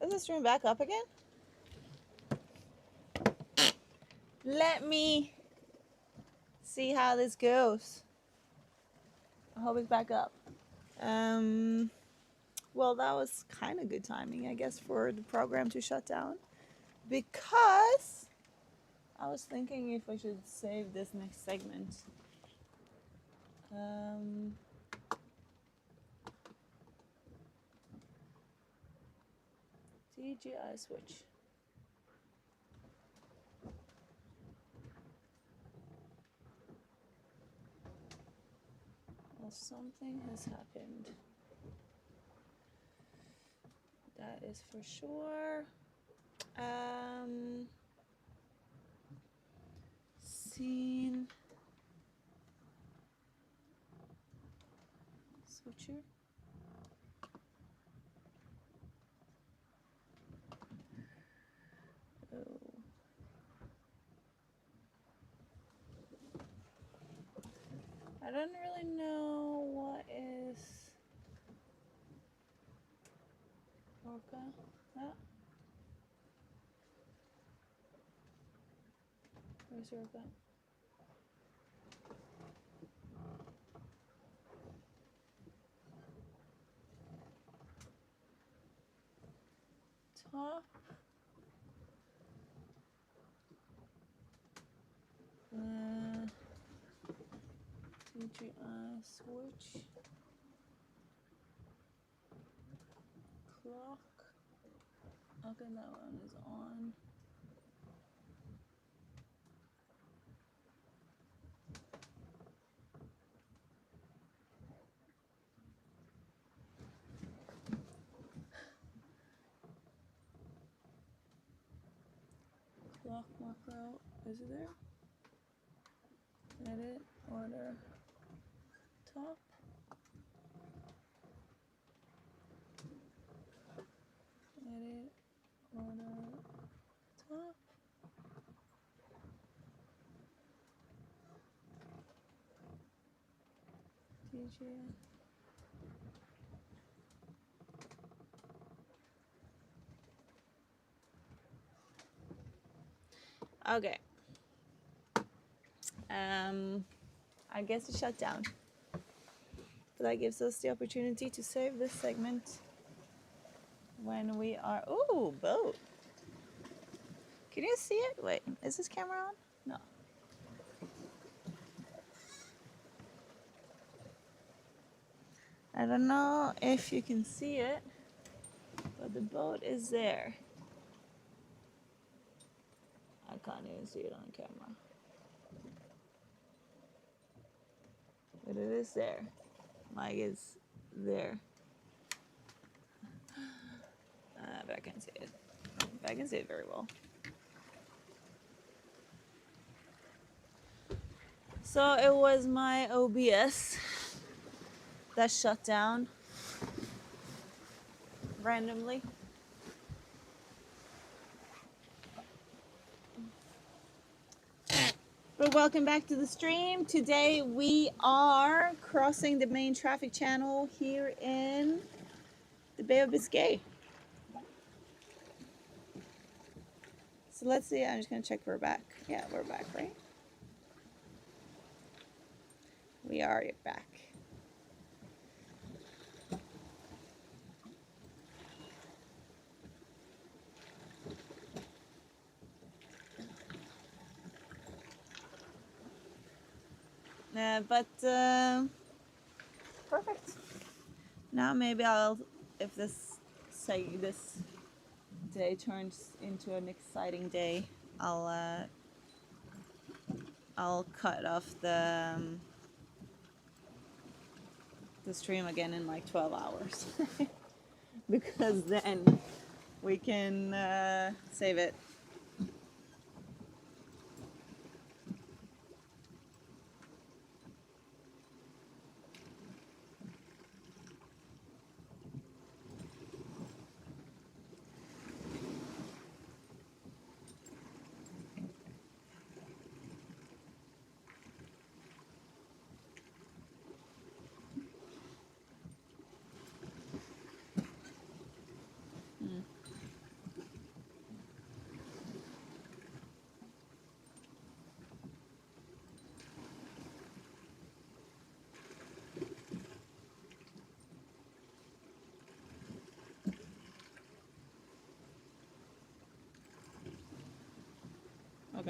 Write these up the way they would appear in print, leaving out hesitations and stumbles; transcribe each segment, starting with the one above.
Is the stream back up again? Let me see how this goes. I hope it's back up. Well, that was kind of good timing, I guess, for the program to shut down, because I was thinking if I should save this next segment. DJI switch. Well, something has happened. That is for sure. Scene switcher. Oh. I don't really know what is Orca. Oh. Where's Orca? Top. DJI switch. Clock. Okay, that one is on. Clock macro, is it there? Edit, order, top. Edit, order, top. DJI. Okay. I guess it shut down. But that gives us the opportunity to save this segment when we are... Ooh, boat. Can you see it? Wait, is this camera on? No. I don't know if you can see it, but the boat is there. I can't even see it on camera. But it is there. Mike is there. But I can't see it. But I can see it very well. So it was my OBS that shut down randomly. But welcome back to the stream. Today we are crossing the main traffic channel here in the Bay of Biscay. So let's see, I'm just gonna check we're back. Yeah, we're back, right? We are back. Perfect. Now maybe if this day turns into an exciting day, I'll cut off the stream again in like 12 hours because then we can save it.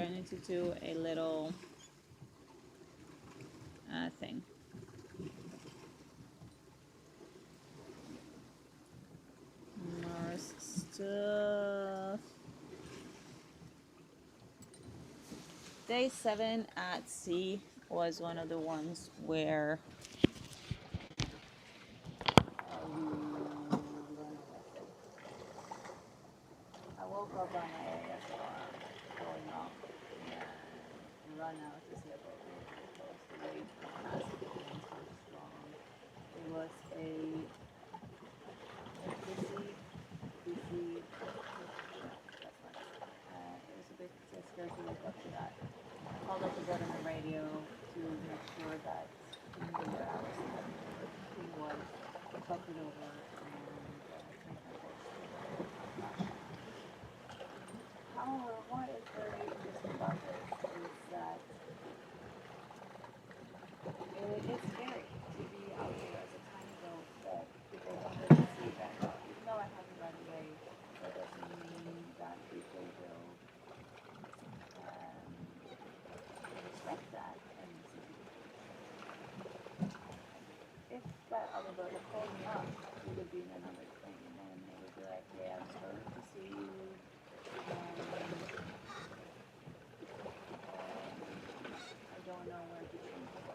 going to do a little thing. More stuff. Day 7 at sea was one of the ones where I woke up on my ASR going off and run out to see a boat really close. The wave was massive, the winds were strong. It was a busy, that's nice. It was a bit scary to wake up to that. I called up the boat on the radio to make sure that he knew where I was at. He was. I talked it over and changed my course. However, what is very interesting about this is that it is scary to be out here as a tiny boat that people don't really see that. Even though I have it right away, that doesn't mean that people will respect that and listen to me. If that other boat had called me up, it would be another thing, and then they would be like, "Hey, I'm sorry to see you. I don't know where to change it."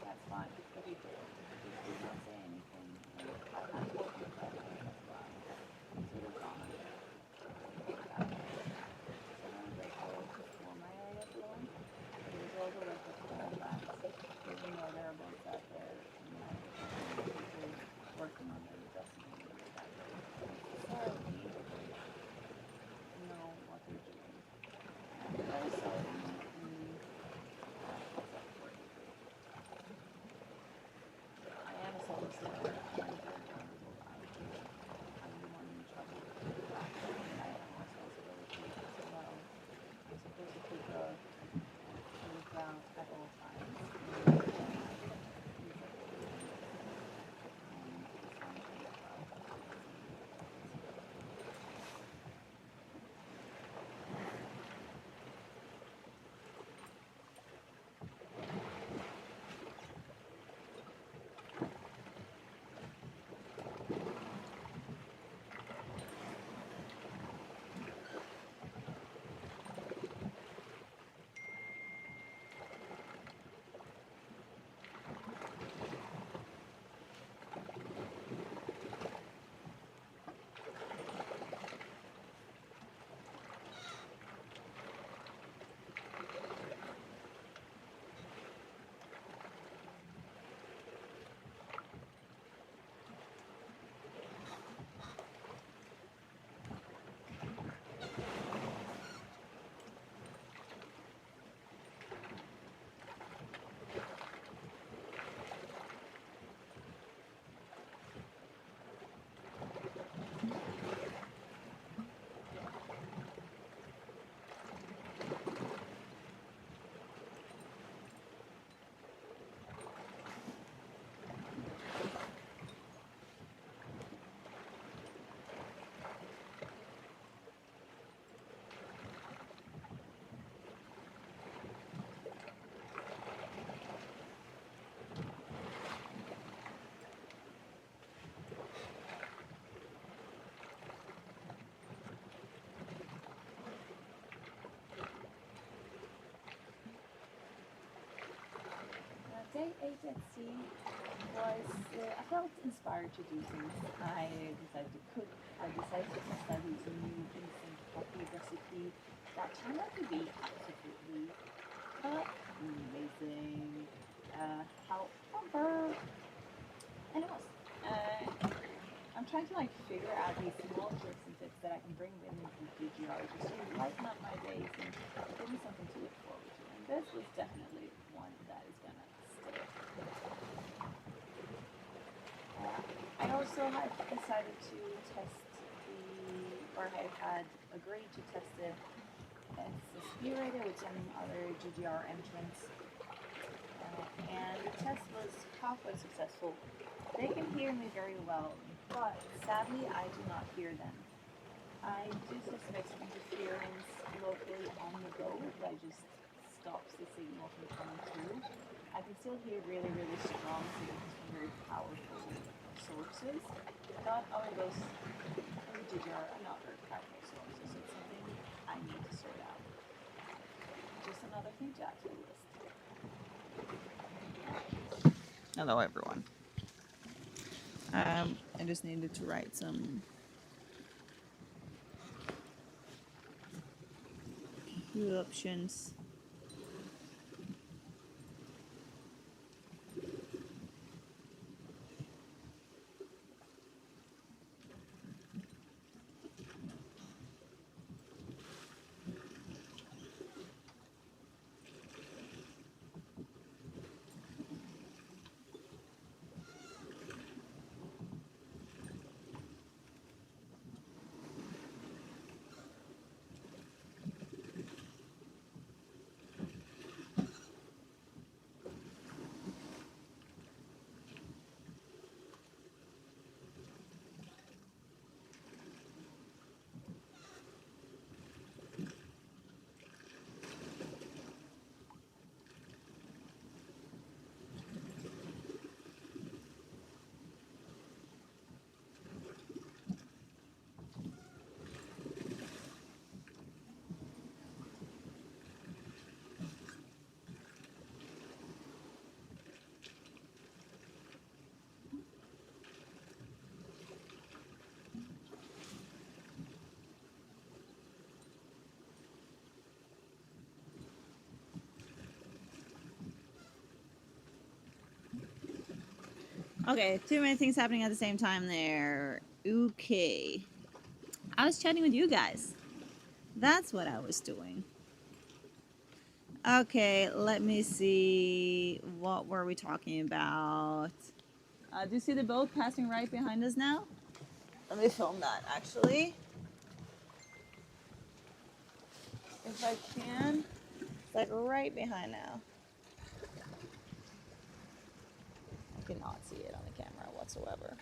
That's fine, but he did. He did not say anything. And I had spoken with that man as well. Sort of gone. So I'm grateful for my area alone. But it was also grateful for all that. Even though there are boats out there, and people working on their adjustment and that necessarily know what they're doing. And also I am a solo sailor. I am very vulnerable out here. I'm the one in trouble. And I have responsibilities as well. I'm supposed to keep a lookout at all times. Day 8 at sea was, I felt inspired to do things. I decided to cook. I decided to study a new instant coffee recipe that turned out to be absolutely amazing. However, and it was, I'm trying to figure out these small tricks and tips that I can bring with me from DJI just to lighten up my days and give me something to look forward to. And this was definitely one that is gonna stay. I also had decided to test I had agreed to test the SSB radio with some other GGR entrants. And the test was halfway successful. They can hear me very well, but sadly I do not hear them. I do suspect some interference locally on the boat that just stops the signal from coming through. I can still hear really, really strong signals from very powerful sources, but our boats over DJI are not very powerful sources, so it's something I need to sort out. Just another thing to add to the list. Hello, everyone. I just needed to write some few options. Okay, too many things happening at the same time there. Okay. I was chatting with you guys. That's what I was doing. Okay, let me see. What were we talking about? Do you see the boat passing right behind us now? Let me film that, actually. If I can. It's like right behind now. I cannot see it on the camera whatsoever.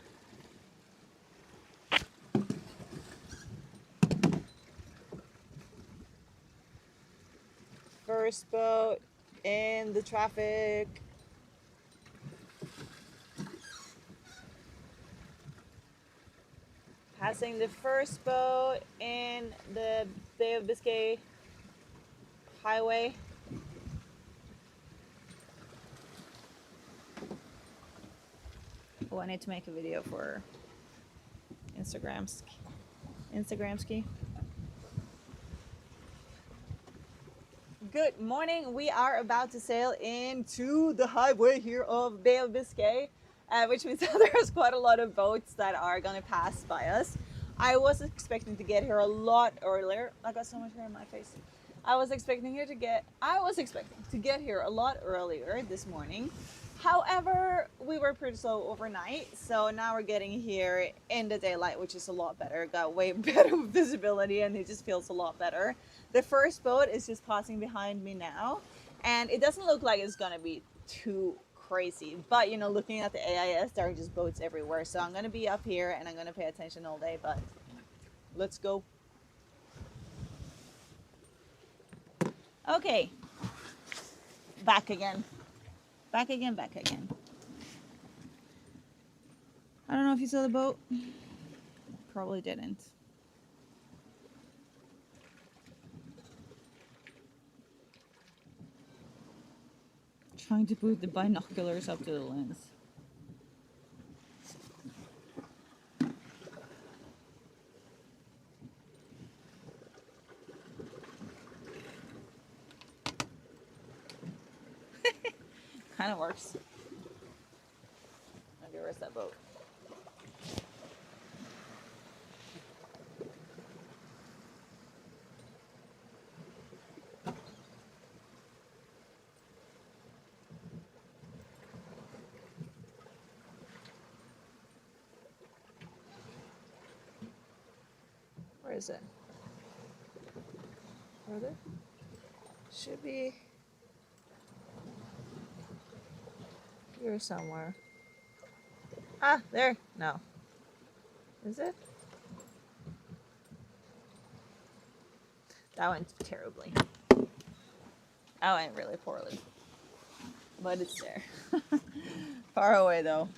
First boat in the traffic. Passing the first boat in the Bay of Biscay highway. Oh, I need to make a video for Instagram ski. Good morning. We are about to sail into the highway here of Bay of Biscay, which means that there's quite a lot of boats that are going to pass by us. I was expecting to get here a lot earlier. I got so much hair in my face. I was expecting to get here a lot earlier this morning. However, we were pretty slow overnight, so now we're getting here in the daylight, which is a lot better. Got way better visibility, and it just feels a lot better. The first boat is just passing behind me now, and it doesn't look like it's gonna be too crazy. But, you know, looking at the AIS, there are just boats everywhere. So I'm gonna be up here, and I'm gonna pay attention all day, but let's go. Okay, back again. Back again. I don't know if you saw the boat. Probably didn't. Trying to put the binoculars up to the lens. Kind of works. Okay, where's that boat? Where is it? Further? Should be here somewhere. Ah, there. No. Is it? That went terribly. That went really poorly. But it's there. Far away though.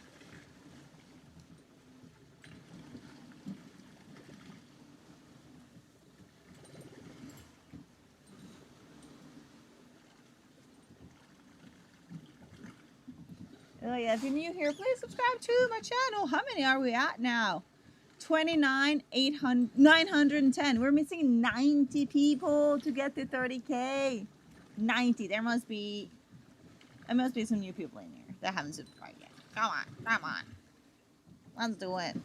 Oh yeah, if you're new here, please subscribe to my channel. How many are we at now? 910. We're missing 90 people to get to 30K. 90. There must be some new people in here that haven't subscribed yet. Come on. Let's do it.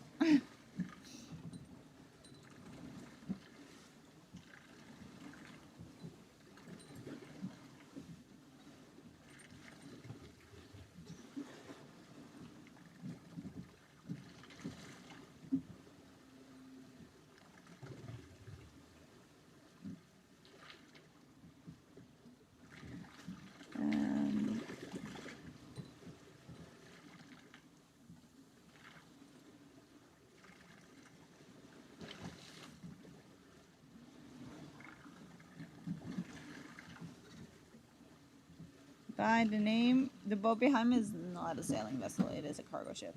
By the name, the boat behind me is not a sailing vessel. It is a cargo ship.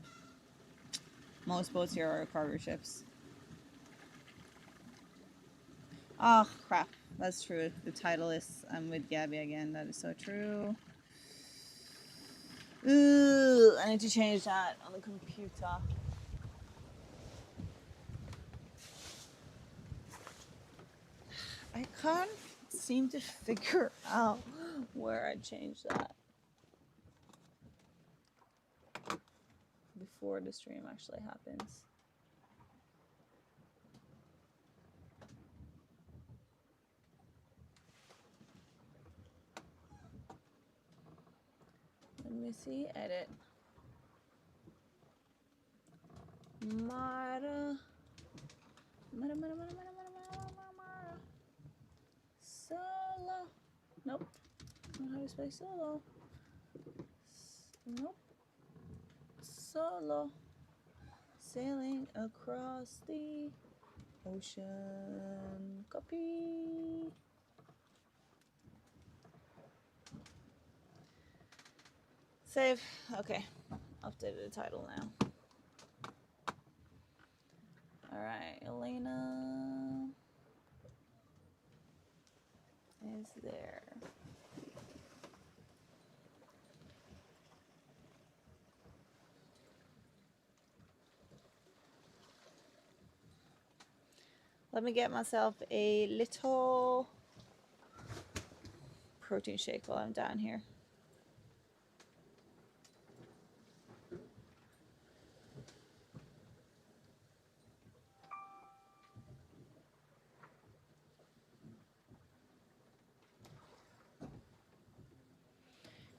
Most boats here are cargo ships. Oh, crap. That's true. The title is I'm with Gabby again. That is so true. Ooh, I need to change that on the computer. I can't seem to figure out where I changed that before the stream actually happens. Let me see, edit. Mara. Solo. Nope. Not how you spell solo. Nope. Solo. Sailing across the ocean. Copy. Save. Okay. Updated the title now. Alright, Elena is there. Let me get myself a little protein shake while I'm down here.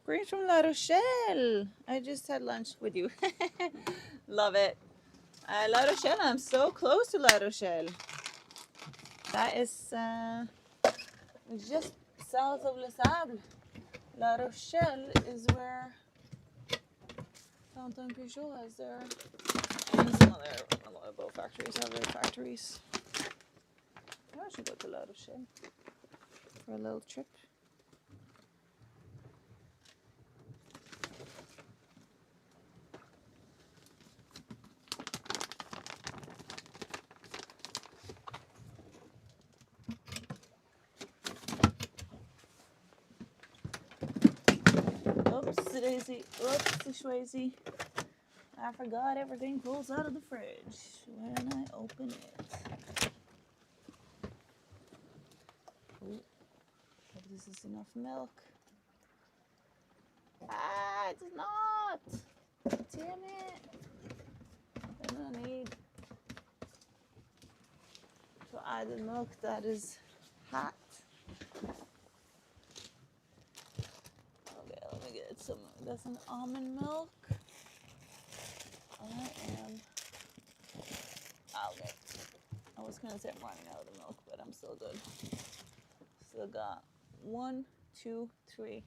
Greetings from La Rochelle. I just had lunch with you. Love it. La Rochelle, I'm so close to La Rochelle. That is just south of Les Sables. La Rochelle is where Fountain Peugeot has their, and some other, a lot of boat factories have their factories. I should go to La Rochelle for a little trip. Oopsie daisy, oopsie schwazy. I forgot everything pulls out of the fridge when I open it. Ooh, hope this is enough milk. Ah, it is not! Damn it! Then I need to add the milk that is hot. Okay, let me get some. That's an almond milk. Okay. I was gonna say I'm running out of the milk, but I'm still good. Still got 1, 2, 3,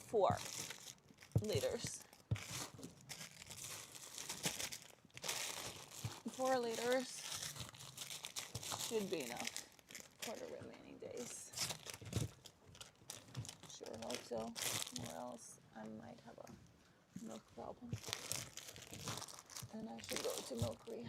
4 liters. 4 liters. should be enough for the remaining days. Sure hope so, or else I might have a milk problem. And I should go to milk rehab.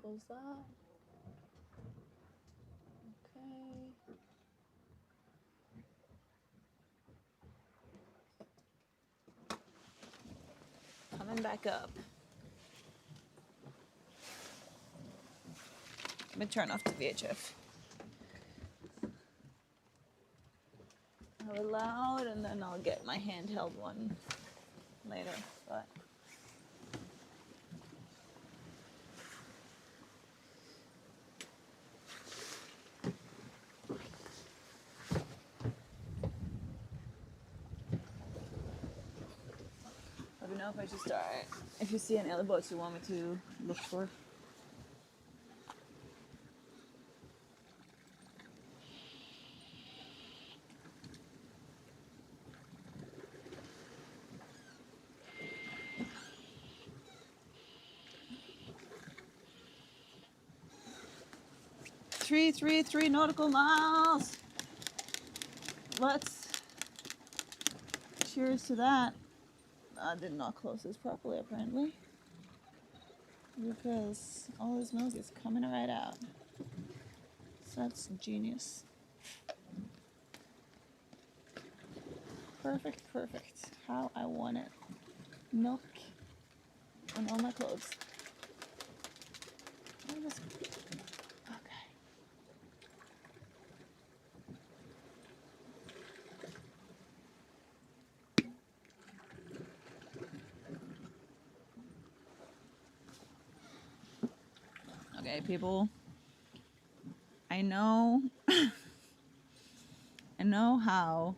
Close that. Okay. Coming back up. Let me turn off the VHF. Have it loud, and then I'll get my handheld one later. But let me know if I should start. If you see any other boats you want me to look for. Three nautical miles. Let's cheers to that. I did not close this properly apparently, because all this milk is coming right out. So that's genius. Perfect. How I want it. Milk on all my clothes. Okay, people. I know how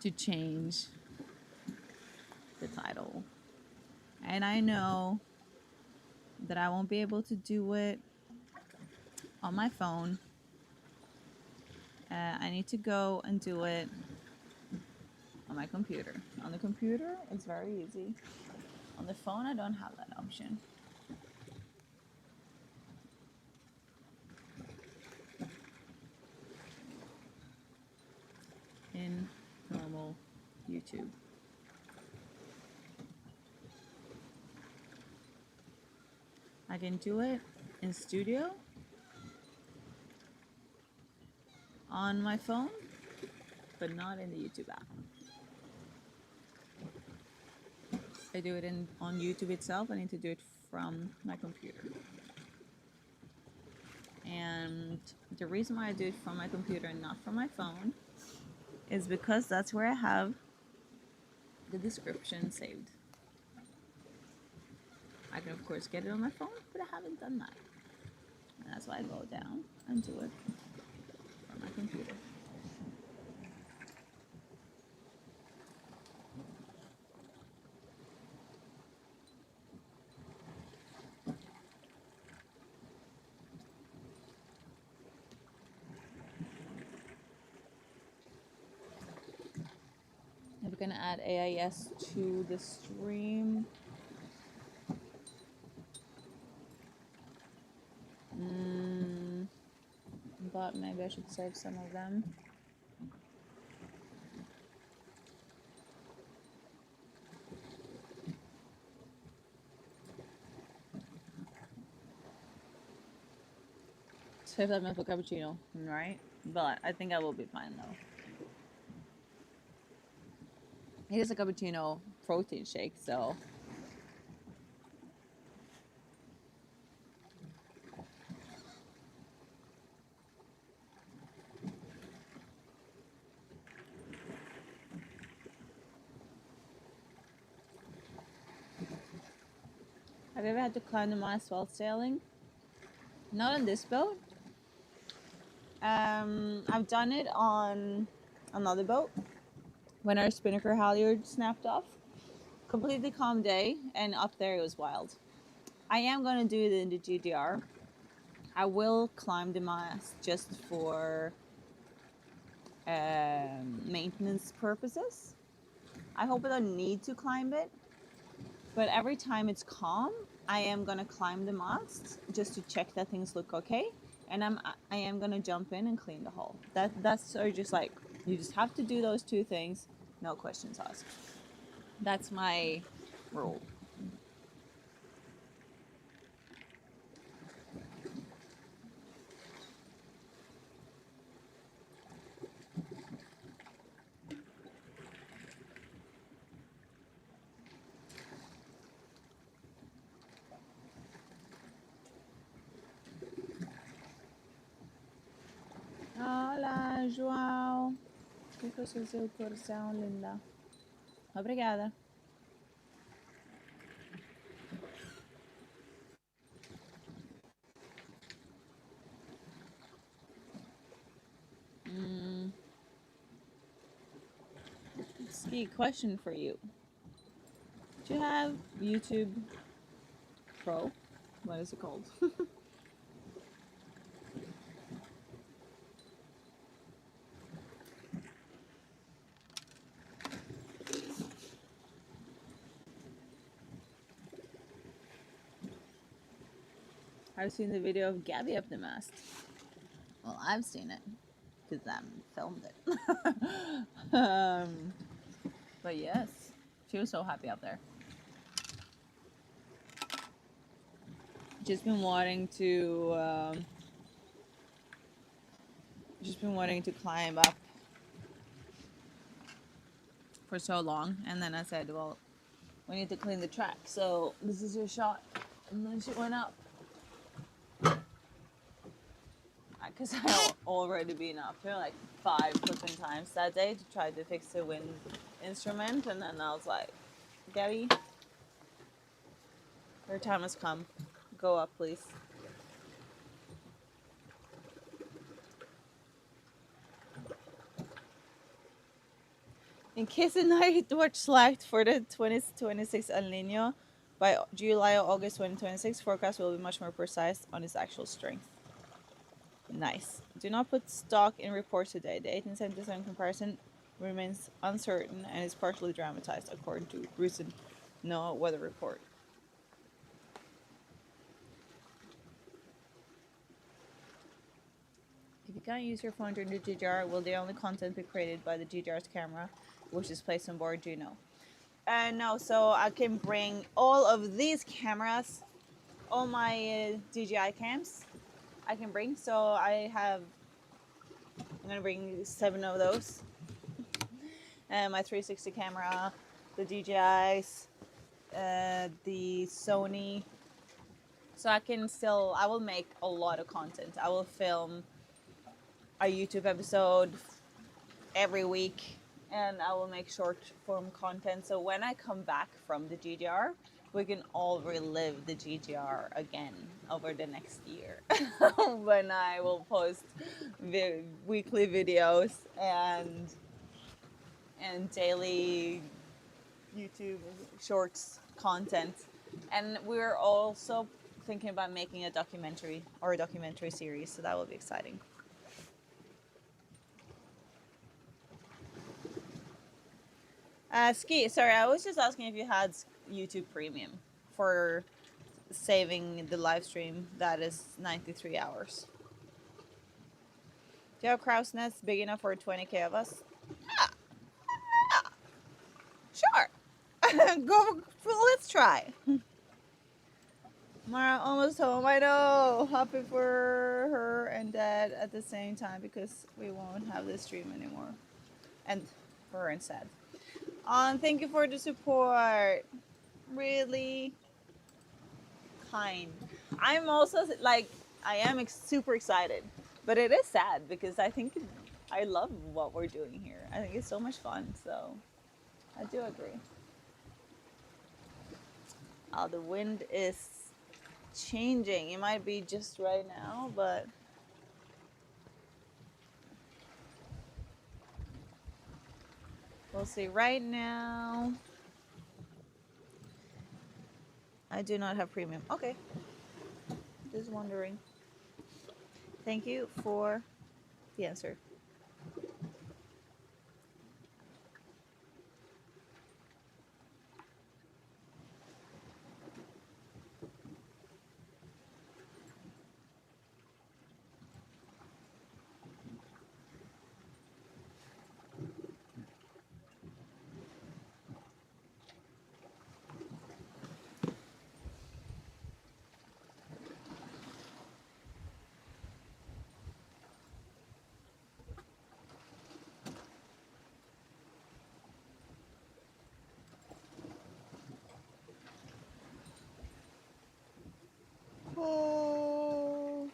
to change the title. And I know that I won't be able to do it on my phone. I need to go and do it on my computer. On the computer, it's very easy. On the phone, I don't have that option. In normal YouTube. I can do it in Studio on my phone, but not in the YouTube app. I do it on YouTube itself. I need to do it from my computer. And the reason why I do it from my computer and not from my phone is because that's where I have the description saved. I can of course get it on my phone, but I haven't done that. And that's why I go down and do it from my computer. I'm gonna add AIS to the stream. But maybe I should save some of them. Save that milk for cappuccino, right? But I think I will be fine though. It is a cappuccino protein shake, so Have you ever had to climb the mast while sailing? Not on this boat. I've done it on another boat when our spinnaker halyard snapped off. Completely calm day, and up there it was wild. I am going to do it in the GDR. I will climb the mast just for maintenance purposes. I hope I don't need to climb it, but every time it's calm, I am going to climb the mast just to check that things look okay, and I am going to jump in and clean the hull. That's just like, you just have to do those two things, no questions asked. That's my rule. Olá, João. Fica o seu coração, linda. Obrigada. Ski, question for you. Do you have YouTube Pro? What is it called? I've seen the video of Gabby up the mast. Well, I've seen it because I filmed it. But yes, she was so happy up there. Just been wanting to climb up for so long, and then I said, well, we need to clean the track, so this is your shot. And then she went up. Because I already been up here like 5 flipping times that day to try to fix the wind instrument, and then I was like, Gabby, your time has come. Go up, please. In case the night watch slacked for the 2026 El Nino, by July or August 2026, forecast will be much more precise on its actual strength. Nice. Do not put stock in reports today. The 1877 comparison remains uncertain and is partially dramatized according to recent NOAA weather report. If you can't use your phone during the GDR, will the only content be created by the GDR's camera, which is placed on board? Do you know? No, so I can bring all of these cameras, all my DJI cams I can bring. So I'm gonna bring 7 of those. And my 360 camera, the DJIs, the Sony. So I will make a lot of content. I will film a YouTube episode every week, and I will make short form content. So when I come back from the GDR, we can all relive the GDR again over the next year when I will post weekly videos and daily YouTube shorts content. And we're also thinking about making a documentary series, so that will be exciting. Ski, sorry, I was just asking if you had YouTube Premium for saving the live stream that is 93 hours. Do you have crow's nest big enough for 20K of us? Sure. Let's try. Mara almost home. I know. Happy for her and Dad at the same time because we won't have this stream anymore. And for her and Sad. Thank you for the support. Really kind. I'm also I am super excited, but it is sad because I love what we're doing here. I think it's so much fun. So I do agree. how the wind is changing. It might be just right now, but we'll see. Right now, I do not have premium. Okay, just wondering. Thank you for the answer. Oh.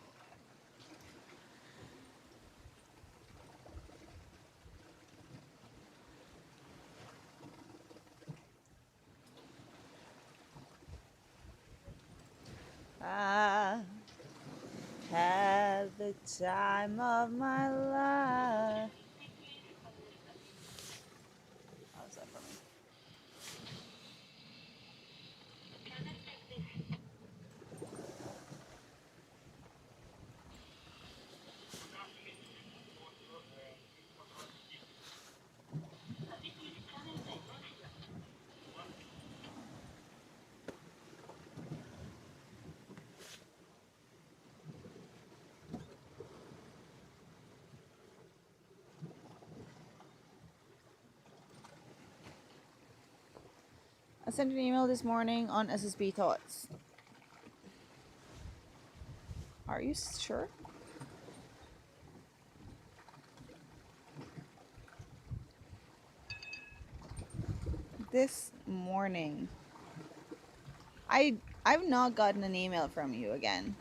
I had the time of my life. How's that for me? I sent an email this morning on SSB thoughts. Are you sure? This morning. I've not gotten an email from you again.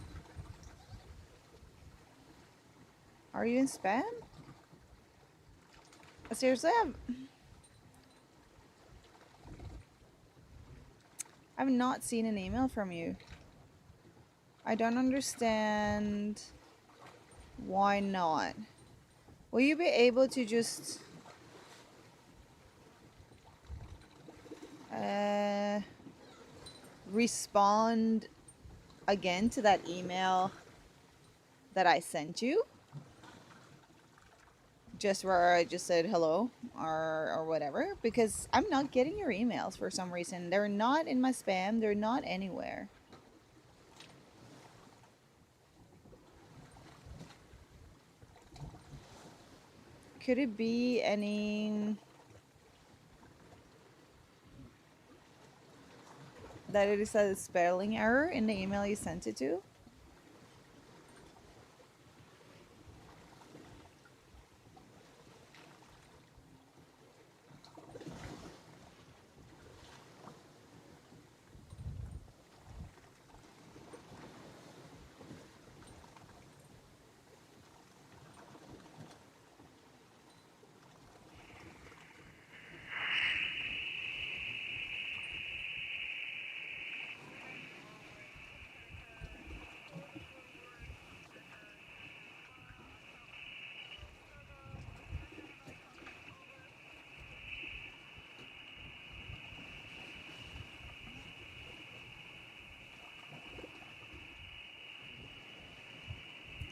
Are you in spam? Seriously, I've not seen an email from you. I don't understand why not. Will you be able to just respond again to that email that I sent you? Just where I just said hello or whatever, because I'm not getting your emails for some reason. They're not in my spam. They're not anywhere. Could it be any that it is a spelling error in the email you sent it to?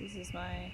This is my...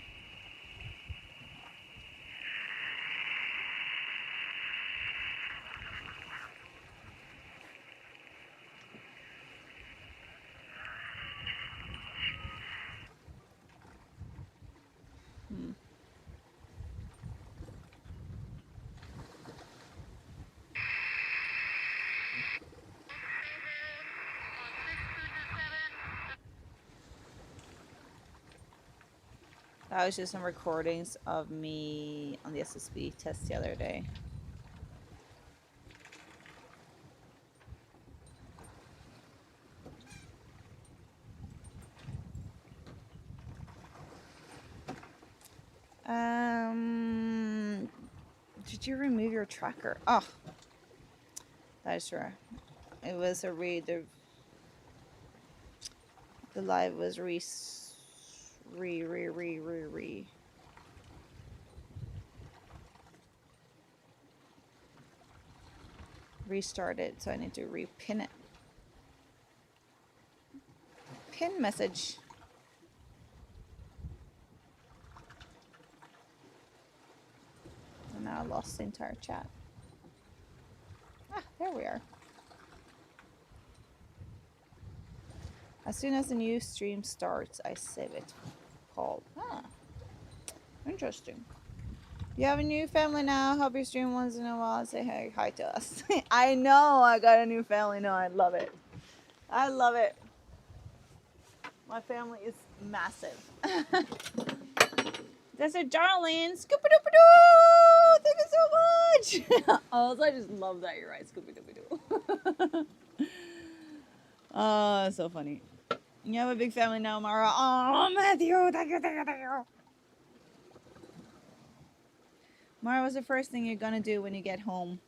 That was just some recordings of me on the SSB test the other day. Did you remove your tracker? Oh, that is true. It was a read. The live was restarted, so I need to repin it. Pin message. And now I lost the entire chat. Ah, there we are. As soon as the new stream starts, I save it. Called. Ah, interesting. You have a new family now. Hope you stream once in a while. Say hi to us. I know I got a new family now. I love it. I love it. My family is massive. That's a darling. Scoopy-doopy-doo! Thank you so much. Also, I just love that you're right. Scoopy-doopy-doo. Oh, so funny. You have a big family now, Mara. Oh, Matthew. Thank you, thank you, thank you. Mara, what's the first thing you're gonna do when you get home?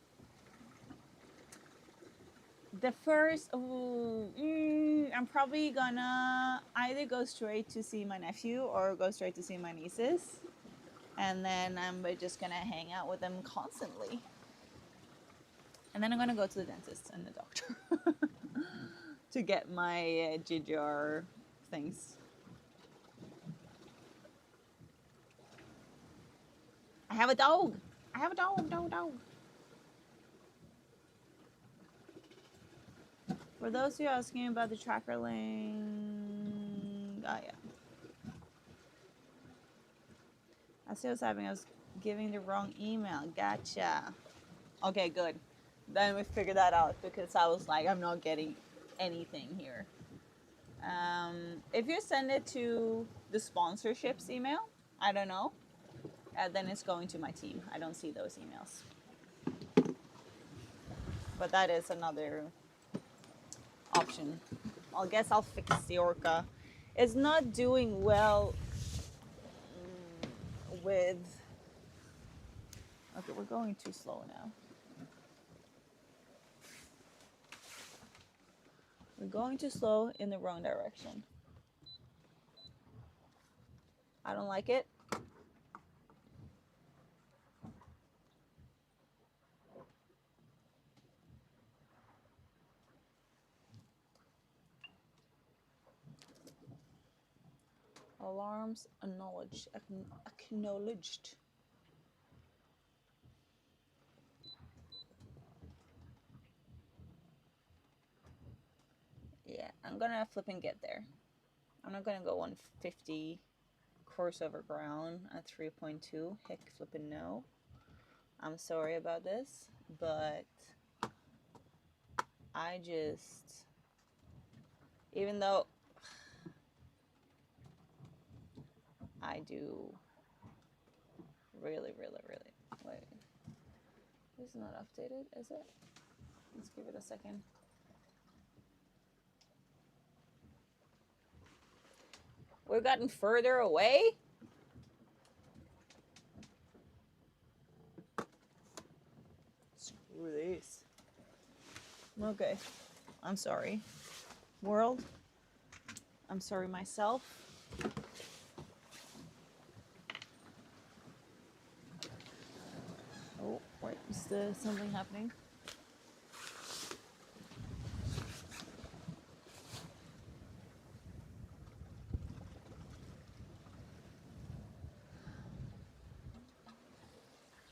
The first, I'm probably gonna either go straight to see my nephew or go straight to see my nieces. And then I'm just gonna hang out with them constantly. And then I'm gonna go to the dentist and the doctor to get my GGR things. I have a dog. I have a dog. For those who are asking about the tracker link, oh yeah. I see what's happening. I was giving the wrong email. Gotcha. Okay, good. Then we figured that out because I was like, I'm not getting anything here. If you send it to the sponsorships email, I don't know, then it's going to my team. I don't see those emails. But that is another option. I guess I'll fix the Orca. It's not doing well with... Okay, we're going too slow now. We're going too slow in the wrong direction. I don't like it. Alarms acknowledged. Acknowledged. Yeah, I'm gonna flip and get there. I'm not gonna go 150 course over ground at 3.2. Heck flipping no. I'm sorry about this, but I just, even though I do really, wait, this is not updated, is it? Let's give it a second. We've gotten further away. Screw this. Okay, I'm sorry, world. I'm sorry myself. Oh, wait, is there something happening?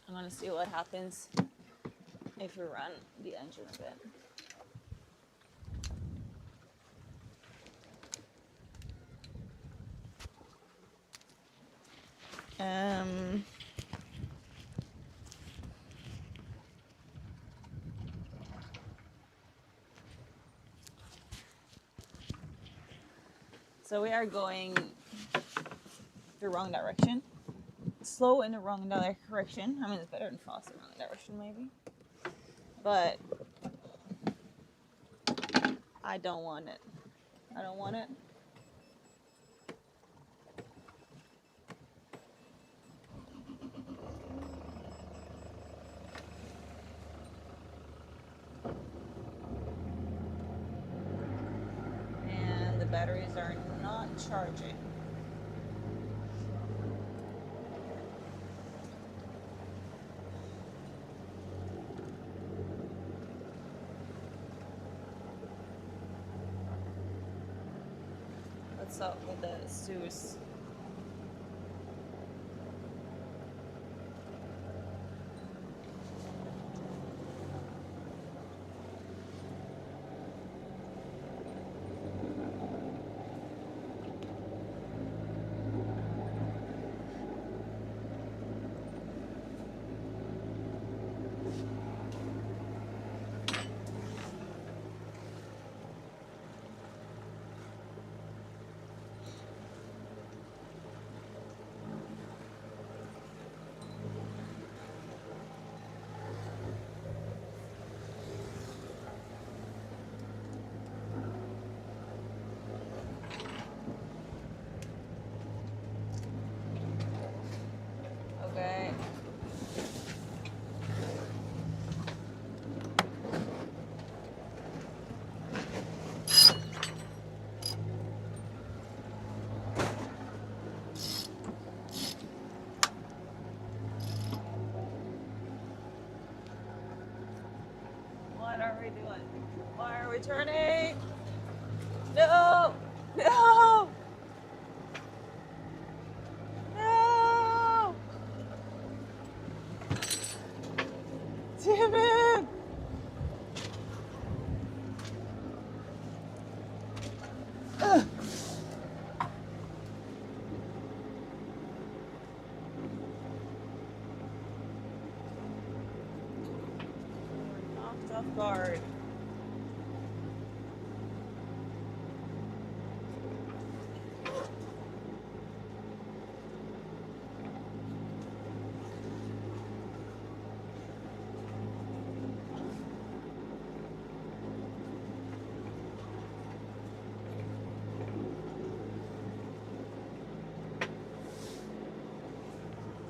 I'm gonna see what happens if we run the engine a bit. So we are going the wrong direction. Slow in the wrong direction. I mean, it's better than fast in the wrong direction, maybe. But I don't want it. I don't want it. And the batteries are not charging. What's up with the Zeus? Okay. What are we doing? Why are we turning? No! No! No! Damn it! Ugh. Knocked off guard.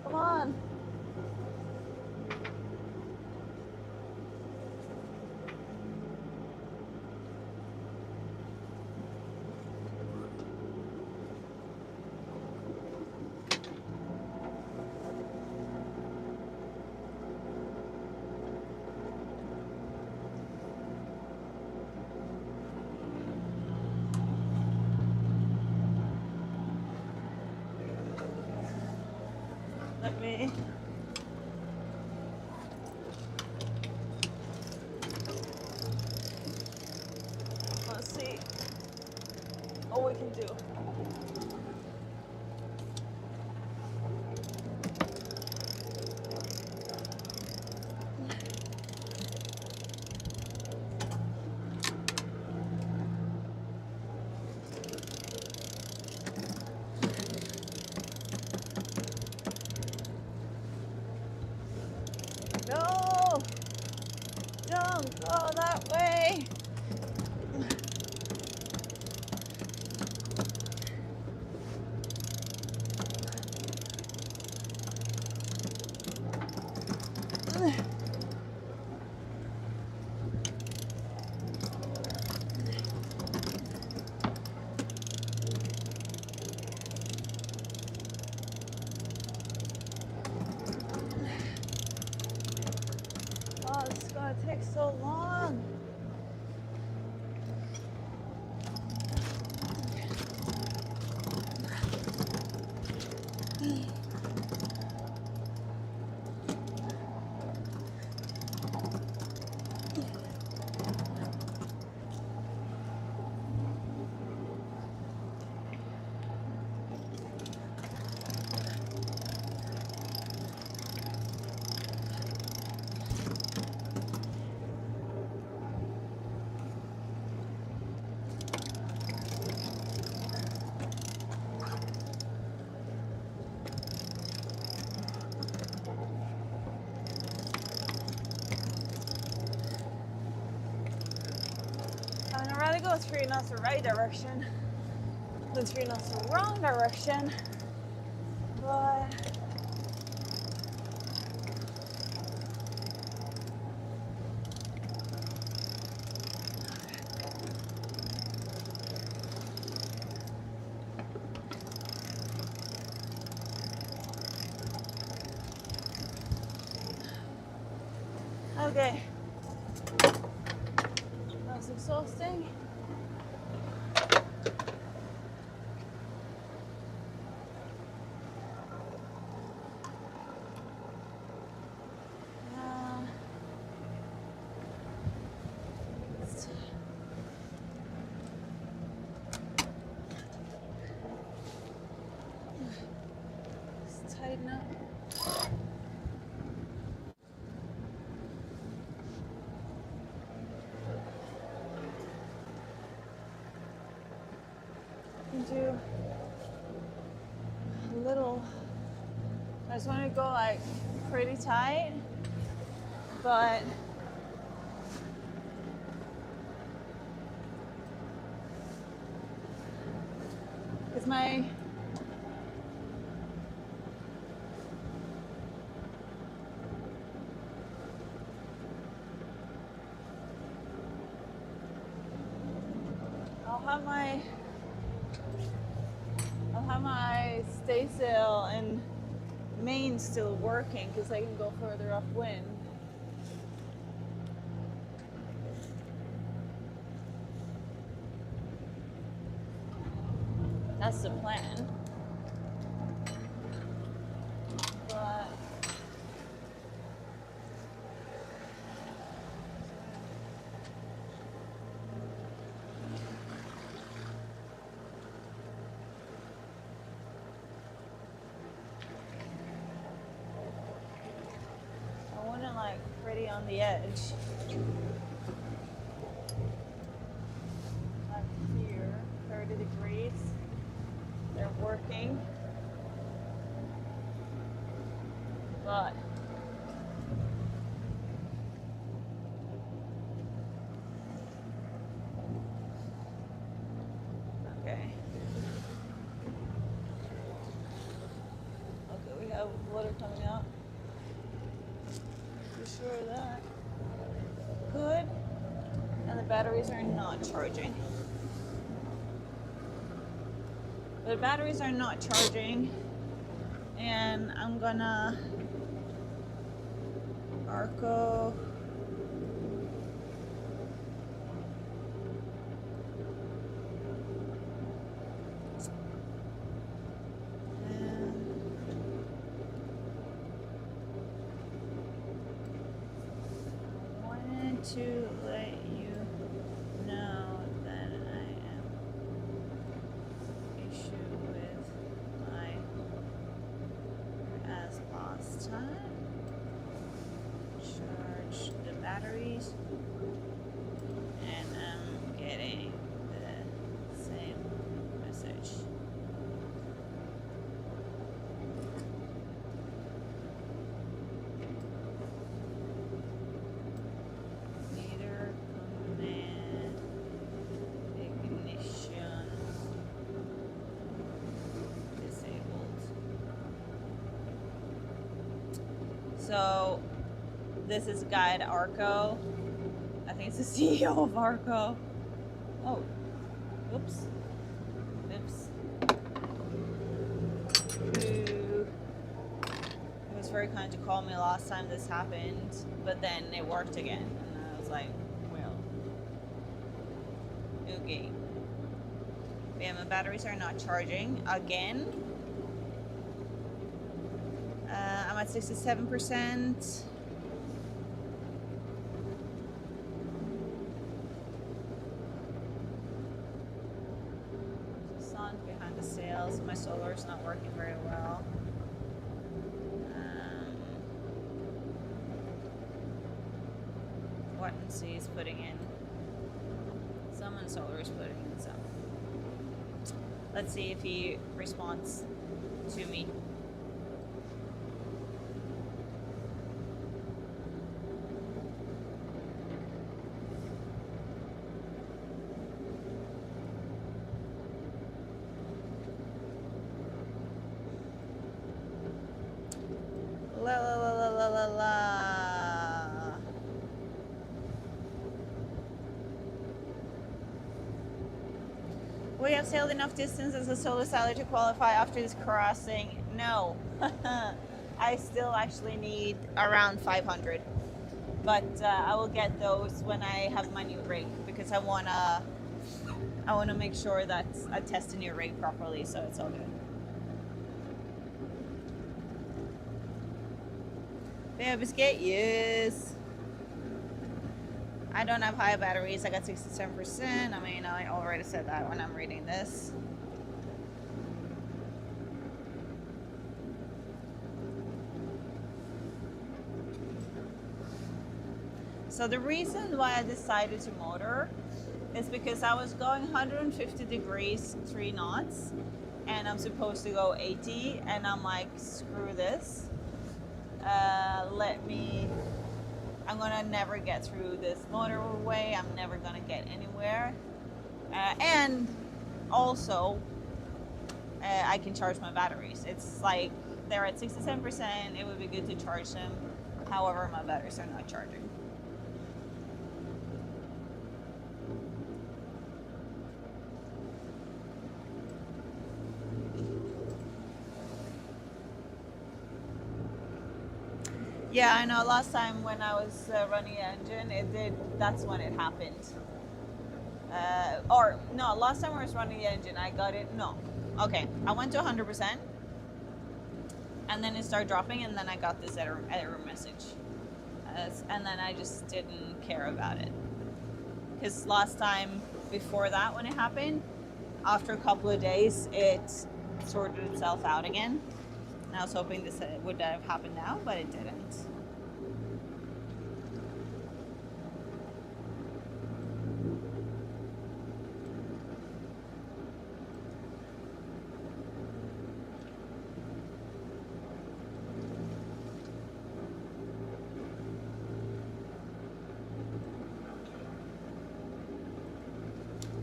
Come on. Let me. Let's see what we can do. No! Don't go that way! Oh, this is gonna take so long. I'd rather go 3 knots the right direction than 3 knots the wrong direction, but Okay. That was exhausting. Let's tighten up. Do a little, I just want to go like pretty tight, but it's my I'll have my staysail and main still working because I can go further upwind. That's the plan. But I want it like pretty on the edge. Like here, 30 degrees. They're working, but okay. Okay, we have water coming out. For sure of that. Good. And the batteries are not charging. The batteries are not charging, and I'm gonna Orca and I wanted to let you know that I am issue with my as last time. Charge the batteries, and I'm getting the same message. Meter command ignition disabled. So this is a guy at Orca. I think it's the CEO of Orca. Oh, oops. Oops. Who was very kind to call me last time this happened, but then it worked again. And I was like, well, okay. Yeah, my batteries are not charging again. I'm at 67%. Behind the sails. My solar is not working very well. What and see is putting in some, and solar is putting in some. Let's see if he responds to me. La la la la la la la. We have sailed enough distance as a solo sailor to qualify after this crossing. No. I still actually need around 500. But I will get those when I have my new rig, because I wanna make sure that I test the new rig properly, so it's all good. Yeah, Biscay, yes. I don't have high batteries. I got 67%. I mean, I already said that when I'm reading this. So the reason why I decided to motor is because I was going 150 degrees, 3 knots, and I'm supposed to go 80, and I'm like, screw this. I'm gonna never get through this motorway. I'm never gonna get anywhere. And also, I can charge my batteries. It's like they're at 67%. It would be good to charge them. However, my batteries are not charging. Yeah, I know. Last time when I was running the engine, that's when it happened. Or no, last time I was running the engine, I got it. No, okay, I went to 100%, and then it started dropping, and then I got this error message, and then I just didn't care about it. Because last time before that, when it happened, after a couple of days, it sorted itself out again. And I was hoping this would have happened now, but it didn't.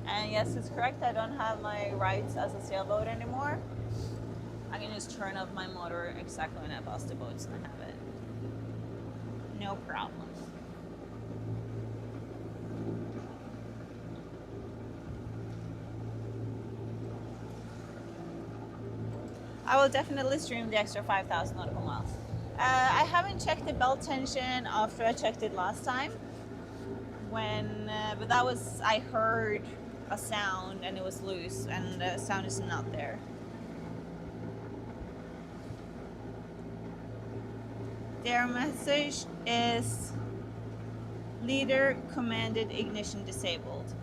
And yes, it's correct. I don't have my rights as a sailboat anymore. I can just turn off my motor exactly when I bust the boats and I have it. No problem. I will definitely stream the extra 5,000 nautical miles. I haven't checked the belt tension after I checked it last time. But that was, I heard a sound and it was loose, and the sound is not there. Their message is leader commanded ignition disabled.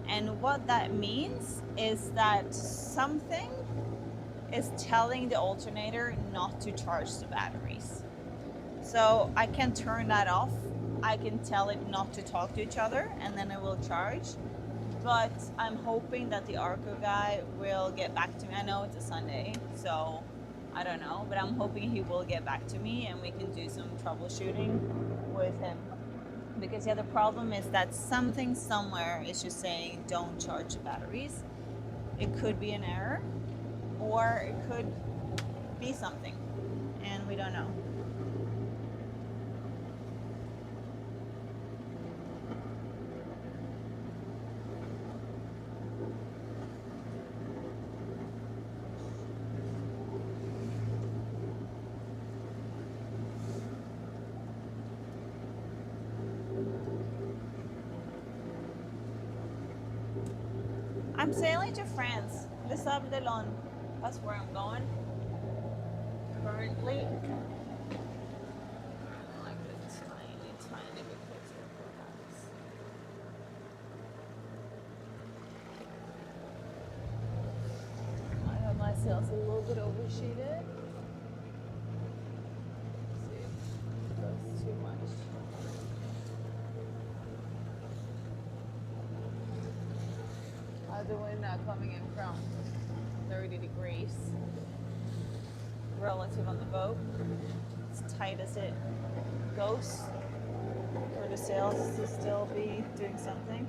And what that means is that something is telling the alternator not to charge the batteries. So I can turn that off. I can tell it not to talk to each other, and then it will charge. But I'm hoping that the Orca guy will get back to me. I know it's a Sunday, so I don't know, but I'm hoping he will get back to me and we can do some troubleshooting with him. Because yeah, the problem is that something somewhere is just saying don't charge the batteries. It could be an error, or it could be something, and we don't know. I'm sailing to France. Les Sables. That's where I'm going currently. Like a tiny bit closer, perhaps. I have my sails a little bit oversheeted. Let's see if that's too much. The wind now coming in from 30 degrees relative on the boat. As tight as it goes for the sails to still be doing something.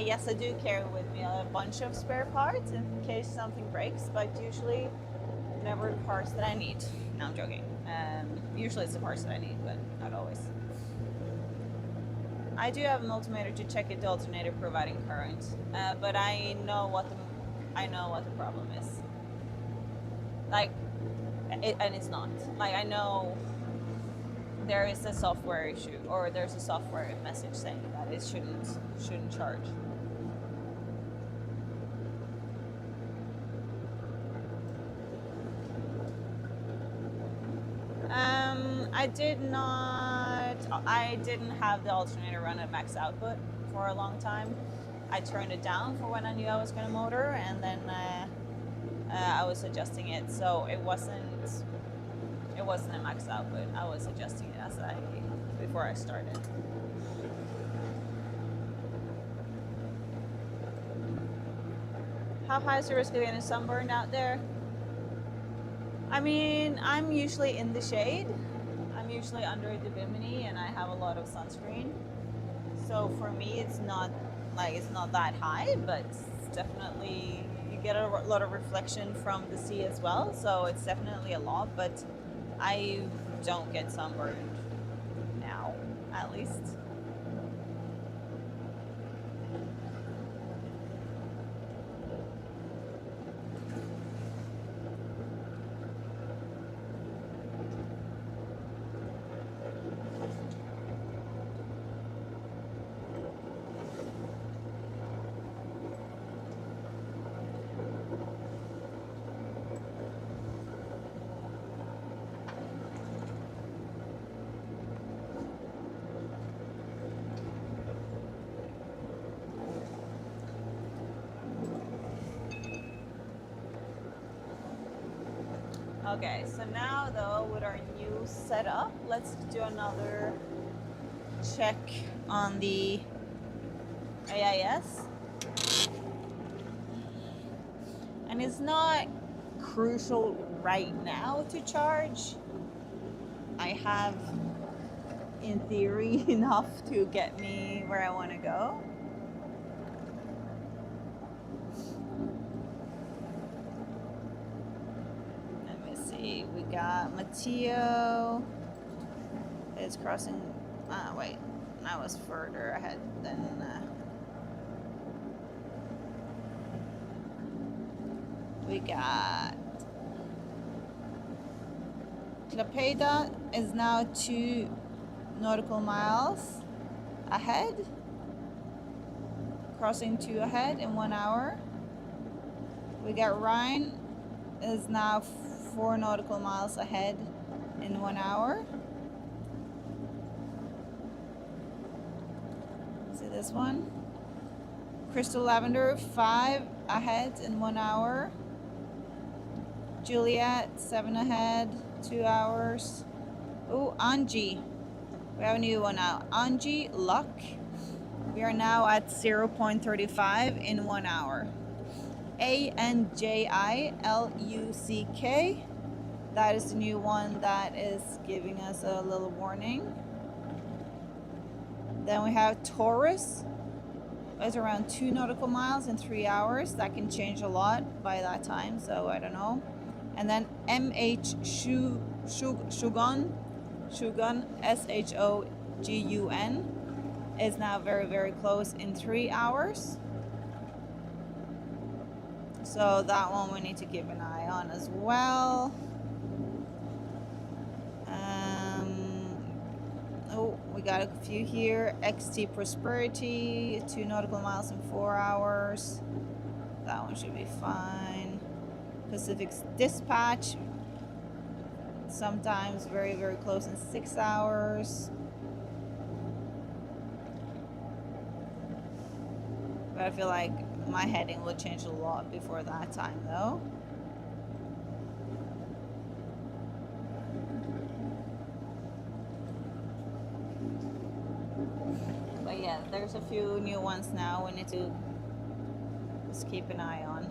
Yes, I do carry with me a bunch of spare parts in case something breaks, but usually never the parts that I need. No, I'm joking. Usually it's the parts that I need, but not always. I do have an altimeter to check if the alternator providing current, but I know what the problem is. Like, and it's not. Like, I know there is a software issue, or there's a software message saying that it shouldn't charge. I didn't have the alternator run at max output for a long time. I turned it down for when I knew I was going to motor, and then I was adjusting it, so it wasn't a max output. I was adjusting it before I started. How high is the risk of getting sunburned out there? I mean, I'm usually in the shade. I'm usually under the bimini, and I have a lot of sunscreen. So for me, it's not that high, but it's definitely, you get a lot of reflection from the sea as well. So it's definitely a lot, but I don't get sunburned now, at least. Okay, so now though, with our new setup, let's do another check on the AIS. And it's not crucial right now to charge. I have, in theory, enough to get me where I want to go. We got Matteo is crossing. Wait, I was further ahead than. We got Clapeda is now 2 nautical miles ahead, crossing 2 ahead in 1 hour. We got Rhine is now 4 nautical miles ahead in 1 hour. See this one? Crystal Lavender 5 ahead in 1 hour. Juliet 7 ahead, 2 hours. Oh, Anji. We have a new one now. Anji Luck. We are now at 0.35 in 1 hour. ANJILUCK. That is the new one that is giving us a little warning. Then we have Taurus. It's around 2 nautical miles in 3 hours. That can change a lot by that time, so I don't know. And then MH Shogun, SHOGUN, is now very, very close in 3 hours. So that one we need to keep an eye on as well. Oh, we got a few here. XT Prosperity, 2 nautical miles in 4 hours. That one should be fine. Pacific Dispatch, sometimes very, very close in 6 hours. But I feel like my heading will change a lot before that time though. But yeah, there's a few new ones now we need to just keep an eye on.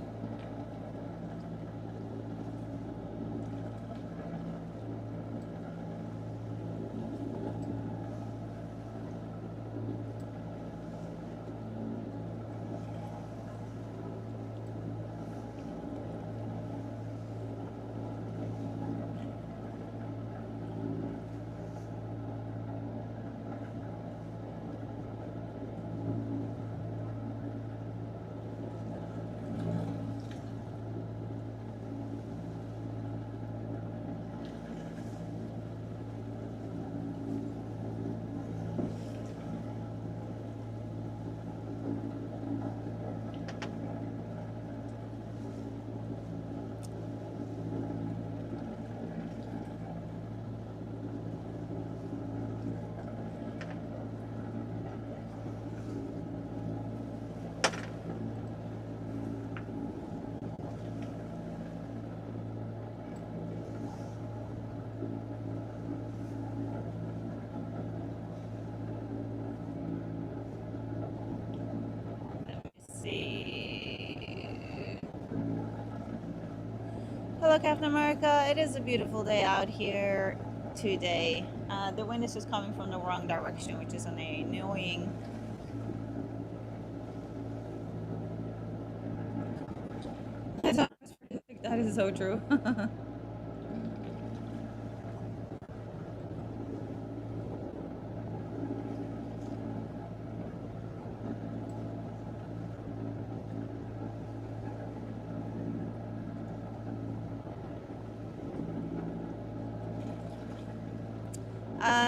Hello, Captain America. It is a beautiful day out here today. The wind is just coming from the wrong direction, which is annoying. That is so true.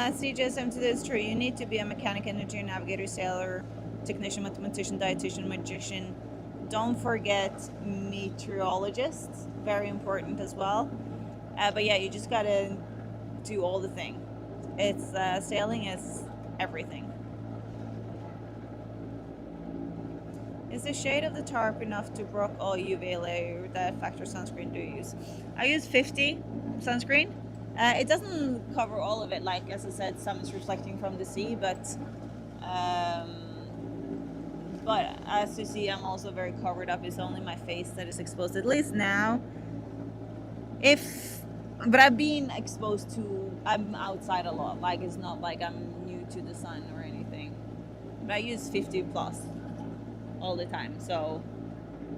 CJ72 is true. You need to be a mechanic, engineer, navigator, sailor, technician, mathematician, dietitian, magician. Don't forget meteorologists. Very important as well. But yeah, you just gotta do all the things. It's sailing is everything. Is the shade of the tarp enough to block all UV layer? That factor sunscreen do you use? I use 50 sunscreen. It doesn't cover all of it, like as I said, some is reflecting from the sea, but as you see, I'm also very covered up. It's only my face that is exposed, at least now. But I've been exposed to, I'm outside a lot, like it's not like I'm new to the sun or anything. But I use 50 plus all the time, so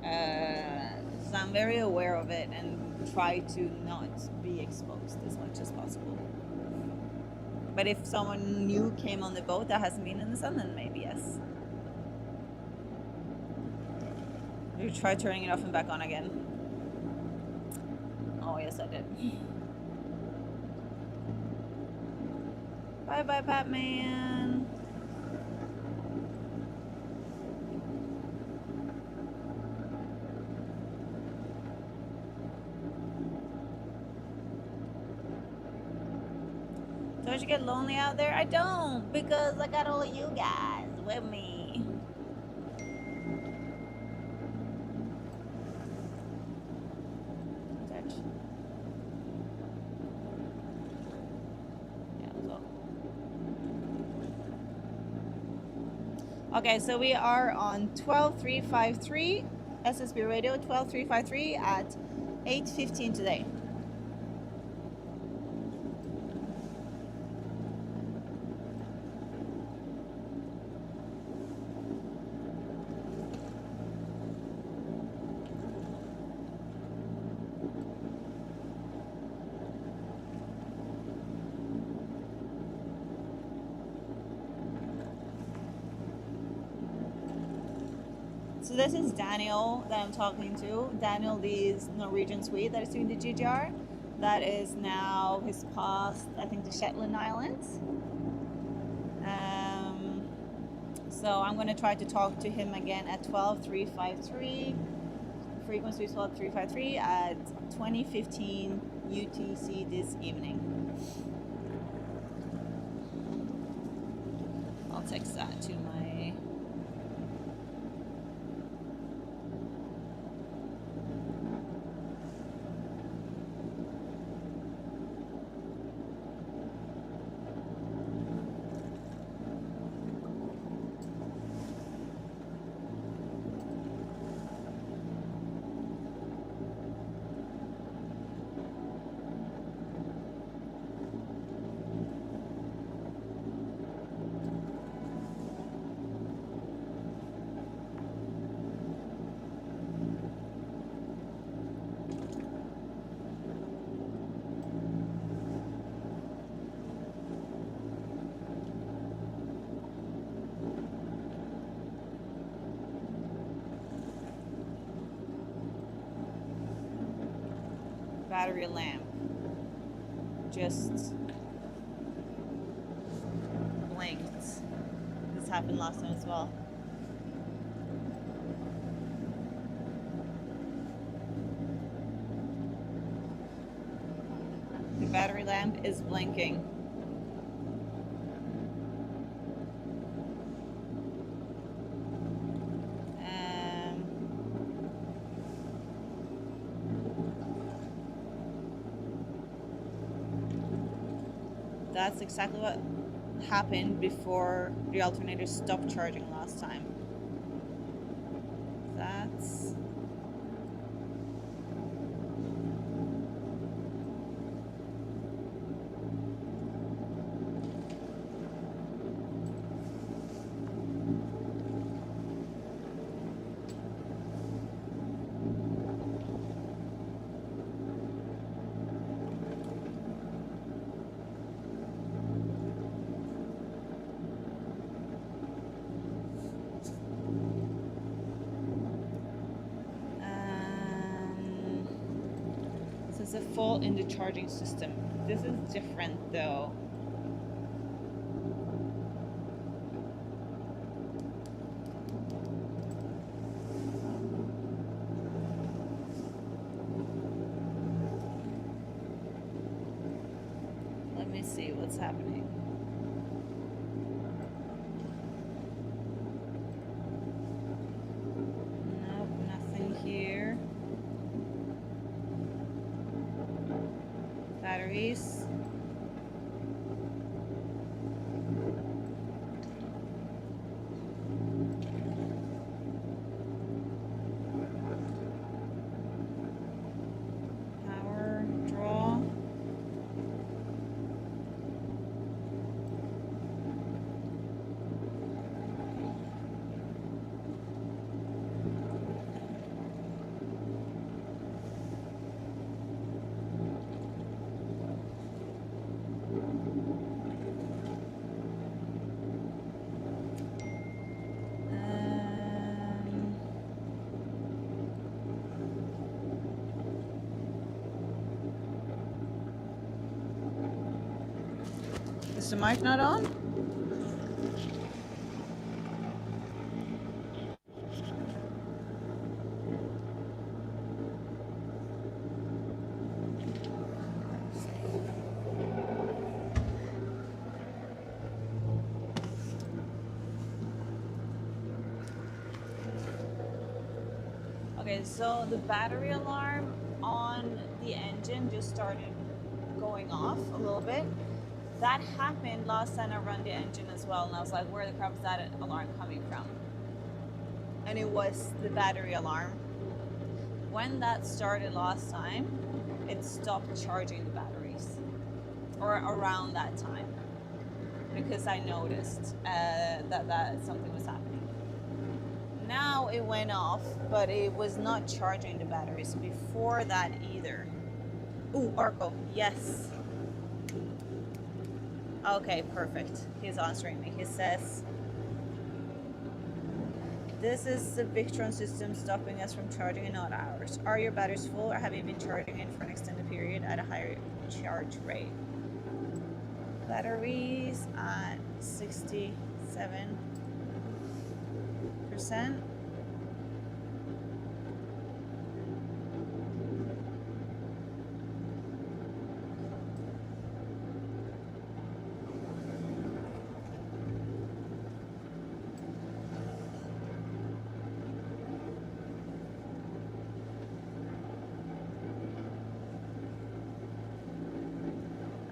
I'm very aware of it and try to not be exposed as much as possible. But if someone new came on the boat that hasn't been in the sun, then maybe yes. You try turning it off and back on again. Oh yes, I did. Bye bye, Batman. Don't you get lonely out there? I don't, because I got all of you guys with me. Touch. Yeah, so. Okay, so we are on 12353 SSB radio, 12353 at 8:15 today. So this is Daniel that I'm talking to. Daniel, the Norwegian Swede that is doing the GGR. That is now his past, I think, the Shetland Islands. So I'm going to try to talk to him again at 12353. Frequency is 12353 at 2015 UTC this evening. I'll text that to my... battery lamp just blinked. This happened last time as well. The battery lamp is blinking. That's exactly what happened before the alternator stopped charging last time. That's It's a fault in the charging system. This is different though. Let me see what's happening. Nope, nothing here. Batteries. Power draw. Is the mic not on? Okay, so the battery alarm on the engine just started going off a little bit. That happened last time I run the engine as well, and I was like, where the crap is that alarm coming from? And it was the battery alarm. When that started last time, it stopped charging the batteries, or around that time, because I noticed that something was happening. Now it went off, but it was not charging the batteries before that either. Ooh, Orca, yes. Okay, perfect. He's answering me. He says, this is the Victron system stopping us from charging in odd hours. Are your batteries full, or have you been charging it for an extended period at a higher charge rate? Batteries at 67%.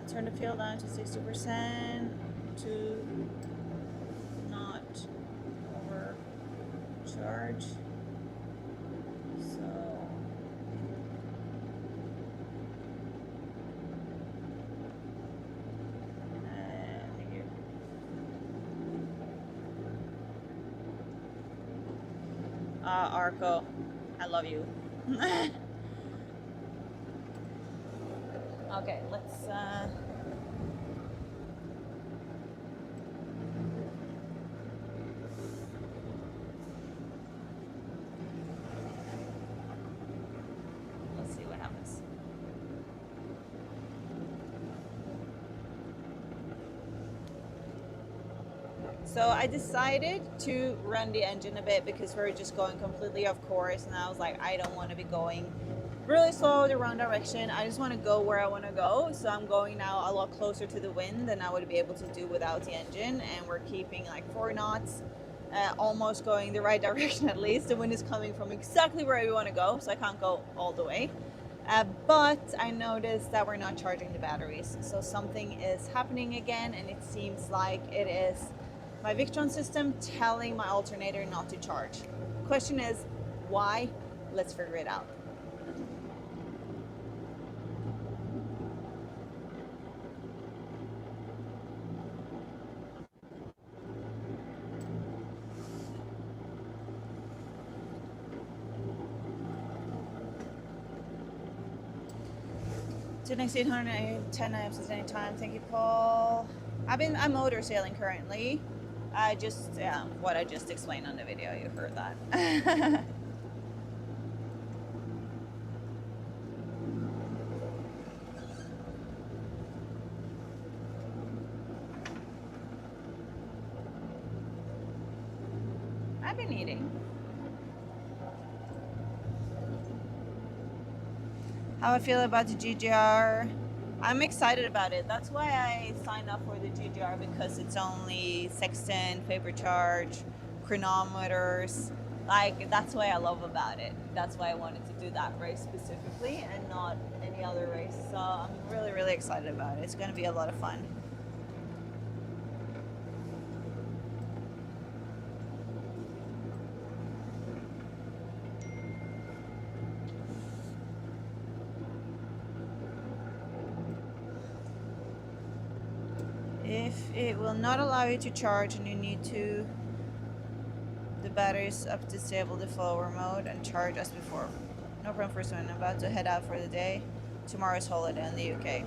Turn the fuel down to 60% to not overcharge. So here. Arco, I love you. Okay, let's see what happens. So I decided to run the engine a bit because we're just going completely off course, and I was like, I don't want to be going really slow the wrong direction. I just want to go where I want to go. So I'm going now a lot closer to the wind than I would be able to do without the engine, and we're keeping like 4 knots, almost going the right direction at least. The wind is coming from exactly where we want to go, so I can't go all the way. But I noticed that we're not charging the batteries, so something is happening again, and it seems like it is my Victron system telling my alternator not to charge. Question is, why? Let's figure it out. To next 810 amps at any time. Thank you, Paul. I'm motor sailing currently. What I just explained on the video, you heard that. I've been eating. How I feel about the GGR? I'm excited about it. That's why I signed up for the GGR, because it's only sextant, paper charge, chronometers. Like, that's what I love about it. That's why I wanted to do that race specifically and not any other race. So I'm really, really excited about it. It's going to be a lot of fun. If it will not allow you to charge and you need to, the batteries up, disable the follower mode and charge as before. No problem for someone. I'm about to head out for the day. Tomorrow's holiday in the UK.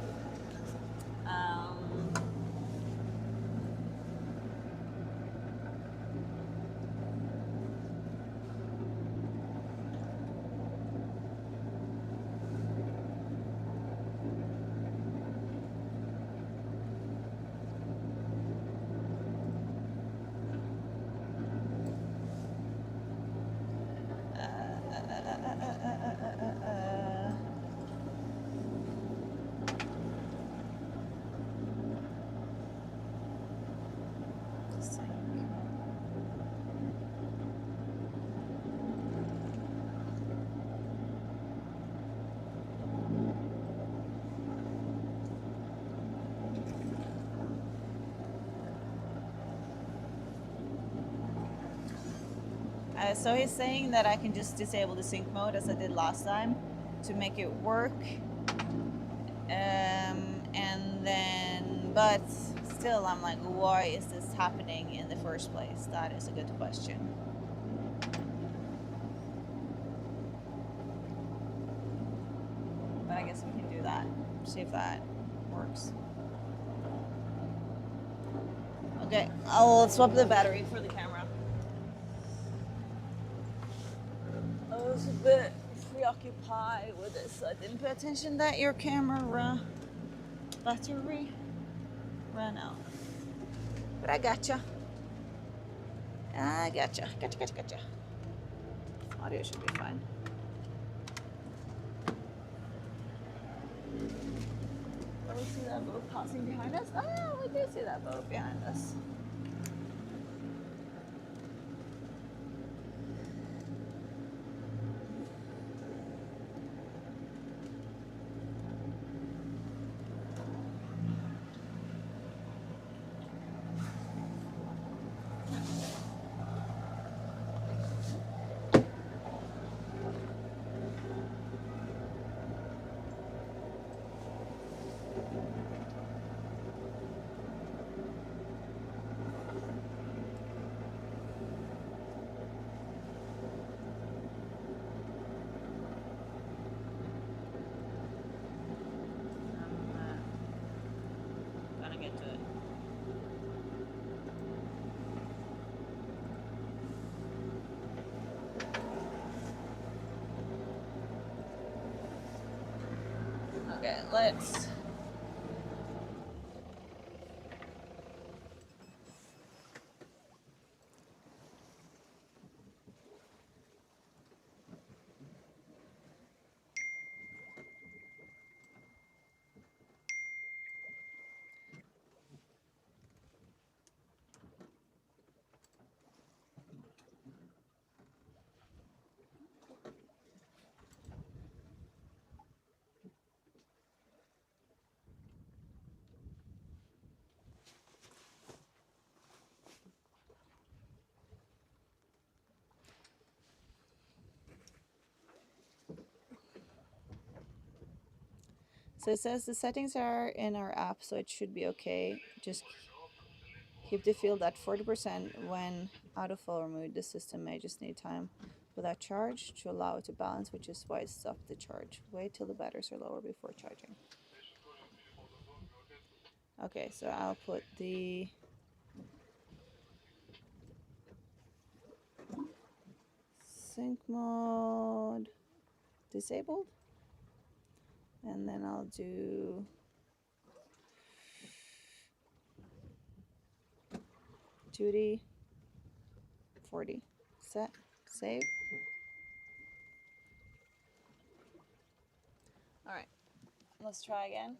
So he's saying that I can just disable the sync mode as I did last time to make it work. And then, but still I'm like, why is this happening in the first place? That is a good question. But I guess we can do that. See if that works. Okay, I'll swap the battery for the camera. I was a bit preoccupied with this. I didn't pay attention that your camera battery ran out. But I gotcha. I gotcha. Gotcha. Audio should be fine. Oh, we see that boat passing behind us? Oh, we do see that boat behind us. Okay, let's. So it says the settings are in our app, so it should be okay. Just keep the field at 40% when out of follower mode. The system may just need time without charge to allow it to balance, which is why it stopped the charge. Wait till the batteries are lower before charging. Okay, so I'll put the sync mode disabled, and then I'll do duty 40. Set, save. All right, let's try again.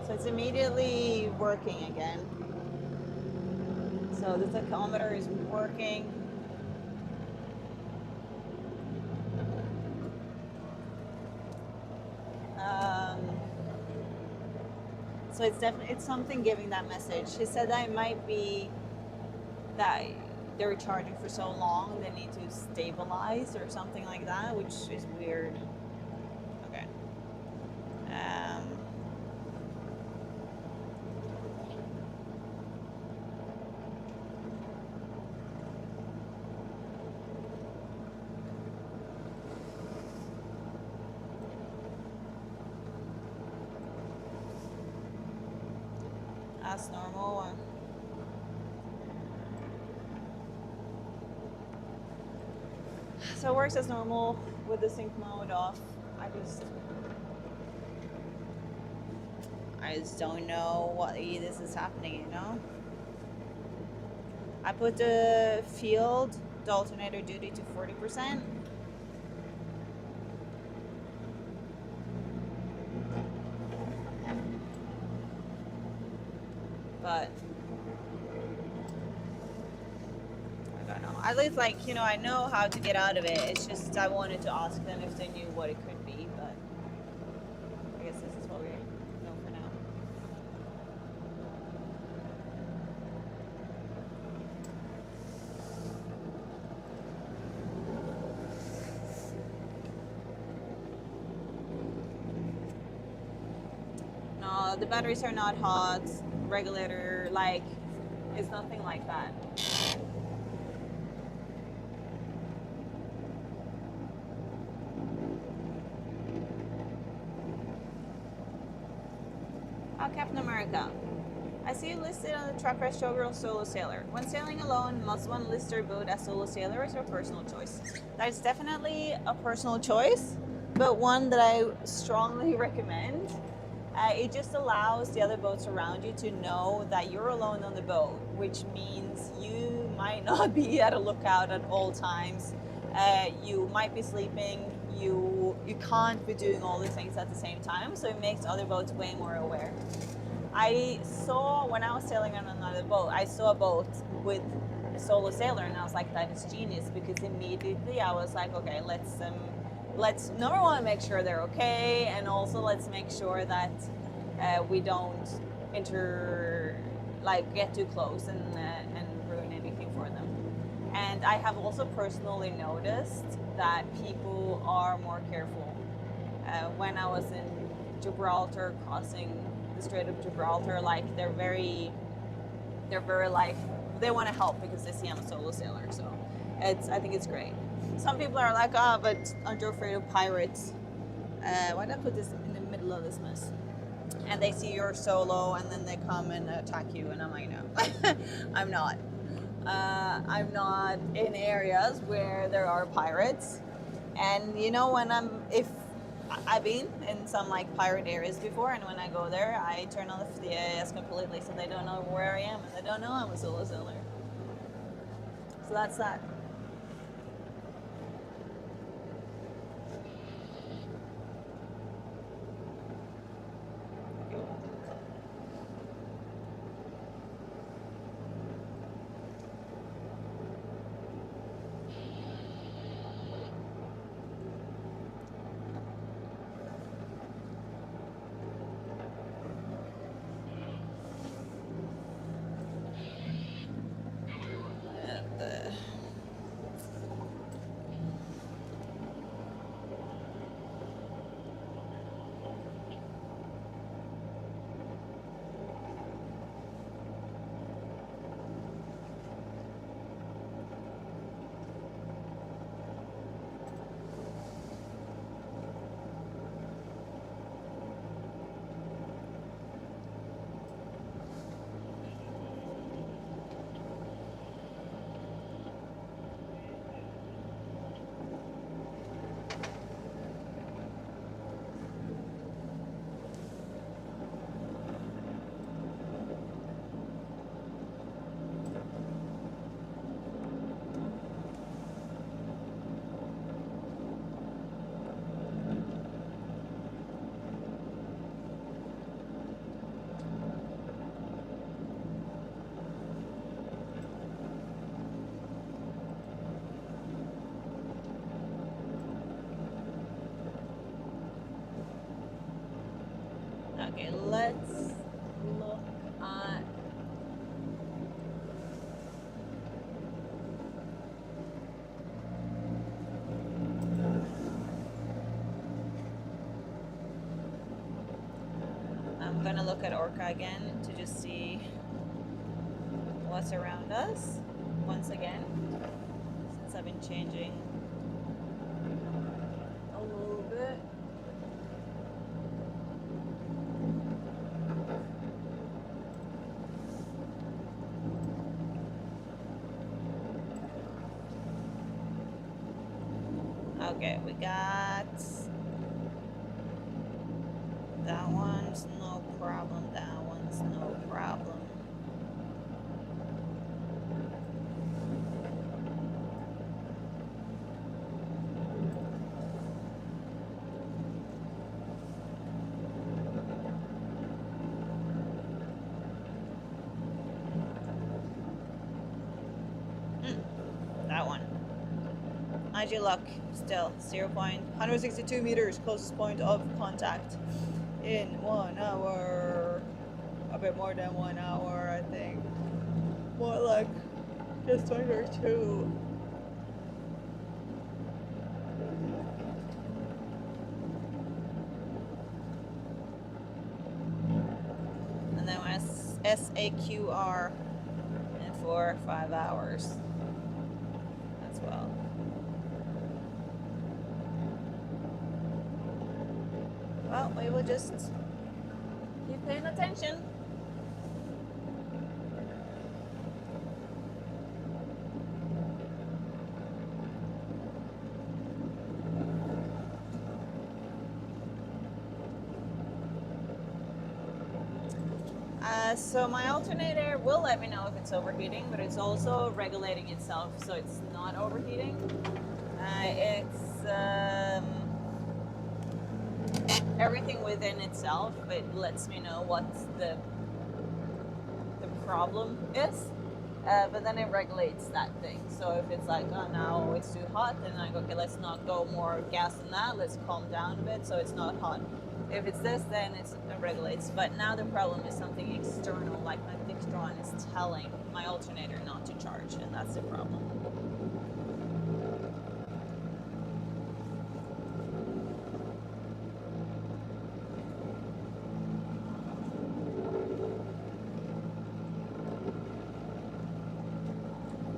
So it's immediately working again. So the tachometer is working. So it's something giving that message. She said that it might be that they're charging for so long they need to stabilize or something like that, which is weird. Okay. As normal. So it works as normal with the sync mode off. I just don't know what this is happening, you know? I put the field, the alternator duty to 40%. But I don't know. At least, like, you know, I know how to get out of it. It's just I wanted to ask them if they knew what it could be, but I guess this is what we know for now. No, the batteries are not hot. Regulator, like, it's nothing like that. Captain America. I see you listed on the truck rest showgirl solo sailor. When sailing alone, must one list their boat as solo sailor or is it a personal choice? That is definitely a personal choice, but one that I strongly recommend. It just allows the other boats around you to know that you're alone on the boat, which means you might not be at a lookout at all times. You might be sleeping. You can't be doing all the things at the same time, so it makes other boats way more aware. I saw, when I was sailing on another boat, I saw a boat with a solo sailor, and I was like, that is genius, because immediately I was like, okay, let's number one, make sure they're okay, and also let's make sure that we don't get too close and ruin anything for them. And I have also personally noticed that people are more careful. When I was in Gibraltar, crossing the Strait of Gibraltar, like they're very like, they want to help because they see I'm a solo sailor. So I think it's great. Some people are like, oh, but aren't you afraid of pirates? Why did I put this in the middle of this mess? And they see you're solo and then they come and attack you, and I'm like, no, I'm not. I'm not in areas where there are pirates. And you know, I've been in some like pirate areas before, and when I go there, I turn off the AIS completely so they don't know where I am and they don't know I'm a solo sailor. So that's that. Okay, let's look at I'm gonna look at Orca again to just see what's around us once again, since I've been changing a little bit. Okay, we got that one's no problem, that one's no problem. That one. How'd you luck? Still 0.162 meters, closest point of contact in 1 hour. A bit more than 1 hour, I think. More like just under 2. And then SAQR in 4 or 5 hours as well. Well, we will just keep paying attention. So my alternator will let me know if it's overheating, but it's also regulating itself, so it's not overheating. It's everything within itself. It lets me know what the problem is, but then it regulates that thing. So if it's like, oh, now it's too hot, then I go, okay, let's not go more gas than that. Let's calm down a bit so it's not hot. If it's this, then it regulates. But now the problem is something external, like my Dixtron is telling my alternator not to charge, and that's the problem.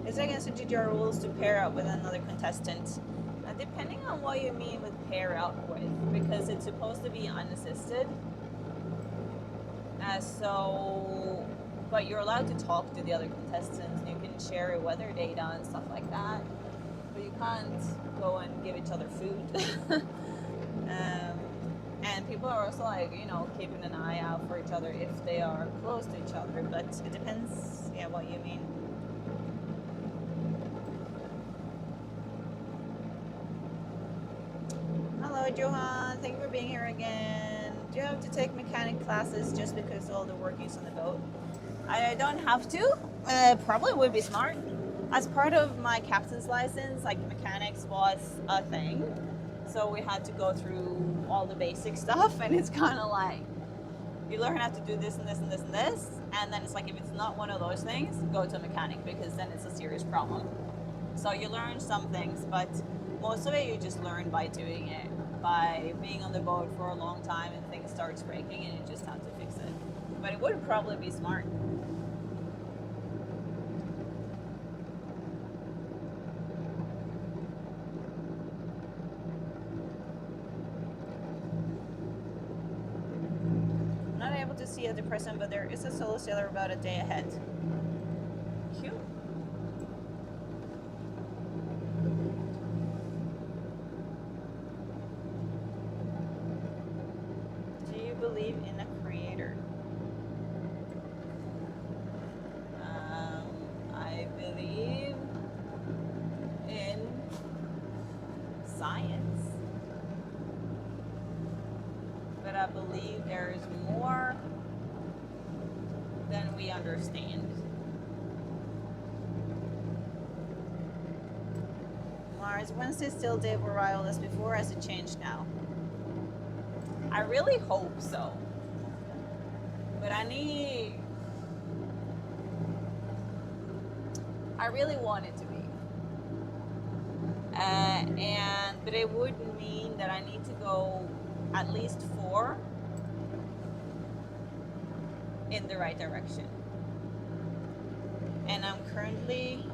Is it against the DJI rules to pair up with another contestant? Depending on what you mean with pair up with, because it's supposed to be unassisted. But you're allowed to talk to the other contestants, and you can share weather data and stuff like that. But you can't go and give each other food. And people are also like, you know, keeping an eye out for each other if they are close to each other. But it depends, yeah, what you mean. Hello, Johan. Thank you for being here again. Do you have to take mechanic classes just because all the work is on the boat? I don't have to. Probably would be smart. As part of my captain's license, like mechanics was a thing. So we had to go through all the basic stuff, and it's kind of like you learn how to do this and this and this and this, and then it's like if it's not one of those things, go to a mechanic because then it's a serious problem. So you learn some things, but most of it you just learn by doing it, by being on the boat for a long time and things starts breaking and you just have to fix it. But it would probably be smart. I'm not able to see at the present, but there is a solo sailor about a day ahead. Cute. Believe in a creator. I believe in science, but I believe there is more than we understand. Mars, Wednesday still day of arrival as before, has it changed now? I really hope so. But I really want it to be. But it would mean that I need to go at least 4 in the right direction. And I'm currently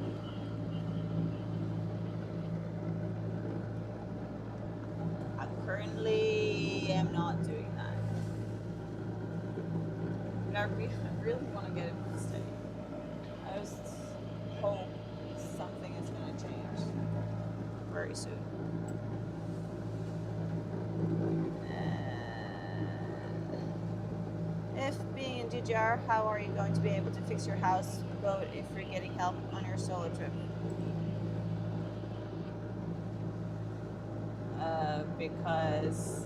am not doing that. But I really want to get it steady. I just hope something is going to change very soon. If being in DJR, how are you going to be able to fix your house boat if you're getting help on your solo trip? Because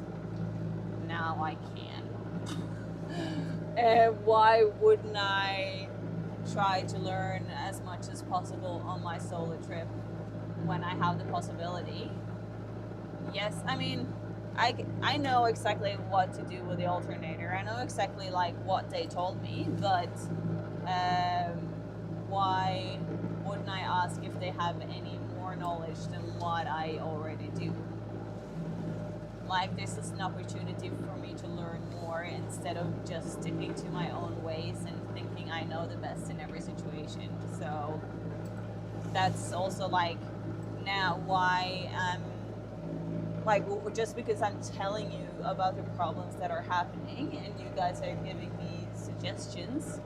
now I can. Why wouldn't I try to learn as much as possible on my solo trip when I have the possibility? Yes, I mean, I know exactly what to do with the alternator. I know exactly like what they told me, but why wouldn't I ask if they have any more knowledge than what I already do? Like, this is an opportunity for me to learn more instead of just sticking to my own ways and thinking I know the best in every situation. So that's also like now why I'm like, just because I'm telling you about the problems that are happening and you guys are giving me suggestions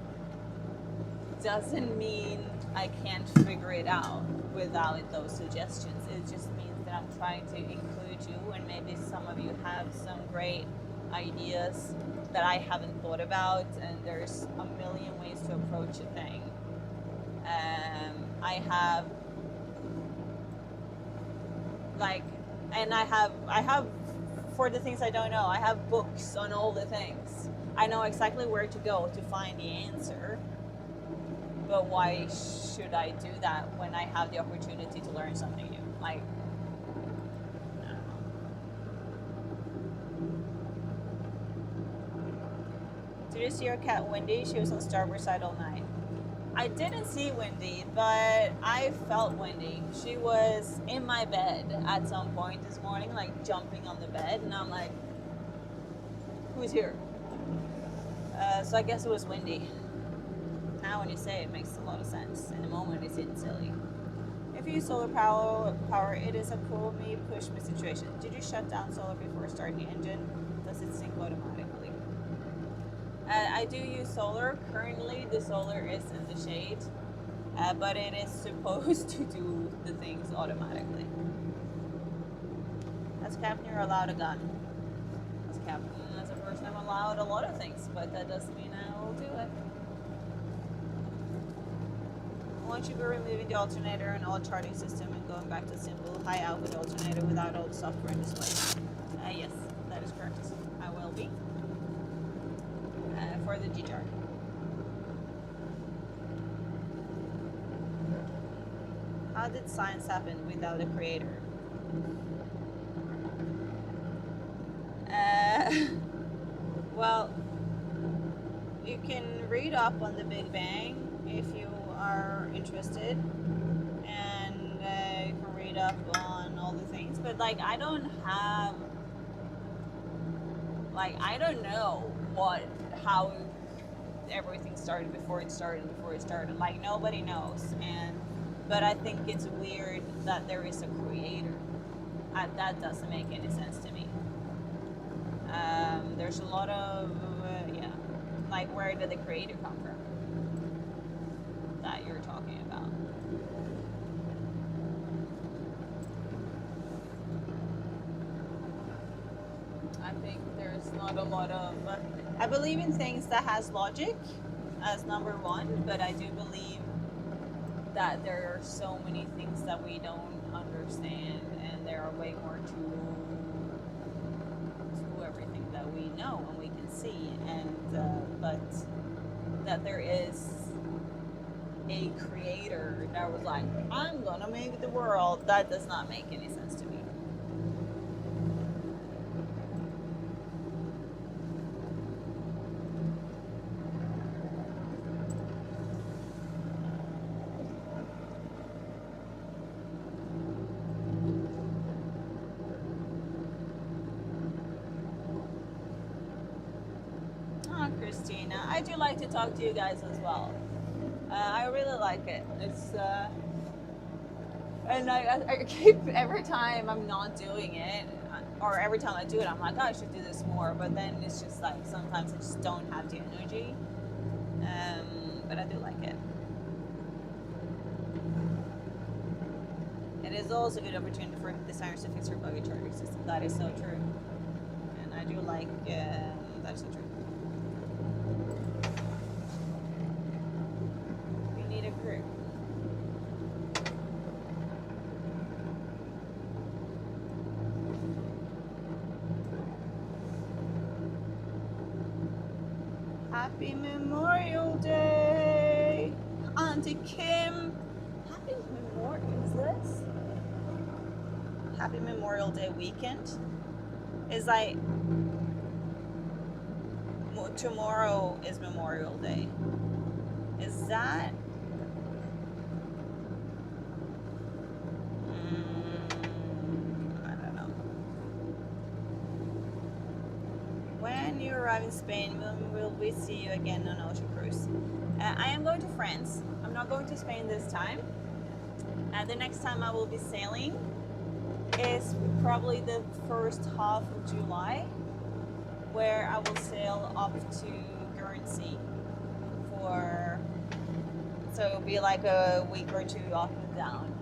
doesn't mean I can't figure it out without those suggestions. It just means that I'm trying to include you, and maybe some of you have some great ideas that I haven't thought about, and there's a million ways to approach a thing. I have for the things I don't know, I have books on all the things. I know exactly where to go to find the answer. But why should I do that when I have the opportunity to learn something new? Like, I don't know. Did you see your cat Wendy? She was on starboard side all night. I didn't see Wendy, but I felt Wendy. She was in my bed at some point this morning, like jumping on the bed, and I'm like, who's here? So I guess it was Wendy. Now when you say it, it makes a lot of sense. In the moment, it seems silly. If you use solar power, it is a pull me, push me situation. Did you shut down solar before starting the engine? Does it sync automatically? I do use solar. Currently, the solar is in the shade, but it is supposed to do the things automatically. As captain, you're allowed a gun. As captain, as a person, I'm allowed a lot of things, but that doesn't mean I will do it. Once you be removing the alternator and all charging system and going back to simple high output alternator without all the software and display. Yes, that is correct. I will be. For the DJI. How did science happen without a creator? Well, you can read up on the Big Bang if you are interested, and you can read up on all the things, but like I don't know how everything started before it started. Like nobody knows, but I think it's weird that there is a creator. That doesn't make any sense to me. There's a lot of like where did the creator come from that you're talking about? I think there's not a lot of I believe in things that has logic as number one, but I do believe that there are so many things that we don't understand, and there are way more to everything that we know and we can see, and but that there is a creator that was like, I'm gonna make the world, that does not make any sense to me. Christina. I do like to talk to you guys as well. I really like it. It's and I keep, every time I'm not doing it, or every time I do it, I'm like, oh, I should do this more. But then it's just like sometimes I just don't have the energy. But I do like it. It is also a good opportunity for designers to fix their buggy charging system. That is so true. And I do like, that is so true. We need a group. Happy Memorial Day, Auntie Kim. Happy Memorial, is this? Happy Memorial Day weekend. Is like, tomorrow is Memorial Day. Is that? I don't know. When you arrive in Spain, will we see you again on Ocean Cruise? I am going to France. I'm not going to Spain this time. The next time I will be sailing is probably the first half of July, where I will sail up to Guernsey for, so it'll be like a week or two up and down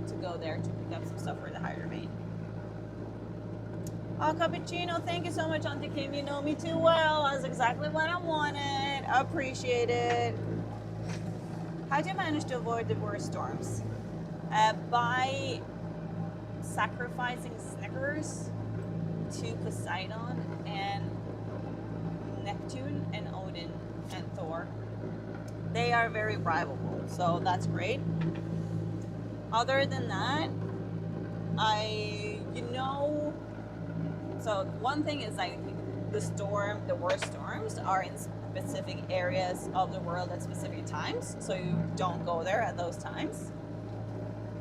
to go there to pick up some stuff for the higher domain. Oh, cappuccino, thank you so much, Auntie Kim. You know me too well. That's exactly what I wanted. I appreciate it. How do you manage to avoid the worst storms? By sacrificing Snickers to Poseidon and Neptune and Odin and Thor. They are very bribable, so that's great. Other than that, so one thing is like the worst storms are in specific areas of the world at specific times, so you don't go there at those times.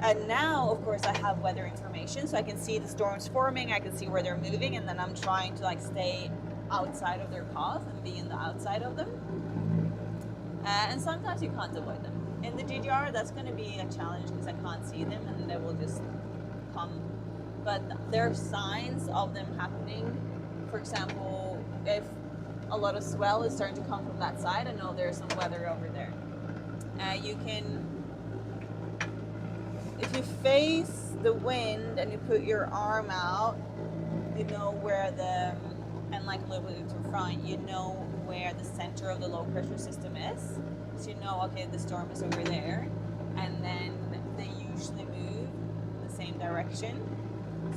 And now, of course, I have weather information, so I can see the storms forming, I can see where they're moving, and then I'm trying to like stay outside of their path and be in the outside of them. And sometimes you can't avoid them. In the GDR, that's going to be a challenge because I can't see them and they will just come. But there are signs of them happening. For example, if a lot of swell is starting to come from that side, I know there's some weather over there. You can, if you face the wind and you put your arm out, you know where and like a little bit to the front, you know where the center of the low pressure system is. So you know, okay, the storm is over there. And then they usually move in the same direction.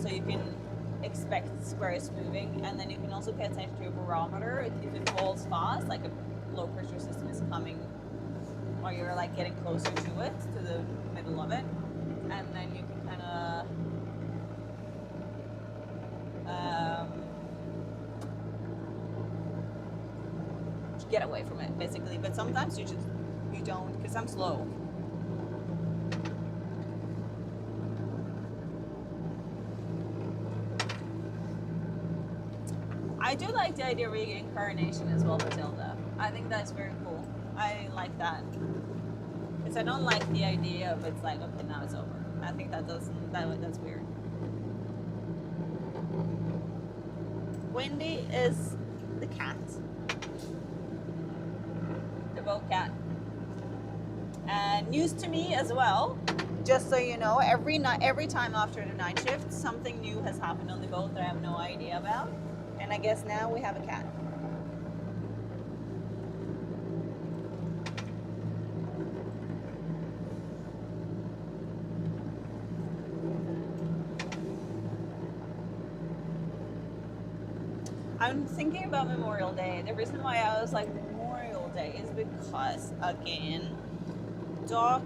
So you can expect where it's moving. And then you can also pay attention to your barometer. If it falls fast, like a low pressure system is coming, or you're like getting closer to it, to the middle of it. And then you can kind of get away from it, basically. But sometimes you don't, because I'm slow. I do like the idea of reincarnation as well, Matilda. I think that's very cool. I like that. Because I don't like the idea of it's like, okay, now it's over. I think that's weird. Wendy is the cat. The boat cat. And news to me as well, just so you know, every time after the night shift, something new has happened on the boat that I have no idea about. And I guess now we have a cat. I'm thinking about Memorial Day. The reason why I was like Memorial Day is because, again, Doc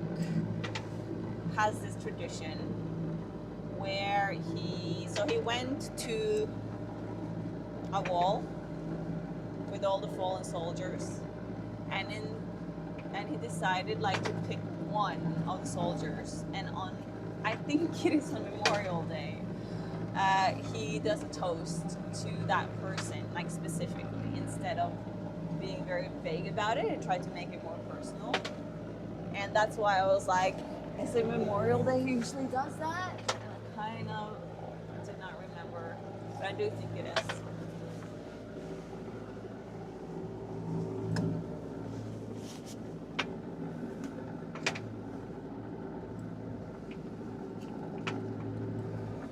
has this tradition where he went to a wall with all the fallen soldiers, and he decided like to pick one of the soldiers, and I think it is on Memorial Day, he does a toast to that person, like specifically, instead of being very vague about it and tried to make it more personal. And that's why I was like, is it Memorial Day usually does that? And I kind of did not remember, but I do think it is.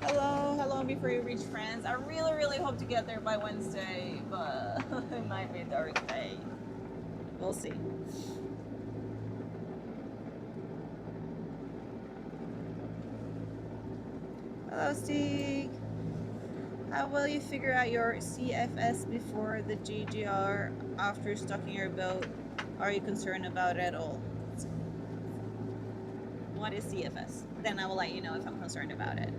Hello, before you reach France. I really hope to get there by Wednesday, but it might be Thursday. We'll see. Hello, Steve. How will you figure out your CFS before the GGR after stocking your boat? Are you concerned about it at all? What is CFS? Then I will let you know if I'm concerned about it.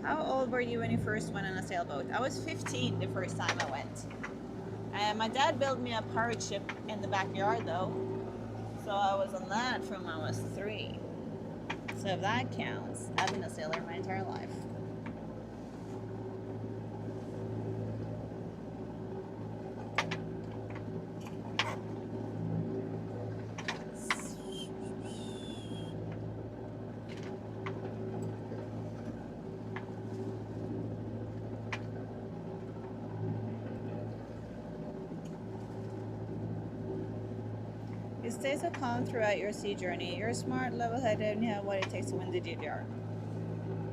How old were you when you first went on a sailboat? I was 15 the first time I went. And my dad built me a pirate ship in the backyard though. So I was on that from when I was 3. So if that counts, I've been a sailor my entire life. You stay so calm throughout your sea journey. You're smart, level-headed, and you have what it takes to win the GGR.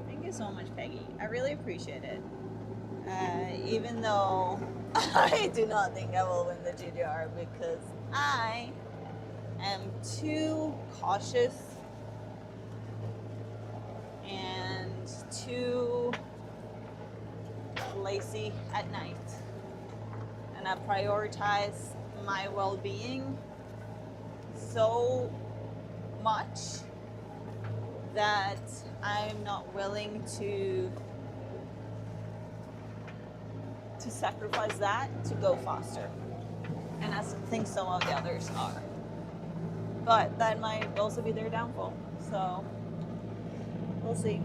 Thank you so much, Peggy. I really appreciate it. Even though I do not think I will win the GGR because I am too cautious and too lazy at night. And I prioritize my well-being so much that I'm not willing to sacrifice that to go faster. And I think some of the others are. But that might also be their downfall. So we'll see.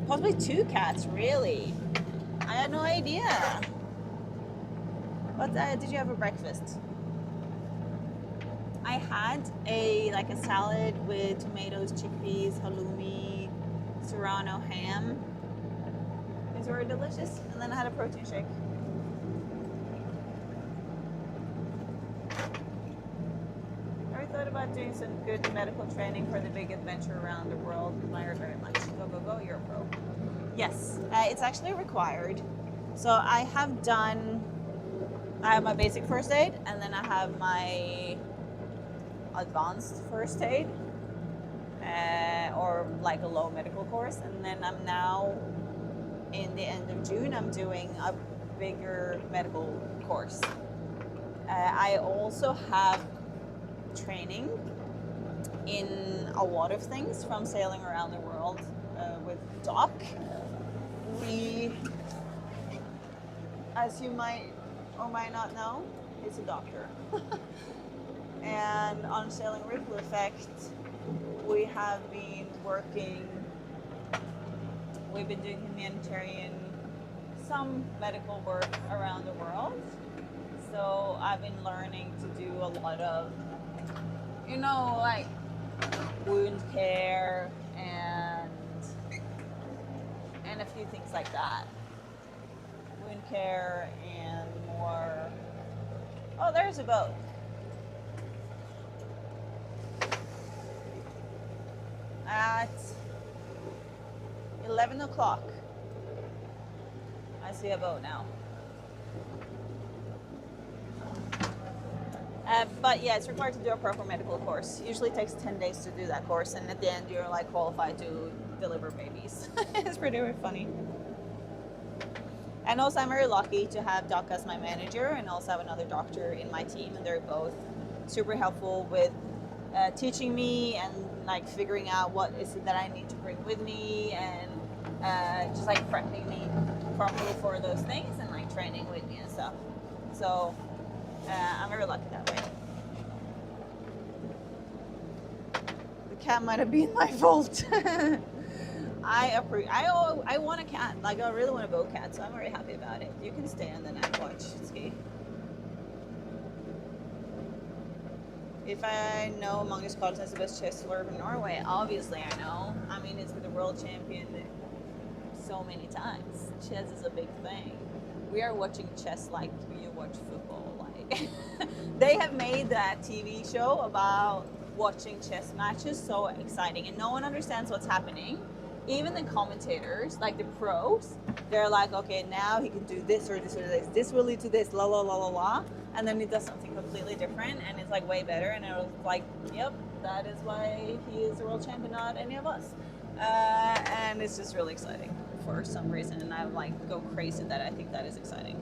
Possibly 2 cats, really? I had no idea. What did you have for breakfast? I had a salad with tomatoes, chickpeas, halloumi, serrano ham. These were delicious. And then I had a protein shake. I thought about doing some good medical training for the big adventure around the world. Admire very much. Go, go, go, you're a pro. Yes, it's actually required. So I have my basic first aid, and then I have my advanced first aid, or like a low medical course, and then I'm now in the end of June I'm doing a bigger medical course. I also have training in a lot of things from sailing around the world with Doc. We, as you might or might not know, is a doctor. And on Sailing Ripple Effect, we have been working, we've been doing humanitarian, some medical work around the world. So I've been learning to do a lot of, like wound care and a few things like that. Wound care and more, oh, there's a boat. At 11 o'clock, I see a boat now. But yeah, it's required to do a proper medical course. Usually takes 10 days to do that course, and at the end you're like qualified to deliver babies. It's pretty funny. And also I'm very lucky to have Doc as my manager, and also have another doctor in my team, and they're both super helpful with teaching me and like figuring out what is it that I need to bring with me, and just like prepping me properly for those things, and like training with me and stuff. So I'm very lucky that way. The cat might have been my fault. I want a cat. Like, I really want a boat cat, so I'm very happy about it. You can stay and then I watch ski. If I know Magnus Carlsen is the best chess player from Norway, obviously I know. I mean, he's been the world champion so many times. Chess is a big thing. We are watching chess like you watch football. Like, they have made that TV show about watching chess matches so exciting, and no one understands what's happening. Even the commentators, like the pros, they're like, okay, now he can do this or this or this. This will lead to this, la la la la la. And then he does something completely different, and it's like way better. And it was like, yep, that is why he is the world champion, not any of us. And it's just really exciting for some reason. And I like go crazy that I think that is exciting.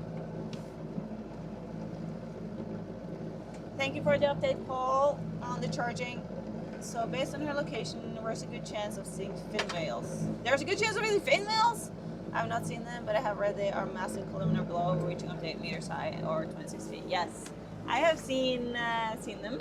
Thank you for the update, Paul, on the charging. So based on her location, there's a good chance of seeing fin whales. There's a good chance of seeing fin whales? I have not seen them, but I have read they are massive columnar below, reaching up to 8 meters high or 26 feet. Yes, I have seen them.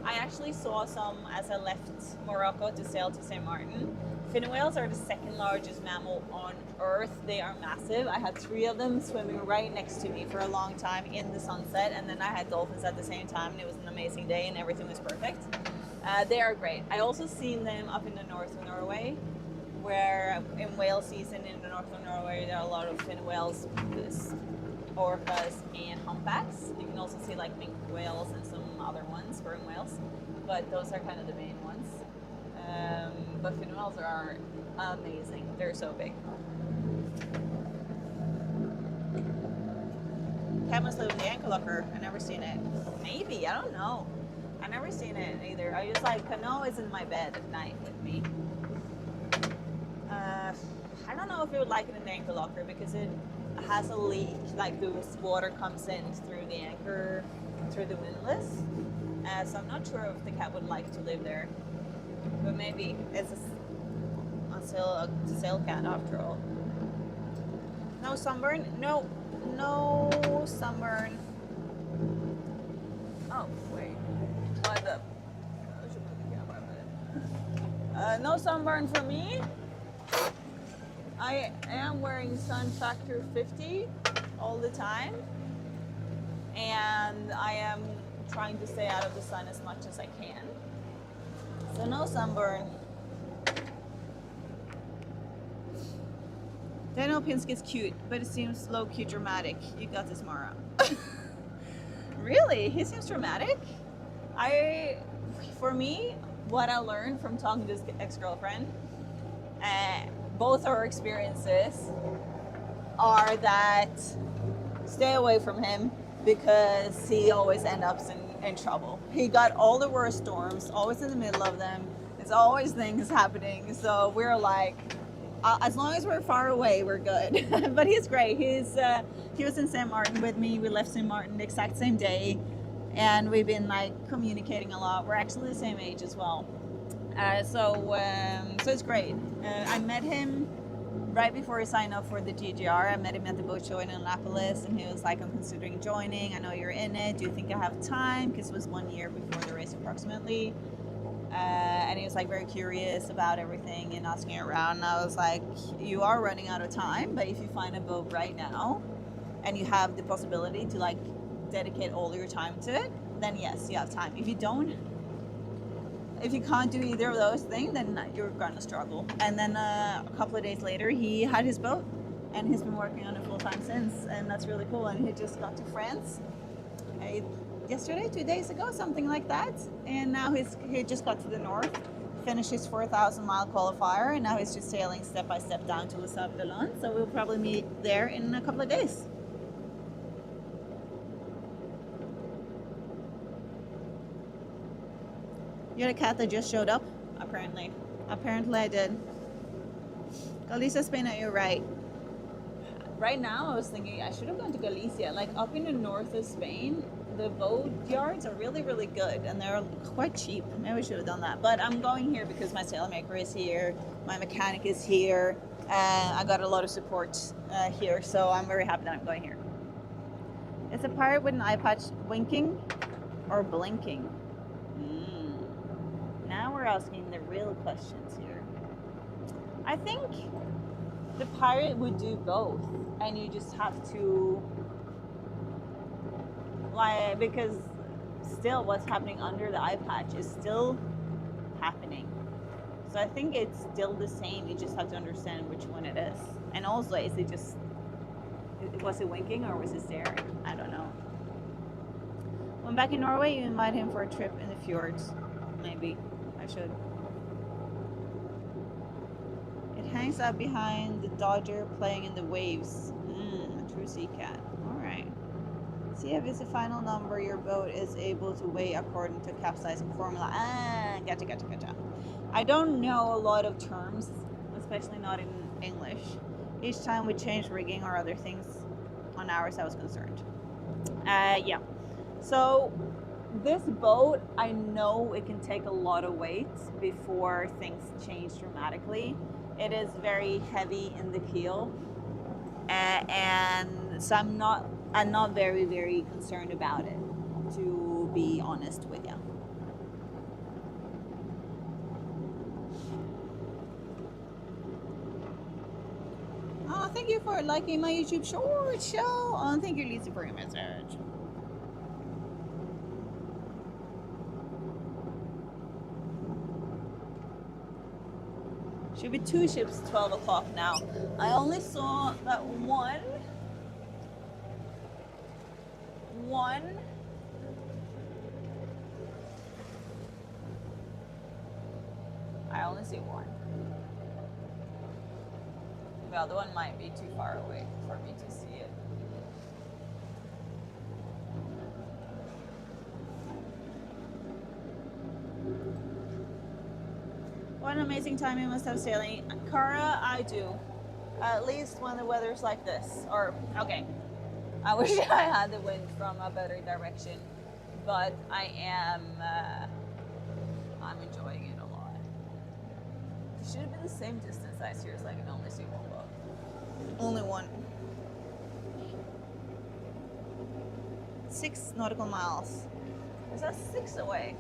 I actually saw some as I left Morocco to sail to St. Martin. Fin whales are the second largest mammal on Earth. They are massive. I had 3 of them swimming right next to me for a long time in the sunset, and then I had dolphins at the same time, and it was an amazing day, and everything was perfect. They are great. I also seen them up in the north of Norway, where in whale season in the north of Norway there are a lot of fin whales, orcas, and humpbacks. You can also see like minke whales and some other ones, sperm whales, but those are kind of the main ones. But fin whales are amazing. They're so big. Cat must live in the ankle locker. I've never seen it. Maybe, I don't know. I've never seen it either. I just like, Kano is in my bed at night with me. I don't know if it would like it in the anchor locker because it has a leak, like the water comes in through the anchor, through the windlass. So I'm not sure if the cat would like to live there. But maybe it's a sail cat after all. No sunburn? No sunburn. Oh, wait. What the? I should move the camera a minute. No sunburn for me. I am wearing sun factor 50 all the time, and I am trying to stay out of the sun as much as I can. So no sunburn. Daniel Pinsk is cute, but it seems low-key dramatic. You got this, Mara. Really? He seems dramatic? For me, what I learned from talking to his ex-girlfriend, both our experiences are that stay away from him because he always ends up in trouble. He got all the worst storms, always in the middle of them. There's always things happening. So we're like, as long as we're far away, we're good. But he's great. He was in St. Martin with me. We left St. Martin the exact same day, and we've been like communicating a lot. We're actually the same age as well. So it's great. I met him right before he signed up for the GGR. I met him at the boat show in Annapolis, and he was like, I'm considering joining. I know you're in it. Do you think I have time? Because it was 1 year before the race approximately. And he was like very curious about everything and asking around. And I was like, you are running out of time, but if you find a boat right now and you have the possibility to like dedicate all your time to it, then yes, you have time. If you don't, if you can't do either of those things, then you're gonna struggle. And then a couple of days later, he had his boat, and he's been working on it full time since, and that's really cool. And he just got to France yesterday, 2 days ago, something like that. And now he just got to the north, finished his 4,000-mile qualifier, and now he's just sailing step by step down to Les Sables. So we'll probably meet there in a couple of days. You're the cat that just showed up, apparently. Apparently I did. Galicia, Spain, you're right. Right now I was thinking I should have gone to Galicia. Like up in the north of Spain, the boat yards are really, really good, and they're quite cheap. Maybe I should have done that. But I'm going here because my sailmaker is here, my mechanic is here, and I got a lot of support here, so I'm very happy that I'm going here. Is a pirate with an eye patch winking or blinking? Now we're asking the real questions here. I think the pirate would do both, and you just have to, like, because still what's happening under the eye patch is still happening. So I think it's still the same. You just have to understand which one it is. And also, is it just, was it winking or was it staring? I don't know. When back in Norway, you invite him for a trip in the fjords. Maybe I should. It hangs out behind the Dodger playing in the waves. A true sea cat. Alright. See if it's the final number your boat is able to weigh according to capsizing formula. Gotcha. I don't know a lot of terms, especially not in English. Each time we change rigging or other things on ours, I was concerned. Yeah. So this boat, I know it can take a lot of weight before things change dramatically. It is very heavy in the keel, and so I'm not very, very concerned about it, to be honest with you. Oh, thank you for liking my YouTube short show. Oh, thank you, Lisa, for your message. Should be 2 ships 12 o'clock now. I only saw that one. I only see one. The other one might be too far away for me to see it. What an amazing time you must have sailing. Cara, I do. At least when the weather's like this. Or, okay, I wish I had the wind from a better direction. But I am, I'm enjoying it a lot. It should have been the same distance I seriously, I can only see one boat. Only one. 6 nautical miles. Is that 6 away?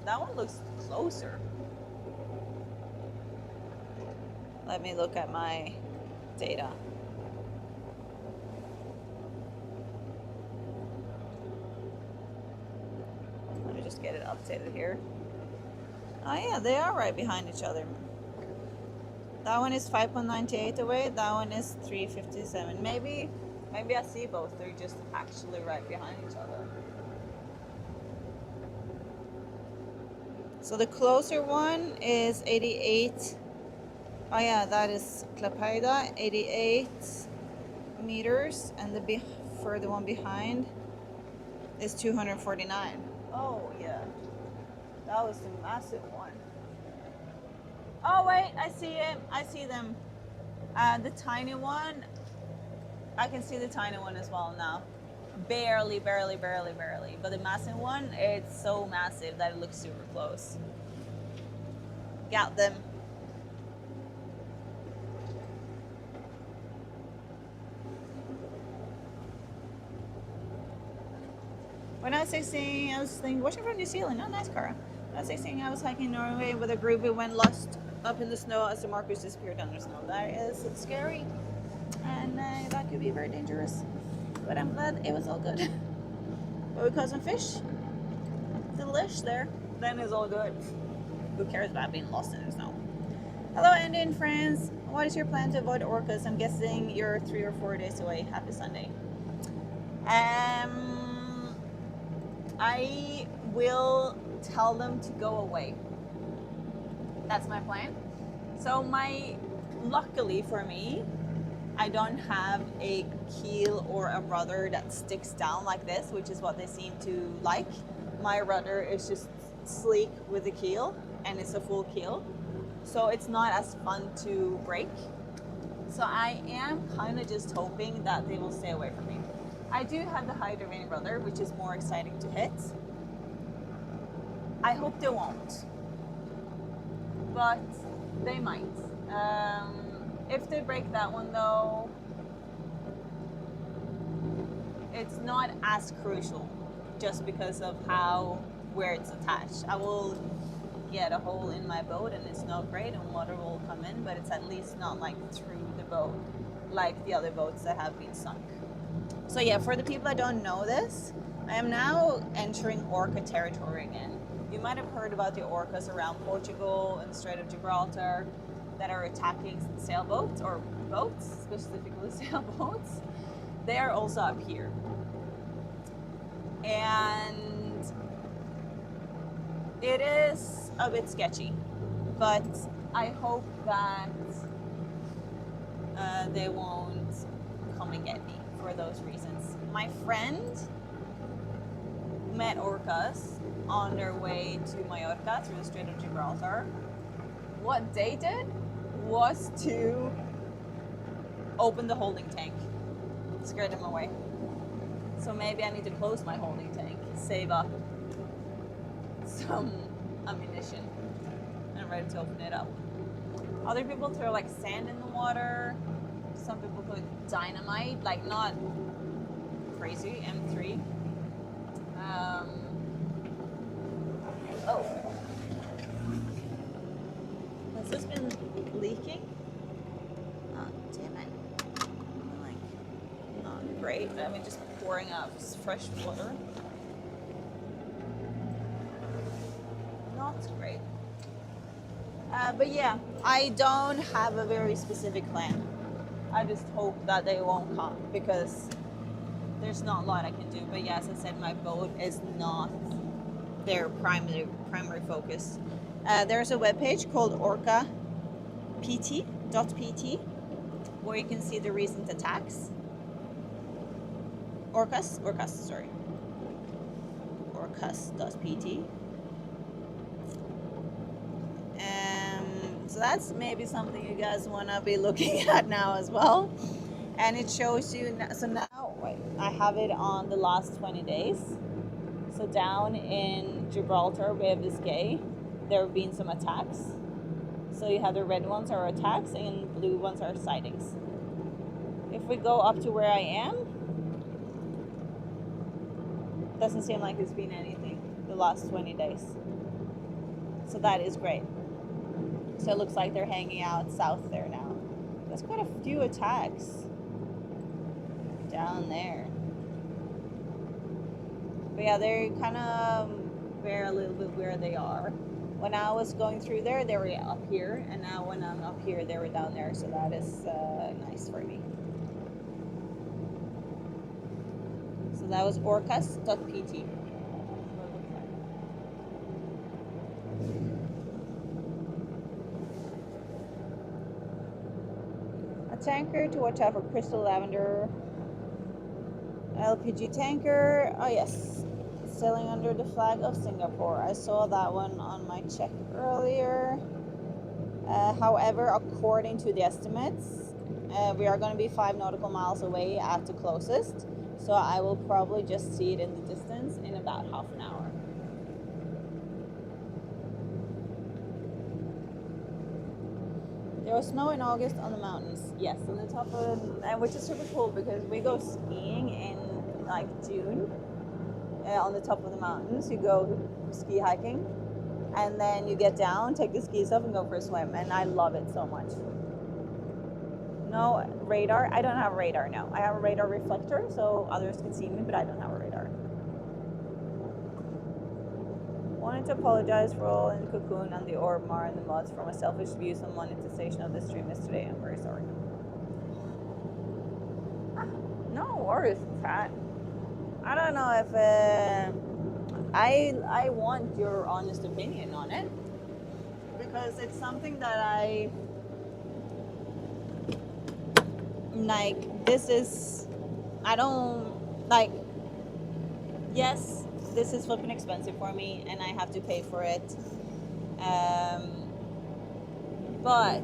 That one looks closer. Let me look at my data. Let me just get it updated here. Oh yeah, they are right behind each other. That one is 5.98 away, that one is 3.57. Maybe I see both, they're just actually right behind each other. So the closer one is 88. Oh yeah, that is Klapeida, 88 meters, and the further one behind is 249. Oh yeah, that was the massive one. Oh wait, I see it. I see them. The tiny one, I can see the tiny one as well now. Barely. But the massive one, it's so massive that it looks super close. Got them. When I was 16, I was thinking, watching from New Zealand. Oh, nice, Cara. When I was 16, I was hiking in Norway with a group. We went lost up in the snow as the markers disappeared under snow. That is scary, and that could be very dangerous. But I'm glad it was all good. But we caught some fish. Delish there. Then it's all good. Who cares about being lost in the snow? Hello, Andy and friends. What is your plan to avoid orcas? I'm guessing you're 3 or 4 days away. Happy Sunday. I will tell them to go away. That's my plan. So luckily for me, I don't have a keel or a rudder that sticks down like this, which is what they seem to like. My rudder is just sleek with the keel, and it's a full keel. So it's not as fun to break. So I am kind of just hoping that they will stay away from me. I do have the hydrovac rudder, which is more exciting to hit. I hope they won't, but they might. If they break that one though, it's not as crucial just because of where it's attached. I will get a hole in my boat and it's not great and water will come in, but it's at least not like through the boat like the other boats that have been sunk. So yeah, for the people that don't know this, I am now entering Orca territory again. You might have heard about the orcas around Portugal and the Strait of Gibraltar that are attacking sailboats or boats, specifically sailboats. They are also up here. And it is a bit sketchy, but I hope that they won't come and get me for those reasons. My friend met orcas on their way to Mallorca through the Strait of Gibraltar. What they did was to open the holding tank, scared them away. So maybe I need to close my holding tank, save up some ammunition, and I'm ready to open it up. Other people throw like sand in the water. Some people put dynamite, like not crazy, M3. Oh, has this been leaking? Oh, damn it. Like, not great. I mean, just pouring out fresh water. Not great. But yeah, I don't have a very specific plan. I just hope that they won't come because there's not a lot I can do. But yeah, as I said, my boat is not their primary focus. There's a webpage called Orca PT where you can see the recent attacks. Orcas, sorry. Orcas.pt. So that's maybe something you guys want to be looking at now as well. And it shows you, so now, wait, I have it on the last 20 days. So down in Gibraltar, we have Biscay, there have been some attacks. So you have the red ones are attacks and blue ones are sightings. If we go up to where I am, doesn't seem like there's been anything the last 20 days. So that is great. So it looks like they're hanging out south there now. There's quite a few attacks down there. But yeah, they're kind of a little bit where they are. When I was going through there, they were up here, and now when I'm up here, they were down there. So that is nice for me. So that was orcas.pt. A tanker to watch out for crystal lavender. LPG tanker. Oh yes, sailing under the flag of Singapore. I saw that one on my check earlier. However, according to the estimates, we are going to be 5 nautical miles away at the closest. So I will probably just see it in the distance in about half an hour. There was snow in August on the mountains. Yes, on the top of, which is super cool because we go skiing in like June on the top of the mountains. You go ski hiking and then you get down, take the skis off and go for a swim. And I love it so much. No radar. I don't have radar, no. I have a radar reflector so others can see me, but I don't have a radar. Wanted to apologize for all in the cocoon and the orb mar and the mods for my selfish views on monetization of this stream yesterday. I'm very sorry. No worries, chat. I don't know if I want your honest opinion on it because it's something that I like. This is, I don't like. Yes, this is flipping expensive for me and I have to pay for it. But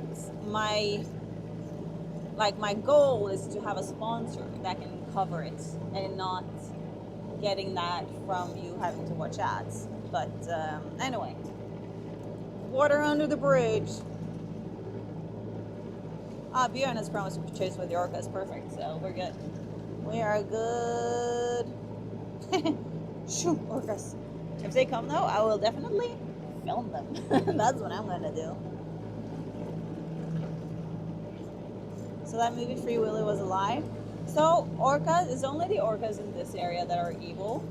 my goal is to have a sponsor that can cover it and not getting that from you having to watch ads. But anyway, water under the bridge. Bjorn has promised to chase with the Orca is perfect, so we're good. We are good. Shoot, orcas. If they come though, I will definitely film them. That's what I'm gonna do. So that movie Free Willy was a lie. So orcas, it's only the orcas in this area that are evil.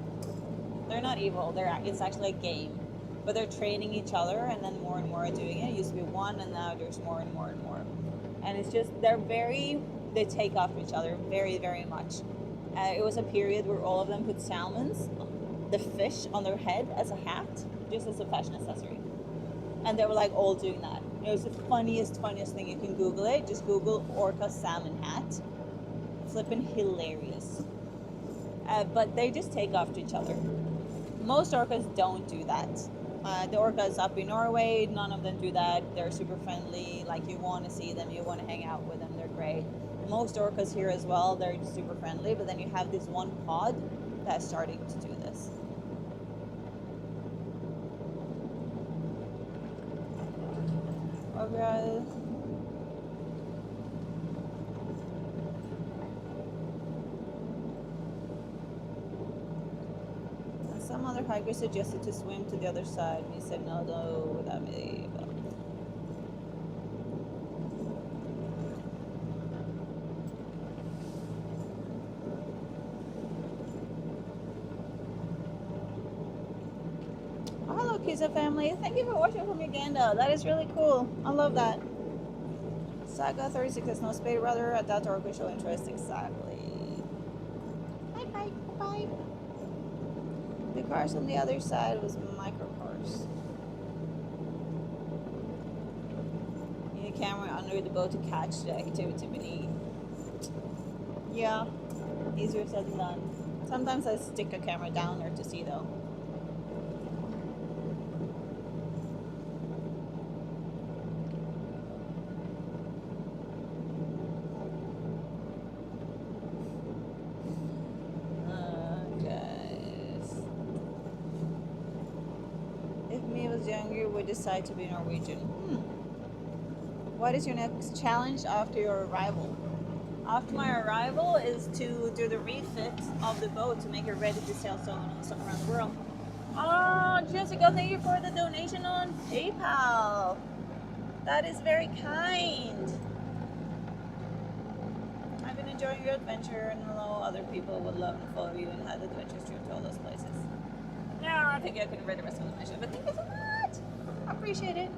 They're not evil. It's actually a game, but they're training each other, and then more and more are doing it. It used to be one, and now there's more and more and more. And it's just they take after each other very, very much. It was a period where all of them put salmons, the fish, on their head as a hat, just as a fashion accessory. And they were like all doing that. It was the funniest thing. You can Google it. Just Google orca salmon hat. Flippin' hilarious. But they just take after each other. Most orcas don't do that. The orcas up in Norway, none of them do that. They're super friendly. Like, you want to see them, you want to hang out with them. They're great. Most orcas here as well, they're super friendly. But then you have this one pod that's starting to do this. Orca. Some other hikers suggested to swim to the other side. He said no, without me. Oh, hello, Kiza family. Thank you for watching from Uganda. That is really cool. I love that. Saga 36 has no spade, rather a dot orca show interest. Exactly. Bye. The cars on the other side was micro cars. You need a camera under the boat to catch the activity beneath. Yeah, easier said than done. Sometimes I stick a camera down there to see though. Younger would decide to be Norwegian. What is your next challenge after your arrival? After my arrival is to do the refit of the boat to make it ready to sail somewhere around the world. Oh, Jessica, thank you for the donation on PayPal. That is very kind. I've been enjoying your adventure, and although other people would love to follow you and have adventures to all those places. No, I think I couldn't read the rest of the mission, but thank you so much. I appreciate it.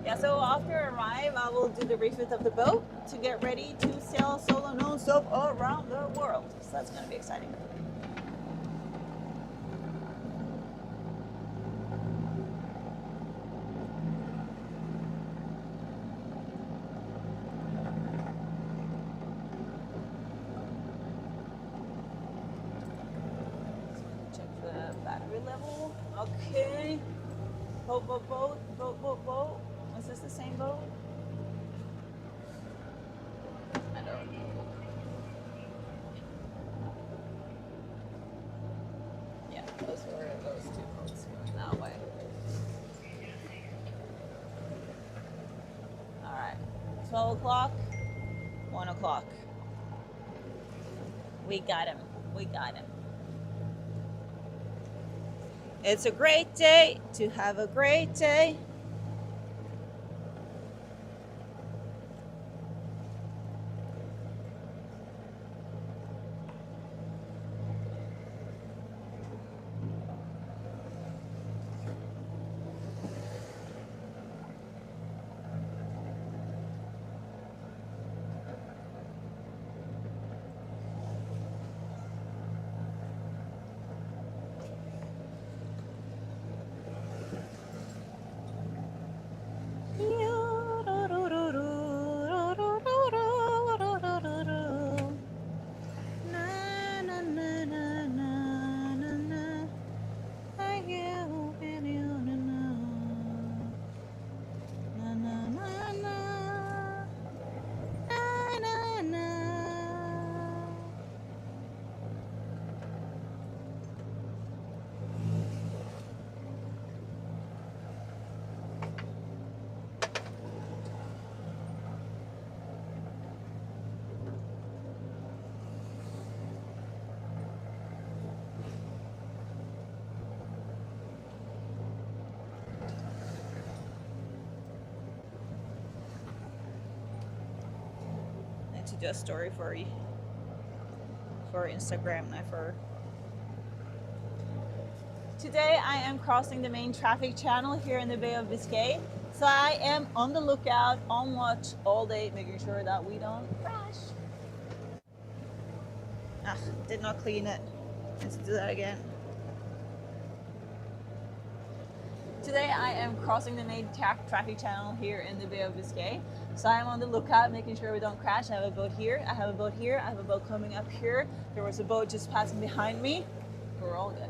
Yeah, so after I arrive, I will do the refit of the boat to get ready to sail solo non-stop around the world. So that's going to be exciting. Level. Okay. Boat. Is this the same boat? I don't know. Yeah, those two boats going that way. Alright. 12 o'clock. 1 o'clock. We got him. It's a great day to have a great day. do a story for Instagram, not for. Today I am crossing the main traffic channel here in the Bay of Biscay. So I am on the lookout, on watch all day, making sure that we don't crash. Ah, did not clean it. Let's do that again. Today I am crossing the main traffic channel here in the Bay of Biscay. So I'm on the lookout, making sure we don't crash. I have a boat here, I have a boat here, I have a boat coming up here. There was a boat just passing behind me. We're all good.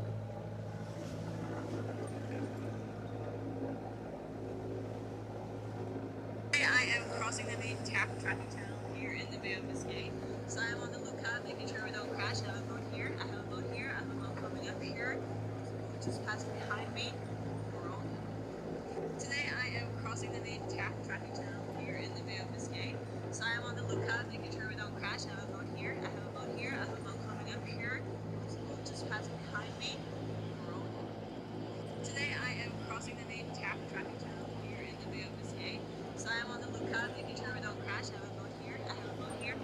I am crossing the main traffic channel here in the Bay of Biscay. So I'm on the lookout, making sure we don't crash. I have a boat here, I have a boat here, I have a boat coming up here. Just passing behind me. We're all good. Today I am crossing the main traffic channel here in the Bay of Biscay. So I'm on the lookout, making sure we don't crash. I have a boat here, I have a boat here, I have a boat coming up here. Just passing behind me. We're all good. Today I am crossing the main traffic channel here in the Bay of Biscay. So I'm on the lookout, making sure we don't crash. I have a boat here, I have a boat here.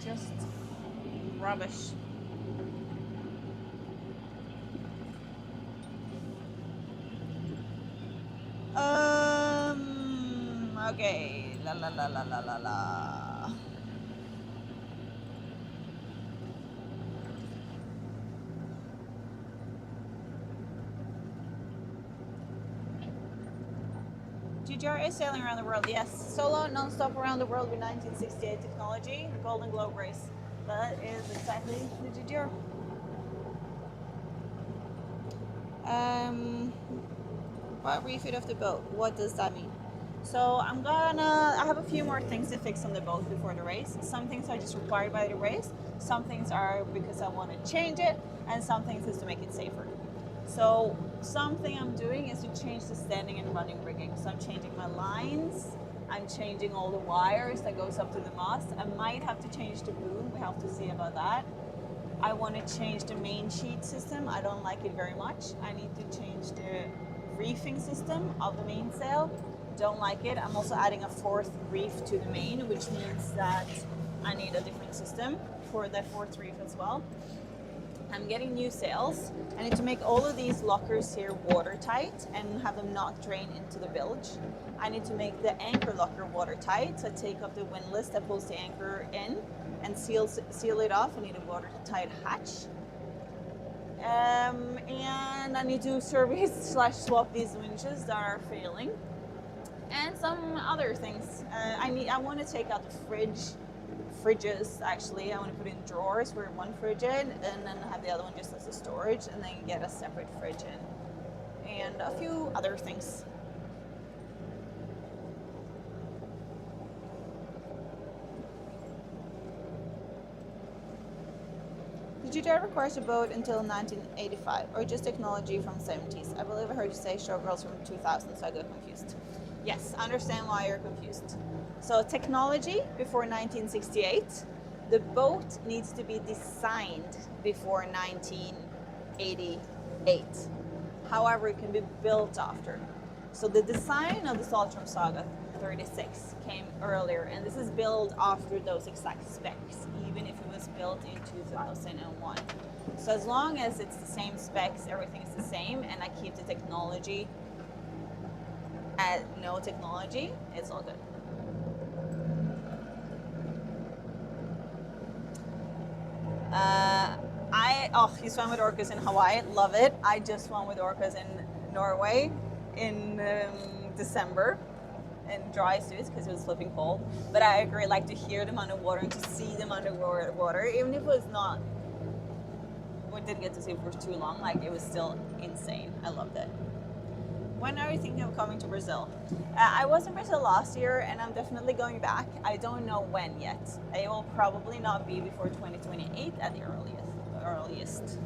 Just rubbish. Okay. La la la la la la la. DJI is sailing around the world, yes. Solo, non-stop around the world with 1968 technology, the Golden Globe race. That is exactly the DJI. What refit of the boat? What does that mean? So I have a few more things to fix on the boat before the race. Some things are just required by the race. Some things are because I want to change it, and some things is to make it safer. So something I'm doing is to change the standing and running rigging. So I'm changing my lines. I'm changing all the wires that goes up to the mast. I might have to change the boom. We have to see about that. I want to change the main sheet system. I don't like it very much. I need to change the reefing system of the mainsail. Don't like it. I'm also adding a fourth reef to the main, which means that I need a different system for the fourth reef as well. I'm getting new sails. I need to make all of these lockers here watertight and have them not drain into the bilge. I need to make the anchor locker watertight. So I take up the windlass that pulls the anchor in and seal it off. I need a watertight hatch. And I need to service/swap these winches that are failing. And some other things. I want to take out the fridges actually. I want to put in drawers where one fridge in, and then have the other one just as a storage, and then get a separate fridge in, and a few other things. Did you dare requires a boat until 1985, or just technology from the 70s? I believe I heard you say showgirls from 2000, so I got confused. Yes, I understand why you're confused. So technology before 1968, the boat needs to be designed before 1988. However, it can be built after. So the design of the Saltram Saga 36 came earlier, and this is built after those exact specs, even if it was built in 2001. So as long as it's the same specs, everything is the same, and I keep the technology at no technology, it's all good. You swam with orcas in Hawaii, love it. I just swam with orcas in Norway in December in dry suits because it was flipping cold. But I agree, like to hear them underwater and to see them underwater, even if it was not, we didn't get to see it for too long, like it was still insane. I loved it. When are you thinking of coming to Brazil? I was in Brazil last year and I'm definitely going back. I don't know when yet. It will probably not be before 2028 at the earliest.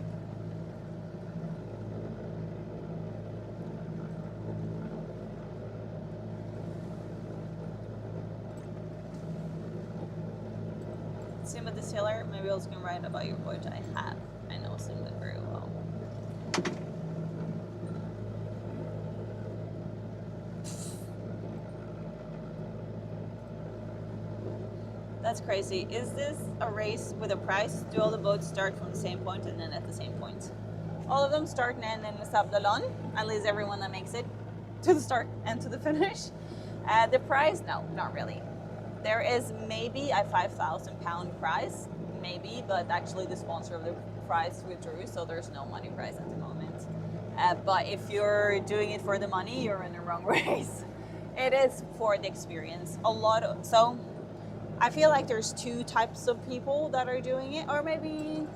Simba the Sailor, maybe I was going to write about your voyage. I know Simba very well. That's crazy. Is this a race with a price? Do all the boats start from the same point and then at the same point? All of them start and end in Les Sables, at least everyone that makes it to the start and to the finish. The prize? No, not really. There is maybe a £5,000 prize, maybe, but actually the sponsor of the prize withdrew, so there's no money prize at the moment. But if you're doing it for the money, you're in the wrong race. It is for the experience. So I feel like there's two types of people that are doing it, or maybe,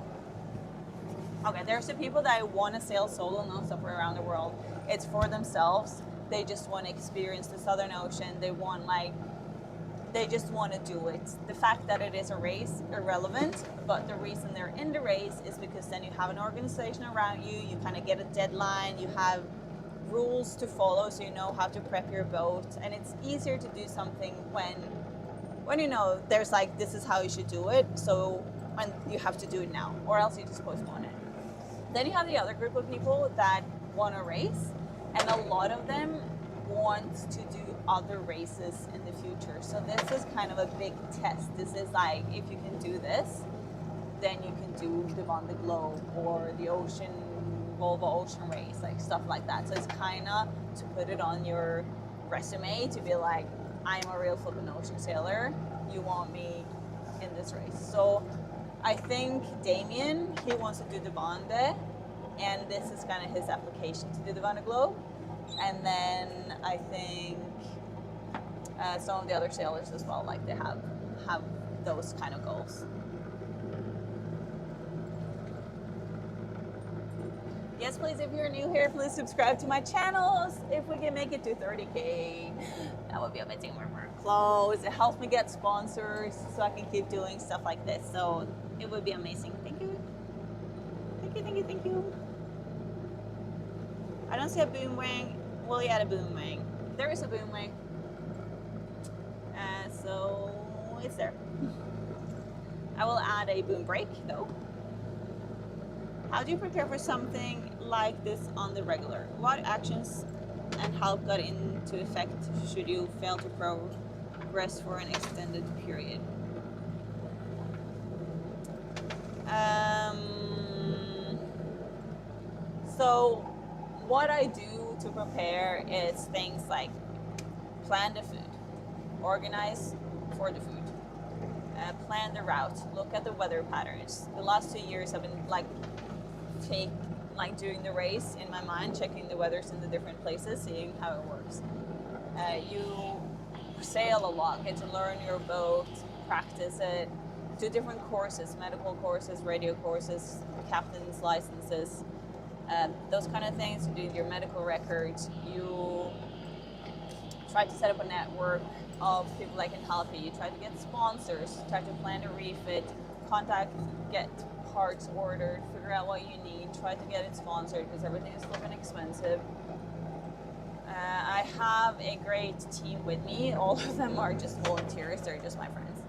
okay, there's the people that want to sail solo non-stop around the world. It's for themselves. They just want to experience the Southern Ocean. They just want to do it. The fact that it is a race, irrelevant, but the reason they're in the race is because then you have an organization around you, you kind of get a deadline, you have rules to follow so you know how to prep your boat, and it's easier to do something when you know there's like, this is how you should do it, so when you have to do it now, or else you just postpone it. Then you have the other group of people that want to race, and a lot of them want to do other races in the future. So this is kind of a big test. This is like, if you can do this, then you can do the Vendée Globe or the Volvo Ocean Race, like stuff like that. So it's kind of to put it on your resume to be like, I'm a real flippin' ocean sailor. You want me in this race. So I think Damien, he wants to do the Vendée, and this is kind of his application to do the Vendée Globe. And then I think some of the other sailors as well, like they have those kind of goals. Yes, please, if you're new here, please subscribe to my channels. If we can make it to 30K, that would be amazing. We're close. It helps me get sponsors so I can keep doing stuff like this. So it would be amazing. Thank you. Thank you, thank you, thank you. I don't see a boom wing. Will you add a boom wing? There is a boom wing. So it's there. I will add a boom brake though. How do you prepare for something like this on the regular? What actions and help got into effect should you fail to progress for an extended period? So what I do to prepare is things like plan the food, organize for the food, plan the route, look at the weather patterns. The last 2 years I've been doing the race in my mind, checking the weathers in the different places, seeing how it works. You sail a lot, get to learn your boat, practice it, do different courses, medical courses, radio courses, captain's licenses, those kind of things. You do your medical records, you try to set up a network of people that can help you. You try to get sponsors, try to plan a refit, get parts ordered, figure out what you need, try to get it sponsored because everything is flipping expensive. I have a great team with me. All of them are just volunteers, they're just my friends.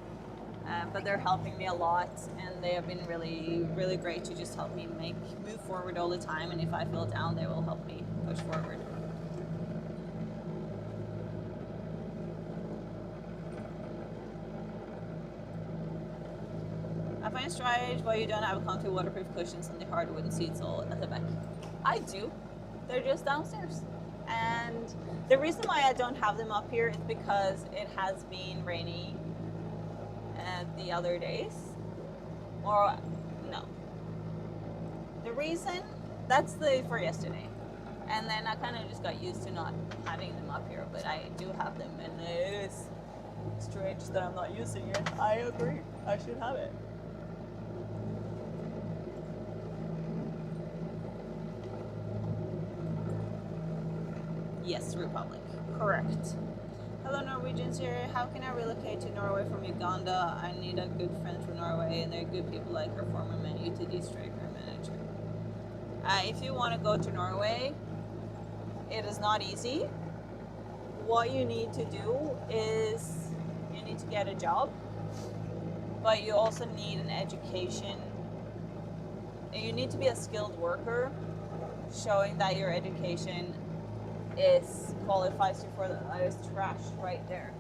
But they're helping me a lot, and they have been really, really great to just help me move forward all the time, and if I feel down, they will help me push forward. I find it strange why you don't have comfy waterproof cushions on the hard wooden seats all at the back. I do. They're just downstairs. And the reason why I don't have them up here is because it has been rainy the other days. Or, no. The reason, for yesterday. And then I kind of just got used to not having them up here, but I do have them, and it is strange that I'm not using it. I agree. I should have it. Yes, Republic. Correct. Hello, Norwegians here. How can I relocate to Norway from Uganda? I need a good friend from Norway, and they're good people like our former UTD striker manager. If you want to go to Norway, it is not easy. What you need to do is you need to get a job, but you also need an education. You need to be a skilled worker, showing that your education qualifies you for the. There's trash right there.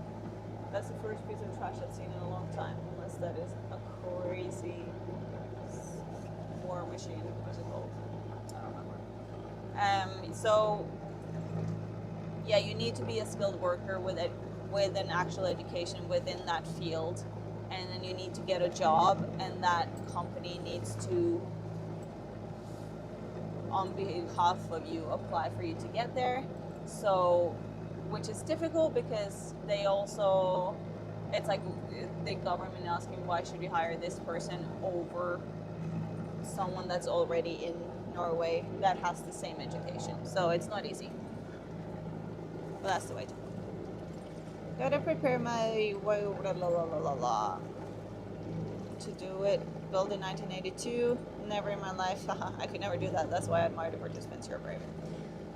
That's the first piece of trash I've seen in a long time, unless that is a crazy war machine. What's it called? I don't remember. So yeah, you need to be a skilled worker with an actual education within that field, and then you need to get a job, and that company needs to, on behalf of you, apply for you to get there. So, which is difficult because it's like the government asking, why should you hire this person over someone that's already in Norway that has the same education. So it's not easy. But that's the way to go. Gotta prepare my to do it. Built in 1982. Never in my life. I could never do that. That's why I admire the participants who are brave.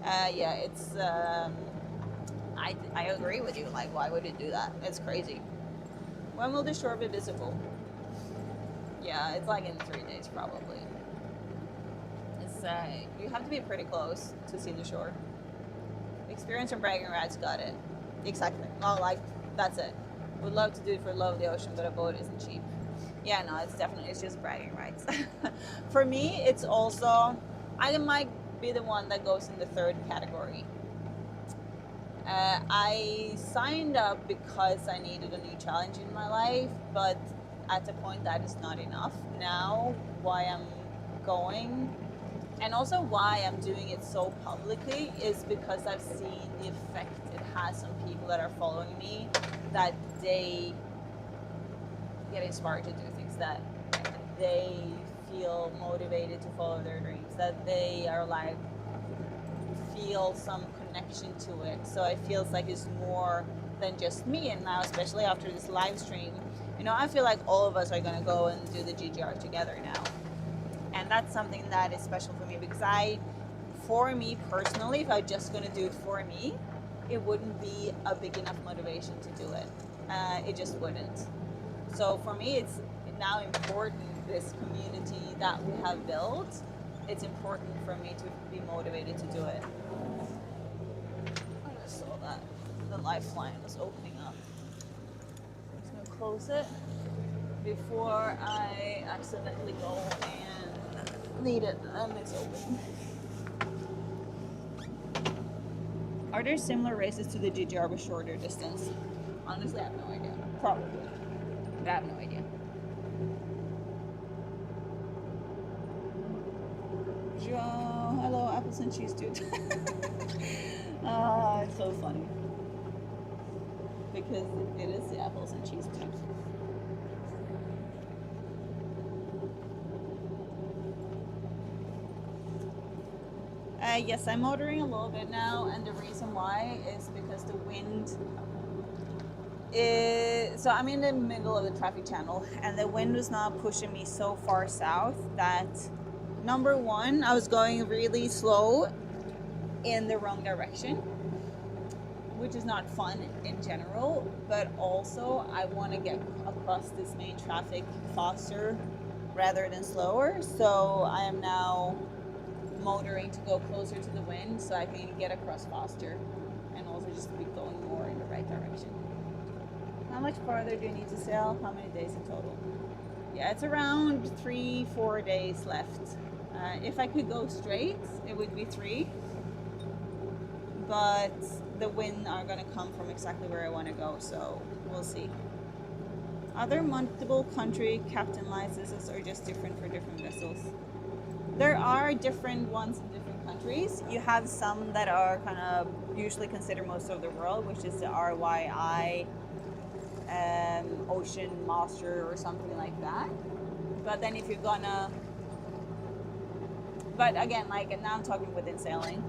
Yeah, it's. I agree with you. Like, why would you do that? It's crazy. When will the shore be visible? Yeah, it's like in 3 days probably. It's you have to be pretty close to see the shore. Experience from bragging rights, got it. Exactly. Well, like, that's it. Would love to do it for love of the ocean, but a boat isn't cheap. Yeah, no, it's just bragging rights. For me, it's also, I might be the one that goes in the third category. I signed up because I needed a new challenge in my life, but at the point that is not enough. Now, why I'm going, and also why I'm doing it so publicly, is because I've seen the effect it has on people that are following me, that they get inspired to do things, that they feel motivated to follow their dreams, that they are like, feel some connection to it. So it feels like it's more than just me. And now, especially after this live stream, you know, I feel like all of us are going to go and do the GGR together now. And that's something that is special for me, because for me personally, if I'm just going to do it for me, it wouldn't be a big enough motivation to do it. It just wouldn't. So for me, it's now important, this community that we have built, it's important for me to be motivated to do it. I just saw that the lifeline was opening up. I'm just going to close it before I accidentally go and need it, and it's open. Are there similar races to the GGR with shorter distance? Honestly, I have no idea. Probably. But I have no idea. Joe, hello, apples and cheese dude. It's so funny. Because it is the apples and cheese dude. Yes, I'm motoring a little bit now, and the reason why is because the wind is... So I'm in the middle of the traffic channel, and the wind was not pushing me so far south that, number one, I was going really slow in the wrong direction, which is not fun in general, but also I want to get across this main traffic faster rather than slower, so I am now motoring to go closer to the wind so I can get across faster and also just be going more in the right direction. How much farther do you need to sail? How many days in total? Yeah, it's around 3-4 days left. If I could go straight, it would be 3, but the wind are going to come from exactly where I want to go, so we'll see. Are there multiple country captain licenses or just different for different vessels? There are different ones in different countries. You have some that are kind of usually considered most of the world, which is the RYI Ocean Master or something like that. But then if you're gonna, but again, like, and now I'm talking within sailing,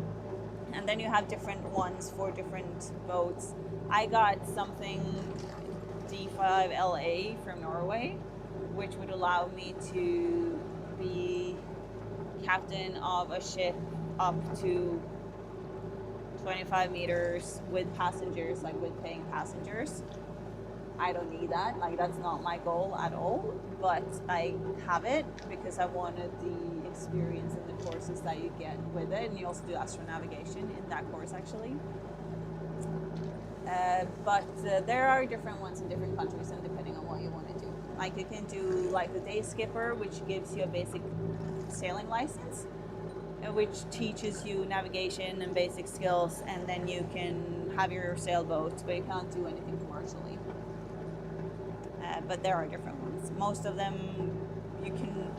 and then you have different ones for different boats. I got something D5LA from Norway, which would allow me to be captain of a ship up to 25 meters with passengers, like with paying passengers. I don't need that, like that's not my goal at all, but I have it because I wanted the experience and the courses that you get with it, and you also do astronavigation in that course actually. But there are different ones in different countries, and depending on what you want to do. Like you can do like the day skipper, which gives you a basic sailing license, which teaches you navigation and basic skills, and then you can have your sailboat, but you can't do anything commercially. But there are different ones. Most of them you can,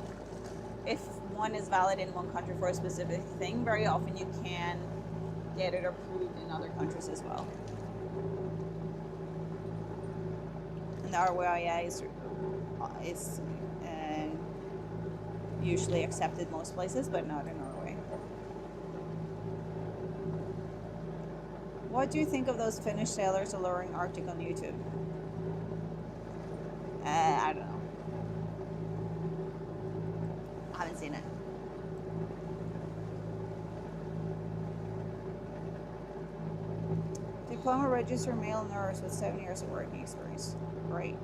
if one is valid in one country for a specific thing, very often you can get it approved in other countries as well. And the RWIA is usually accepted most places, but not in Norway. What do you think of those Finnish sailors lowering Arctic on YouTube? I don't know. I haven't seen it. Diploma register male nurse with 7 years of working experience. Great.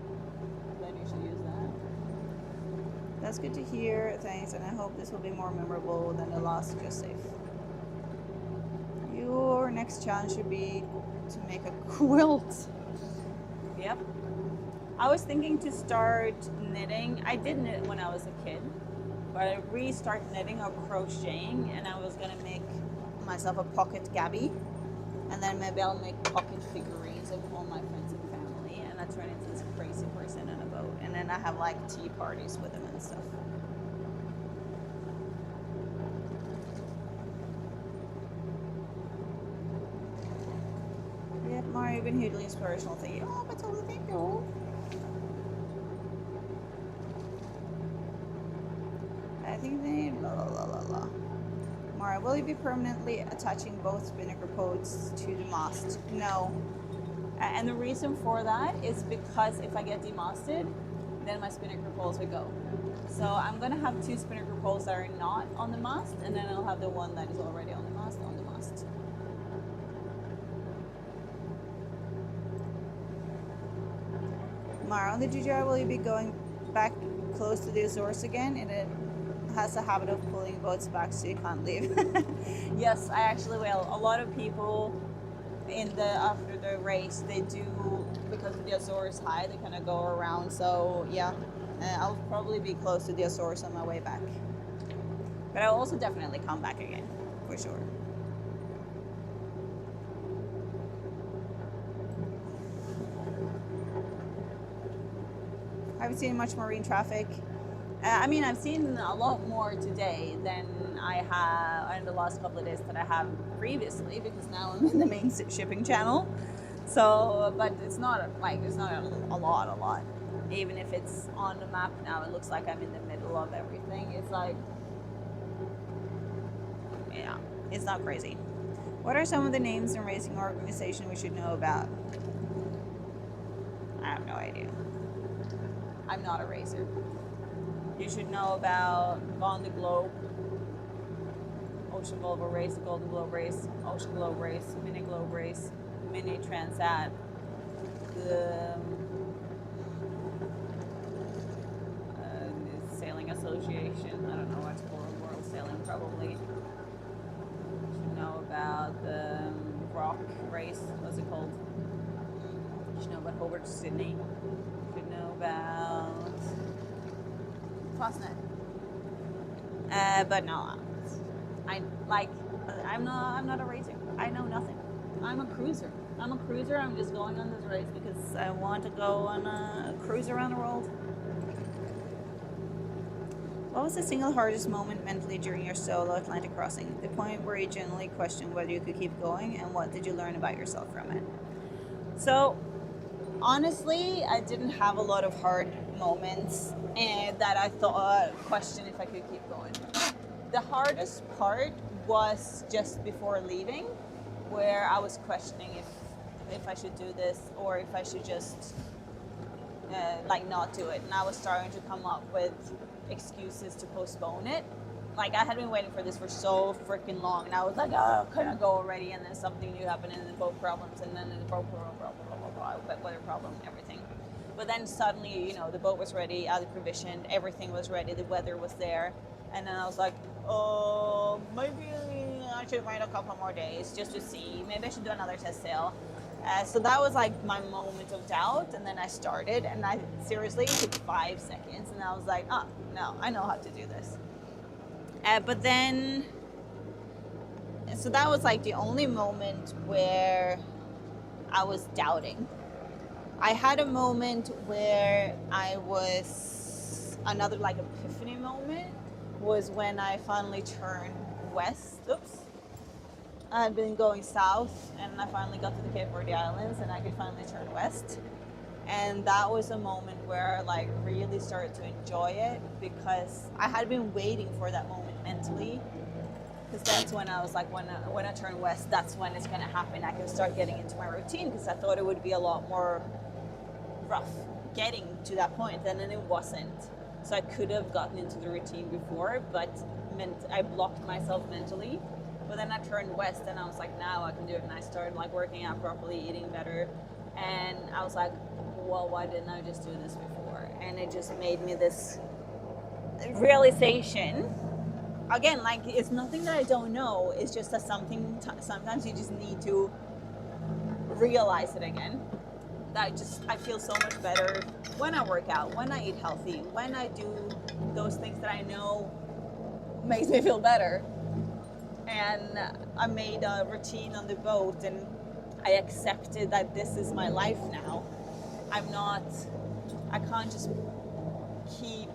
Then you should use that. That's good to hear. Thanks, and I hope this will be more memorable than the last. Just safe. Your next challenge should be to make a quilt. Yep. I was thinking to start knitting. I did knit when I was a kid, but I restarted knitting or crocheting, and I was gonna make myself a pocket Gabby, and then maybe I'll make pocket figurines of all my friends and family, and I turn into this crazy person in a boat, and then I have like tea parties with them and stuff. Yep, Mario, you've been hugely inspirational. Thank you. Oh, but totally thank you. I think they blah blah blah blah. Mara, will you be permanently attaching both spinnaker posts to the mast? No. And the reason for that is because if I get demasted, then my spinnaker poles will go. So I'm gonna have two spinnaker poles that are not on the mast, and then I'll have the one that is already on the mast on the mast. Mara, on the DJI, will you be going back close to the Azores again? And it has a habit of pulling boats back so you can't leave. Yes, I actually will. A lot of people after the race, they do, because the Azores is high, they kind of go around. So yeah, I'll probably be close to the Azores on my way back. But I'll also definitely come back again, for sure. I haven't seen much marine traffic. I mean, I've seen a lot more today than I have in the last couple of days that I have previously, because now I'm in the main shipping channel. So, but it's not like, there's not a lot. Even if it's on the map now, it looks like I'm in the middle of everything. It's like, yeah, it's not crazy. What are some of the names and racing organizations we should know about? I have no idea. I'm not a racer. You should know about On the Globe, Ocean Volvo Race, the Golden Globe Race, Ocean Globe Race, Mini Globe Race, Mini Transat, the Sailing Association, I don't know what's called, World Sailing probably. You should know about the Rock Race, what's it called? You should know about Hobart to Sydney. You should know about Fastnet. But no, I'm not a racer. I know nothing. I'm a cruiser. I'm just going on this race because I want to go on a cruise around the world. What was the single hardest moment mentally during your solo Atlantic crossing? The point where you genuinely questioned whether you could keep going, and what did you learn about yourself from it? So, honestly, I didn't have a lot of hard moments and that I thought question if I could keep going. The hardest part was just before leaving, where I was questioning if I should do this or if I should just like not do it, and I was starting to come up with excuses to postpone it. Like, I had been waiting for this for so freaking long, and I was like, oh, can I go already? And then something new happened, and then boat problems, and then the boat weather problem, everything. But then suddenly, you know, the boat was ready, I had provisioned, everything was ready, the weather was there, and then I was like, oh, maybe I should wait a couple more days just to see. Maybe I should do another test sail. So that was like my moment of doubt, and then I started, and I seriously, it took 5 seconds, and I was like, oh, no, I know how to do this. But then, so that was like the only moment where I was doubting. I had a moment where I was, another like epiphany moment was when I finally turned west. Oops. I had been going south, and I finally got to the Cape Verde Islands, and I could finally turn west. And that was a moment where I like really started to enjoy it, because I had been waiting for that moment mentally, because that's when I was like, when I turn west, that's when it's going to happen. I can start getting into my routine, because I thought it would be a lot more rough getting to that point, and then it wasn't. So I could have gotten into the routine before, but I blocked myself mentally. But then I turned west, and I was like, now I can do it. And I started like working out properly, eating better, and I was like, well, why didn't I just do this before? And it just made me this realization. Again, like, it's nothing that I don't know. It's just that sometimes you just need to realize it again. That I feel so much better when I work out, when I eat healthy, when I do those things that I know makes me feel better. And I made a routine on the boat, and I accepted that this is my life now. I can't just keep,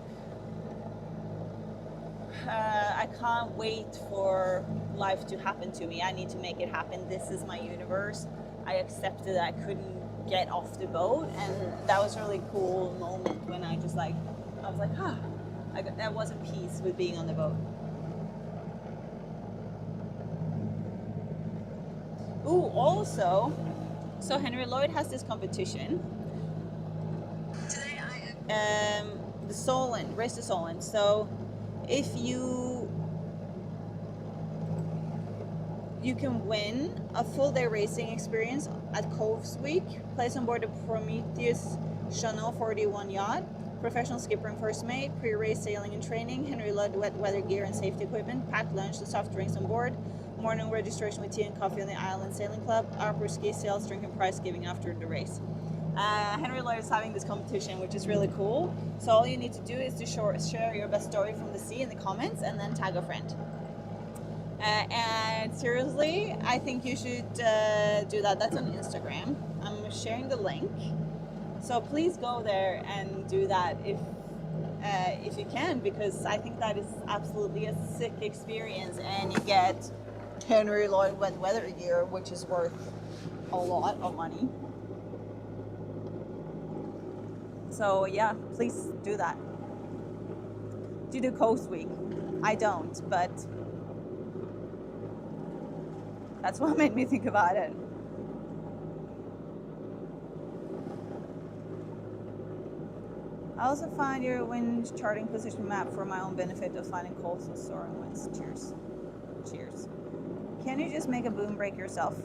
I can't wait for life to happen to me. I need to make it happen. This is my universe. I accepted that I couldn't get off the boat, and that was a really cool moment when I was like, I was at peace with being on the boat. Ooh, also, so Henry Lloyd has this competition. Today the Solent, Race to Solent. So if you can win a full day racing experience at Coves Week, place on board the Prometheus Chanel 41 yacht, professional skipper and first mate, pre-race sailing and training, Henry Lloyd wet weather gear and safety equipment, packed lunch and soft drinks on board, morning registration with tea and coffee on the Island Sailing Club, upper ski sales, drink and prize giving after the race. Henry Lloyd is having this competition, which is really cool. So all you need to do is to share your best story from the sea in the comments, and then tag a friend. And seriously, I think you should do that. That's on Instagram. I'm sharing the link. So please go there and do that if you can, because I think that is absolutely a sick experience, and you get Henry Lloyd wet weather gear, which is worth a lot of money. So yeah, please do that. Do the Coast Week. I don't, but that's what made me think about it. I also find your wind charting position map for my own benefit of finding coastal soaring winds. Cheers. Cheers. Can you just make a boom break yourself?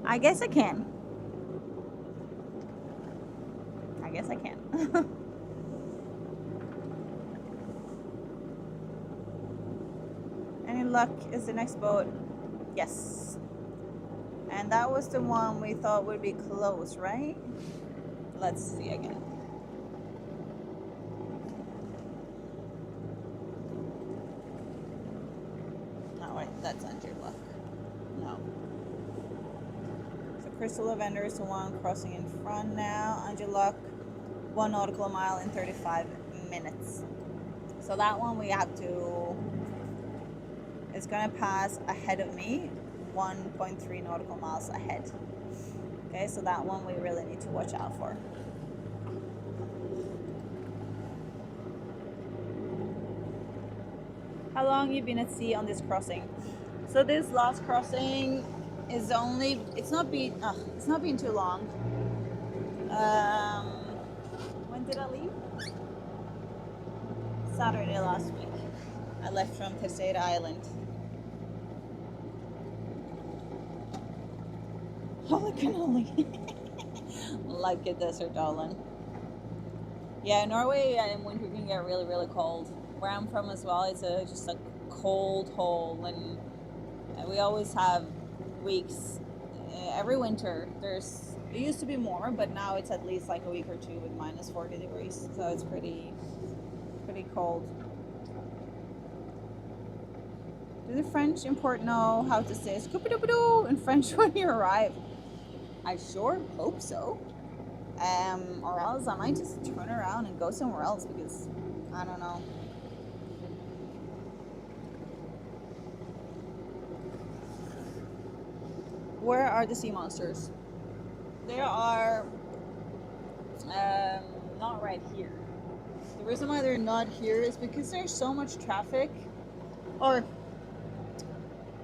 I guess I can. I guess I can. Any luck is the next boat? Yes. And that was the one we thought would be close, right? Let's see again. No, wait, that's under luck. No. So Crystal Lavender is the one crossing in front now. Under luck, 1 nautical mile in 35 minutes. So that one we have to, it's gonna pass ahead of me, 1.3 nautical miles ahead. Okay, so that one we really need to watch out for. How long you been at sea on this crossing? So this last crossing is only, it's not been too long. When did I leave? Saturday last week. I left from Tesaida Island. Holy cannoli. Like a desert island. Yeah, Norway in winter can get really, really cold. Where I'm from as well, it's just a cold hole, and we always have weeks every winter. It used to be more, but now it's at least like a week or two with minus 40 degrees, so it's pretty cold. Do the French import know how to say "scoop-a-doop-a-doo" in French when you arrive? I sure hope so. Or else I might just turn around and go somewhere else, because I don't know. Where are the sea monsters? They are not right here. The reason why they're not here is because there's so much traffic, or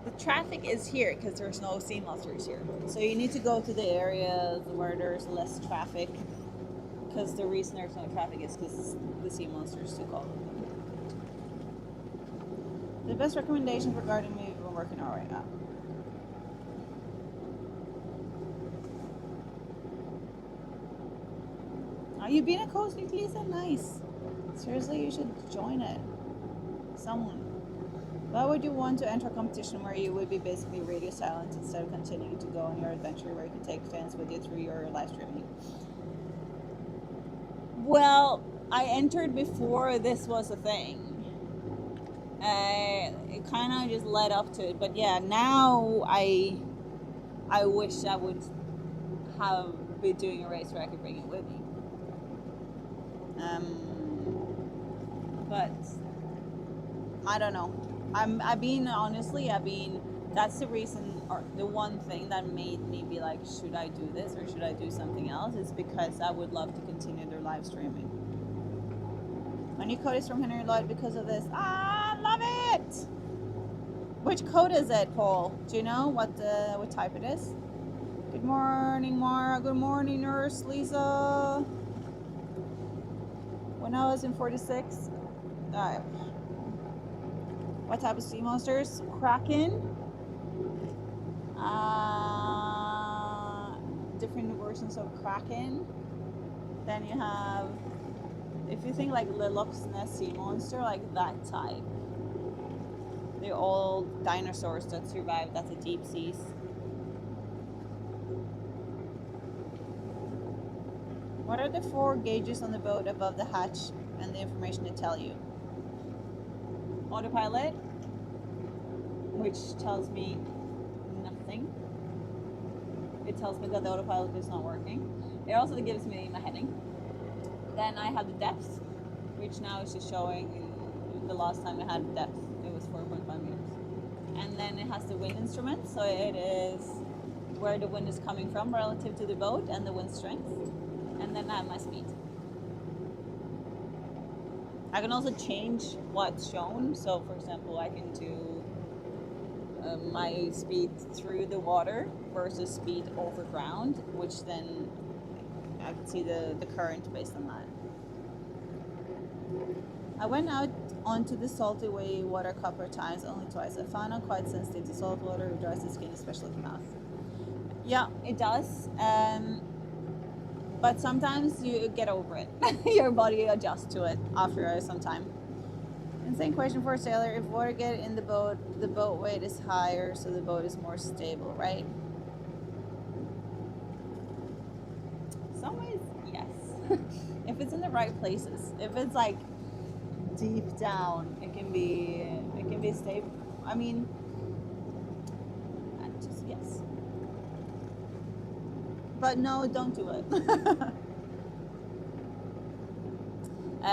the traffic is here because there's no sea monsters here. So you need to go to the areas where there's less traffic, because the reason there's no traffic is because the sea monsters took all of them. The best recommendations regarding me when working out right now. Oh, you've been a coach, Lisa? Nice. Seriously, you should join it. Someone. Why would you want to enter a competition where you would be basically radio silent instead of continuing to go on your adventure where you can take fans with you through your live streaming? Well, I entered before this was a thing. It kind of just led up to it, but yeah, now I wish I would have been doing a race where I could bring it with me. But I don't know. That's the reason, or the one thing that made me be like, should I do this or should I do something else? Is because I would love to continue their live streaming. My new code is from Henry Lloyd because of this. I love it! Which code is it, Paul? Do you know what type it is? Good morning, Mara. Good morning, Nurse Lisa. When I was in 46, what type of sea monsters? Kraken. Different versions of Kraken. Then you have, if you think like the Loch Ness sea monster, like that type. The old dinosaurs that survived at the deep seas. What are the 4 gauges on the boat above the hatch and the information they tell you? Autopilot, which tells me nothing. It tells me that the autopilot is not working. It also gives me my heading. Then I have the depth, which now is just showing the last time I had depth, it was 4.5 meters. And then it has the wind instrument, so it is where the wind is coming from relative to the boat and the wind strength. And then I have my speed. I can also change what's shown. So for example, I can do my speed through the water versus speed over ground, which then I can see the current based on that. I went out onto the salty water a couple of times, only twice. I found I'm quite sensitive to salt water. It dries the skin, especially the mouth. Yeah, it does. But sometimes you get over it. Your body adjusts to it after some time. Insane question for a sailor. If water get in the boat weight is higher, so the boat is more stable, right? Some ways, yes. If it's in the right places. If it's like deep down, it can be stable. I mean, just yes. But no, don't do it.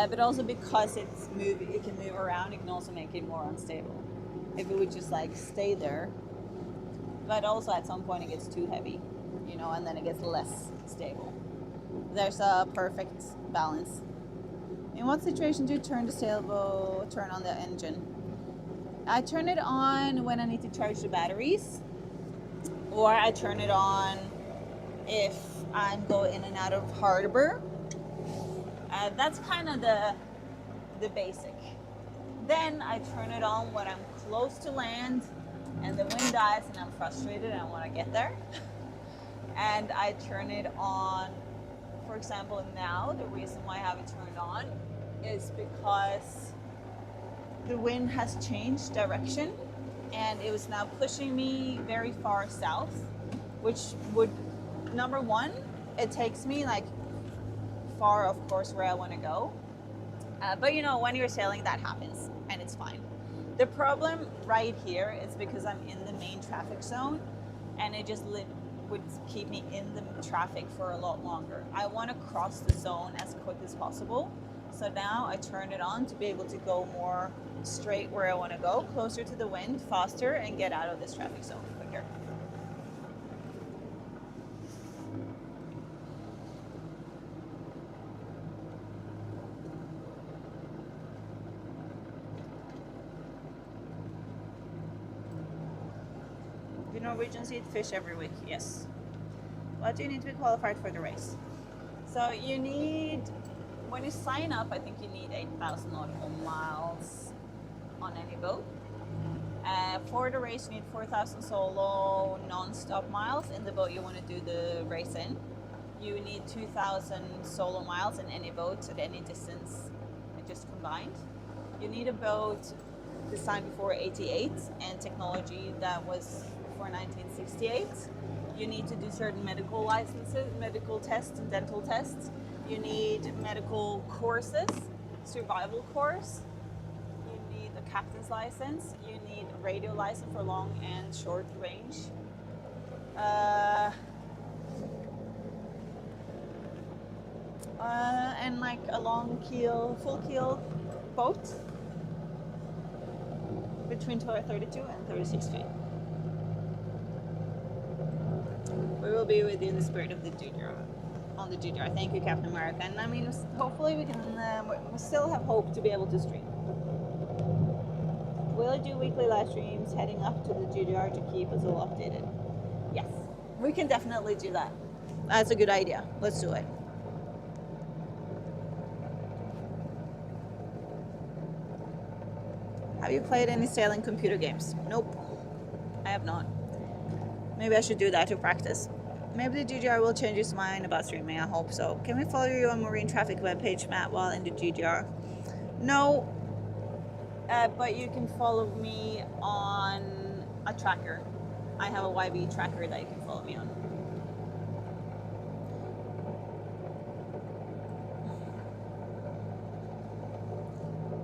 but also because it can move around, it can also make it more unstable. If it would just like stay there, but also at some point it gets too heavy, you know, and then it gets less stable. There's a perfect balance. In what situation do you turn the sailboat, turn on the engine? I turn it on when I need to charge the batteries, or I turn it on if I'm going in and out of harbor. That's kind of the basic. Then I turn it on when I'm close to land and the wind dies and I'm frustrated and I want to get there. And I turn it on, for example, now, the reason why I have it turned on is because the wind has changed direction and it was now pushing me very far south, which would, number one, it takes me like far, of course, where I want to go. But you know, when you're sailing, that happens and it's fine. The problem right here is because I'm in the main traffic zone and it just would keep me in the traffic for a lot longer. I want to cross the zone as quick as possible. So now I turn it on to be able to go more straight where I want to go, closer to the wind, faster, and get out of this traffic zone quicker. Do Norwegians eat fish every week? Yes. What do you need to be qualified for the race? So you need, when you sign up, I think you need 8,000 nautical miles on any boat. For the race, you need 4,000 solo non-stop miles in the boat you want to do the race in. You need 2,000 solo miles in any boat at any distance, just combined. You need a boat designed before '88 and technology that was before 1968. You need to do certain medical licenses, medical tests, and dental tests. You need medical courses, survival course. You need a captain's license. You need a radio license for long and short range. And like a long keel, full keel boat between 32 and 36 feet. We will be with you in the spirit of the DJI, on the DJI. Thank you, Captain America. And I mean, hopefully we can, we still have hope to be able to stream. Will I do weekly live streams heading up to the DJI to keep us all updated? Yes, we can definitely do that. That's a good idea. Let's do it. Have you played any sailing computer games? Nope, I have not. Maybe I should do that to practice. Maybe the DJI will change his mind about streaming, I hope so. Can we follow you on marine traffic webpage, Matt, while in the DJI? No, but you can follow me on a tracker. I have a YB tracker that you can follow me on.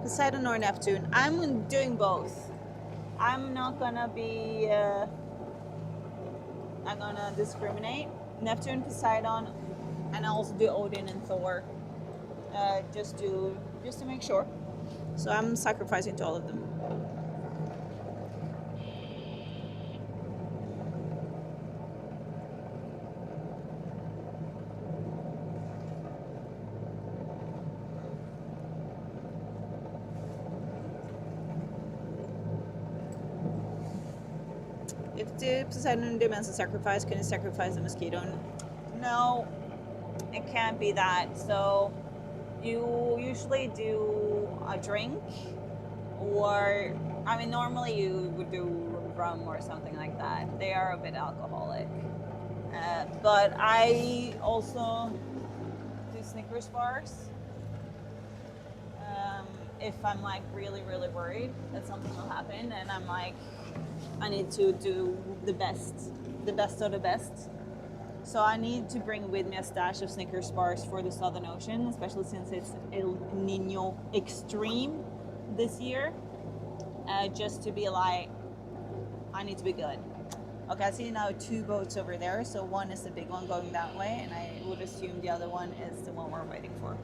Poseidon or Neptune? I'm doing both. I'm not gonna be, I'm gonna discriminate. Neptune, Poseidon, and I also do Odin and Thor, just to make sure. So I'm sacrificing to all of them. If the Poseidon demands a sacrifice, can you sacrifice the mosquito? No, it can't be that. So you usually do a drink, or, I mean, normally you would do rum or something like that. They are a bit alcoholic. But I also do Snickers bars. If I'm like really, really worried that something will happen and I'm like, I need to do the best of the best. So I need to bring with me a stash of Snickers bars for the Southern Ocean, especially since it's El Nino extreme this year. Just to be like, I need to be good. Okay, I see now 2 boats over there. So one is the big one going that way, and I would assume the other one is the one we're waiting for.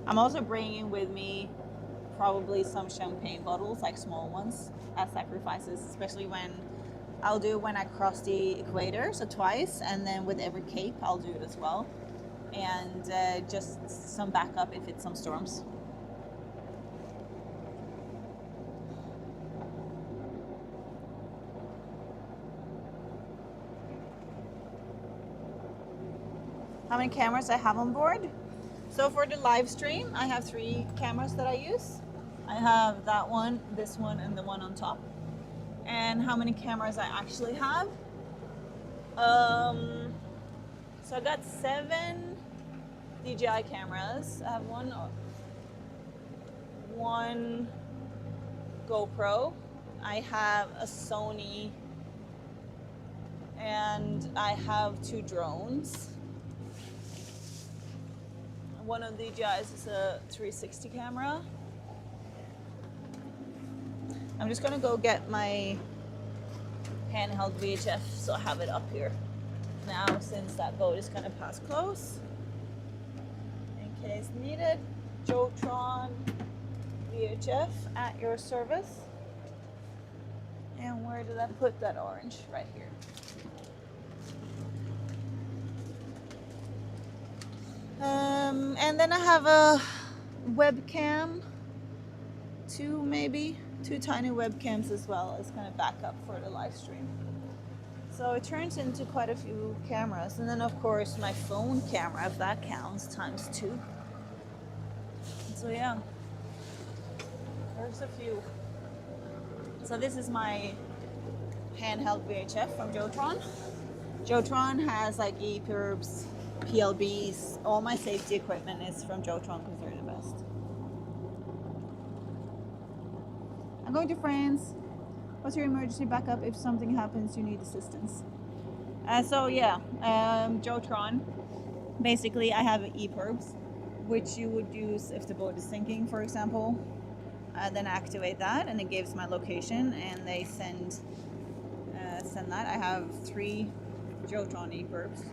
I'm also bringing with me probably some champagne bottles, like small ones, as sacrifices, especially when I'll do when I cross the equator, so twice, and then with every cape I'll do it as well, and just some backup if it's some storms. How many cameras I have on board? So for the live stream, I have 3 cameras that I use. I have that one, this one, and the one on top. And how many cameras I actually have? So I got 7 DJI cameras. I have one GoPro. I have a Sony, and I have 2 drones. One of the DJI's is a 360 camera. I'm just gonna go get my handheld VHF so I have it up here now, since that boat is gonna pass close. In case needed, Jotron VHF at your service. And where did I put that orange? Right here. And then I have a webcam, 2 maybe, 2 tiny webcams as well as kind of backup for the live stream. So it turns into quite a few cameras. And then of course my phone camera, if that counts, times 2. So yeah, there's a few. So this is my handheld VHF from Jotron. Jotron has like EPIRBs, PLBs, all my safety equipment is from Jotron because they're the best. I'm going to France. What's your emergency backup if something happens, you need assistance? So yeah, Jotron. Basically, I have EPIRBs, which you would use if the boat is sinking, for example. Then activate that, and it gives my location, and they send that. I have 3 Jotron EPIRBs.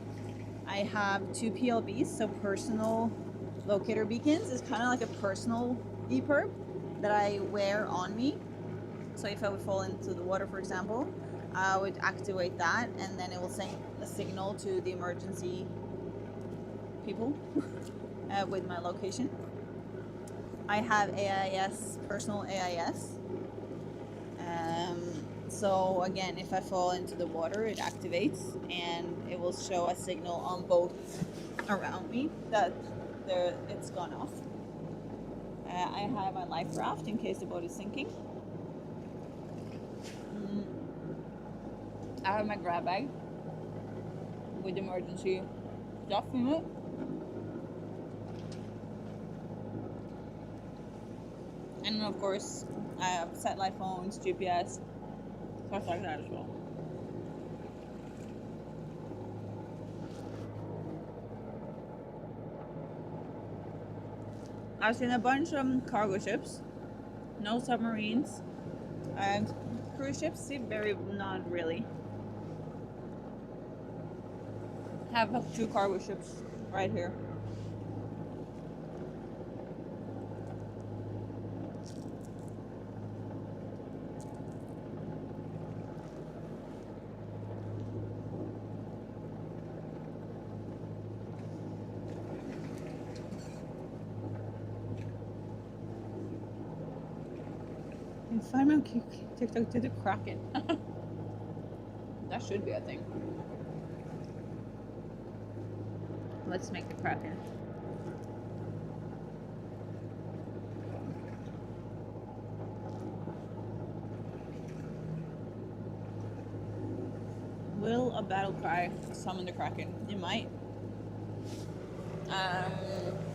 I have 2 PLBs, so personal locator beacons. It's kind of like a personal EPIRB that I wear on me. So if I would fall into the water, for example, I would activate that, and then it will send a signal to the emergency people with my location. I have AIS, personal AIS. So again, if I fall into the water, it activates and it will show a signal on boats around me that it's gone off. I have a life raft in case the boat is sinking. I have my grab bag with emergency stuff in it. And then of course, I have satellite phones, GPS, stuff like that as well. I've seen a bunch of cargo ships, no submarines, and cruise ships, not really. I have 2 cargo ships right here. And find my TikTok to the Kraken. That should be a thing. Let's make the Kraken. Will a battle cry summon the Kraken? It might.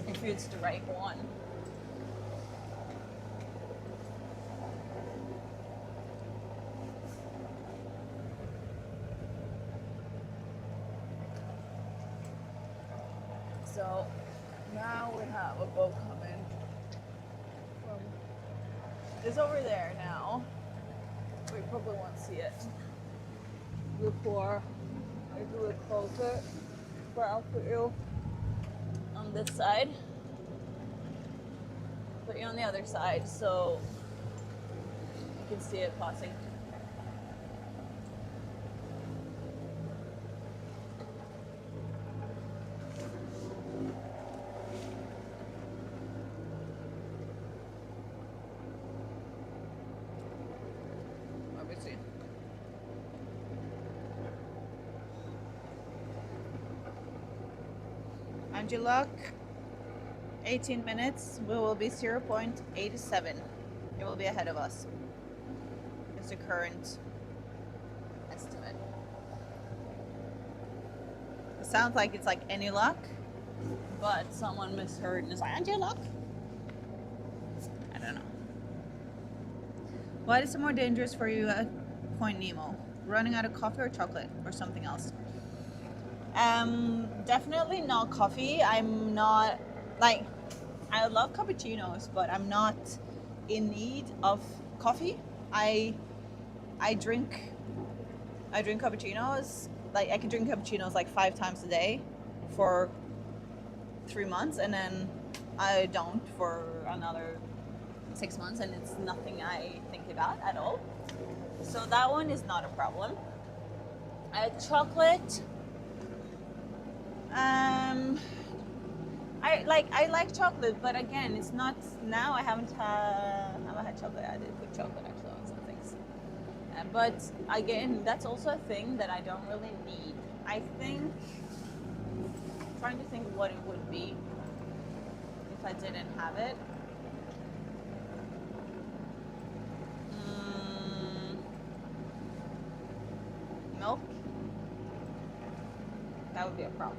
If it's the right one. So now we have a boat coming from, it's over there now. We probably won't see it before I do it closer, but I'll put you on this side. put you on the other side so you can see it passing. Obviously. And you look, 18 minutes, we will be 0.87. It will be ahead of us. It's the current estimate. It sounds like it's like any luck, but someone misheard and is like, any luck? I don't know. What is more dangerous for you at Point Nemo? Running out of coffee or chocolate or something else? Definitely not coffee. I'm not, like, I love cappuccinos, but I'm not in need of coffee. I drink cappuccinos. Like, I can drink cappuccinos like 5 times a day for 3 months, and then I don't for another 6 months, and it's nothing I think about at all. So that one is not a problem. Chocolate. I like chocolate, but again, it's not now. I haven't had chocolate. I did put chocolate actually on some things, but again, that's also a thing that I don't really need. I think, trying to think what it would be if I didn't have it. Milk. That would be a problem.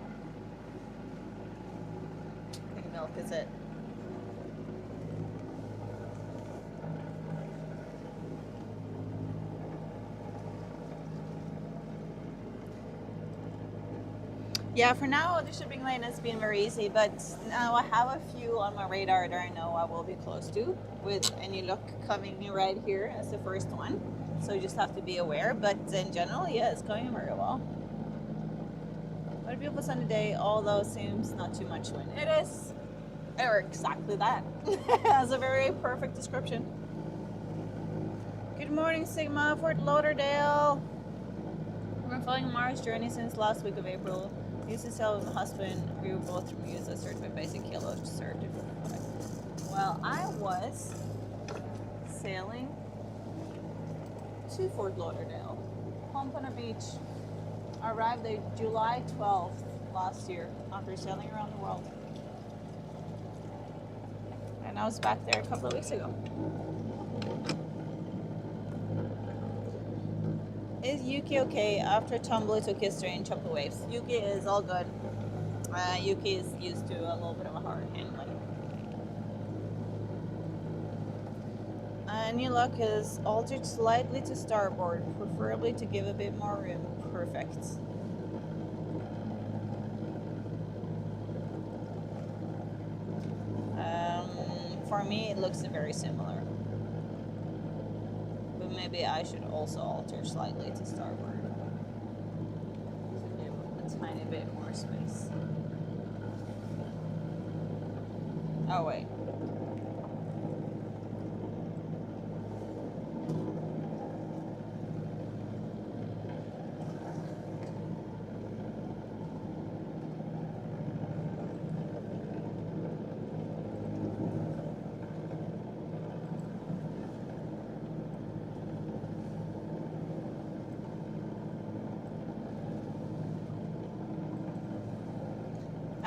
I think milk is it. Yeah, for now the shipping lane has been very easy, but now I have a few on my radar that I know I will be close to, with any luck coming right here as the first one. So you just have to be aware, but in general, yeah, it's going very well. What a beautiful sunny day, although it seems not too much wind. It is, or exactly that. That's a very perfect description. Good morning, Sigma, Fort Lauderdale. We've been following Mars journey since last week of April. Used to sail with my husband. We were both from USA, certified basic kilo certified. Well, I was sailing to Fort Lauderdale, Pompano Beach. I arrived there July 12th last year after sailing around the world. And I was back there a couple of weeks ago. Is Yuki okay after Tumblr took his strange chocolate waves? Yuki is all good. Yuki is used to a little bit of a hard handling. New luck is altered slightly to starboard, preferably to give a bit more room. Perfect. For me, it looks very similar. But maybe I should also alter slightly to starboard to give a tiny bit more space. Oh, wait.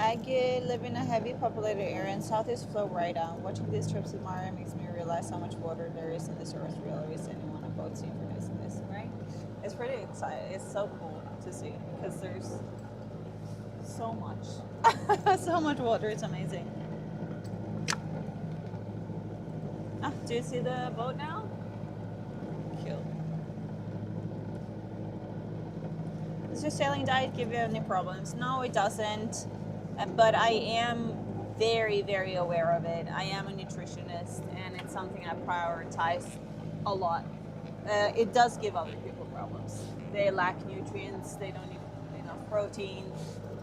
I live in a heavy populated area and southeast flow right on. Watching these trips with Mara makes me realize how much water there is in this earth. Really, is anyone on boat synchronizing this, right? It's pretty exciting. It's so cool to see because there's so much, so much water. It's amazing. Ah, do you see the boat now? Cool. Does your sailing diet give you any problems? No, it doesn't. But I am very, very aware of it. I am a nutritionist, and it's something I prioritize a lot. It does give other people problems. They lack nutrients. They don't need enough protein.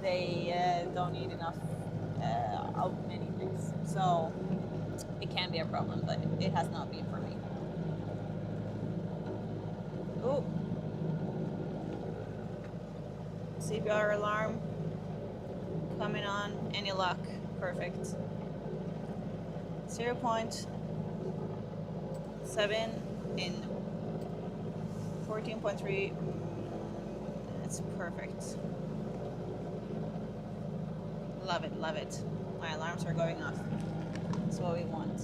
They don't need enough of many things. So it can be a problem, but it has not been for me. Oh, CPR alarm coming on. Any luck? Perfect. 0.7 in 14.3. That's perfect. Love it, love it. My alarms are going off. That's what we want.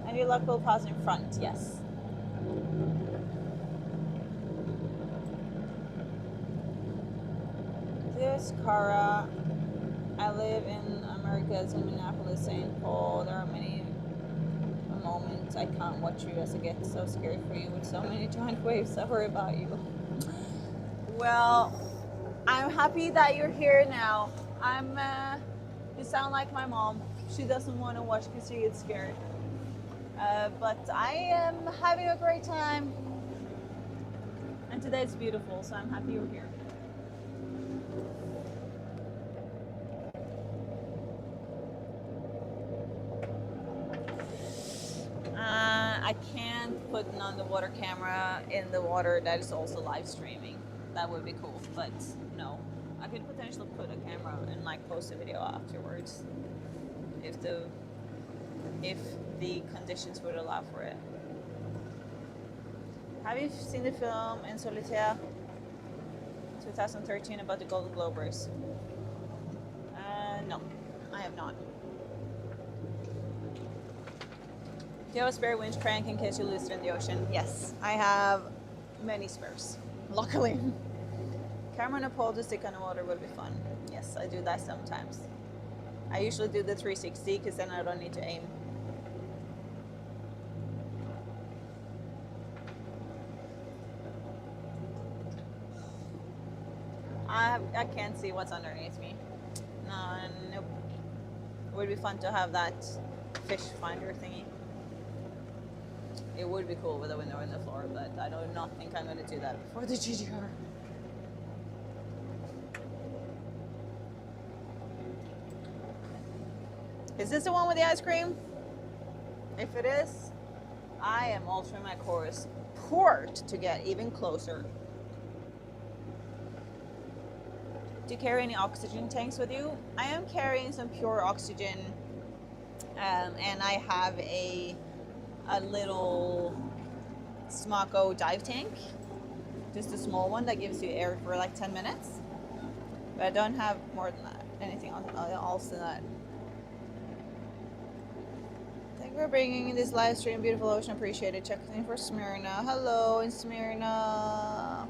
And your luck will pass in front, yes. This Cara. I live in Americas in Minneapolis, St. Paul. There are many moments I can't watch you as I get so scared for you with so many giant waves. I worry about you. Well, I'm happy that you're here now. You sound like my mom. She doesn't want to watch because she gets scared. But I am having a great time. And today's beautiful, so I'm happy you're here. I can't put an underwater camera in the water that is also live streaming. That would be cool, but no. I could potentially put a camera and like post a video afterwards if the conditions would allow for it. Have you seen the film In Solitaire 2013 about the Golden Globers? No, I have not. Do you have a spare winch crank in case you lose it in the ocean? Yes, I have many spares, luckily. Camera and a pole to stick on the water would be fun. Yes, I do that sometimes. I usually do the 360 because then I don't need to aim. I can't see what's underneath me. No, nope. It would be fun to have that fish finder thingy. It would be cool with a window in the floor, but I do not think I'm going to do that before the GGR. Is this the one with the ice cream? If it is, I am altering my course port to get even closer. Do you carry any oxygen tanks with you? I am carrying some pure oxygen, and I have a little Smako dive tank, just a small one that gives you air for like 10 minutes. But I don't have more than that, anything else than that. Thank you for bringing in this live stream, beautiful ocean, appreciate it. Checking in for Smyrna. Hello in Smyrna.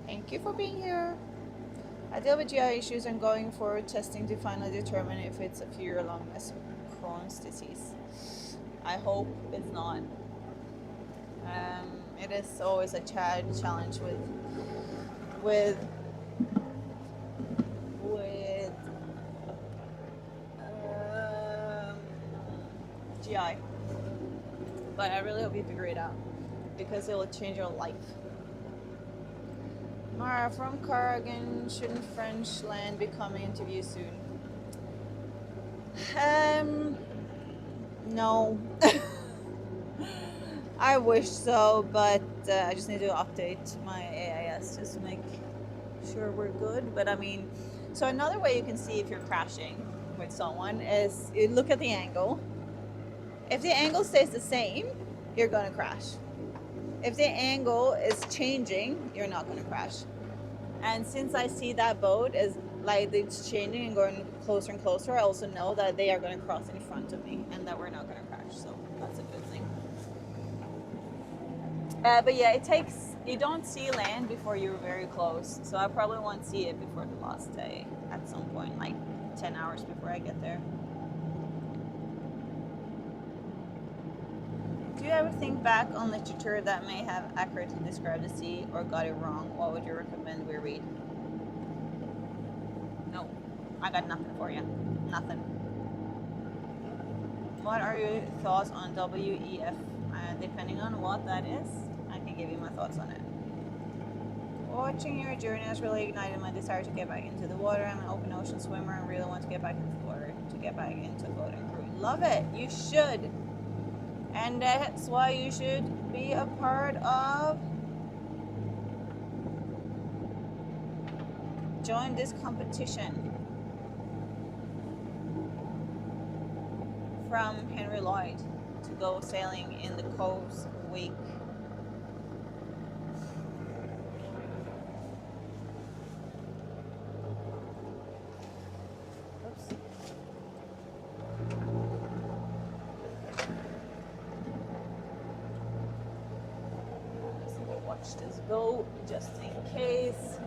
Thank you for being here. I deal with GI issues and going for testing to finally determine if it's a few year long as Crohn's disease. I hope it's not. It is always a challenge with GI. But I really hope you figure it out because it will change your life. Mara from Carrigan, shouldn't French land be coming into view soon? No. I wish so, but I just need to update my AIS just to make sure we're good. But I mean, so another way you can see if you're crashing with someone is you look at the angle. If the angle stays the same, you're going to crash. If the angle is changing, you're not going to crash. And since I see that boat is like it's changing and going closer and closer, I also know that they are going to cross in front of me and that we're not going to crash. So that's a good thing. But yeah, you don't see land before you're very close. So I probably won't see it before the last day at some point, like 10 hours before I get there. Do you ever think back on literature that may have accurately described the sea or got it wrong? What would you recommend we read? No, I got nothing for you. Nothing. What are your thoughts on WEF? I Depending on what that is, I can give you my thoughts on it. Watching your journey has really ignited my desire to get back into the water. I'm an open ocean swimmer and really want to get back into the water, to get back into floating crew. Love it. You should. And that's why you should be a part of, join this competition from Henry Lloyd to go sailing in the Coves Week. This go just in case.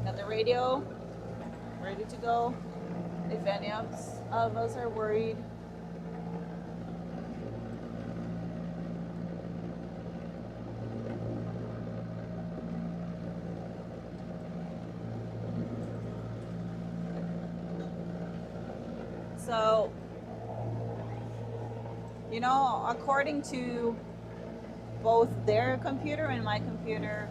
Got the radio ready to go if any of us are worried. So, you know, according to both their computer and my computer,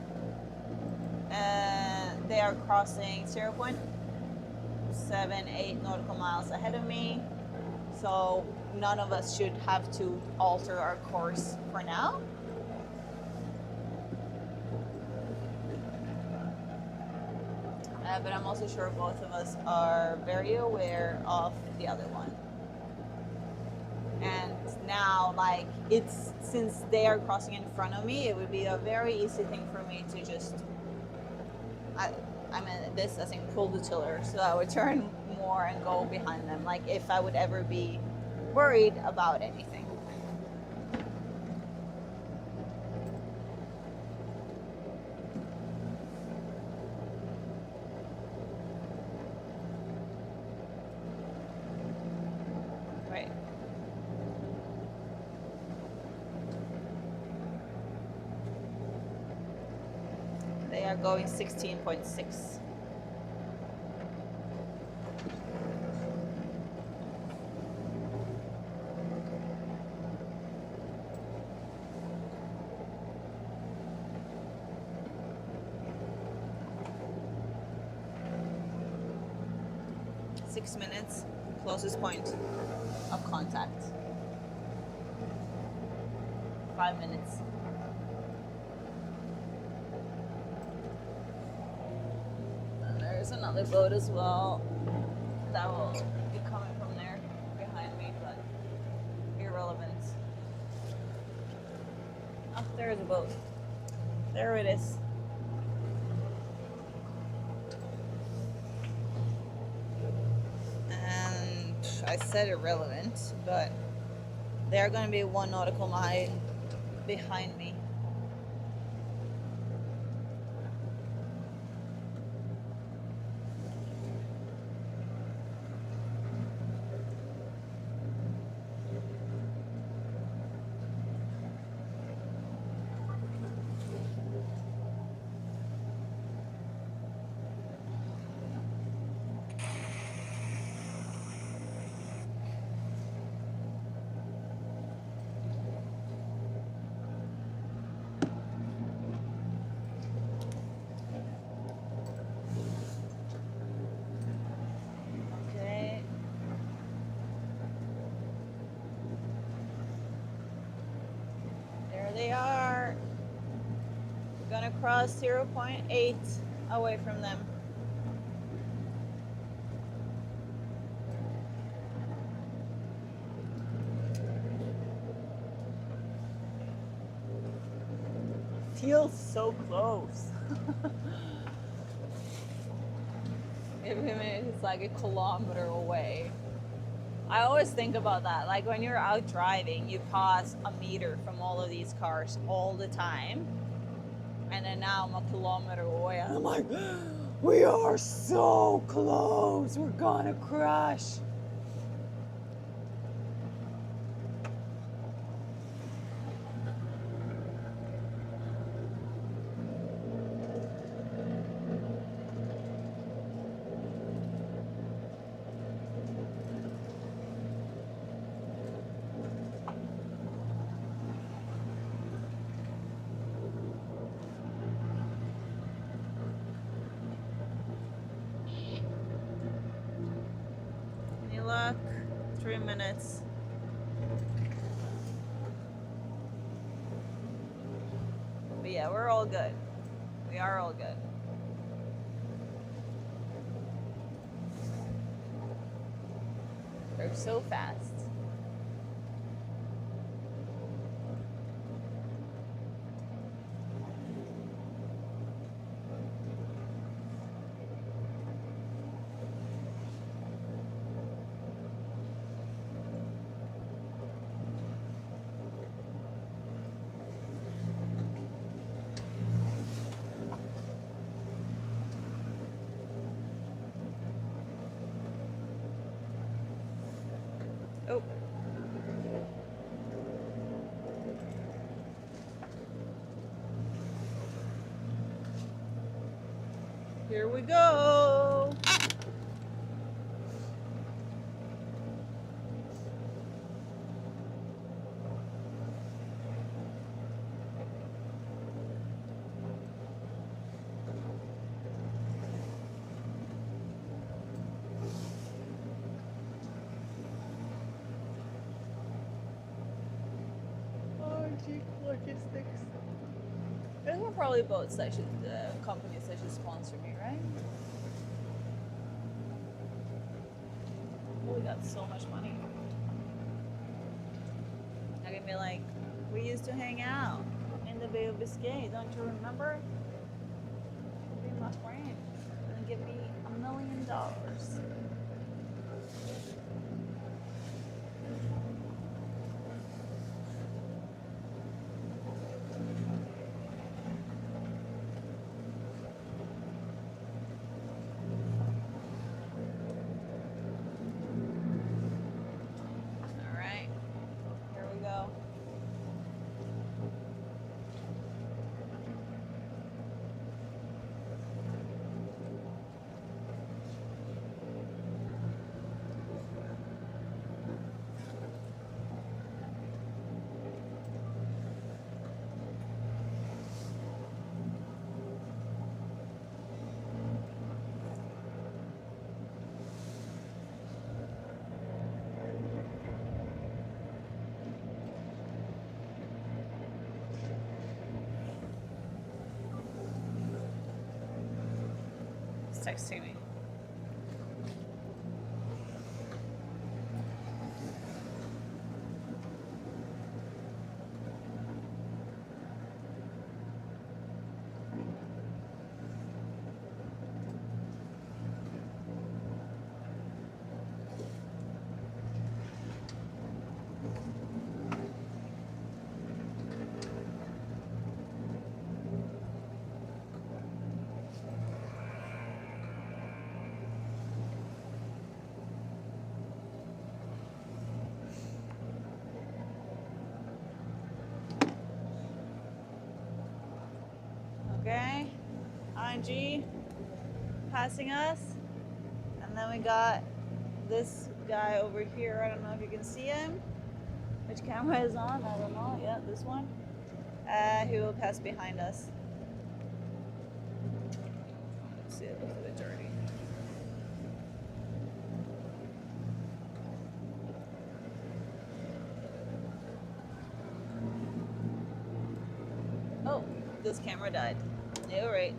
they are crossing 0.78 nautical miles ahead of me. So none of us should have to alter our course for now. But I'm also sure both of us are very aware of the other one. And now, like, it's, since they are crossing in front of me, it would be a very easy thing for me to just, I mean this as in pull the tiller, so I would turn more and go behind them, like if I would ever be worried about anything. They are going 16.6. Six minutes, closest point of contact. 5 minutes. There's another boat as well that will be coming from there behind me, but irrelevant. Oh, there's a boat. There it is. And I said irrelevant, but they're going to be 1 nautical mile behind me. They are gonna cross 0.8 away from them. Feels so close. Maybe it's like a kilometer away. I always think about that. Like when you're out driving, you pass a meter from all of these cars all the time. And then now I'm a kilometer away and I'm like, we are so close. We're gonna crash. yeah, we're all good. We are all good. They're so fast. Oh. Here we go. Logistics. Those are probably boats that should, companies that should sponsor me, right? We got so much money. They're gonna be like, we used to hang out in the Bay of Biscay, don't you remember? Be my friend. And give me $1 million. Texting me. Okay, ING passing us, and then we got this guy over here. I don't know if you can see him. Which camera is on? I don't know. Yeah, this one. Who will pass behind us. Let's see, it looks a bit dirty. Oh, this camera died. All right.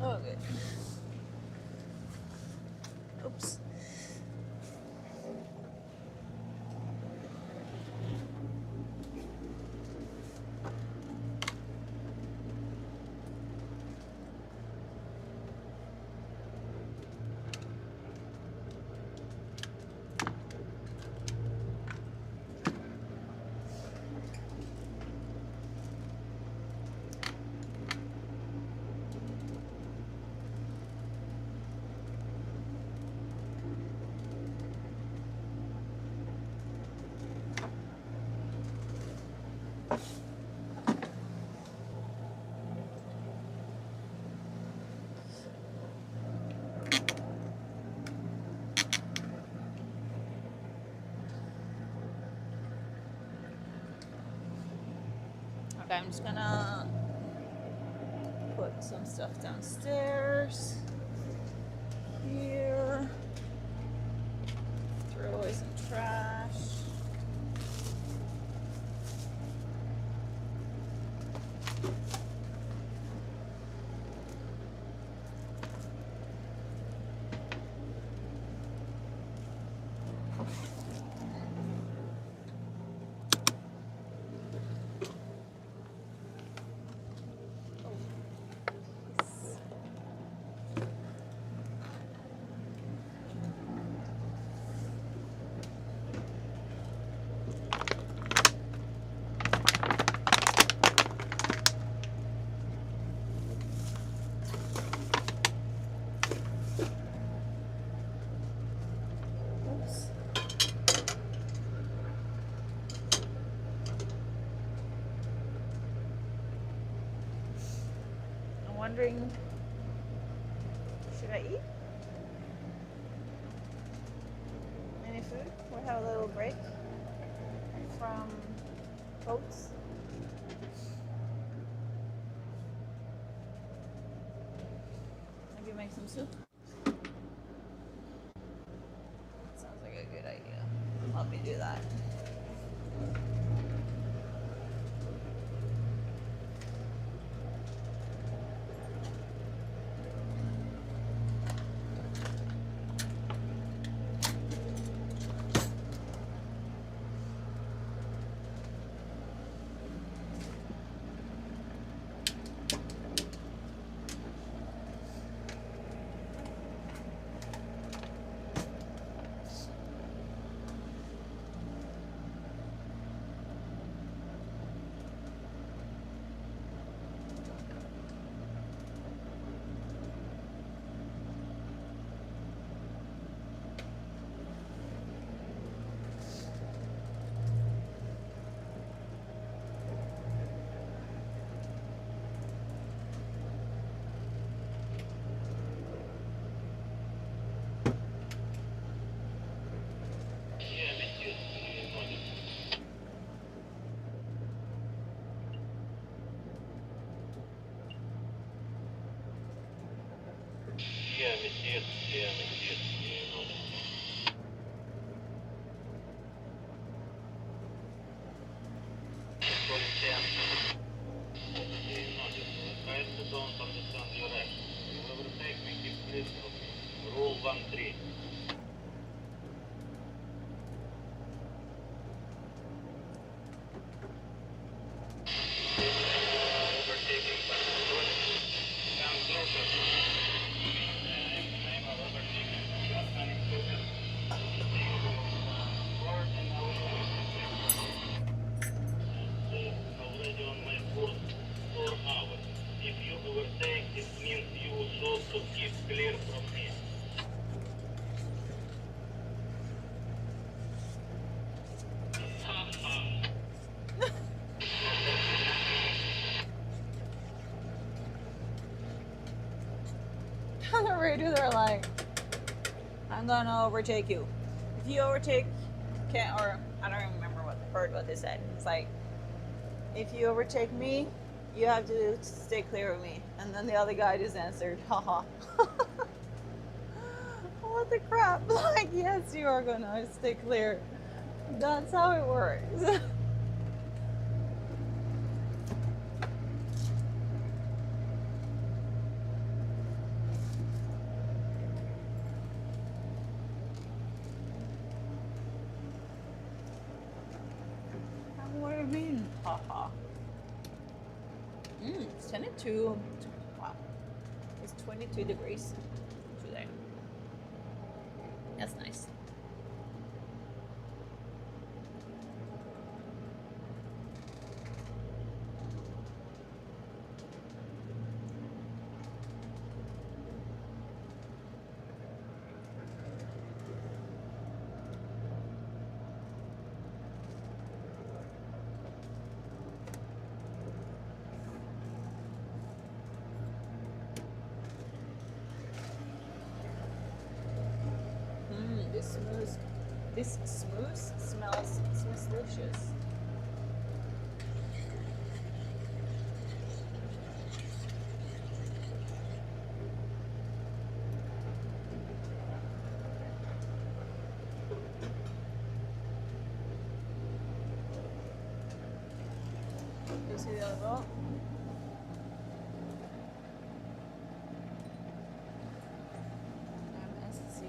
Okay. Oops. Okay, I'm just gonna put some stuff downstairs here. Throw away some trash. Wondering, should I eat any food? We'll have a little break from boats. Maybe make some soup. Sounds like a good idea. Let me do that. Don't understand your act. You overtake me, keep clear from me. Rule 1-3. Overtaking by come closer. I'm overtaking. You are coming closer. Forward and I will and already on my course 4 hours. If you overtake, it means you should to keep clear from me. On the radio, they're like, I'm gonna overtake you. If you overtake, or I don't even remember what they said. It's like, if you overtake me, you have to stay clear of me. And then the other guy just answered, haha. What the crap? Like, yes, you are gonna stay clear. That's how it works. What do you mean? Haha. It's 22. Wow. It's 22 degrees today. That's nice. This smooth smells delicious. see the other boat. MSC.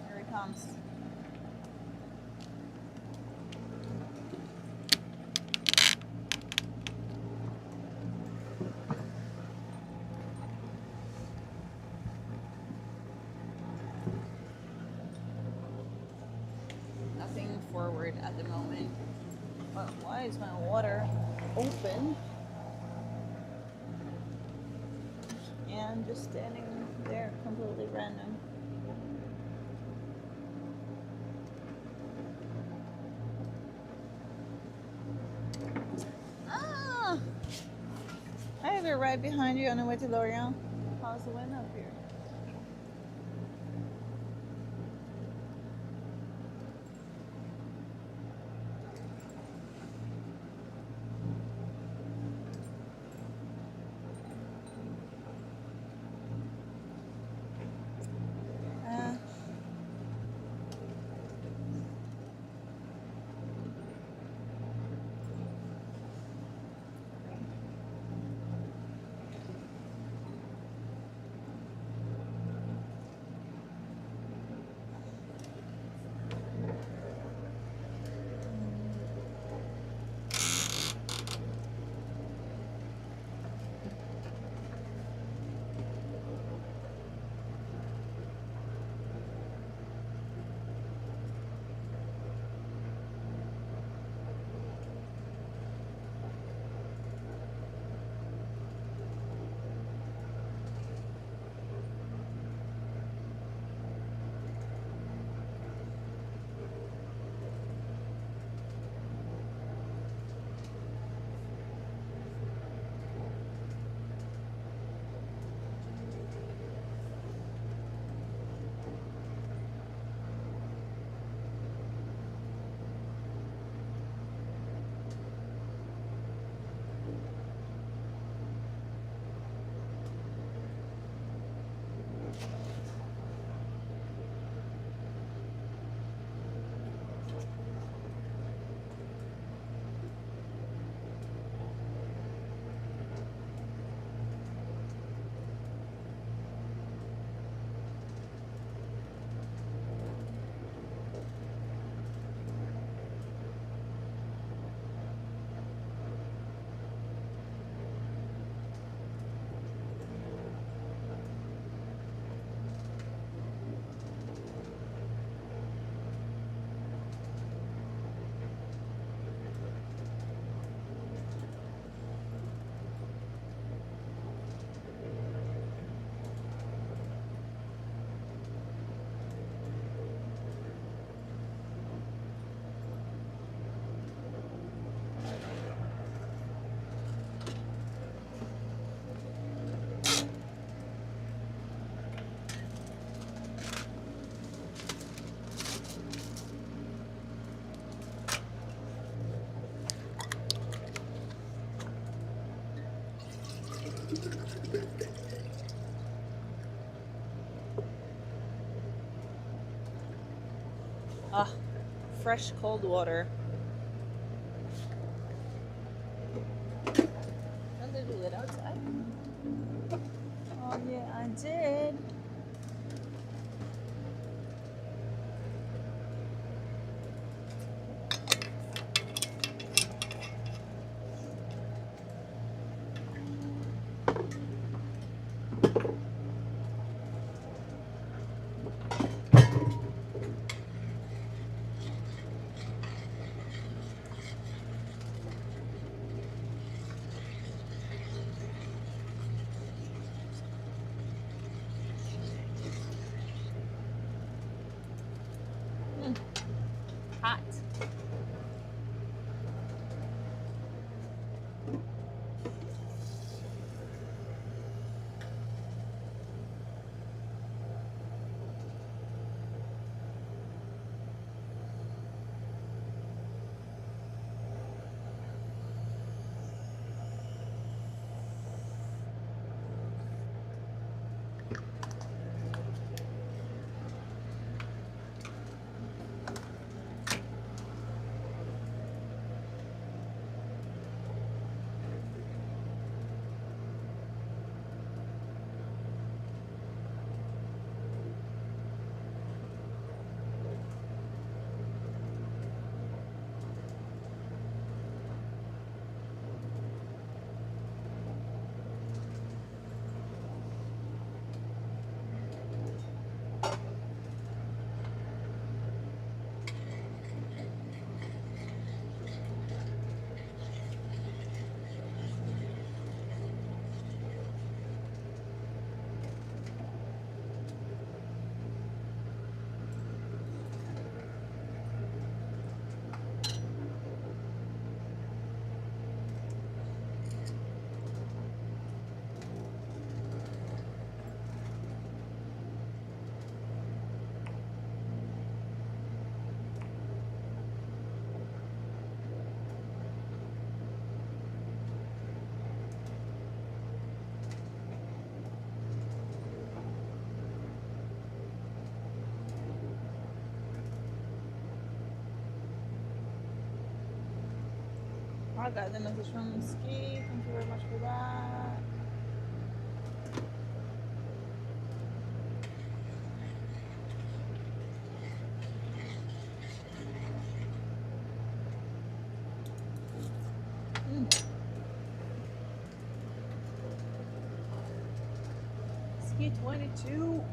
Here he comes. Nothing forward at the moment. But why is my water open? And just standing there completely random. Ah! I have it right behind you on the way to Lorient. How's the wind up here? Ah, fresh cold water. Don't they do it outside? Oh yeah, I did. I got the message from Ski. Thank you very much for that. Ski 22.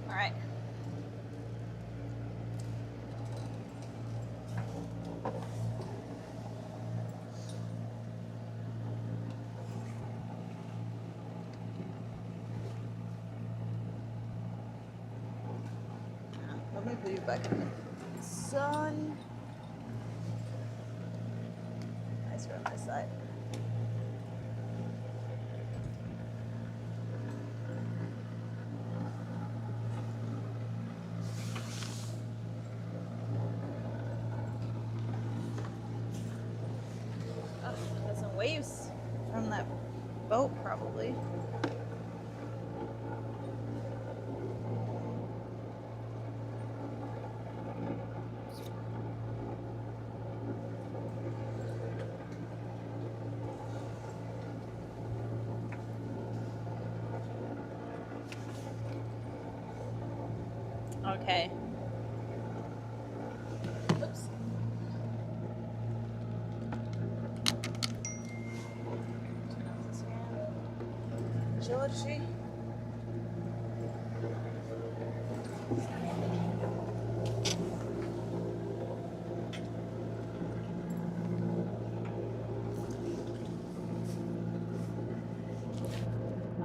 All right. Let me put you back in the sun. Nice from my side. Oh, there's some waves from that boat, probably. Okay. Oops. Turn off this fan. Georgie.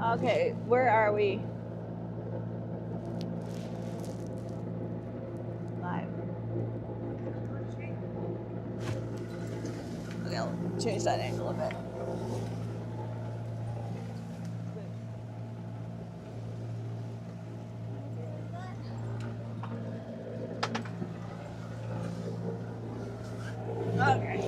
Okay, where are we? Live. Okay, I'll change that angle a bit. Okay.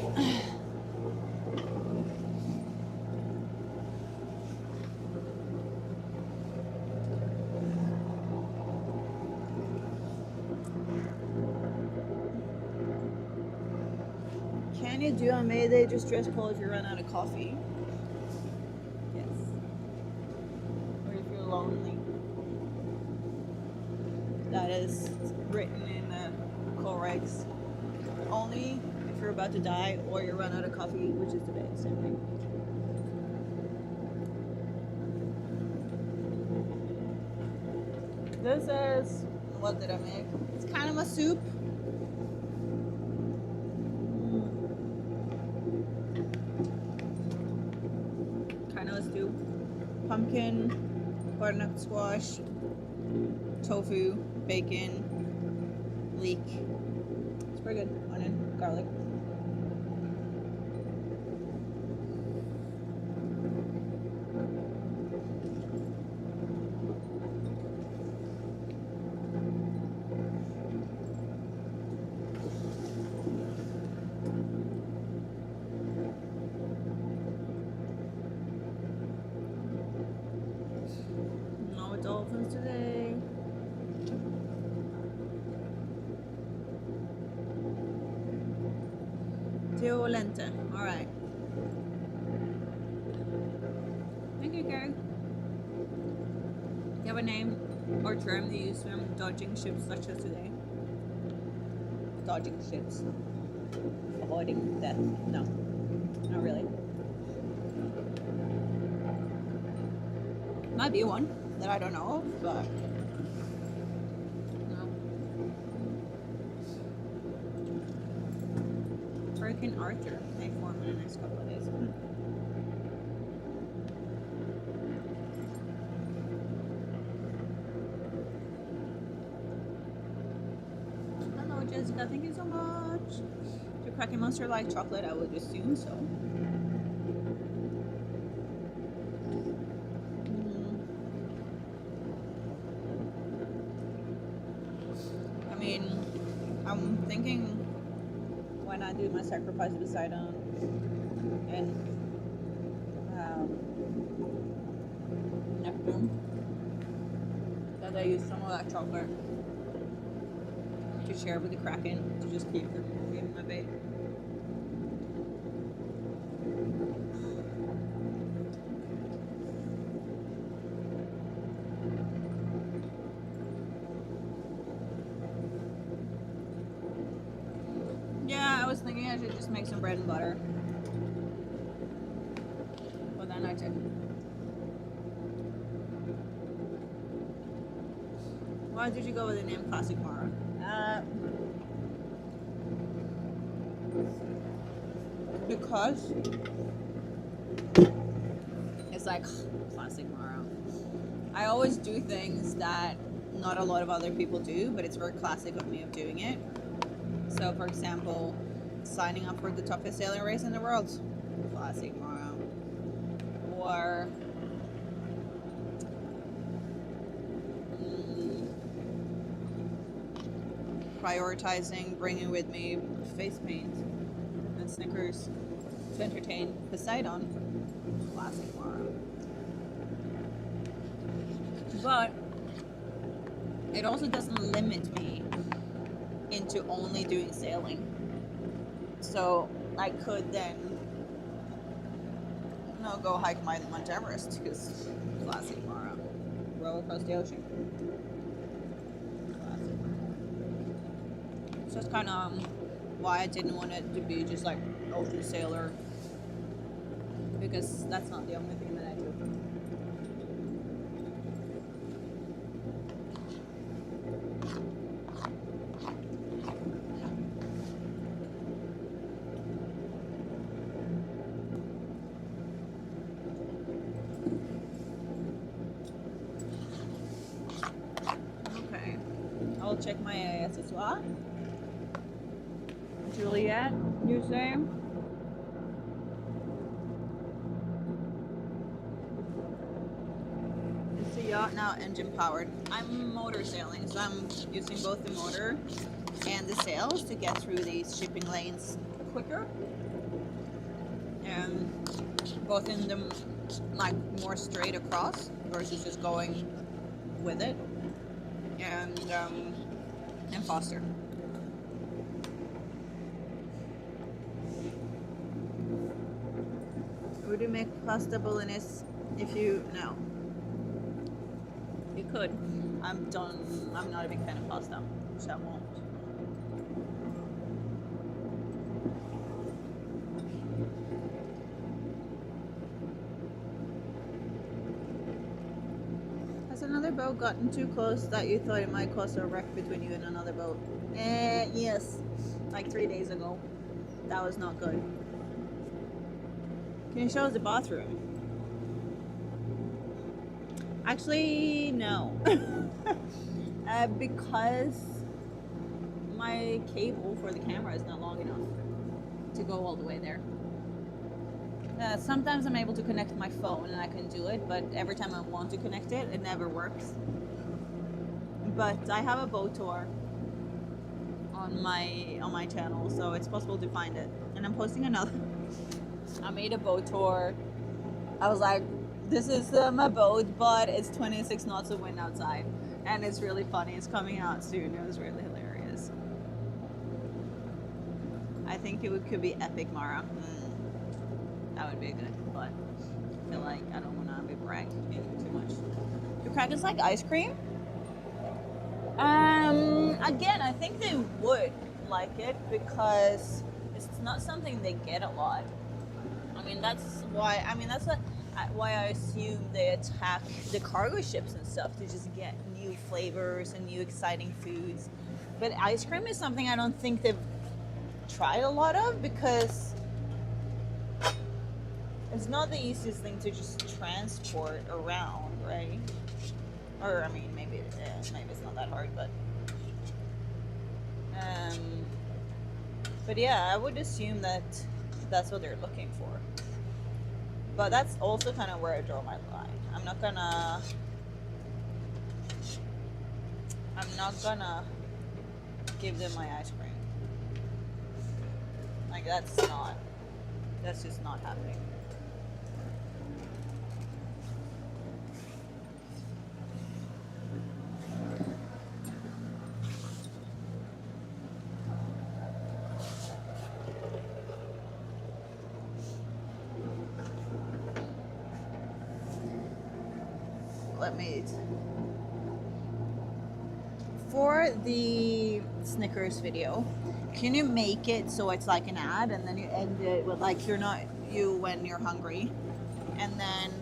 Can you do a Mayday just dress cold if you run out of coffee? Yes. Or if you're lonely. That is written in the call regs. Only if you're about to die or you run out of coffee, which is the same thing. This is, what did I make? It's kind of a soup. Kind of a stew. Pumpkin, butternut squash, tofu, bacon, leek. It's pretty good. Onion, garlic. No dolphins today. Violente. All right. Thank you, Gary. Do you have a name or term they use when dodging ships such as today? Dodging ships. Avoiding death. No. Not really. Might be one that I don't know of, but Hurricane Arthur may form in the next couple of days. Hello, Jessica. Thank you so much. Do Cracky Monster like chocolate? I would assume so. thinking when I do my sacrifice beside on and Neptune, that I use some of that chocolate to share with the Kraken to just keep my bait. Yeah, I was thinking I should just make some bread and butter. But then I didn't. Why did you go with the name Classic Mara? Because it's like Classic Mara. I always do things that not a lot of other people do, but it's very classic of me of doing it. So, for example, signing up for the toughest sailing race in the world, Classic Mara. Or prioritizing bringing with me face paint and Snickers to entertain Poseidon, Classic Mara. But it also doesn't limit me into only doing sailing. So I could then, go hike Mount Everest because Classic Mara. Row across the ocean. So it's kind of why I didn't want it to be just like ocean sailor, because that's not the only thing that I do. Okay, I'll check my AS as well. Juliet, you say? It's a yacht now, engine powered. I'm motor sailing, so I'm using both the motor and the sails to get through these shipping lanes quicker. And both in them, like more straight across versus just going with it, and faster. Would you make pasta bolognese if you no? You could. I'm not a big fan of pasta, so I won't. Has another boat gotten too close that you thought it might cause a wreck between you and another boat? Yes. Like 3 days ago. That was not good. Can you show us the bathroom? Actually, no. Because my cable for the camera is not long enough to go all the way there. Sometimes I'm able to connect my phone and I can do it, but every time I want to connect it, it never works. But I have a boat tour on my channel, so it's possible to find it. And I'm posting another. I made a boat tour. I was like, this is my boat, but it's 26 knots of wind outside. And it's really funny. It's coming out soon. It was really hilarious. I think it could be epic, Mara. That would be good, but I feel like I don't want to be bragging too much. Do Krakens like ice cream? Again, I think they would like it because it's not something they get a lot. That's why I assume they attack the cargo ships and stuff to just get new flavors and new exciting foods. But ice cream is something I don't think they've tried a lot of because it's not the easiest thing to just transport around, right? Or maybe it's not that hard, but yeah, I would assume that that's what they're looking for. But that's also kind of where I draw my line. I'm not gonna give them my ice cream. Like that's just not happening. Let me. For the Snickers video, can you make it so it's like an ad, and then you end it with like you're not you when you're hungry, and then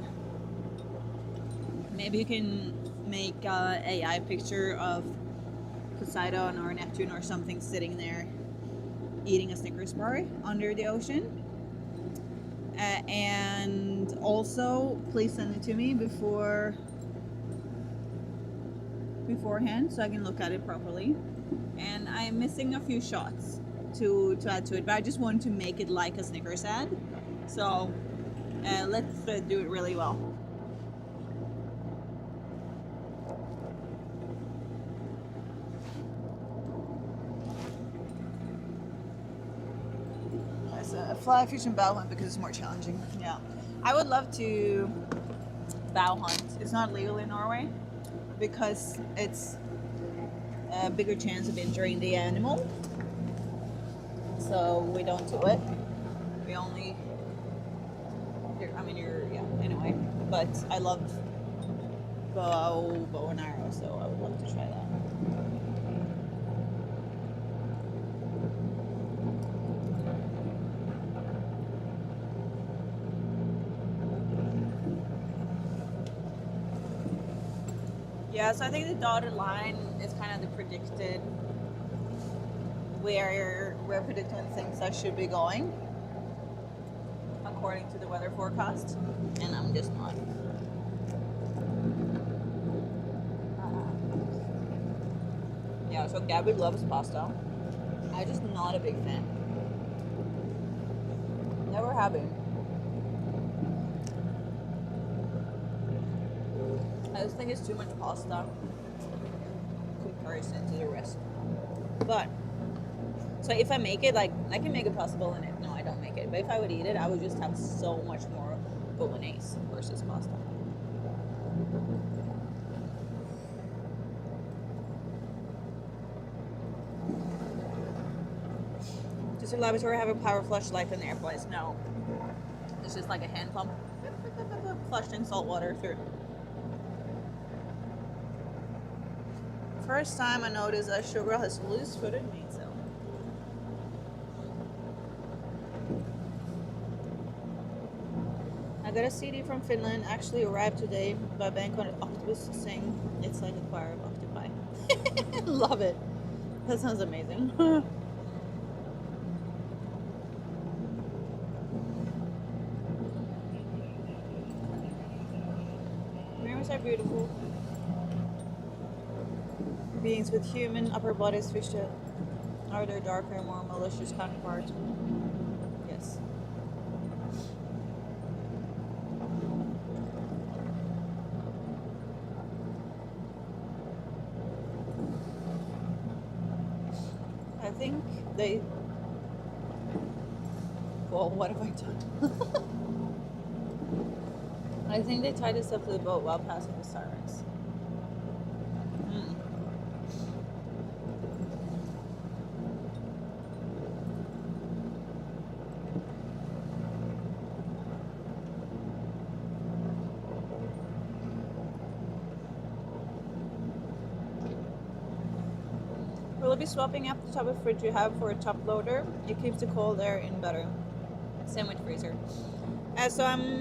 maybe you can make a AI picture of Poseidon or Neptune or something sitting there eating a Snickers bar under the ocean. And also, please send it to me beforehand so I can look at it properly. And I'm missing a few shots to add to it, but I just want to make it like a Snickers ad. So let's do it really well. There's a fly fishing bow hunt because it's more challenging. Yeah, I would love to bow hunt. It's not legal in Norway because it's a bigger chance of injuring the animal, so we don't do it. We only, anyway, but I love bow and arrow, so I would love to try that. Yeah, so I think the dotted line is kind of the predicted where we're predicting things that should be going according to the weather forecast, and I'm just not. Yeah, so Gabby loves pasta. I'm just not a big fan. Never have been. I just think it's too much pasta in comparison to the rest. But, so if I make it, like, I can make a pasta bolognese. No, I don't make it. But if I would eat it, I would just have so much more bolognese versus pasta. Does your laboratory have a power flush like an airplane's? No. It's just like a hand pump. Flushed in salt water through. First time I noticed that Sugar has loose-footed me, so. I got a CD from Finland, actually arrived today by Bank on Octopus saying it's like a choir of octopi. Love it. That sounds amazing. Mirrors are beautiful. Beings with human upper bodies fish that are their darker, more malicious counterpart. Yes. I think they. Well, what have I done? I think they tied us up to the boat while passing the sirens. Will be swapping up the type of fridge you have for a top loader. It keeps the cold air in better. Same with freezer. So I am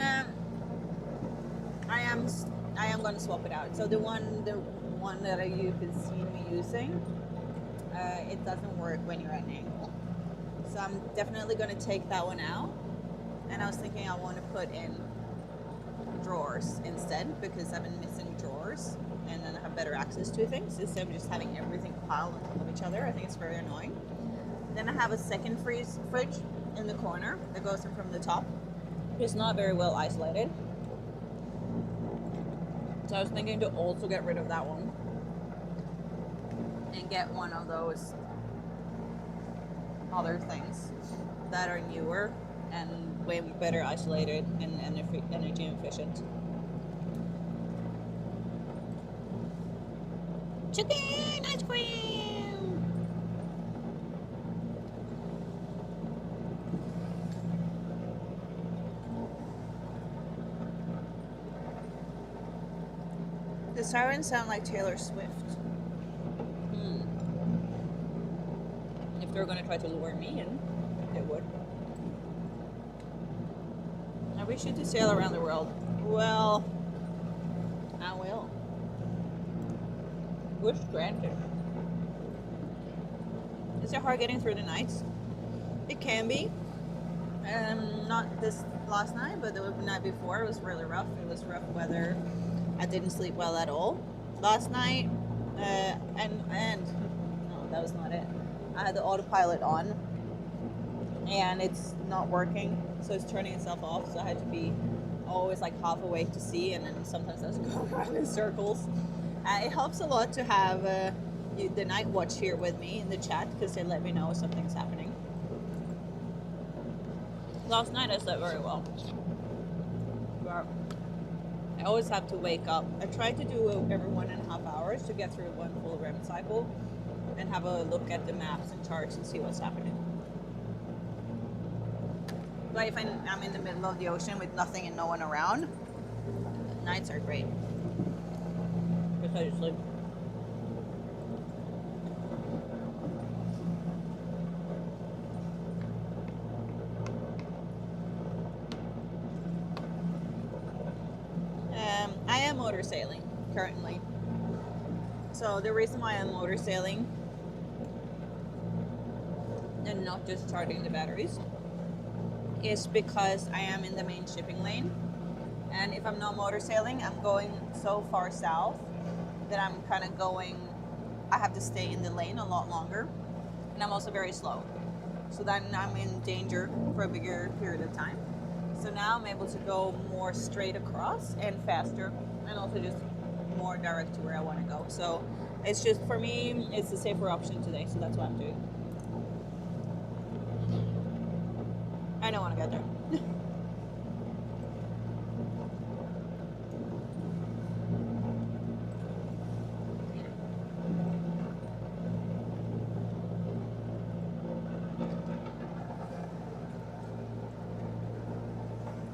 going to swap it out. So the one that you've been seeing me using, it doesn't work when you're at an angle. So I'm definitely going to take that one out. And I was thinking I want to put in drawers instead because I've been missing drawers. And then I have better access to things instead of just having everything piled on top of each other. I think it's very annoying. Then I have a second fridge in the corner that goes in from the top. It's not very well isolated. So I was thinking to also get rid of that one and get one of those other things that are newer and way better isolated and energy efficient. Chicken ice cream! The sirens sound like Taylor Swift. If they're gonna try to lure me in, they would. I wish you to sail around the world. Well, I will. Wish granted. Is it hard getting through the nights? It can be. Not this last night, but the night before it was really rough. It was rough weather. I didn't sleep well at all last night. And no, that was not it. I had the autopilot on and it's not working, so it's turning itself off, so I had to be always like half awake to see, and then sometimes I was going around in circles. It helps a lot to have the night watch here with me in the chat, because they let me know if something's happening. Last night I slept very well, but I always have to wake up. I try to do it every 1.5 hours to get through one full REM cycle and have a look at the maps and charts and see what's happening. But if I'm in the middle of the ocean with nothing and no one around, nights are great. Because you sleep. I am motor sailing currently. So the reason why I'm motor sailing and not just charging the batteries is because I am in the main shipping lane, and if I'm not motor sailing, I'm going so far south that I'm kind of going, I have to stay in the lane a lot longer, and I'm also very slow, so then I'm in danger for a bigger period of time. So now I'm able to go more straight across and faster, and also just more direct to where I want to go. So it's just, for me, it's the safer option today, so that's what I'm doing. I don't want to get there.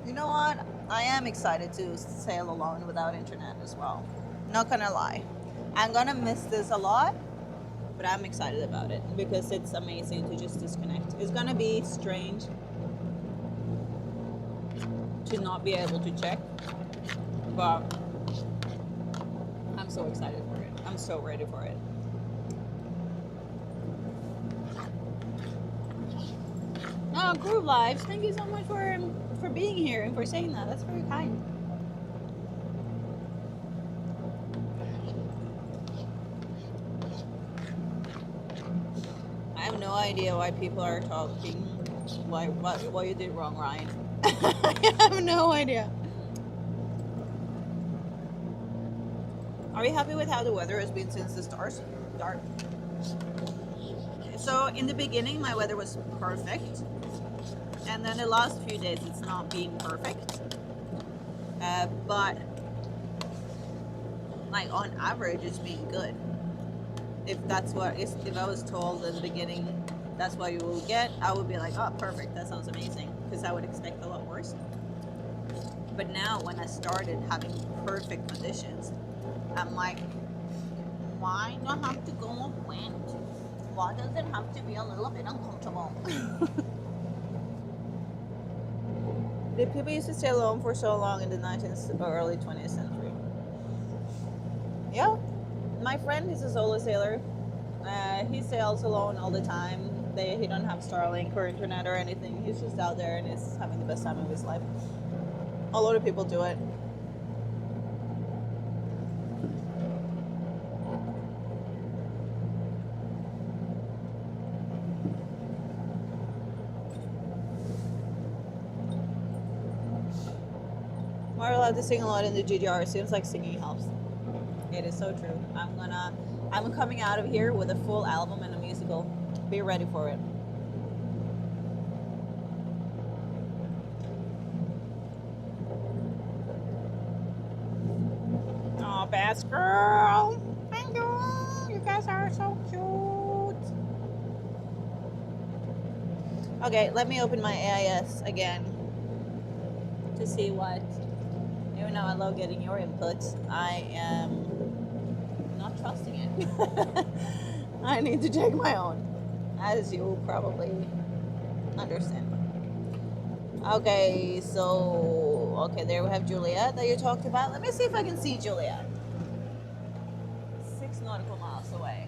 You know what? I am excited to sail alone without internet as well. Not gonna lie. I'm gonna miss this a lot, but I'm excited about it because it's amazing to just disconnect. It's gonna be strange to not be able to check, but I'm so excited for it. I'm so ready for it. Oh, Groove Lives, thank you so much for being here and for saying that. That's very kind. I have no idea why people are talking. What you did wrong, Ryan. I have no idea. Are you happy with how the weather has been since the start? So in the beginning, my weather was perfect, and then the last few days it's not been perfect. But like on average, it's been good. If I was told in the beginning that's what you will get, I would be like, oh, perfect, that sounds amazing, because I would expect a lot worse. But now when I started having perfect conditions, I'm like, why do I have to go on wind? Why does it have to be a little bit uncomfortable? Did people used to stay alone for so long in the 19th or early 20th century? Yeah. My friend is a solo sailor. He sails alone all the time. He don't have Starlink or internet or anything. He's just out there and is having the best time of his life. A lot of people do it. We're allowed to sing a lot in the GDR. It seems like singing helps. It is so true. I'm coming out of here with a full album and a musical. Be ready for it. best girl. Thank you. You guys are so cute. Okay, let me open my AIS again to see what. Even though I love getting your input, I am not trusting it. I need to check my own, as you probably understand. Okay, so there we have Juliet that you talked about. Let me see if I can see Juliet. 6 nautical miles away.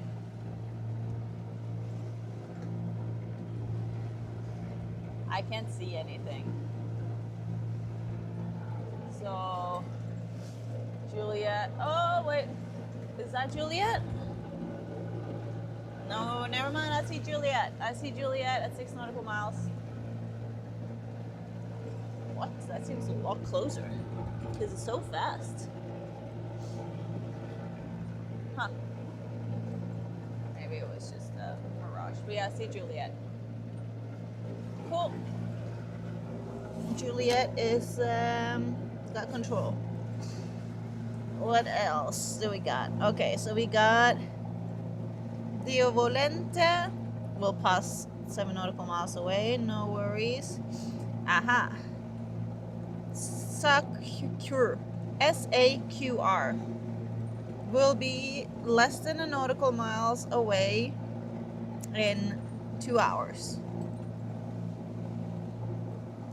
I can't see anything. So, Juliet. Oh, wait. Is that Juliet? No, never mind. I see Juliet. I see Juliet at 6 nautical miles. What? That seems a lot closer. Because it's so fast. Huh. Maybe it was just a mirage. But yeah, I see Juliet. Cool. Juliet is got control. What else do we got? Okay, so we got Dio Volente. We'll pass 7 nautical miles away. No worries. Aha. Saqr. SAQR. Will be less than a nautical miles away in 2 hours.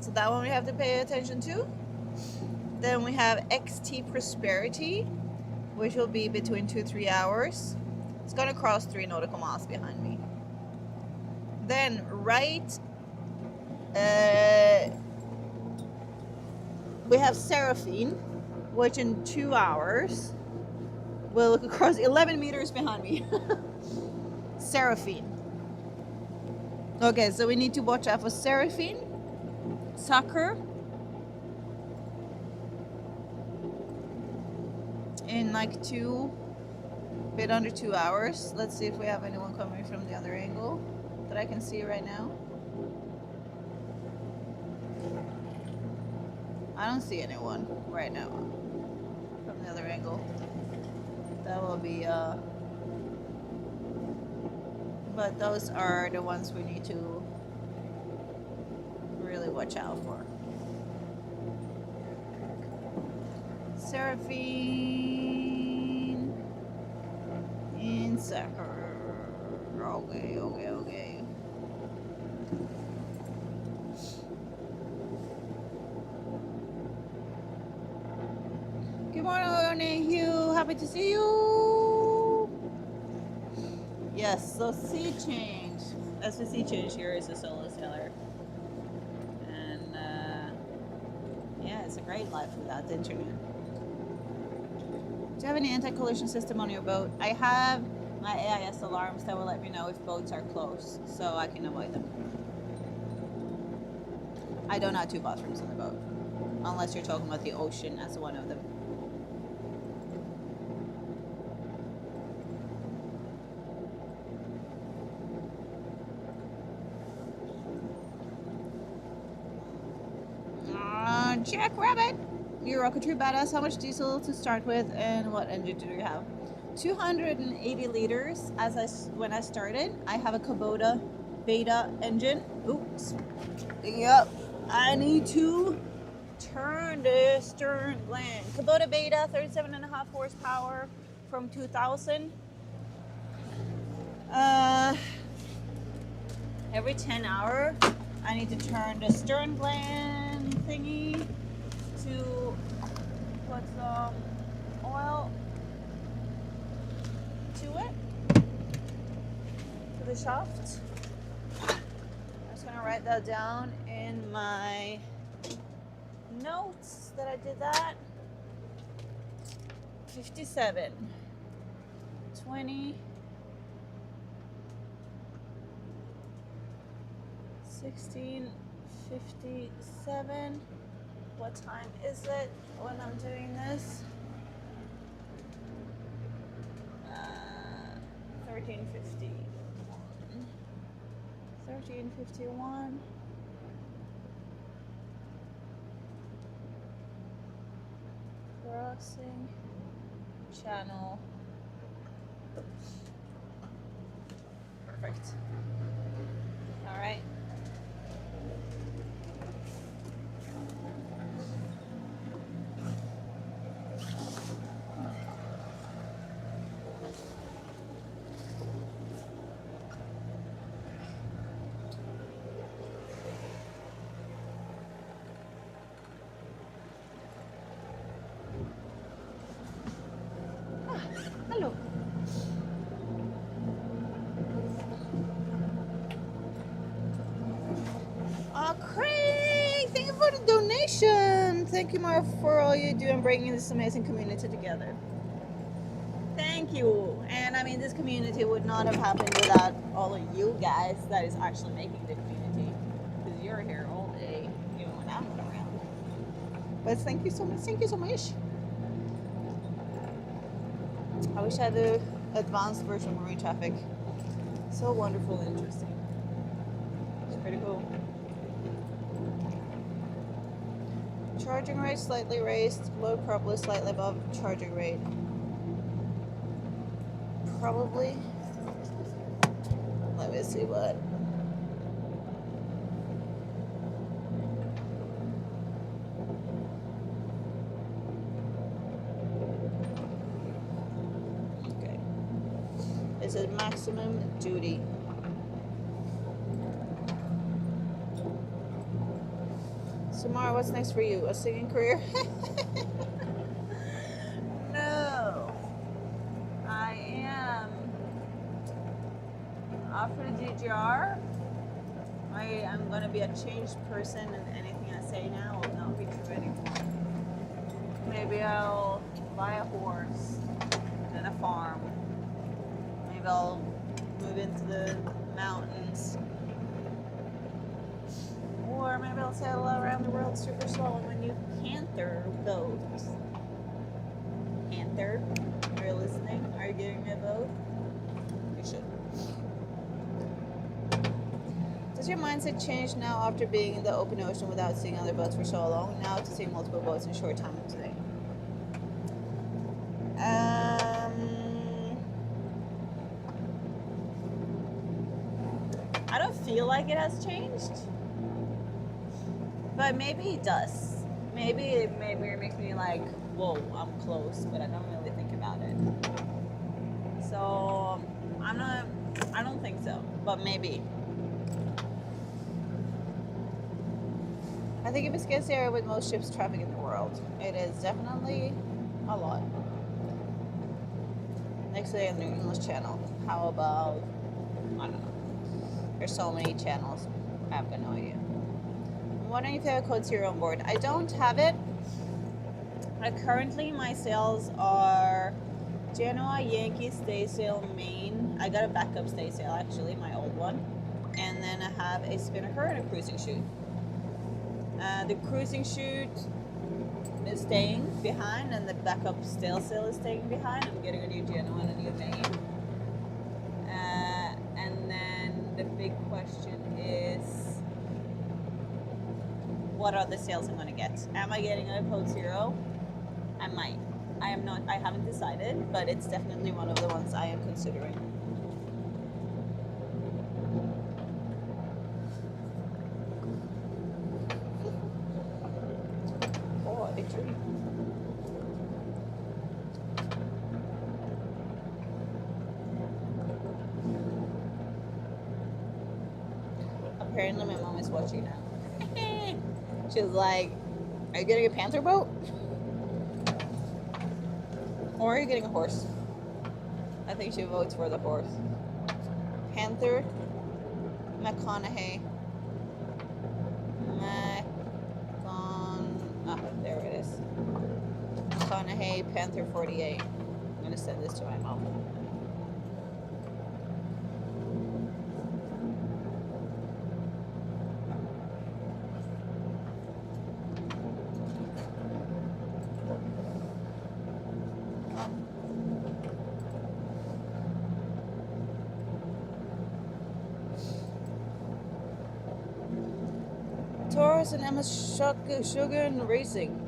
So that one we have to pay attention to. Then we have XT Prosperity, which will be between 2-3 hours. It's gonna cross 3 nautical miles behind me. Then we have Seraphine, which in 2 hours will cross 11 meters behind me. Seraphine. Okay, so we need to watch out for Seraphine. Saqr in like bit under 2 hours. Let's see if we have anyone coming from the other angle that I can see right now. I don't see anyone right now from the other angle. That will be but those are the ones we need to really watch out for. Seraphine in Saqr. Okay. Good morning, Hugh. Happy to see you. Yes, so sea change. That's the sea change here is a solo sailor. And yeah, it's a great life without the internet. Do you have any anti-collision system on your boat? I have my AIS alarms that will let me know if boats are close, so I can avoid them. I don't have 2 bathrooms on the boat, unless you're talking about the ocean as one of them. Jack Rabbit, you're a true badass. How much diesel to start with, and what engine do you have? 280 liters. When I started, I have a Kubota Beta engine. Oops. Yep. I need to turn the stern gland. Kubota Beta, 37.5 horsepower from 2000. Every 10 hours, I need to turn the stern gland thingy to put some oil to it, to the shaft. I'm just gonna write that down in my notes that I did that. 57, 20, 16, 57. What time is it when I'm doing this? 13:51. 13:51. Crossing channel. Perfect. All right. Hello. Craig, thank you for the donation. Thank you, Mara, for all you do and bringing this amazing community together. Thank you. And I mean, this community would not have happened without all of you guys that is actually making the community. Because you're here all day, even when I'm not around. But thank you so much. Thank you so much. I wish I had the advanced version of marine traffic. So wonderful and interesting. It's pretty cool. Charging rate slightly raised. Load probably slightly above charging rate. Probably. Let me see what. Okay. It says maximum duty. Samara, what's next for you? A singing career? No. I am after the DJR. I am going to be a changed person, and anything I say now will not be true anymore. Maybe I'll buy a horse and a farm. Maybe I'll move into the mountains. Or maybe I'll sail around the world super slow in my new Panther boat. Panther, are you listening? Are you giving me a boat? You should. Does your mindset change now after being in the open ocean without seeing other boats for so long? Now to see multiple boats in a short time today. I don't feel like it has changed. But maybe it does. Maybe it makes me like, whoa, I'm close, but I don't really think about it. So I don't think so, but maybe. I think it Biscay is the area with most ships traffic in the world. It is definitely a lot. Next to the English channel. How about, I don't know. There's so many channels. I have no idea. I'm wondering if you have a code 0 on board. I don't have it. Currently, my sails are Genoa, Yankee, staysail, Maine. I got a backup staysail, actually, my old one. And then I have a spinnaker and a cruising chute. The cruising chute is staying behind, and the backup staysail is staying behind. I'm getting a new Genoa and a new Maine. And then the big question is, what are the sails I'm going to get? Am I getting a code 0? I might. I am not. I haven't decided, but it's definitely one of the ones I am considering. Oh, a big tree. Apparently, my mom is watching now. She's like, "Are you getting a panther boat? Or are you getting a horse?" I think she votes for the horse. Panther, McConaughey. There it is. McConaughey, Panther 48. I'm going to send this to my mom. Taurus and Emma Sugar and Racing.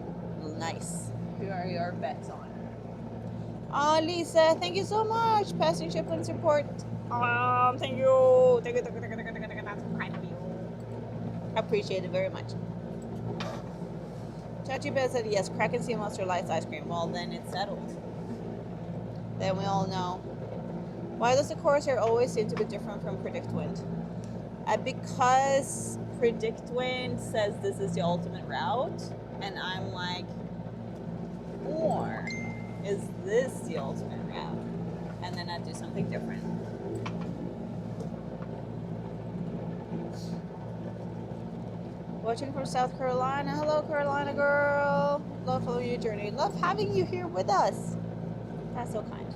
Nice. Who are your bets on? Oh, Lisa, thank you so much. Passing shipment support. Thank you. Thank you. That's kind of you. I appreciate it very much. Chachi Bear said yes. Crack and Sea Monster likes ice cream. Well, then it's settled. Then we all know. Why does the Corsair always seem to be different from Predict Wind? Because Predict Wind says this is the ultimate route, and I'm like, or is this the ultimate route? And then I do something different. Watching from South Carolina. Hello, Carolina girl. Love following your journey. Love having you here with us. That's so kind.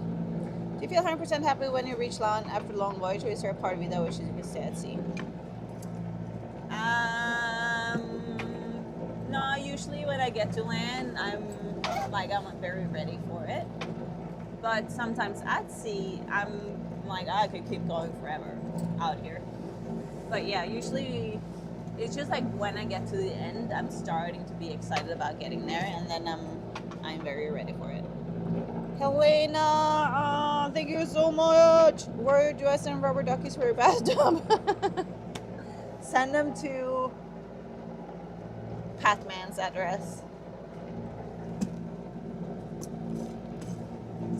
Do you feel 100% happy when you reach land after a long voyage, or is there a part of you that wishes you could stay at sea? No, usually when I get to land, I'm very ready for it. But sometimes at sea, I'm like, I could keep going forever out here. But yeah, usually it's just like when I get to the end, I'm starting to be excited about getting there, and then I'm very ready for it. Helena, thank you so much. Where do I send rubber duckies for your bathtub? Send them to Patman's address.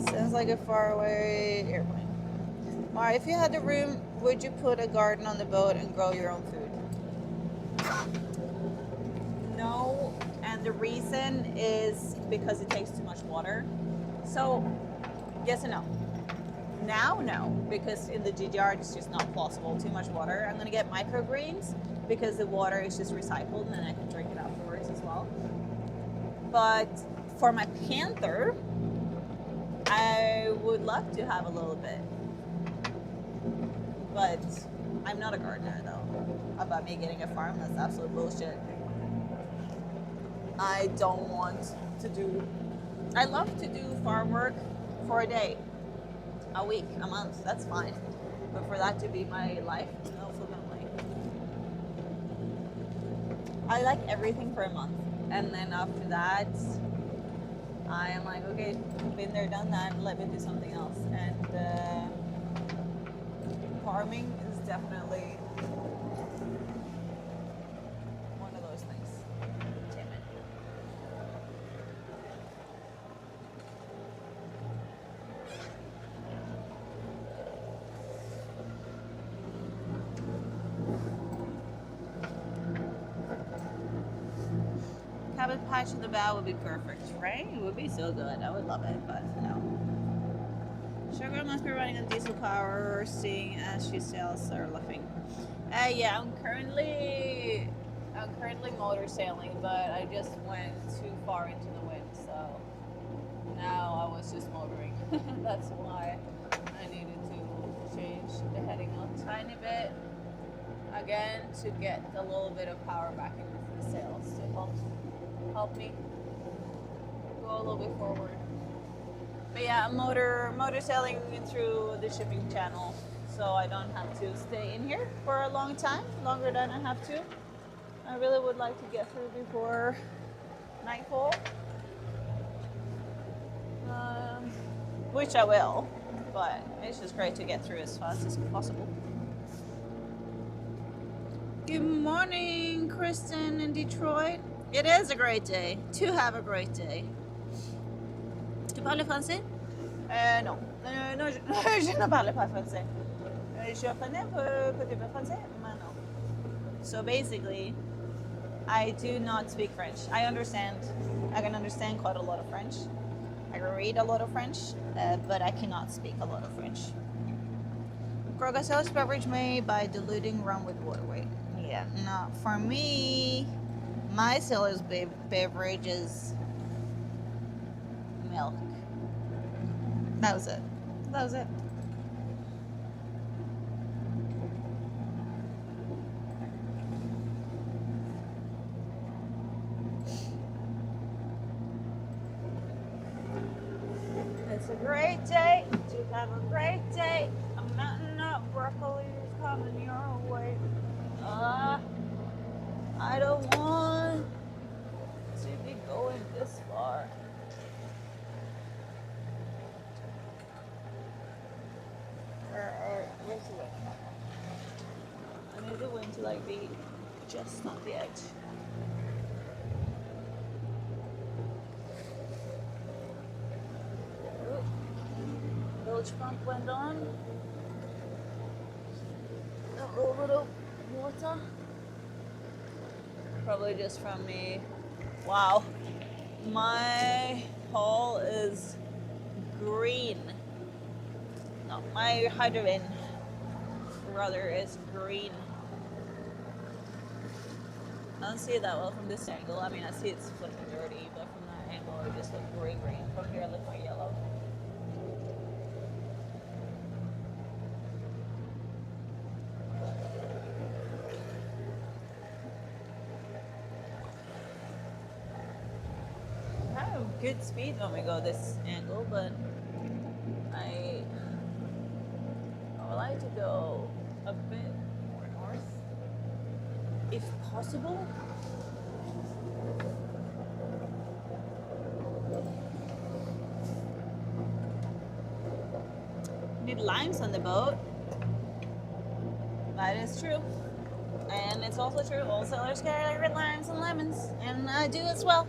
Sounds like a faraway airplane. Mara, if you had the room, would you put a garden on the boat and grow your own food? No, and the reason is because it takes too much water. So, yes and no. Now, no, because in the GDR it's just not possible. Too much water. I'm gonna get microgreens because the water is just recycled and then I can drink it afterwards as well. But for my panther, I would love to have a little bit. But I'm not a gardener though. About me getting a farm, that's absolute bullshit. I don't want to do. I love to do farm work for a day, a week, a month, that's fine. But for that to be my life, no flippin' way. I like everything for a month. And then after that, I am like, okay, been there, done that, let me do something else. And farming is definitely one of those things. Damn it. Cabbage patch in the bow would be perfect, right? It would be so good. I would love it, but no. Sugar must be running on diesel power, seeing as she sails are laughing. Yeah, I'm currently motor sailing, but I just went too far into the wind, so now I was just motoring. That's why I needed to change the heading a tiny bit again to get a little bit of power back into the sails to help me go a little bit forward. But yeah, I'm motor sailing through the shipping channel, so I don't have to stay in here for a long time, longer than I have to. I really would like to get through before nightfall, which I will, but it's just great to get through as fast as possible. Good morning, Kristen in Detroit. It is a great day to have a great day. Tu parles français? Non. Non, je ne parle pas français. Je connais un peu de français, mais non. So basically, I do not speak French. I can understand quite a lot of French. I can read a lot of French, but I cannot speak a lot of French. Kroger sells beverage made by diluting rum with water weight. Yeah, no, for me, my seller's beverage is milk. That was it. It's a great day to have a great day. A mountain of broccoli is coming your way. I don't want to be going this far. there's the wind. I need the wind to like be just on the edge. Ooh. Bilge pump went on. A little water. Probably just from me. Wow. My hull is green. No, my hydrogen rather is green. I don't see it that well from this angle. I mean, I see it's flipping dirty, but from that angle it just looks green. From here it looks more yellow. I have good speed when we go this angle, but I would like to go a bit more north, if possible. Need limes on the boat. That is true. And it's also true, all sailors carry red limes and lemons, and I do as well.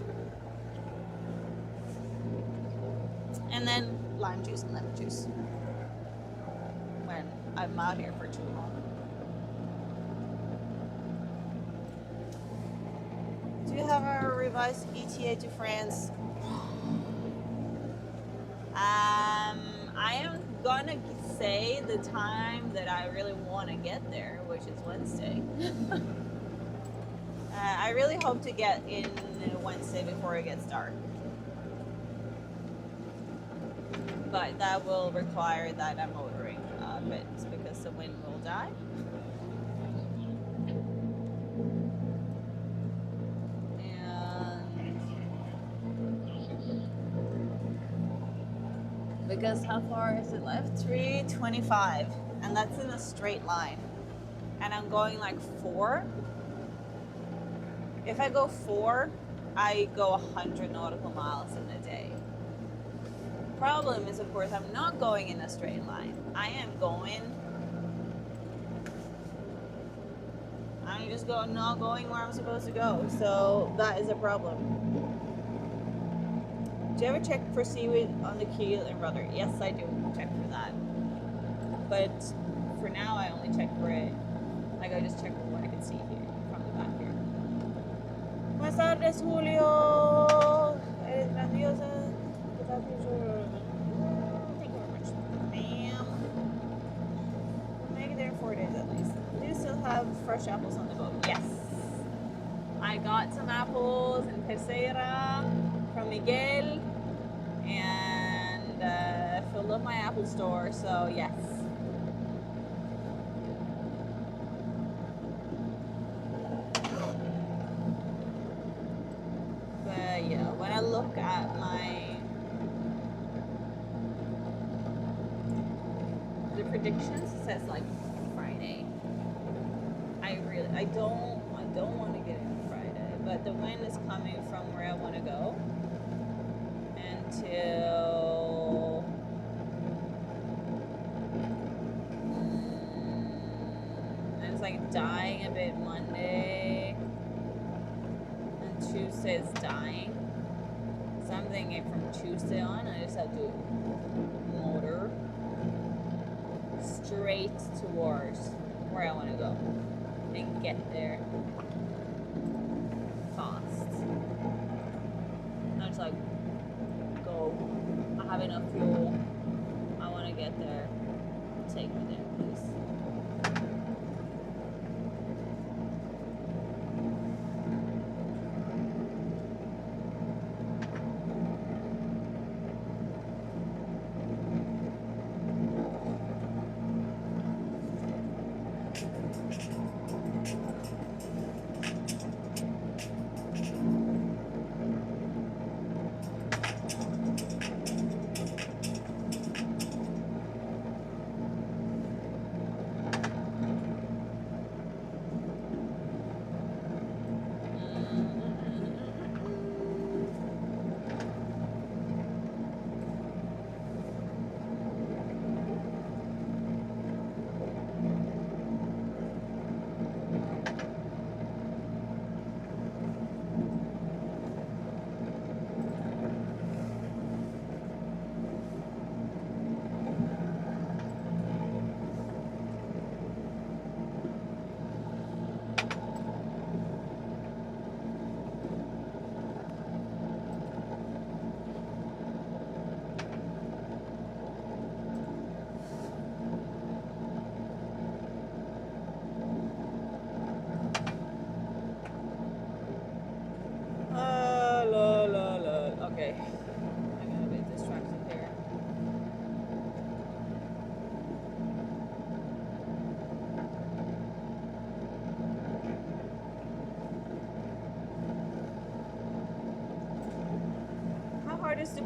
And then lime juice and lemon juice when I'm out here for too long. Do you have a revised ETA to France? I am gonna say the time that I really want to get there, which is Wednesday. I really hope to get in Wednesday before it gets dark. But that will require that I'm motoring a bit because the wind will die. And because how far is it left? 325, and that's in a straight line. And I'm going like 4. If I go 4, I go 100 nautical miles in a day. Problem is, of course, I'm not going in a straight line. I'm just not going where I'm supposed to go. So that is a problem. Do you ever check for seaweed on the keel and rudder? Yes, I do check for that. But for now, I only check for it. Like I just check for what I can see here from the back here. Buenas tardes, Julio. Eres grandiosa. Thank you very much. Bam. We'll make it there in 4 days at least. Do you still have fresh apples on the boat? Yes. I got some apples in Tercera from Miguel and filled up my apple store, so yes. But yeah, when I look at the predictions, it says like Friday. I don't want to get in Friday, but the wind is coming from where I want to go until and it's like dying a bit Monday, and Tuesday is dying. So I'm thinking from Tuesday on, I just have to motor straight towards where I want to go and get there fast. I'm just like, go. I have enough fuel. I want to get there. Take me there, please.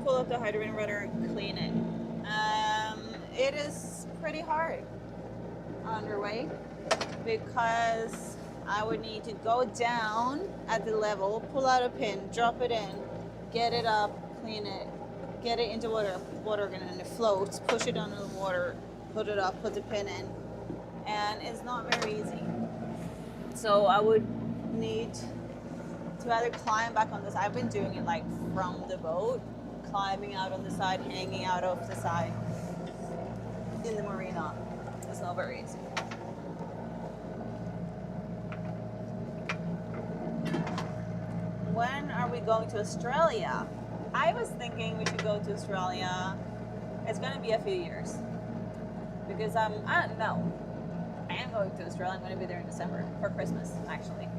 pull up the hydrant rudder and clean it. It is pretty hard underway because I would need to go down at the level, pull out a pin, drop it in, get it up, clean it, get it into water gun and it floats, push it under the water, put it up, put the pin in, and it's not very easy. So I would need to either climb back on this. I've been doing it like from the boat, climbing out on the side, hanging out of the side in the marina. It's not very easy. When are we going to Australia? I was thinking we should go to Australia. It's going to be a few years because I am going to Australia. I'm going to be there in December for Christmas, actually.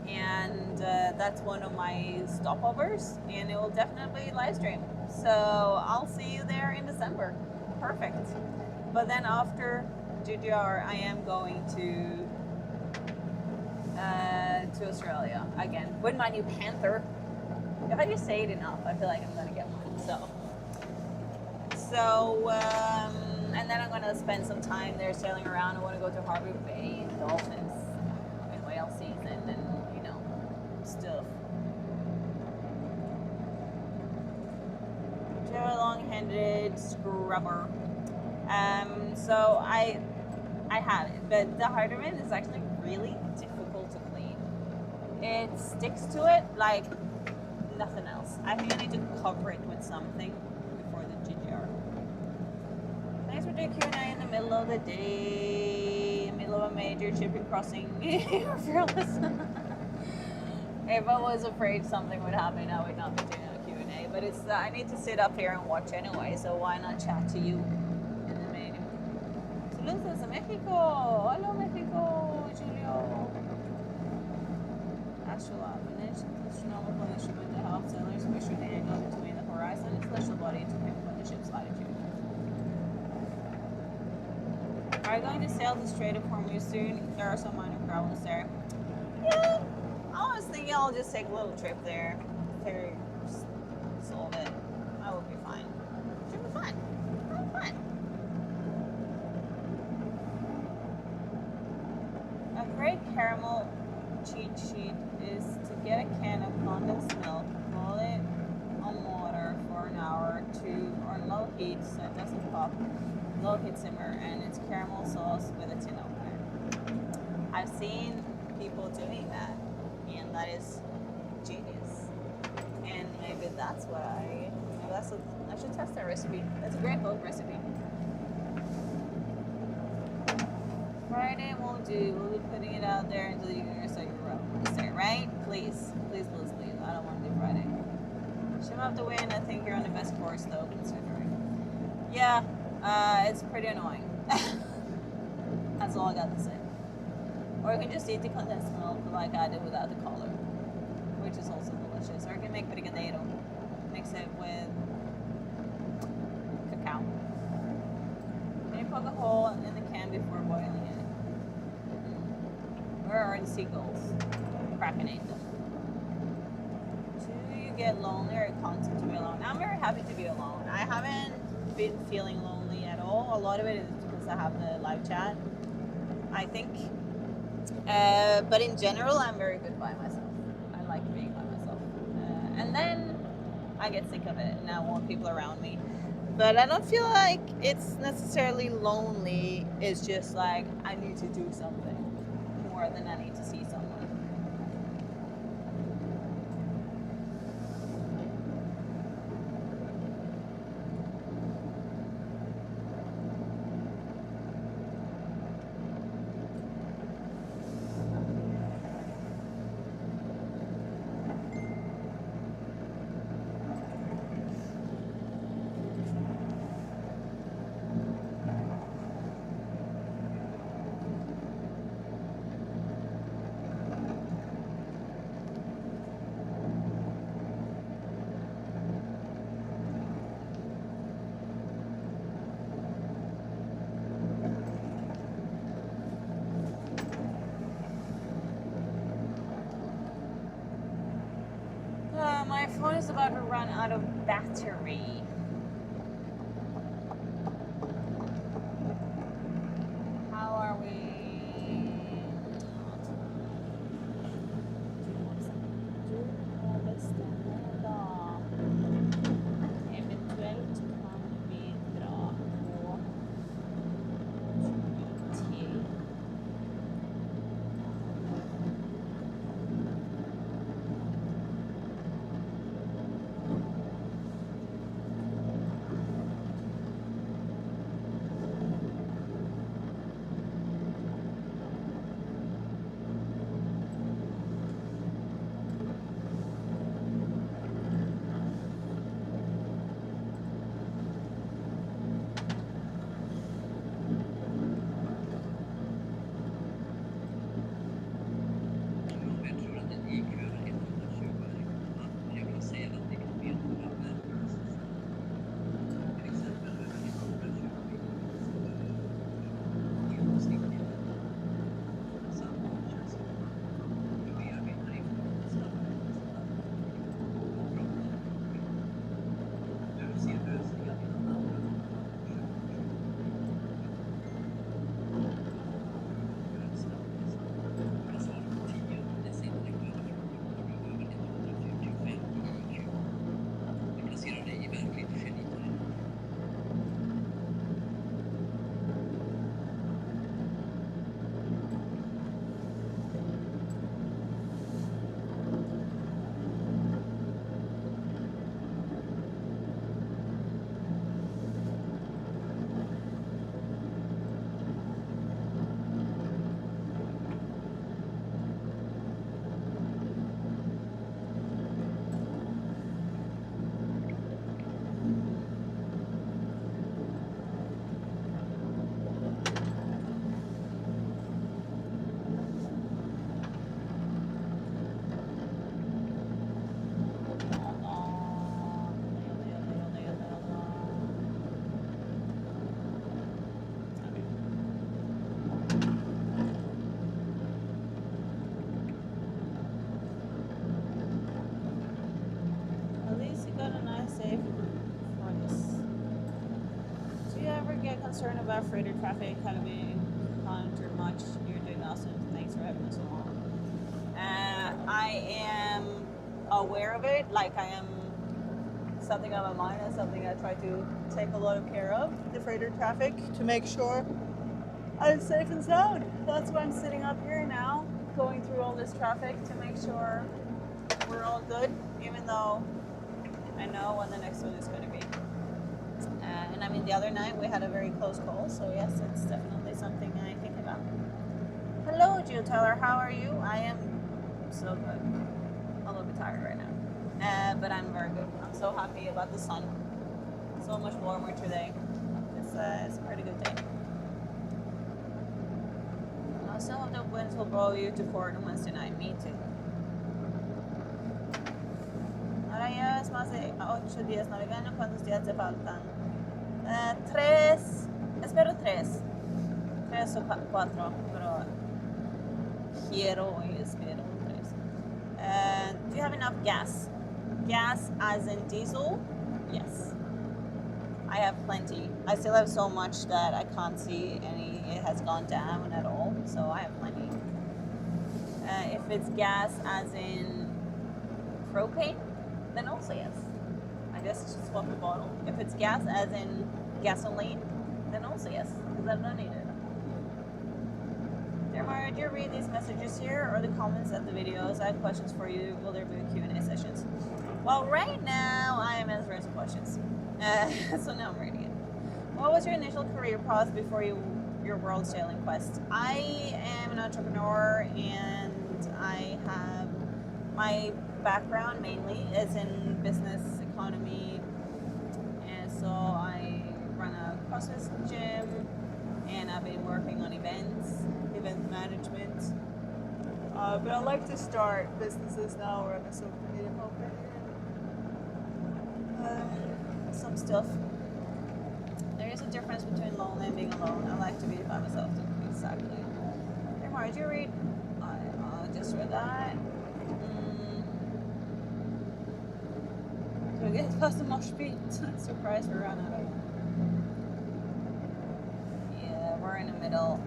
And that's one of my stopovers, and it will definitely live stream. So I'll see you there in December. Perfect. But then after GGR, I am going to Australia again with my new Panther. If I just say it enough, I feel like I'm gonna get one. So and then I'm gonna spend some time there sailing around. I want to go to Harbour Bay and dolphins and whale season and stuff. Long-handed scrubber. So I have it, but the hydrant is actually really difficult to clean. It sticks to it like nothing else. I think I need to cover it with something before the GGR. Thanks for doing Q&A in the middle of the day, middle of a major shipping crossing. You're fearless. If I was afraid something would happen, I would not be doing a Q&A. But it's I need to sit up here and watch anyway, so why not chat to you in the meeting? Saludos desde Mexico. Hello, Mexico, Julio. Astral finished. Astronomical when the ship went to help sailors measure the angle between the horizon and celestial body to pinpoint the ship's latitude. Are you going to sail the Strait of Hormuz soon? There are some minor problems there. Yeah, I was thinking I'll just take a little trip there. Solve it. I will be fine. Should be fine. Fine. A great caramel cheat sheet is to get a can of condensed milk, boil it on water for an hour or two on low heat so it doesn't pop, low heat simmer, and it's caramel sauce with a tin opener. I've seen people doing that, and that is genius. And maybe that's what I should test that recipe. That's a great boat recipe. Friday won't do. We'll be putting it out there until you can start your road. Right? Please. Please. I don't want to do Friday. Shim up the wind. I think you're on the best course though, considering. Yeah, it's pretty annoying. That's all I got to say. Or you can just eat the condensed milk like I did without the color, which is also delicious. Or you can make brigadeiro. Mix it with cacao. Can you poke a hole in the can before boiling it? Where are the seagulls? Kraken ate them. Do you get lonely or content to be alone? I'm very happy to be alone. I haven't been feeling lonely at all. A lot of it is because I have the live chat, I think. But in general, I'm very good by myself. I like being by myself. And then I get sick of it and I want people around me. But I don't feel like it's necessarily lonely. It's just like I need to do something more than I need to see someone. My phone is about to run out of battery. How are we? Eventuelt kan vi dra på till. Concerned about freighter traffic having gone too much. You're doing awesome. Thanks for having us along. I am aware of it. Like I am something on my mind and something I try to take a lot of care of. The freighter traffic to make sure I'm safe and sound. That's why I'm sitting up here now, going through all this traffic to make sure we're all good, even though I know when the next one is going to be. And I mean, the other night we had a very close call, so yes, it's definitely something I think about. Hello, Jill Taylor, how are you? I am so good. I'm a little bit tired right now, but I'm very good. I'm so happy about the sun. So much warmer today. It's a pretty good day. I still hope the winds will blow you to port on Wednesday night. Me too. Ahora ya es más de 8 días navegando. ¿Cuántos días te faltan? 3, espero 3 o 4, pero quiero y espero 3. Do you have enough gas? Gas as in diesel? Yes. I have plenty. I still have so much that I can't see any, it has gone down at all, so I have plenty. If it's gas as in propane, then also yes. I guess just swap the bottle. If it's gas as in gasoline, then also yes, because I don't need it. Dear Mario, do you read these messages here or the comments at the videos? I have questions for you. Will there be Q&A sessions? Well, right now I am answering some questions. So now I'm reading it. What was your initial career path before your world sailing quest? I am an entrepreneur and I have my background mainly is in business economy, and so I run a CrossFit gym and I've been working on event management, but I like to start businesses now where I'm so creative some stuff. There is a difference between lonely and being alone. I like to be by myself too. Exactly. Hey Mara, did you read? I just read that. So we get past the mosh pit. Surprise, we ran out of one. Yeah, we're in the middle.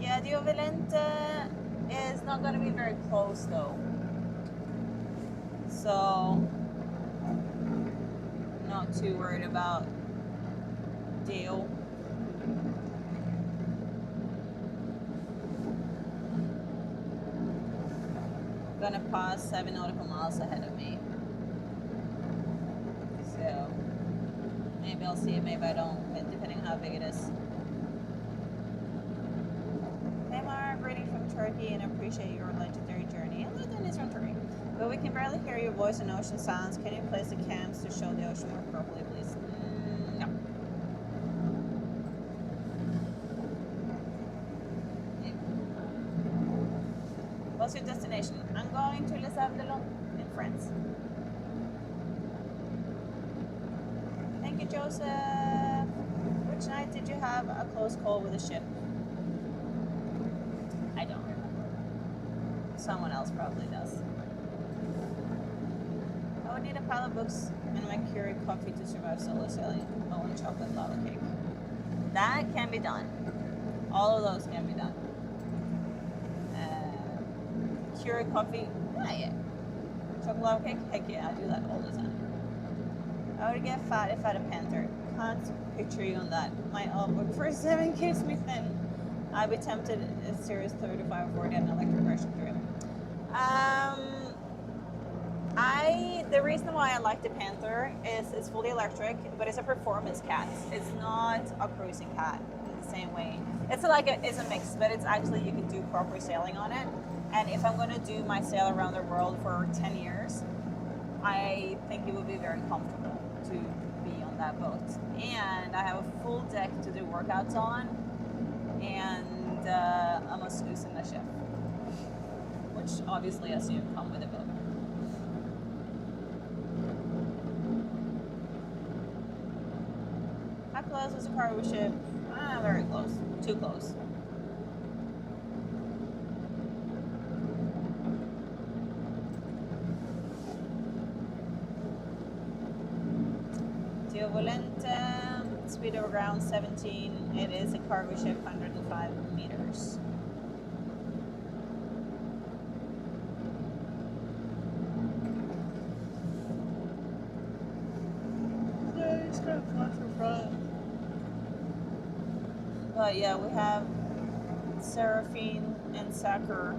Yeah, the Ovalent is not going to be very close though. So, not too worried about Dale. Gonna pass 7 nautical miles ahead of me. So, maybe I'll see it, maybe I don't, depending on how big it is. Hey Mark, greeting from Turkey and appreciate your legendary journey. Hello Dennis from Turkey. But we can barely hear your voice and ocean sounds. Can you place the cams to show the ocean more properly, please? No. Yeah. What's your destination? I'm going to Les Sables in France. Thank you, Joseph. Which night did you have a close call with a ship? I don't remember. Someone else probably does. I would need a pile of books and my Keurig coffee to survive solo sailing. Oh, and chocolate lava cake. That can be done. All of those can be done. Keurig coffee, yeah. Chocolate lava cake, heck yeah, I do that all the time. I would get fat if I had a panther. Can't picture you on that. My outlook for 7 keeps me thin. I'd be tempted if Series 35 or 40 had an electric version to it. The reason why I like the Panther is it's fully electric, but it's a performance cat. It's not a cruising cat in the same way. It's a mix, but it's actually, you can do proper sailing on it. And if I'm going to do my sail around the world for 10 years, I think it would be very comfortable to be on that boat. And I have a full deck to do workouts on, and a masseuse in the ship, which obviously I assume come with a boat. How close was the cargo ship? Very close. Too close. Volent, speed of around 17. It is a cargo ship, 105 meters. It's kind of flat from front. But yeah, we have Seraphine and Sakur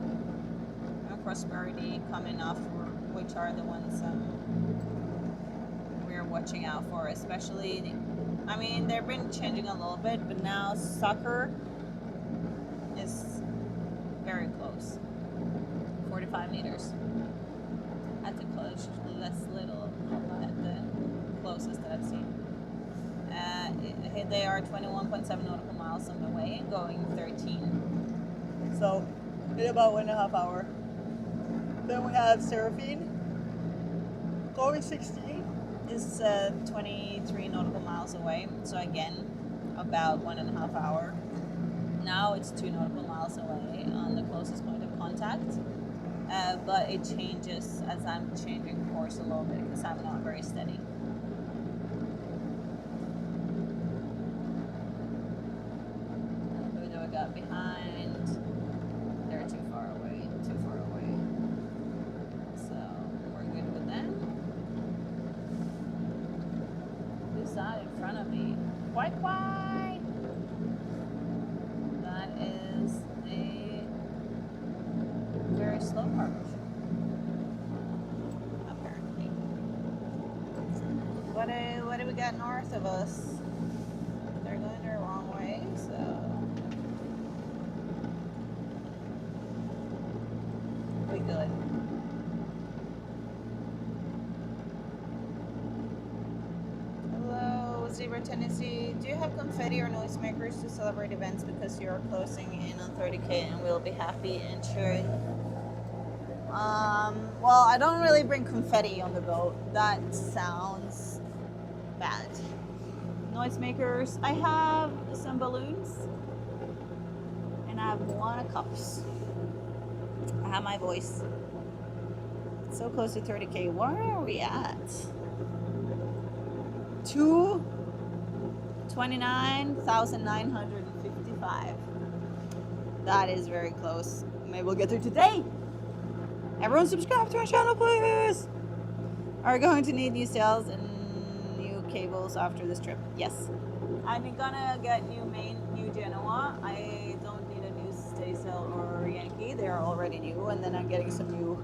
and Prosperity coming after, which are the ones we're watching out for, especially, I mean, they've been changing a little bit, but now Sakur is very close, 45 meters at the close, less little at the closest that I've seen. They are 21.7 nautical miles on the way and going 13. So in about 1.5 hours. Then we have Seraphine going 16. Is 23 nautical miles away, so again about 1.5 hours. Now it's 2 nautical miles away on the closest point of contact, but it changes as I'm changing course a little bit because I'm not very steady. Who do I got behind? They're too far away, so we're good with them. That in front of me. Quite. That is a very slow cargo ship, apparently. What do we got north of us? They're going the wrong way, so we good. Zebra, Tennessee. Do you have confetti or noisemakers to celebrate events because you're closing in on 30K and we'll be happy and cheering? Well, I don't really bring confetti on the boat. That sounds bad. Noisemakers. I have some balloons and and I have one of cups. I have my voice. So close to 30K. Where are we at? 229,955. That is very close. Maybe we'll get there today. Everyone subscribe to our channel, please. Are we going to need new sails and new cables after this trip? Yes. I'm gonna get new Genoa. I don't need a new steady sail or Yankee. They are already new. And then I'm getting some new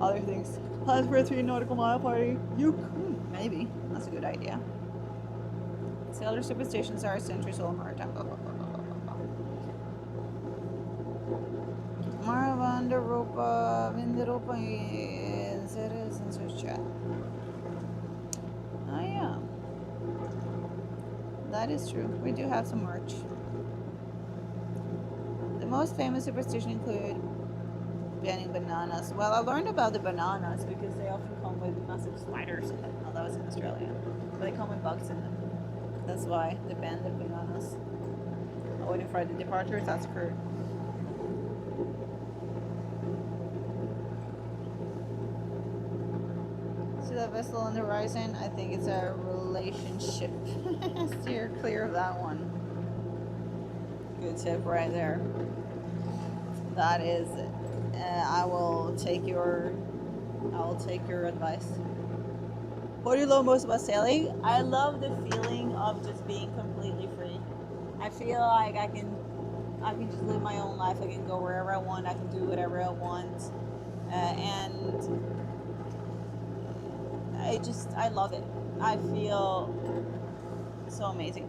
other things. Plans for a 3 nautical mile party. Maybe. That's a good idea. Sailor superstitions are century soul maritime. Blah, blah, blah, blah, blah, blah. Maravander Vinderopa Zeres and search chat. Oh yeah. That is true. We do have some merch. The most famous superstition include banning bananas. Well, I learned about the bananas because they often come with massive spiders in them. Well, that was in Australia. But they come with bugs in them. That's why they banned the bananas. I'm waiting for the departures. That's correct. See that vessel on the horizon? I think it's a relationship. Steer clear of that one. Good tip right there. That is it. I will take your advice. What do you love most about sailing? I love the feeling of just being completely free. I feel like I can just live my own life. I can go wherever I want. I can do whatever I want, and I love it. I feel so amazing.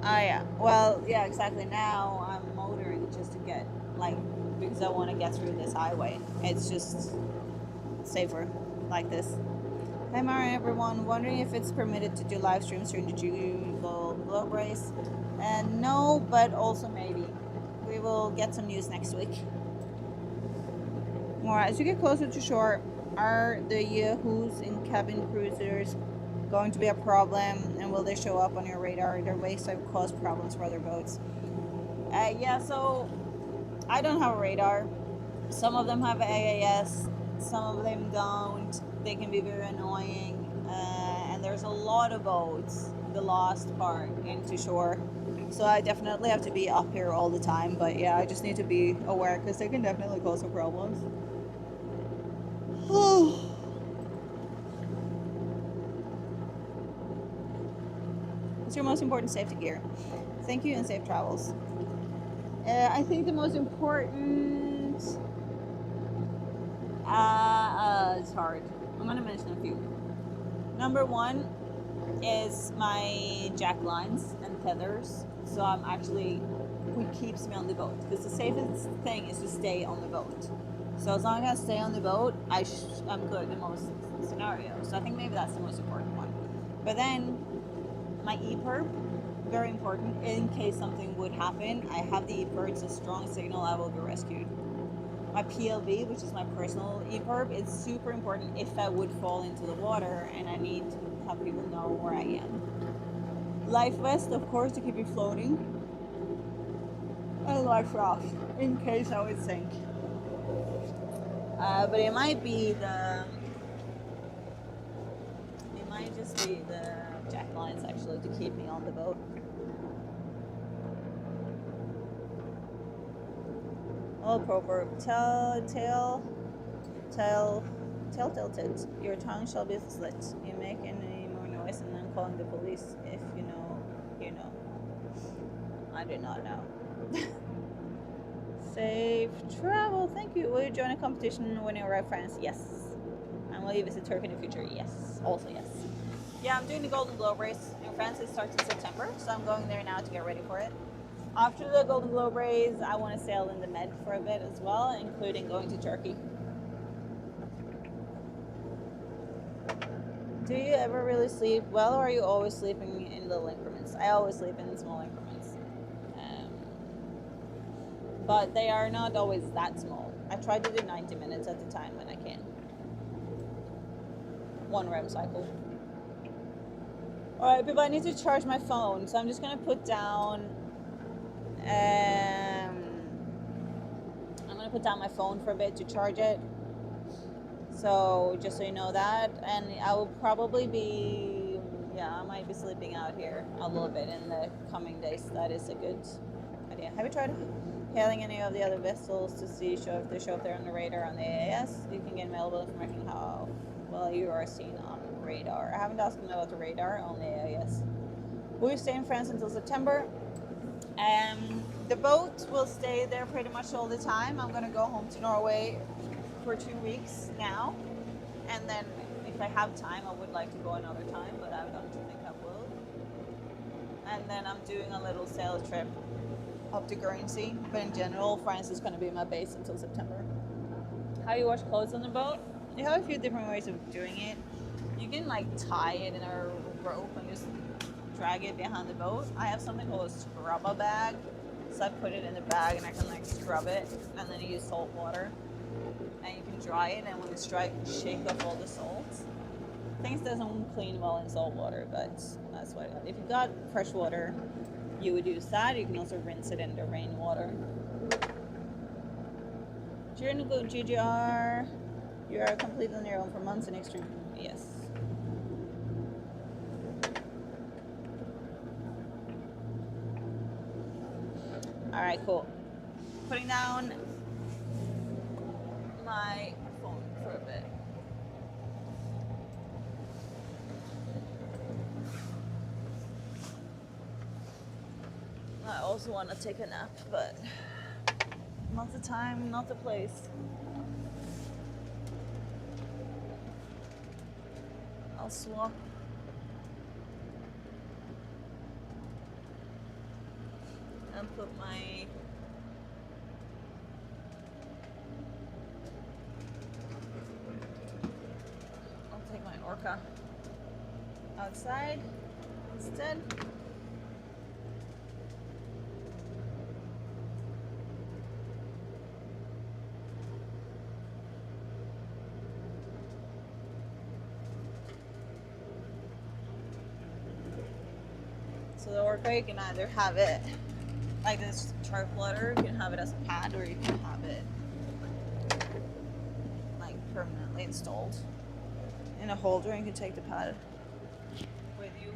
Yeah. Well, yeah, exactly. Now I'm motoring just to get, because I want to get through this highway. It's just safer like this. Hi, Mara, everyone. Wondering if it's permitted to do live streams during the Globe race? And no, but also maybe. We will get some news next week. More as you get closer to shore, are the yahoos in cabin cruisers going to be a problem, and will they show up on your radar? Their waves have caused problems for other boats. Yeah, so I don't have a radar. Some of them have AAS, some of them don't. They can be very annoying, and there's a lot of boats the last part into shore, so I definitely have to be up here all the time. But yeah, I just need to be aware because they can definitely cause some problems. What's your most important safety gear? Thank you and safe travels. I think the most important... it's hard. I'm going to mention a few. Number one is my jack lines and tethers. So I'm actually... what keeps me on the boat. Because the safest thing is to stay on the boat. So as long as I stay on the boat, I'm good in most scenarios. So I think maybe that's the most important one. But then... my EPIRB, very important. In case something would happen, I have the EPIRB. It's a strong signal I will be rescued. My PLV, which is my personal EPIRB, it's super important if I would fall into the water and I need to have people know where I am. Life vest, of course, to keep you floating. And life raft, in case I would sink. But it might be just be the jack lines actually to keep me on the boat. Old proverb: tell tilted. Your tongue shall be slit. You make any more noise and then calling the police. If you know, you know. I do not know. Safe travel. Thank you. Will you join a competition when you arrive France? Yes. And will you visit Turkey in the future? Yes. Also yes. Yeah, I'm doing the Golden Globe race in France. It starts in September, so I'm going there now to get ready for it. After the Golden Globe race, I want to sail in the Med for a bit as well, including going to Turkey. Do you ever really sleep well, or are you always sleeping in little increments? I always sleep in small increments. But they are not always that small. I try to do 90 minutes at a time when I can. 1 REM cycle. All right, people, I need to charge my phone, so I'm just gonna put down. I'm gonna put down my phone for a bit to charge it. So just so you know that, and I will probably be, yeah, I might be sleeping out here a little bit in the coming days. That is a good idea. Have you tried hailing any of the other vessels to see if they show up there on the radar on the AIS? You can get available information how well you are seen on radar. I haven't asked them about the radar, only AIS. We'll stay in France until September. The boat will stay there pretty much all the time. I'm gonna go home to Norway for 2 weeks now, and then if I have time I would like to go another time, but I don't think I will. And then I'm doing a little sales trip up to Guernsey, but in general France is going to be my base until September. How you wash clothes on the boat? You have a few different ways of doing it. You can like tie it in a rope and just drag it behind the boat. I have something called a scrubber bag, so I put it in the bag and I can like scrub it, and then you use salt water and you can dry it, and when it's dry, shake off all the salt. Things doesn't clean well in salt water, but that's what if you got fresh water, you would use that. You can also rinse it in the rainwater. During the GGR, you are completely on your own for months in extreme. Yes. All right, cool. Putting down my phone for a bit. I also want to take a nap, but not the time, not the place. I'll swap. And put my Orca outside instead. So the Orca, you can either have it like this chart plotter, you can have it as a pad, or you can have it like permanently installed in a holder, and you can take the pad with you.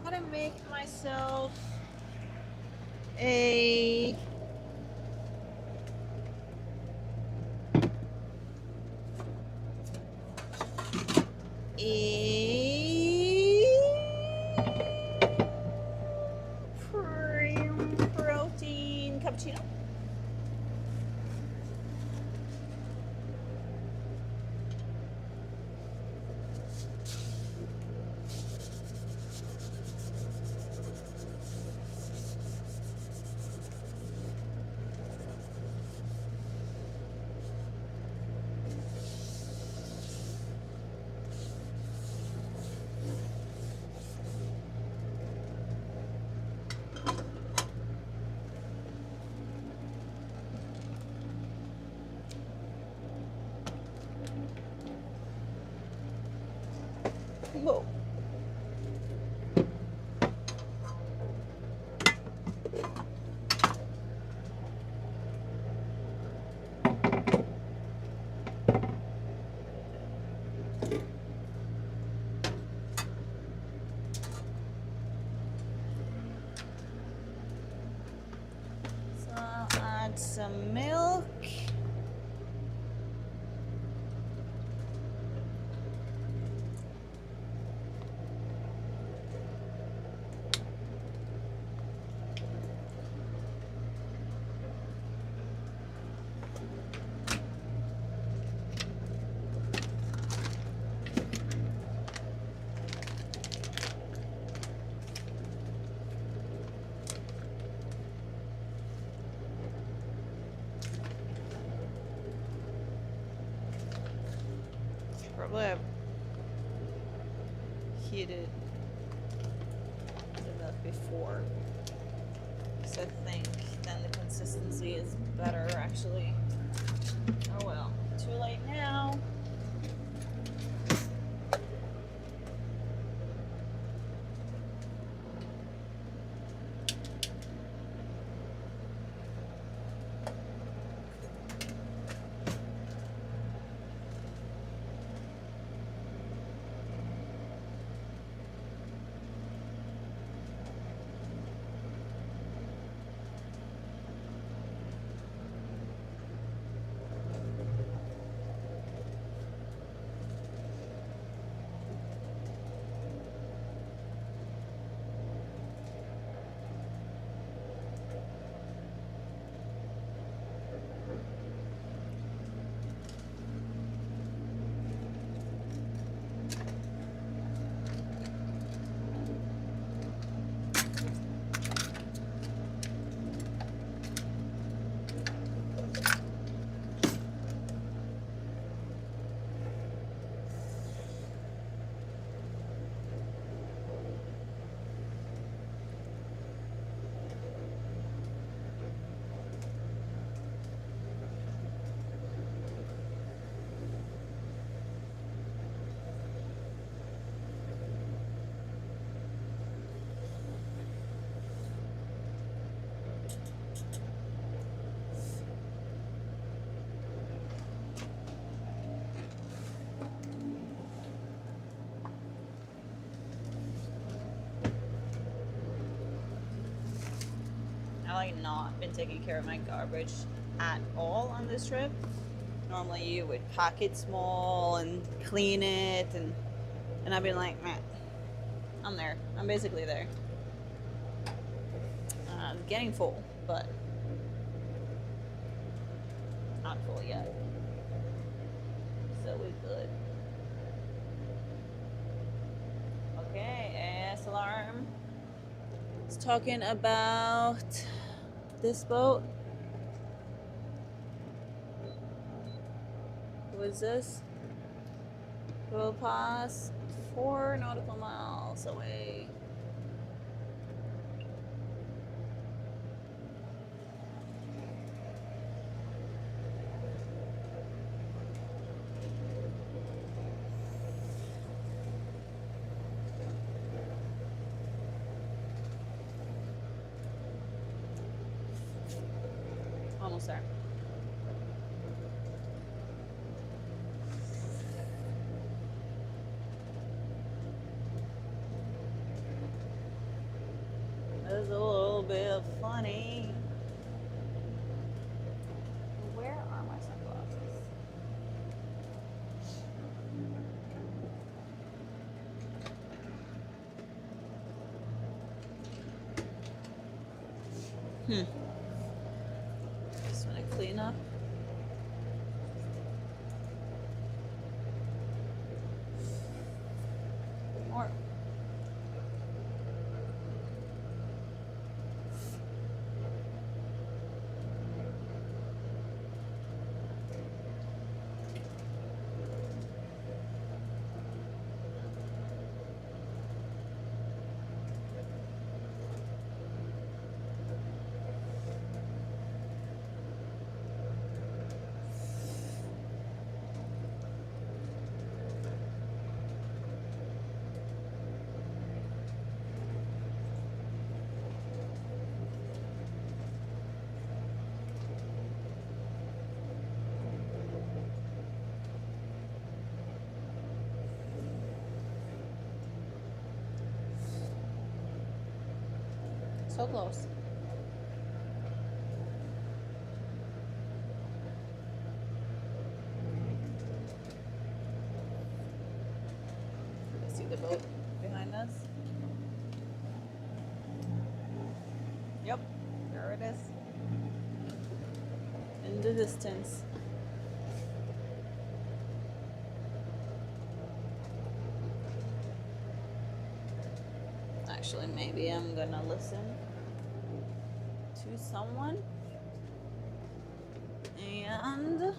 gonna make myself a protein cappuccino. Whoa. So I'll add some milk. Probably have heated the milk before, so I think then the consistency is better actually. Oh well, too late now. Not been taking care of my garbage at all on this trip. Normally you would pack it small and clean it, and I've been like, man, I'm there. I'm basically there. Getting full, but not full yet. So we're good. Okay, AS alarm. It's talking about this boat. Who is this? We'll pass 4 nautical miles away. Almost there. is a little bit funny. Where are my sunglasses? Just want to clean up. More. So close. See the boat behind us? Yep, there it is. In the distance. Actually, maybe I'm gonna listen to someone and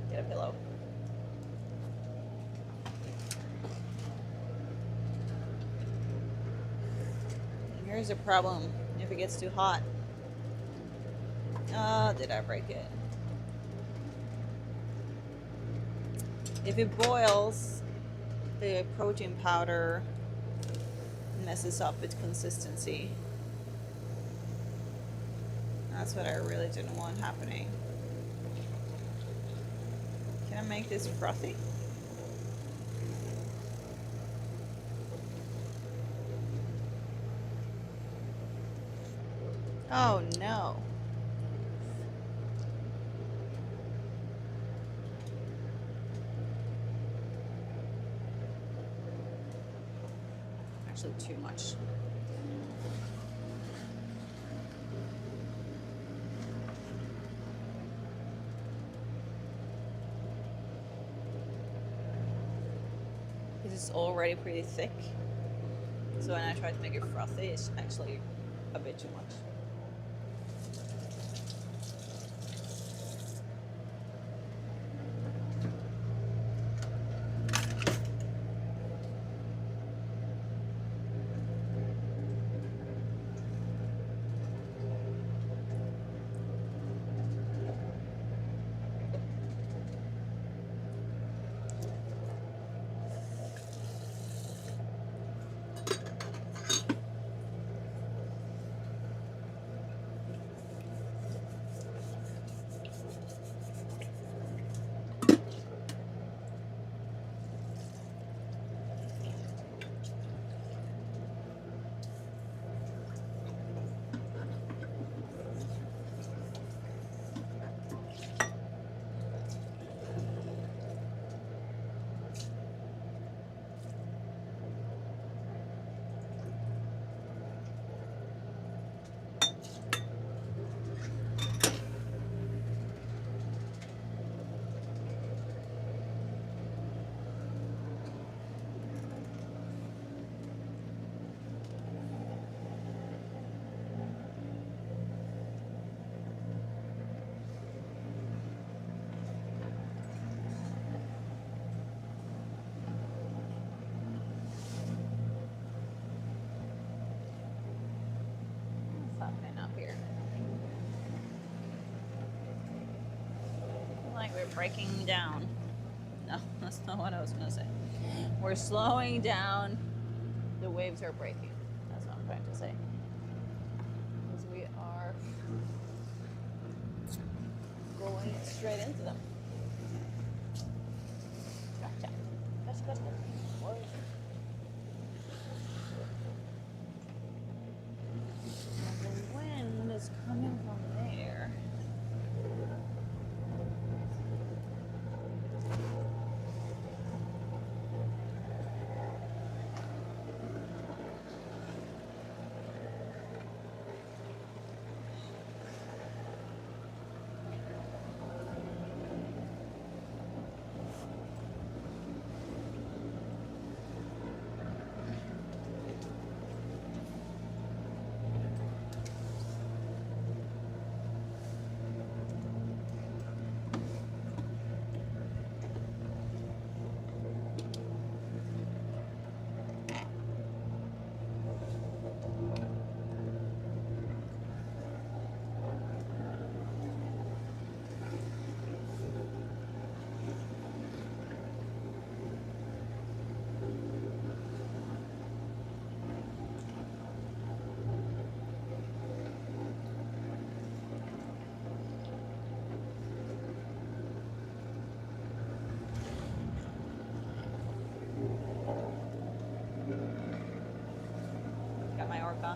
get a pillow. And here's a problem if it gets too hot. Did I break it? If it boils, the protein powder messes up its consistency. That's what I really didn't want happening. Can I make this frothy? Oh no. Actually, too much. This is already pretty thick, so when I try to make it frothy, it's actually a bit too much. We're breaking down. No, that's not what I was gonna say. We're slowing down. The waves are breaking. That's what I'm trying to say. going straight into them. Gotcha. Gotcha. Whoa. The wind is coming from there. Got my Orca.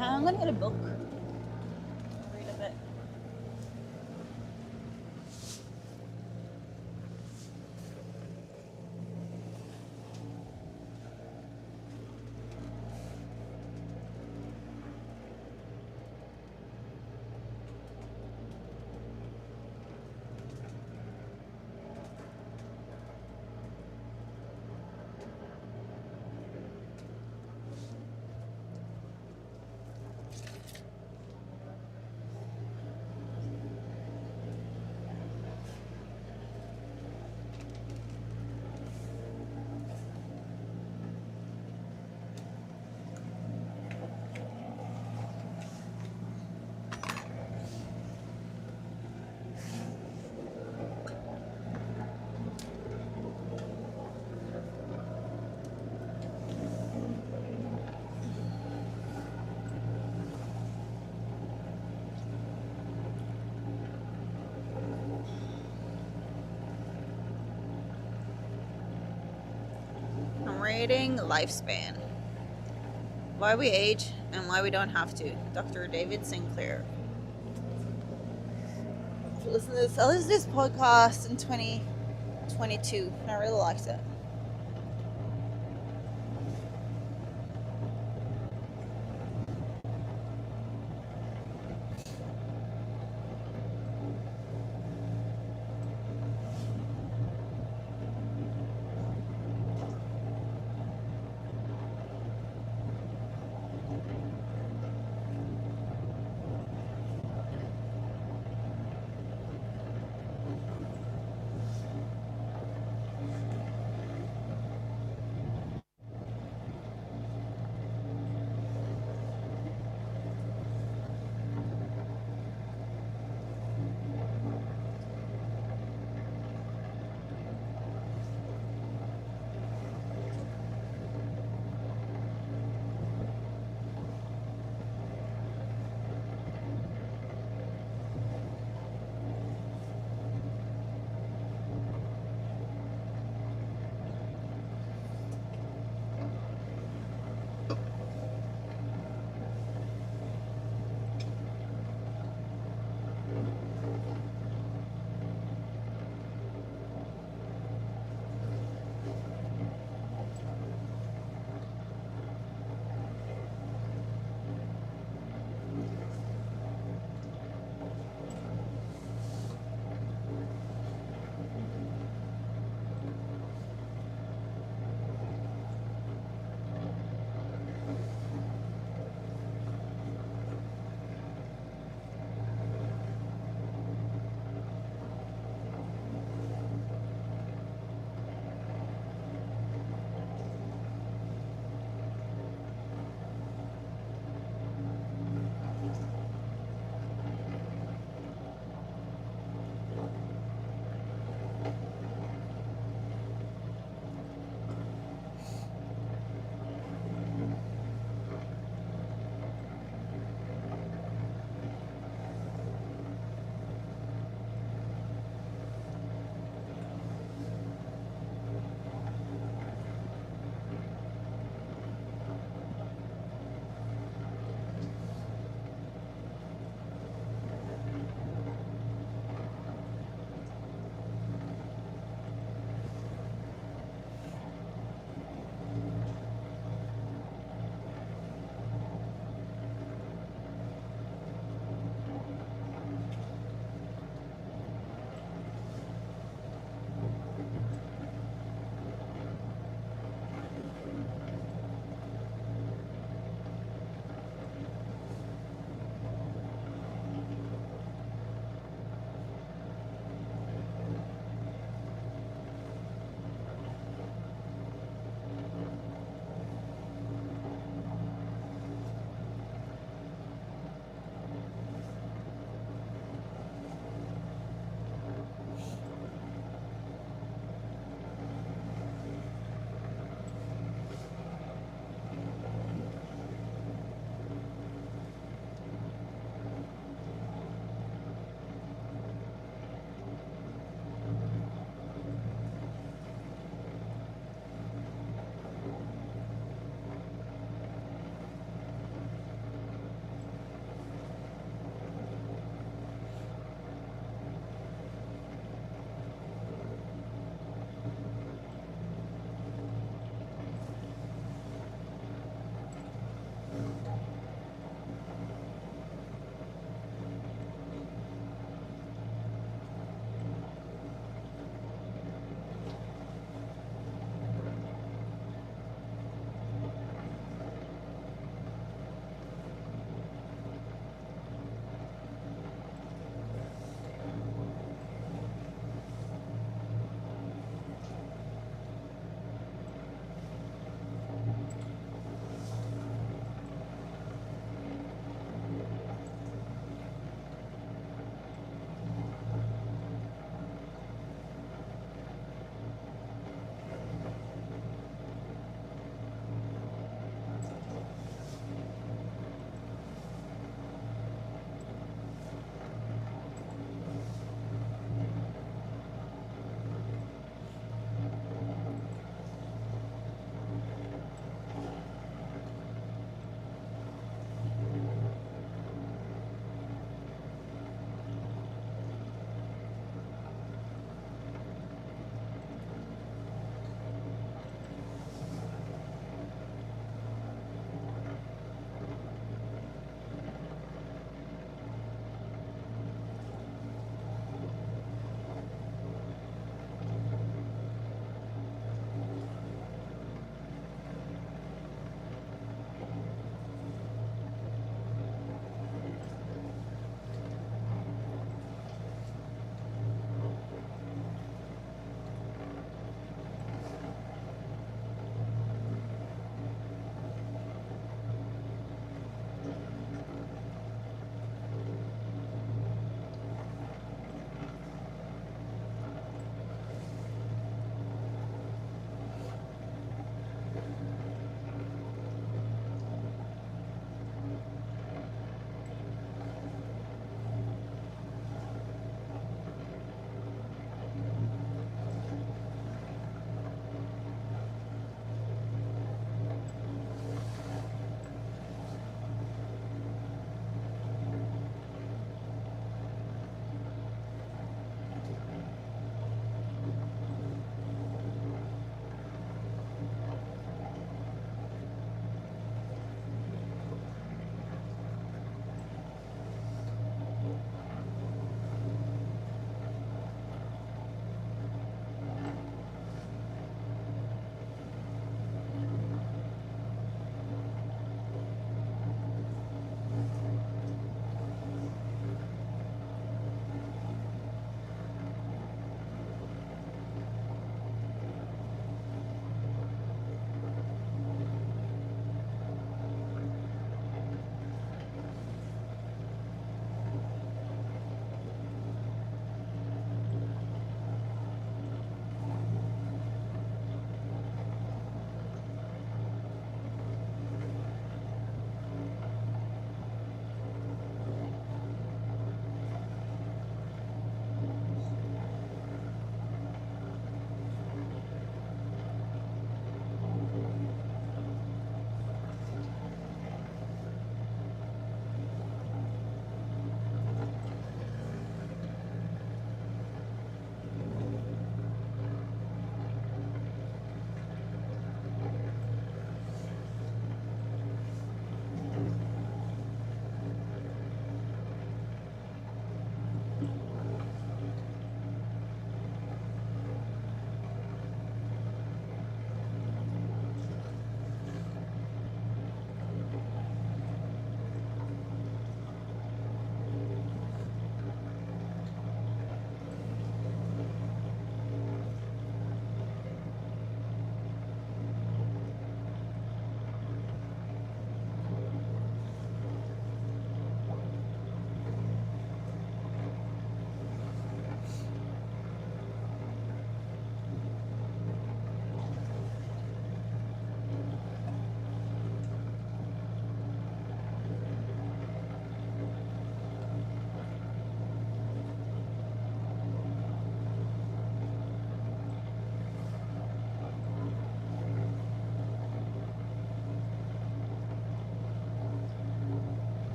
I'm gonna get a book. Read a bit. Estimating lifespan. Why we age and why we don't have to. Dr. David Sinclair. I listened to this podcast in 2022 and I really liked it.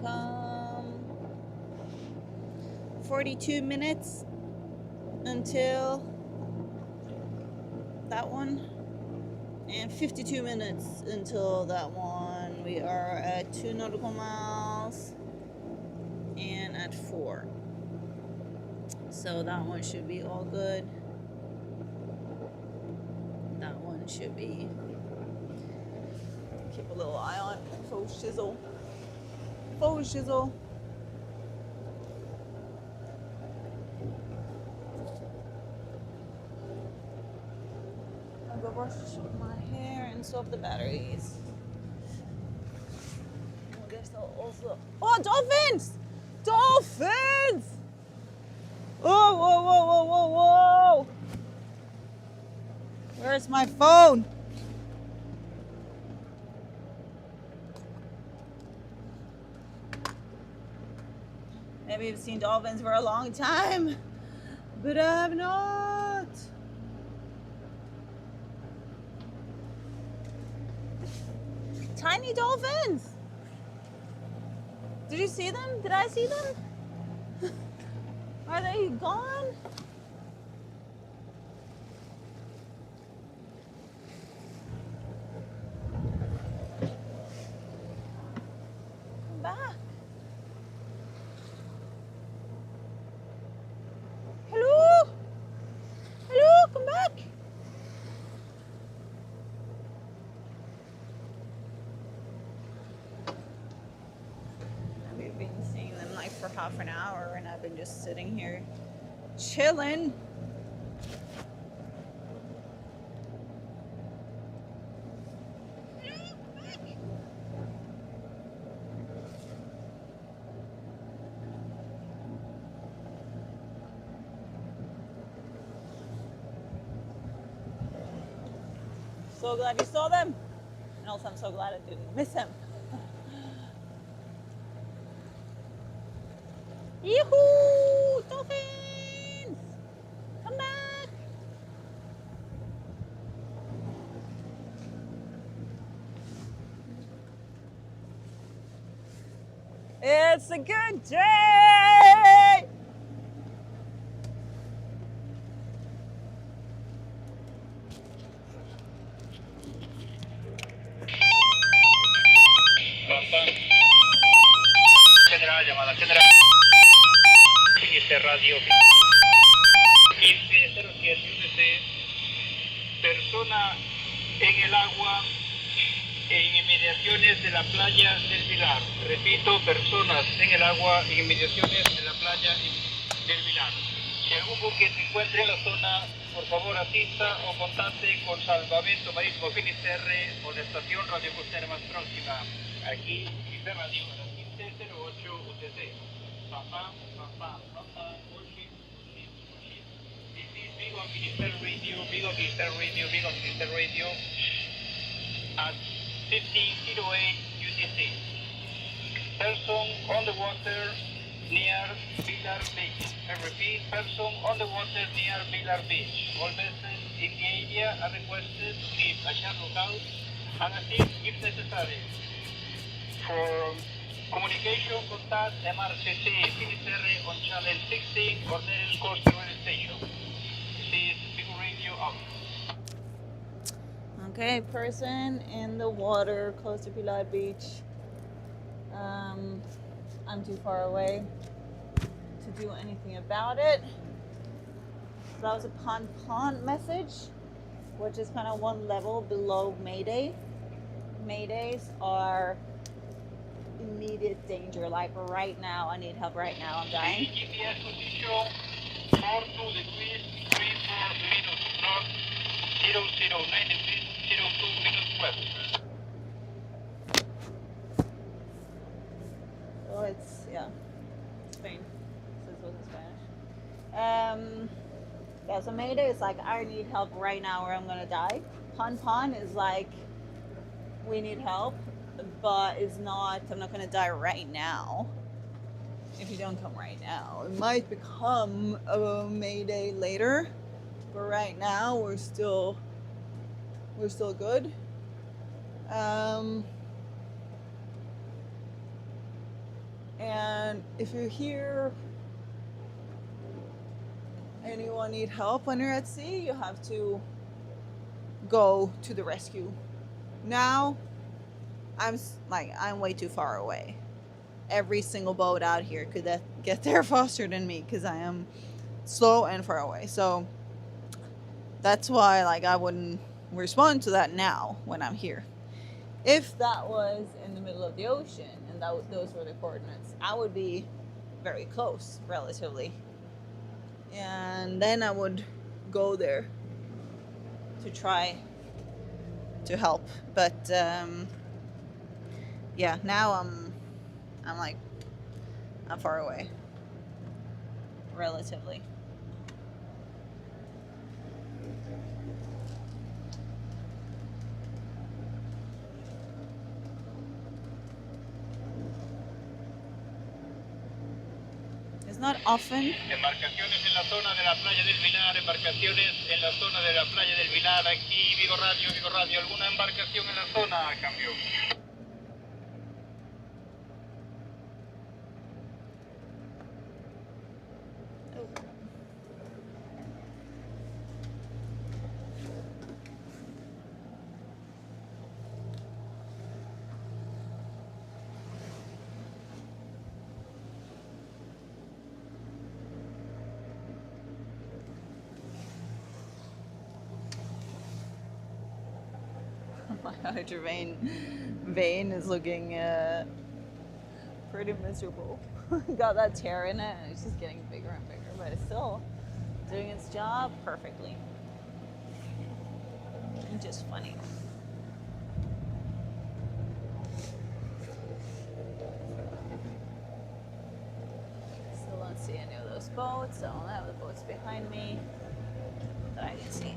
become 42 minutes until that one, and 52 minutes until that one. We are at 2 nautical miles and at 4. So that one should be all good. That one should be. Keep a little eye on faux shizzle. Faux shizzle. I'll go brush my hair and swap the batteries. I guess I'll also. Oh, dolphins! Dolphins! Oh, whoa, whoa, whoa, whoa, whoa! Where's my phone? Maybe you've seen dolphins for a long time, but I have not. Tiny dolphins. Did you see them? Did I see them? Are they gone? Come back. Hello? Hello, come back. We've been seeing them like for half an hour and I've been just sitting here chilling. So glad you saw them. And also I'm so glad I didn't miss them. Yoo-hoo! Dolphins! Come back! It's a good day! General, llamada general. Finisher radio 1507 UTC. Persona en el agua en inmediaciones de la playa del Vilar. Repito, personas en el agua en inmediaciones de la playa del Vilar. Si algún buque se encuentra en la zona, por favor asista o contacte con Salvamento Marítimo Finisterre o la estación radiocostera más próxima. Aquí, Finisher Radio, a las 15:08 UTC. Papá, papá, papá, worship, worship, worship. This is Big on Finisher Radio, Big on Finisher Radio, Big on Finisher Radio at 15:08 UTC. Person on the water near Vilar Beach. I repeat, person on the water near Vilar Beach. All vessels in the area are requested to keep a sharp lookout and assist if necessary. For communication, contact MRCC Finisterre on channel 16 or nearest coastal rail station. This is Big Radio out. Okay, person in the water close to Pilar Beach. I'm too far away to do anything about it. So that was a pond message, which is kind of one level below Mayday. Maydays are immediate danger, like right now, I need help right now, I'm dying. GPS position 42 degrees 34 minutes north, 009 degrees 02 minutes west. Oh, it's, yeah, Spain. This was in Spanish. Yeah, so Mayday is like, I need help right now or I'm gonna die. Pon is like, we need help, but it's not, I'm not gonna die right now. If you don't come right now. It might become a Mayday later, but right now we're still good. And if you hear anyone need help when you're at sea, you have to go to the rescue. Now, I'm way too far away. Every single boat out here could get there faster than me because I am slow and far away. So that's why I wouldn't respond to that now when I'm here. If that was in the middle of the ocean and those were the coordinates, I would be very close relatively. And then I would go there to try to help. But yeah, now I'm far away relatively. It's not often. Embarcaciones en la zona de la playa del Vilar, embarcaciones en la zona de la playa del Vilar, aquí Vigo Radio, ¿alguna embarcación en la zona? Cambio. My hydrovane vein is looking pretty miserable. Got that tear in it and it's just getting bigger and bigger, but it's still doing its job perfectly. Just funny. Still don't see any of those boats. I don't have the boats behind me that I can see.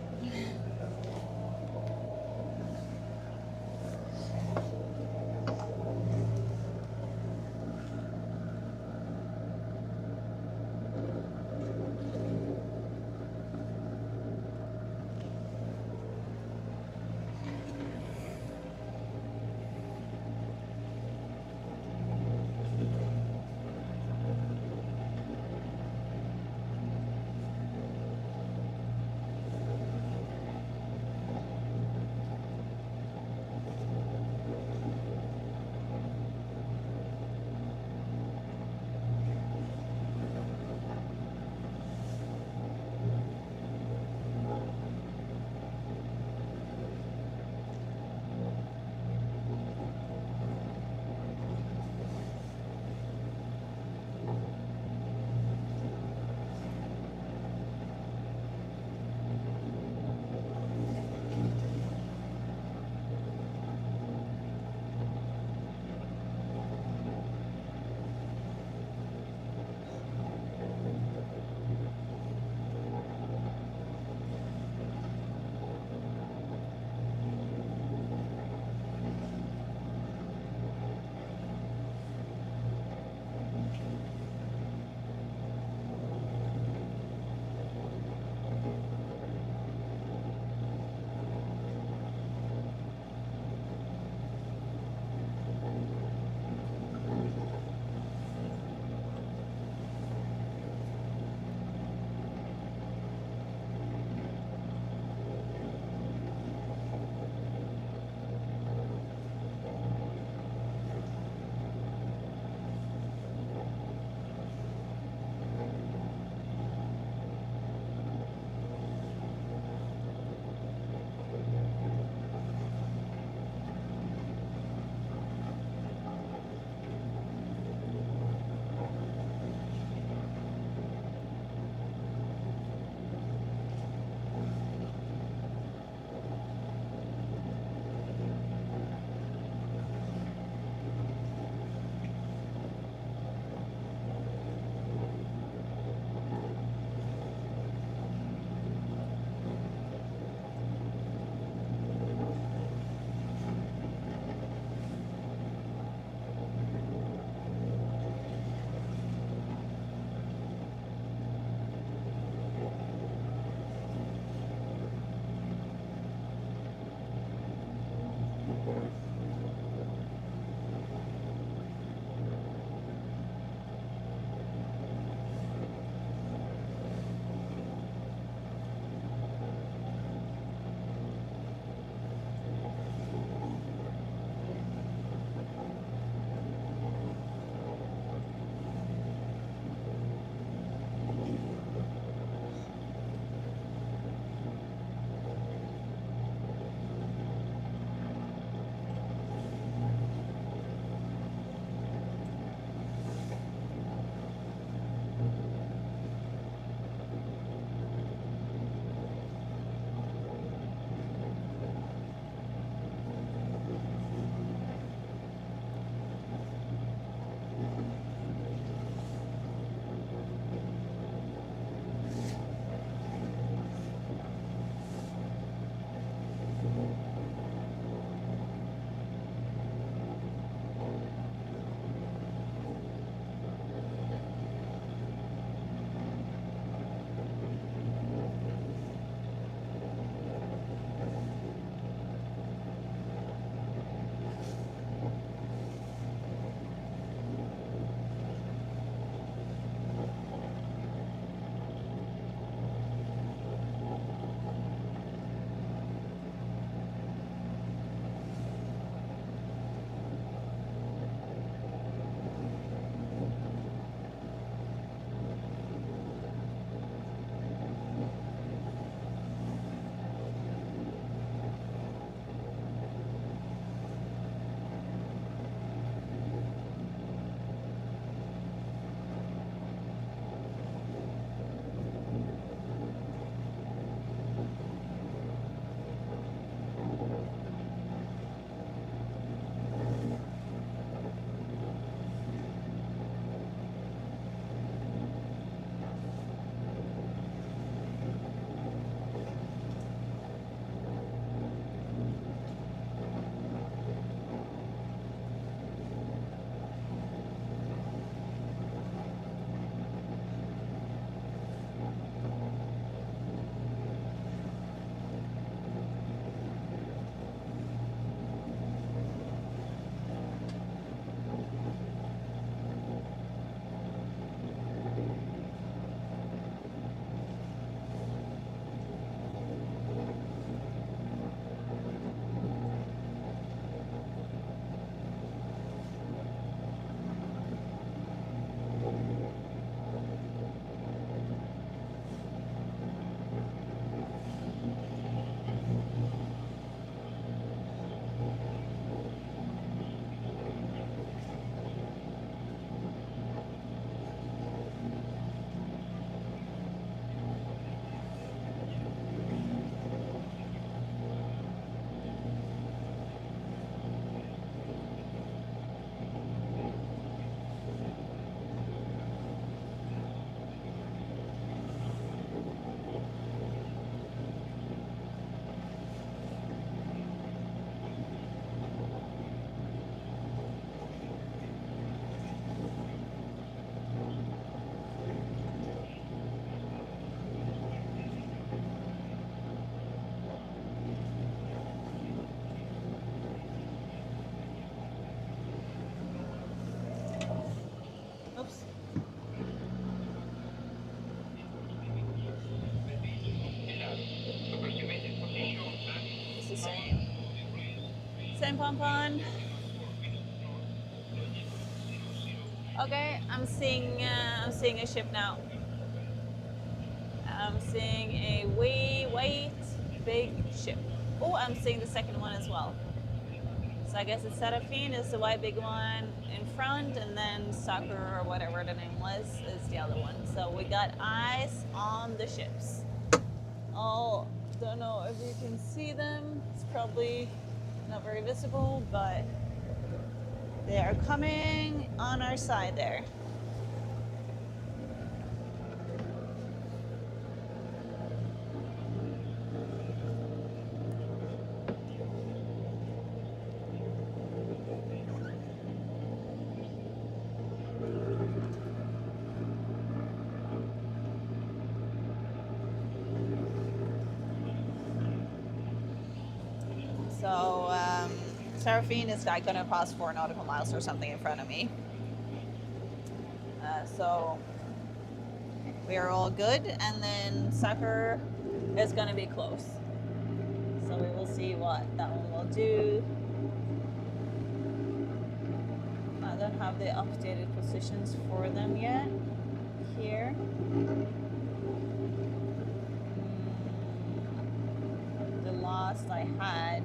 pump on. Okay, I'm seeing a ship now. I'm seeing a white big ship. Oh, I'm seeing the second one as well. So I guess it's Seraphine is the white big one in front, and then Sakura or whatever the name was is the other one. So we got eyes on the ships. Oh, don't know if you can see them. It's probably not very visible, but they are coming on our side there. So Seraphine is like gonna pass 4 nautical miles or something in front of me. So we are all good, and then Sucker is gonna be close. So we will see what that one will do. I don't have the updated positions for them yet here. The last I had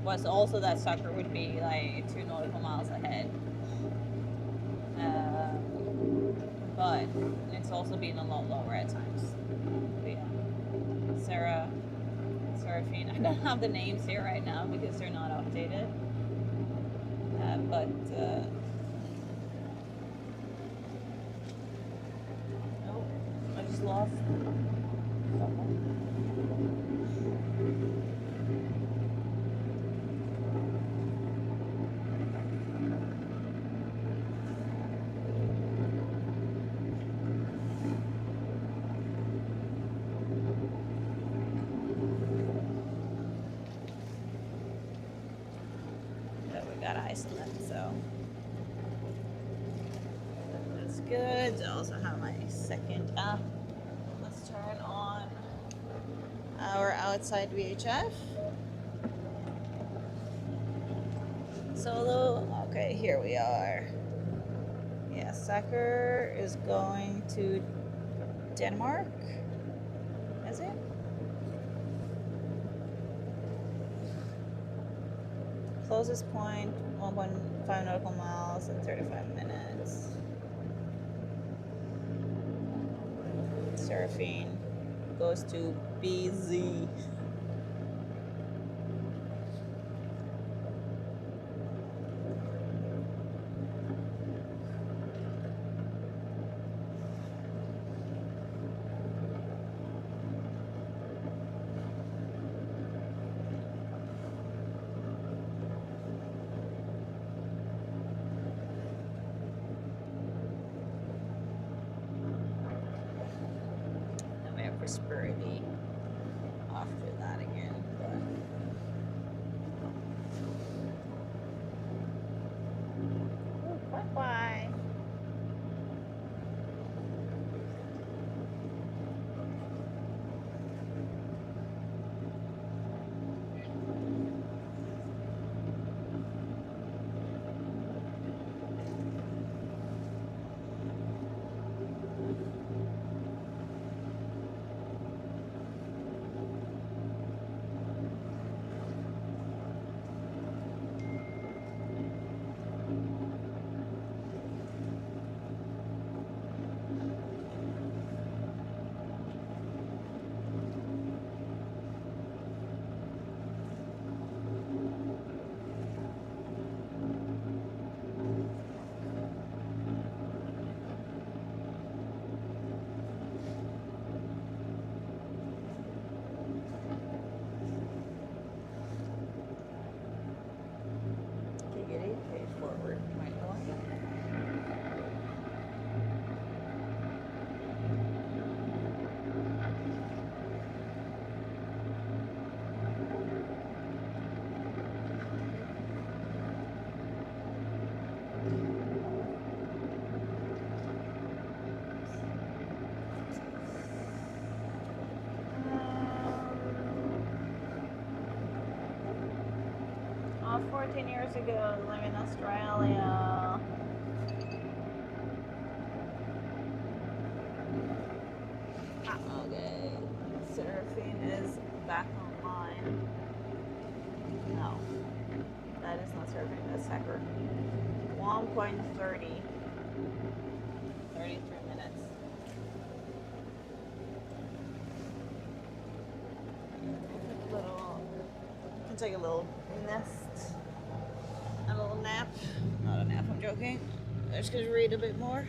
was also that Sucker would be like 2 nautical miles ahead. But it's also been a lot lower at times. But yeah. Seraphine. I don't have the names here right now because they're not updated. Oh, I just lost someone. Got eyes on them, so that's good. I also have my second app. Let's turn on our outside VHF. Solo. Okay, here we are. Yeah, Sacker is going to Denmark. Is it? Closest point, 1.5 nautical miles in 35 minutes. Seraphine goes to BZ. Prosperity after that again, but bye. 14 years ago, living in Australia. Okay, surfing is back online. No, that is not surfing, that's Hacker. 1.30. 33 minutes. Can take a little nest, a little nap. Not a nap, I'm joking. I'm just gonna read a bit more.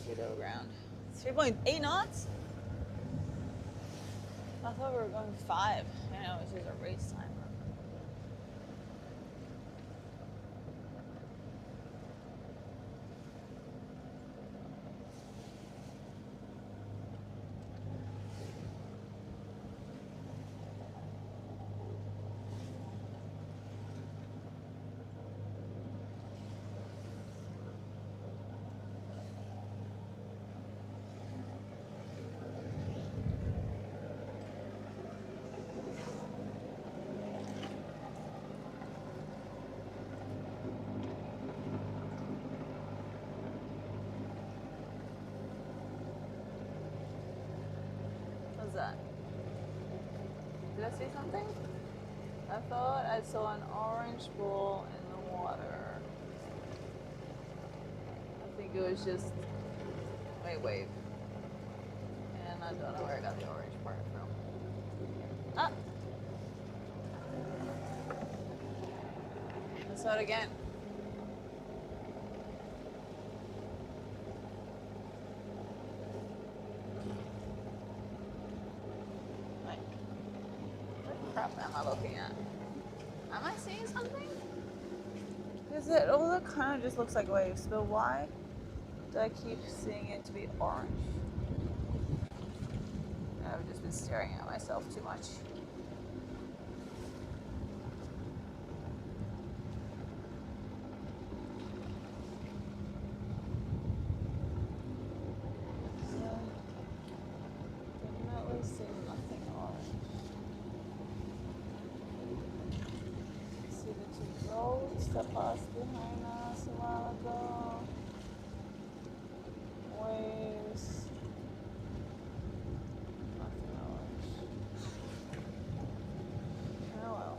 speed over ground. 3.8 knots? I thought we were going 5. I know, it's just a race timer. What's that? Did I see something? I thought I saw an orange ball in the water. I think it was just a wave. And I don't know where I got the orange part from. Ah! I saw it again. What am I looking at? Am I seeing something? Because it all kind of just looks like waves, but why do I keep seeing it to be orange? I've just been staring at myself too much. Definitely see nothing orange. See the two roads that passed behind us a while ago. Waves. Nothing orange. Oh well.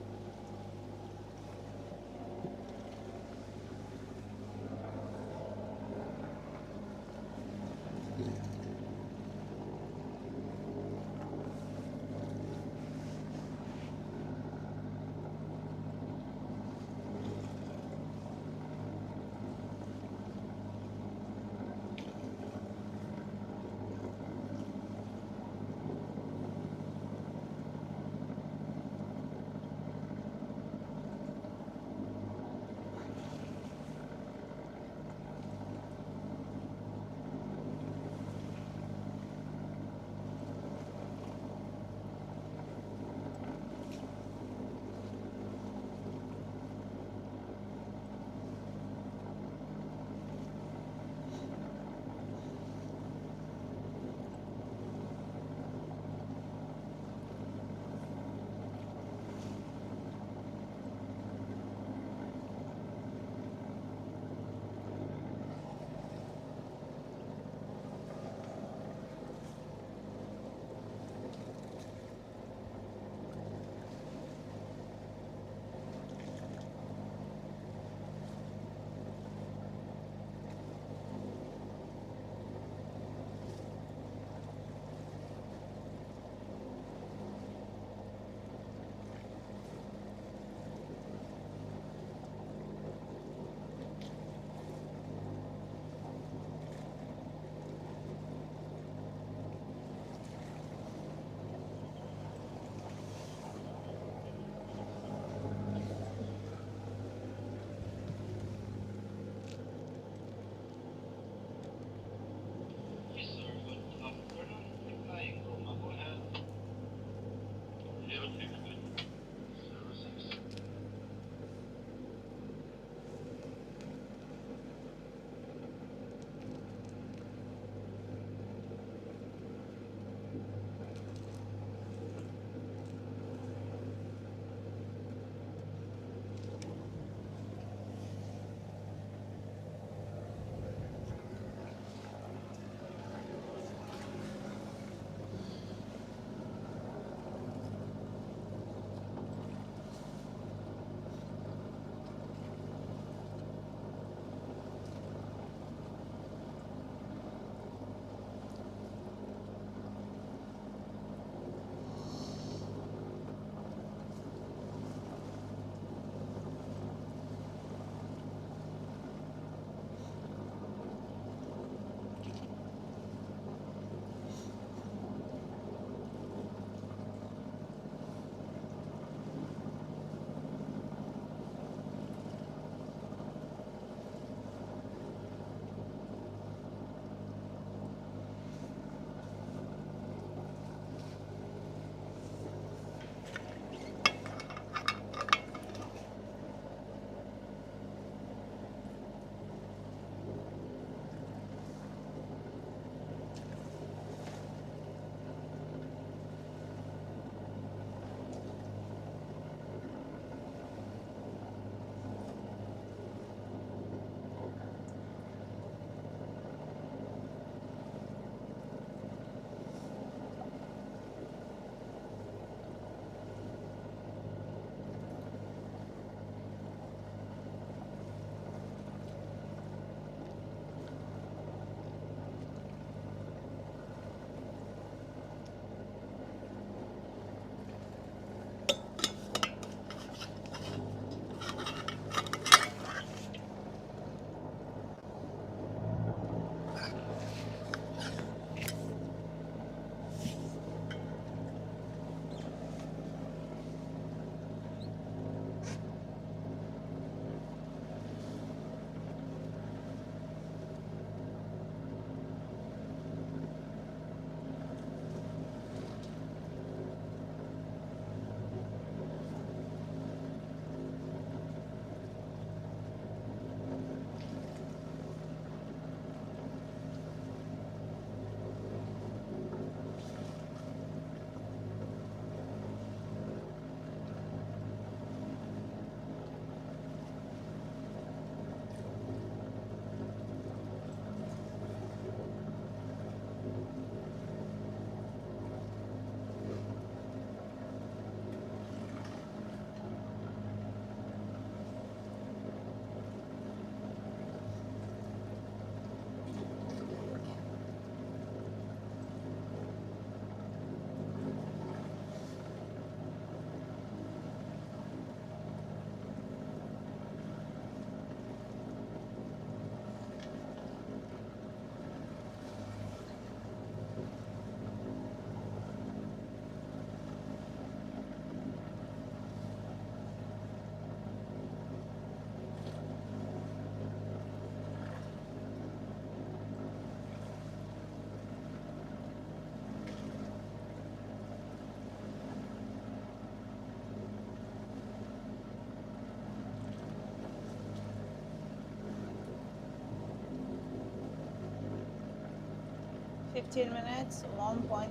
15 minutes, 1.1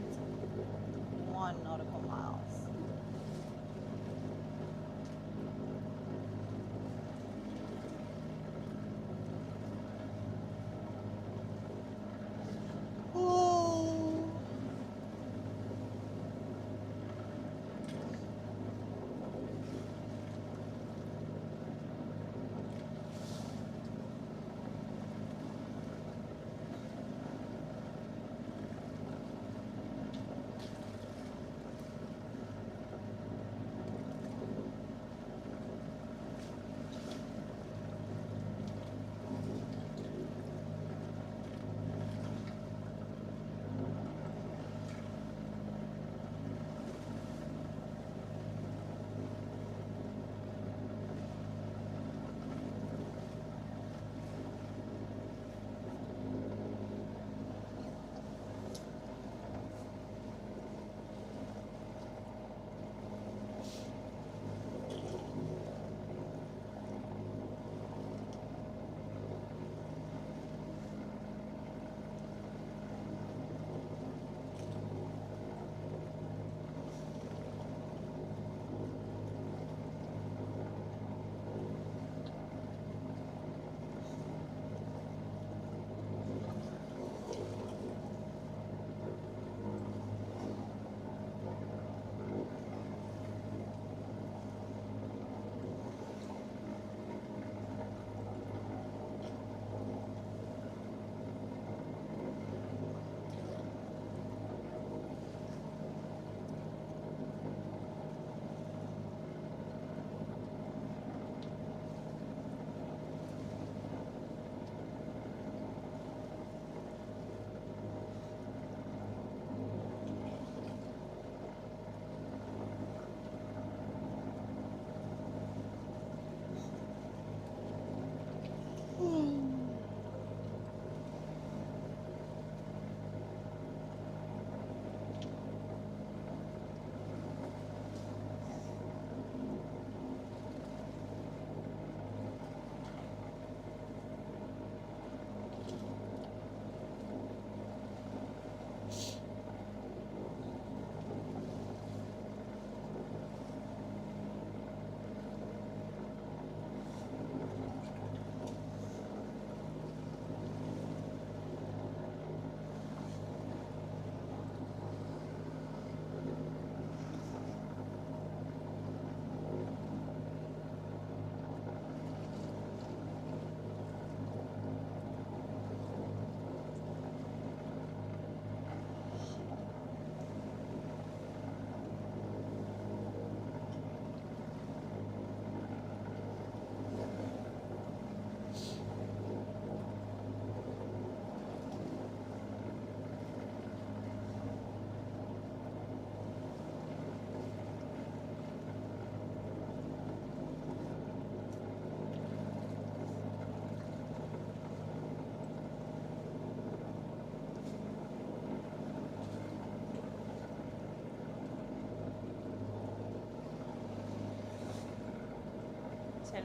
nautical miles.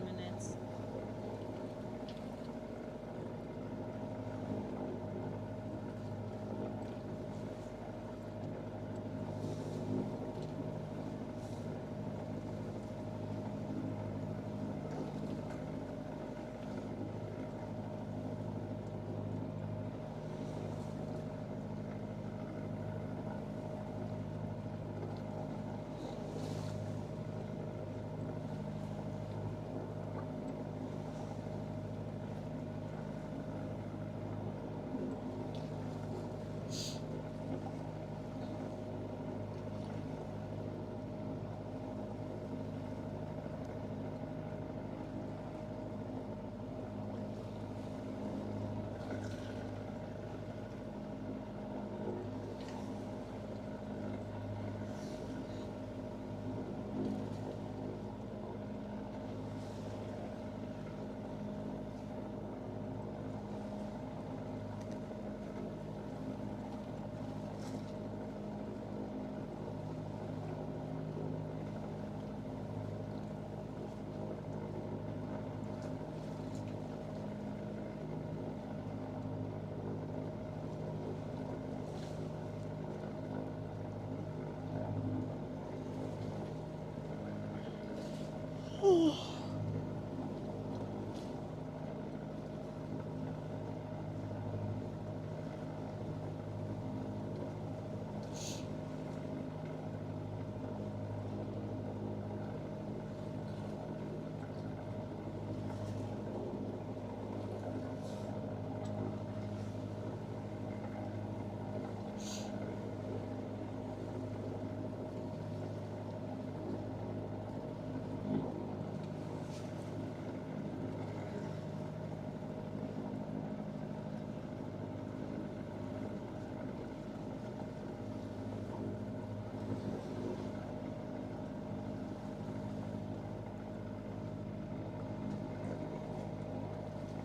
Minutes.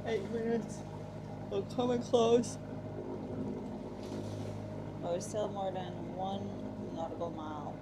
8 minutes. We're coming close. But we're still more than 1 nautical mile.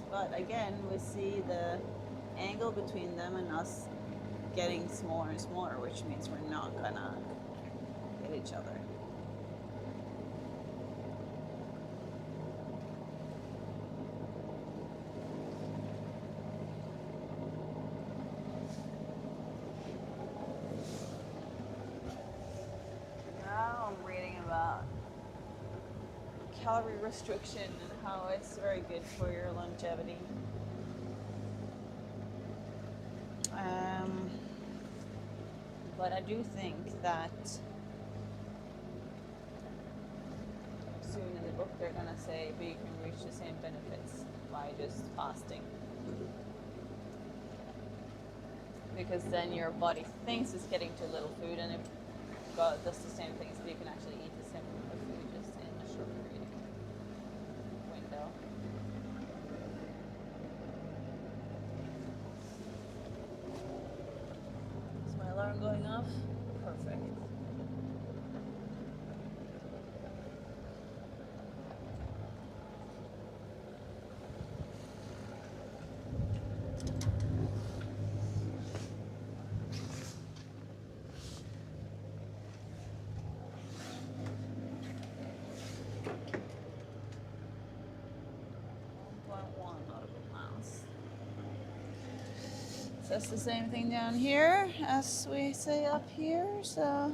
But again, we see the angle between them and us getting smaller and smaller, which means we're not gonna hit each other. Now I'm reading about calorie restriction and how it's very good for your longevity. But I do think that soon in the book they're gonna say, but you can reach the same benefits by just fasting. Because then your body thinks it's getting too little food, and it does the same things, but you can actually eat the same amount of food just in a short period window. Is my alarm going off? Perfect. That's the same thing down here as we say up here, so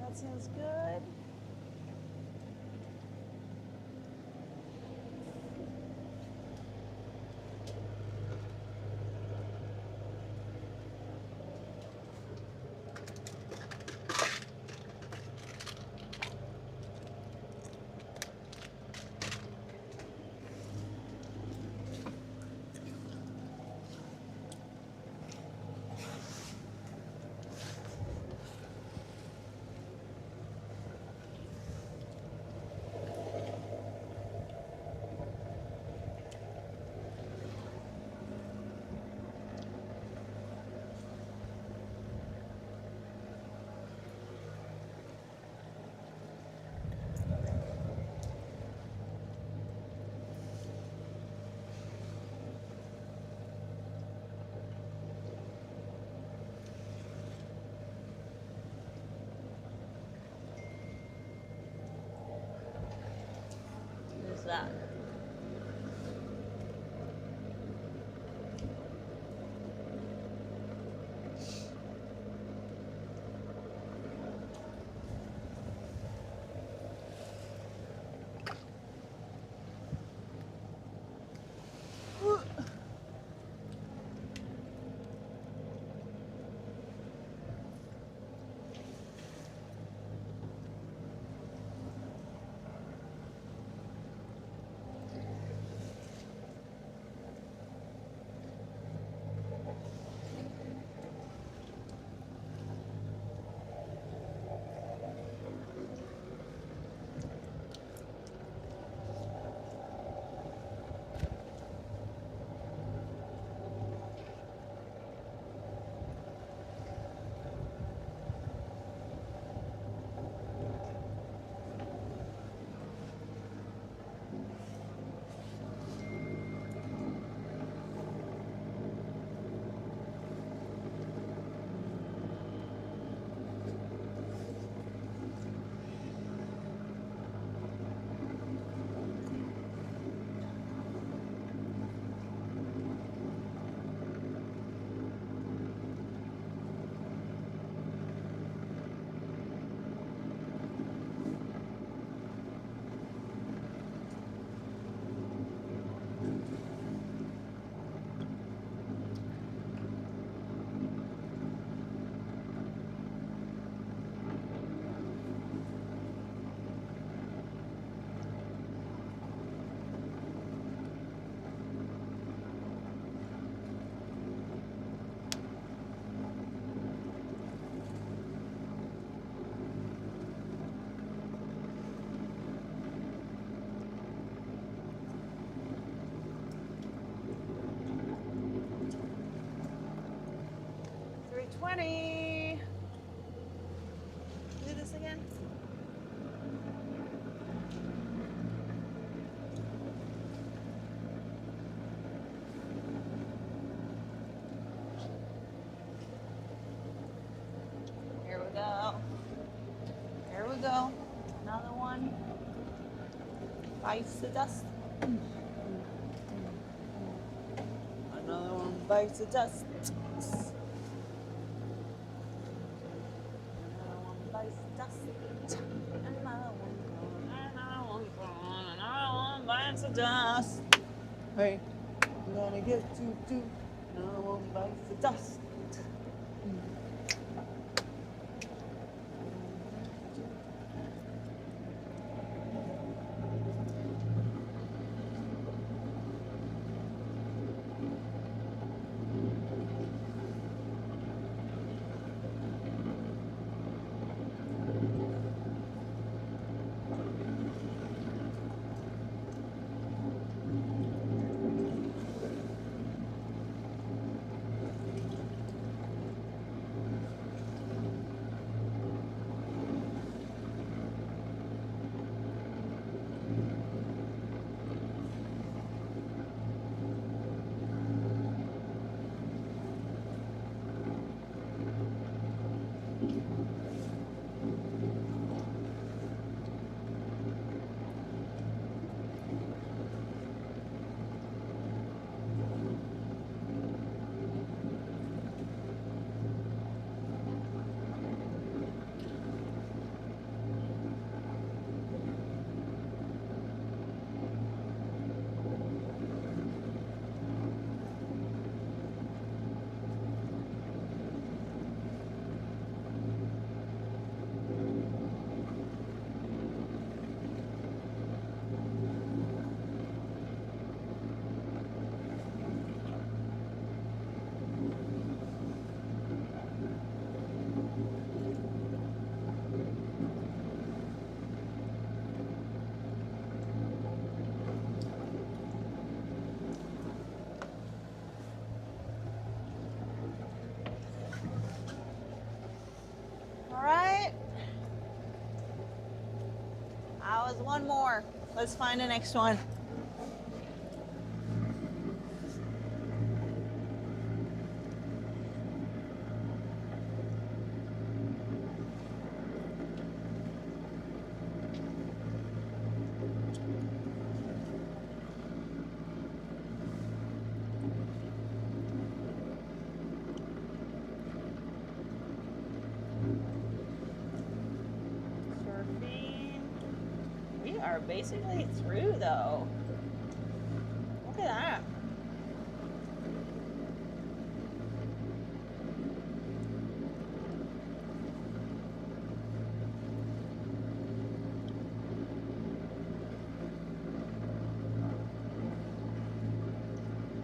that sounds good. That. 20. Do this again. Here we go. Here we go. Another one. Bites the dust. Another one bites the dust. Another one bites the dust. Another one bites the dust. Hey, I'm gonna get you too. Another one bites the dust. One more. Let's find the next one. Are basically through though. Look at that.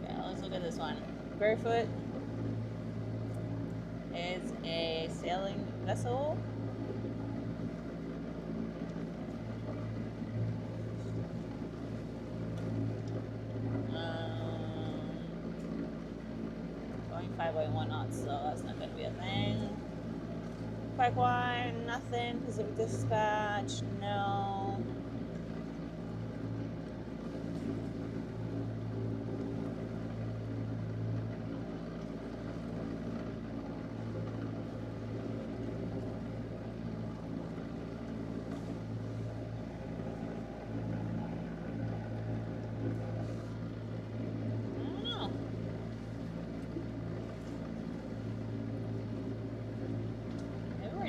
Yeah, let's look at this one. Barefoot is a sailing vessel. Going 5.1 knots, so that's not going to be a thing. Bike wide, nothing. Pacific Dispatch, no.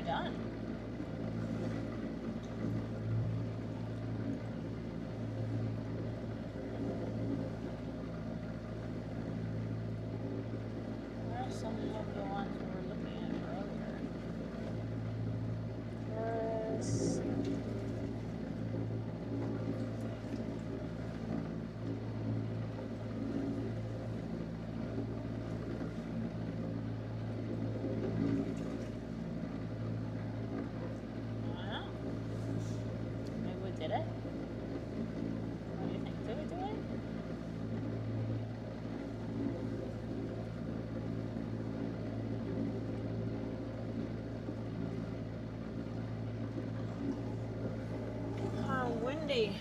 Done. Wendy.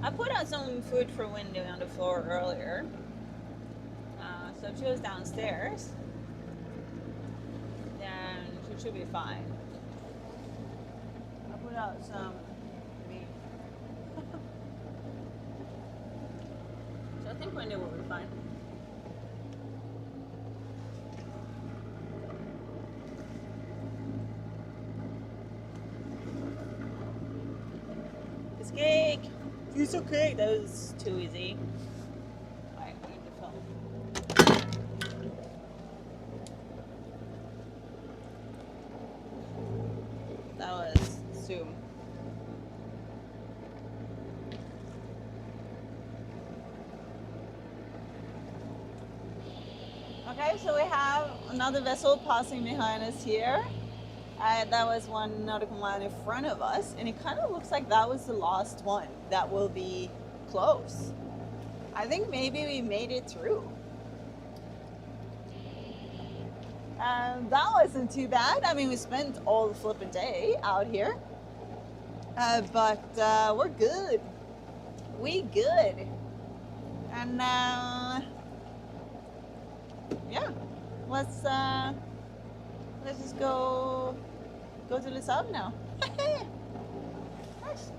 I put out some food for Wendy on the floor earlier. So if she was downstairs, then she should be fine. I put out some meat. So I think Wendy will be fine. Biscay! Piece of cake! That was too easy. Alright, I need to film. That was Zoom. Okay, so we have another vessel passing behind us here. That was one nautical mile in front of us, and it kind of looks like that was the last one that will be close. I think maybe we made it through. That wasn't too bad. I mean, we spent all the flipping day out here, but we're good. We good. And yeah, let's just go to Les Sables now. Nice.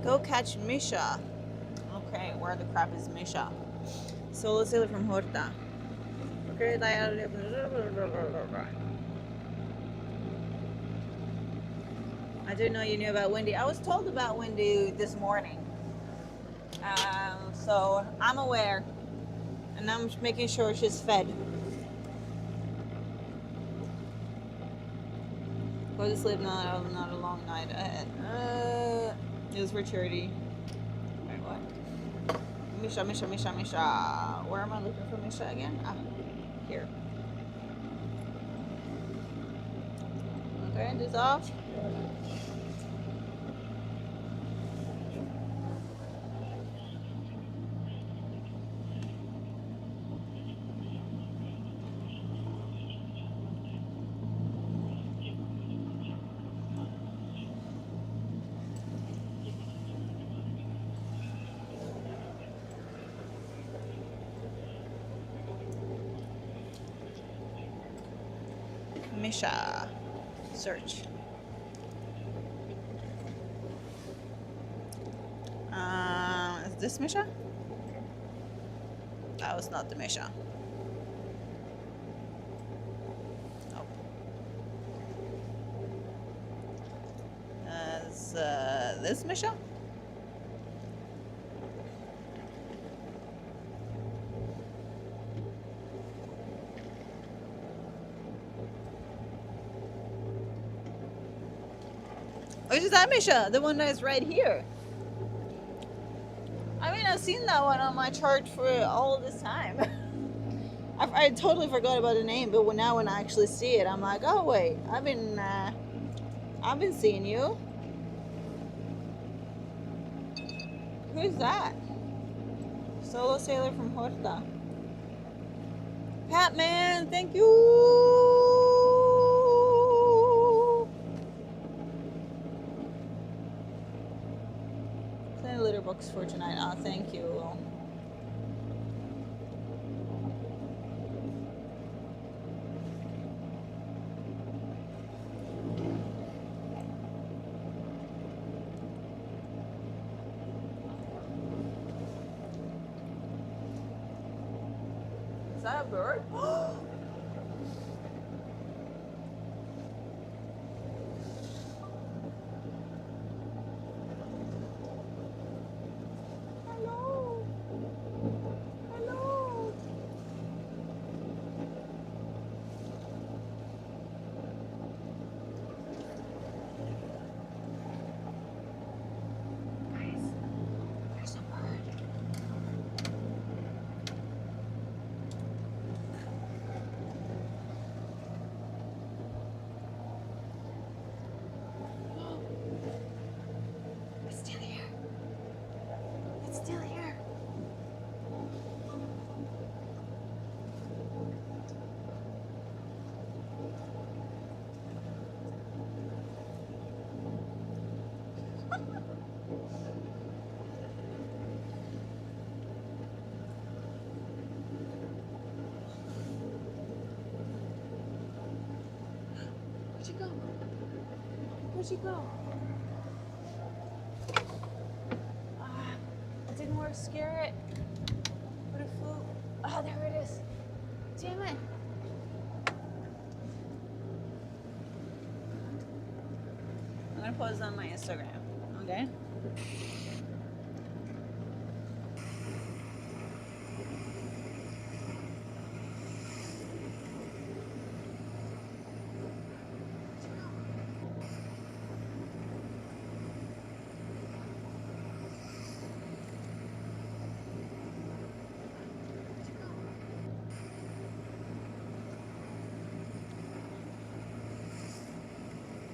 Go catch Misha. Okay, where the crap is Misha? Solo sailor from Orca. Okay, I didn't know you knew about Wendy. I was told about Wendy this morning. So I'm aware. And I'm making sure she's fed. Go to sleep, not a long night ahead. It was for charity. Wait, what? Misha. Where am I looking for Misha again? Ah, here. Okay, this off. Misha. Search. Is this Misha? That was not the Misha. Nope. Is this Misha? Which is that Misha? The one that is right here. I mean, I've seen that one on my chart for all this time. I totally forgot about the name, but now when I actually see it, I'm like, oh wait, I've been seeing you. Who's that? Solo sailor from Horta. Patman, thank you. Litter box for tonight. Ah, thank you. Is that a bird? she go? Where'd she go? Ah, it didn't work. Scare it. But it flew. Oh, there it is. Damn it. I'm gonna post on my Instagram. Okay.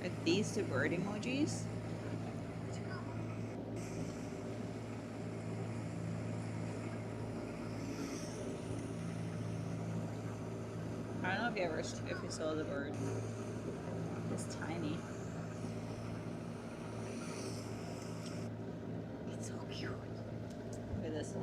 Are these the bird emojis? I don't know if you saw the bird. It's tiny. It's so cute. Look at this.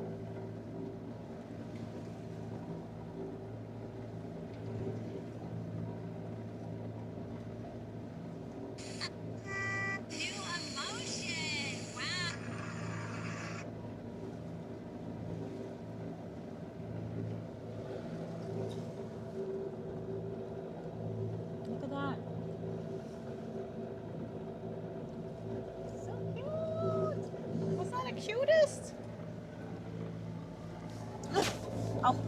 Look at that. So cute. Was that the cutest? Oh.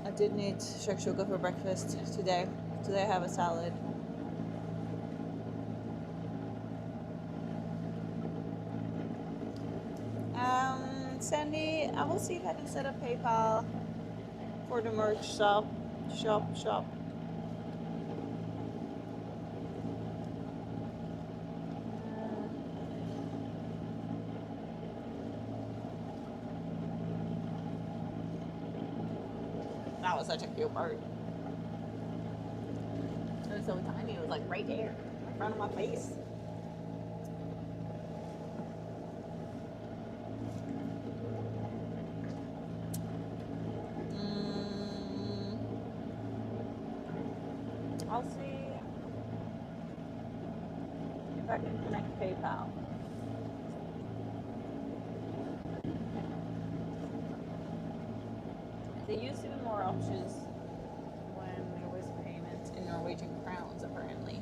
I didn't eat shakshuka for breakfast today. Today I have a salad. Sandy, I will see if I can set up PayPal for the merch shop. That was such a cute bird. It was so tiny. It was like right there, in front of my face. I'll see if I can connect PayPal. There used to be more options when there was payment in Norwegian crowns, apparently.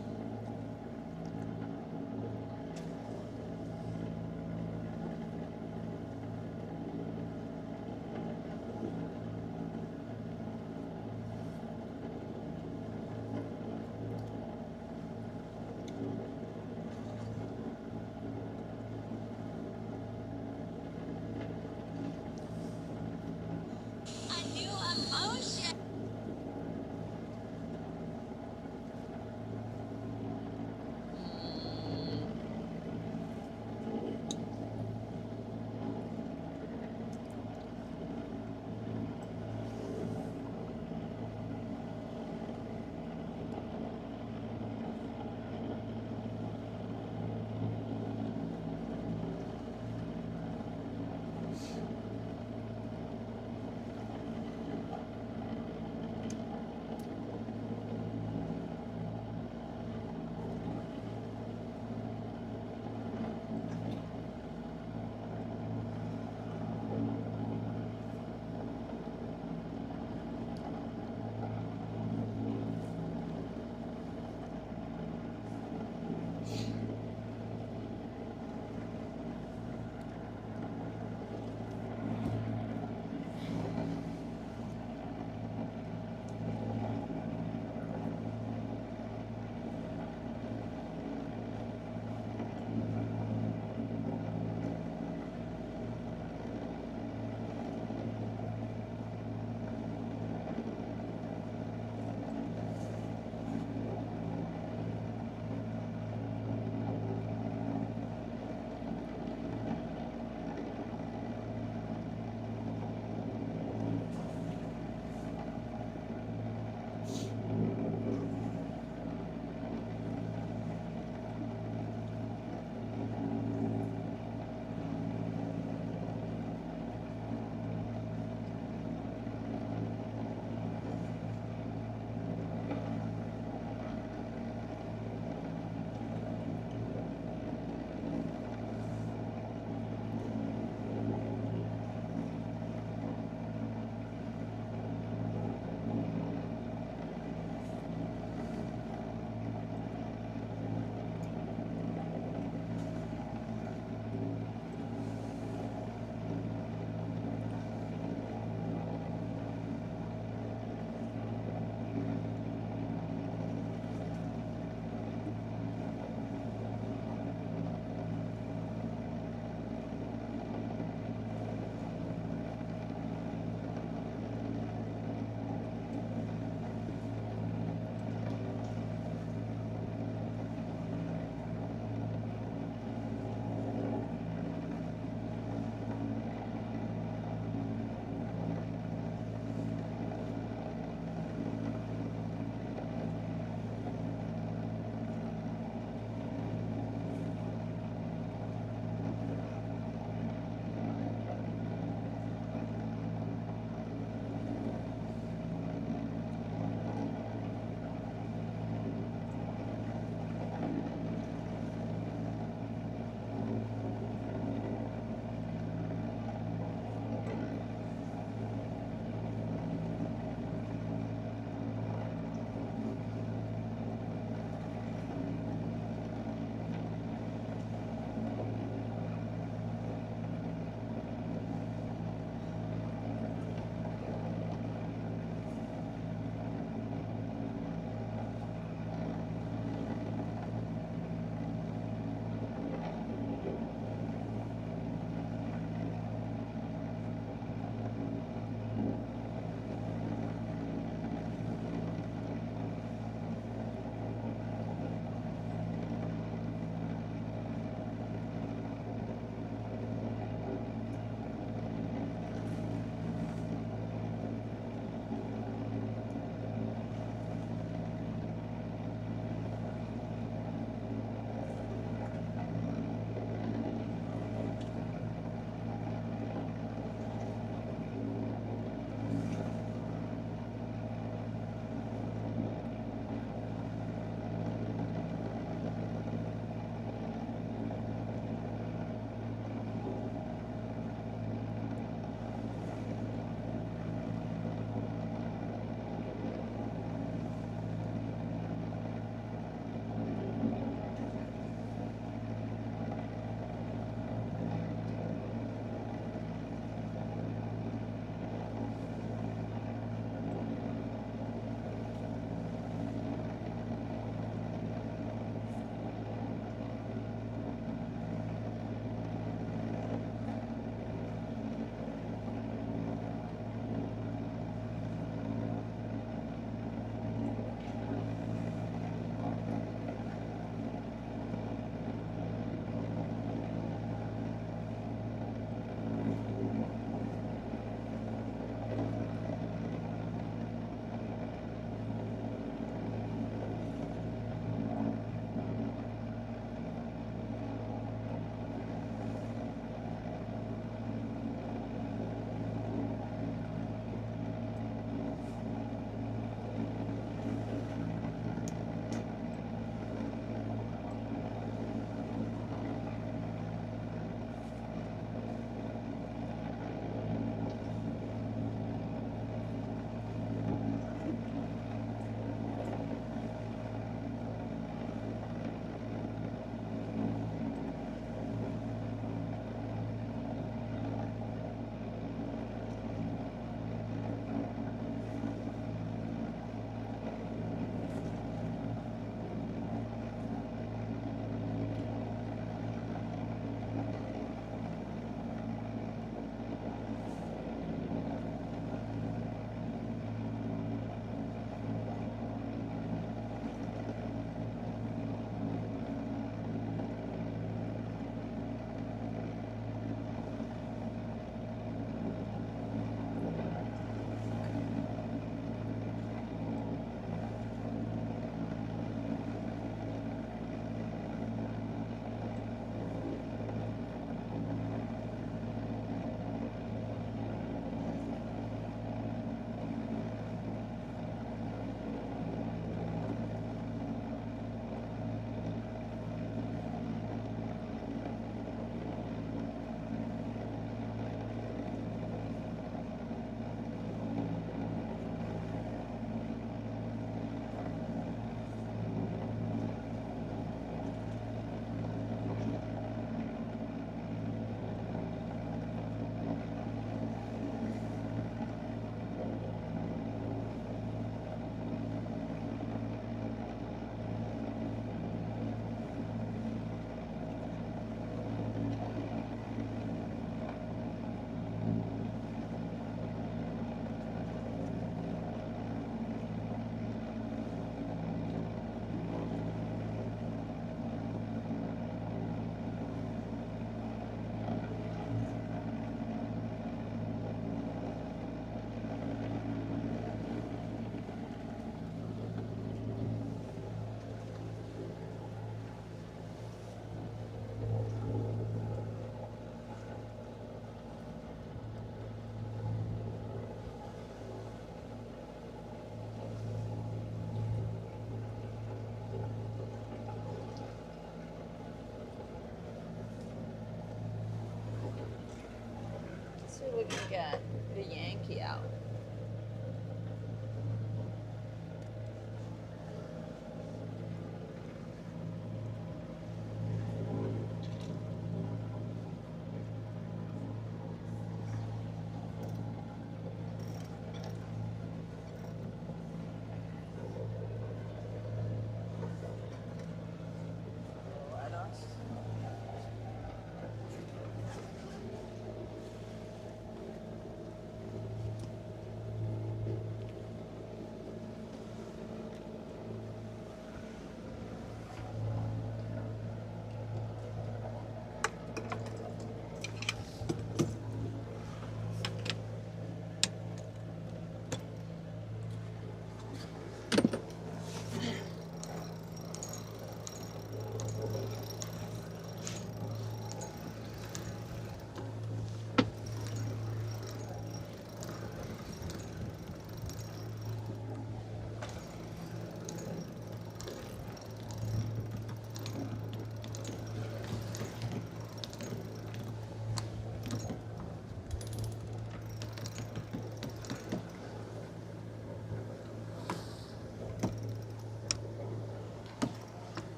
We got the Yankee out.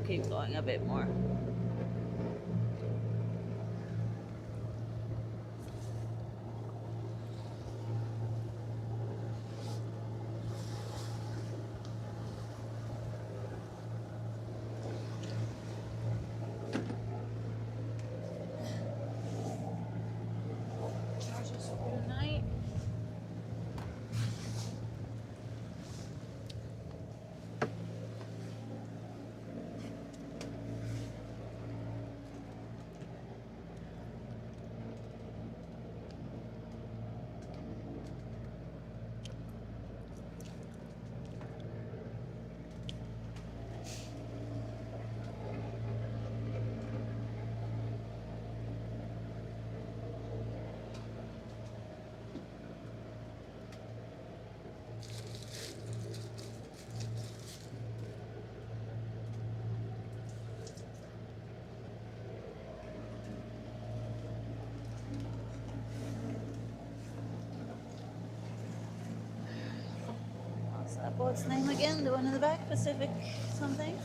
Keep going a bit more. Charges for tonight. What's that boat's name again? The one in the back? Pacific something?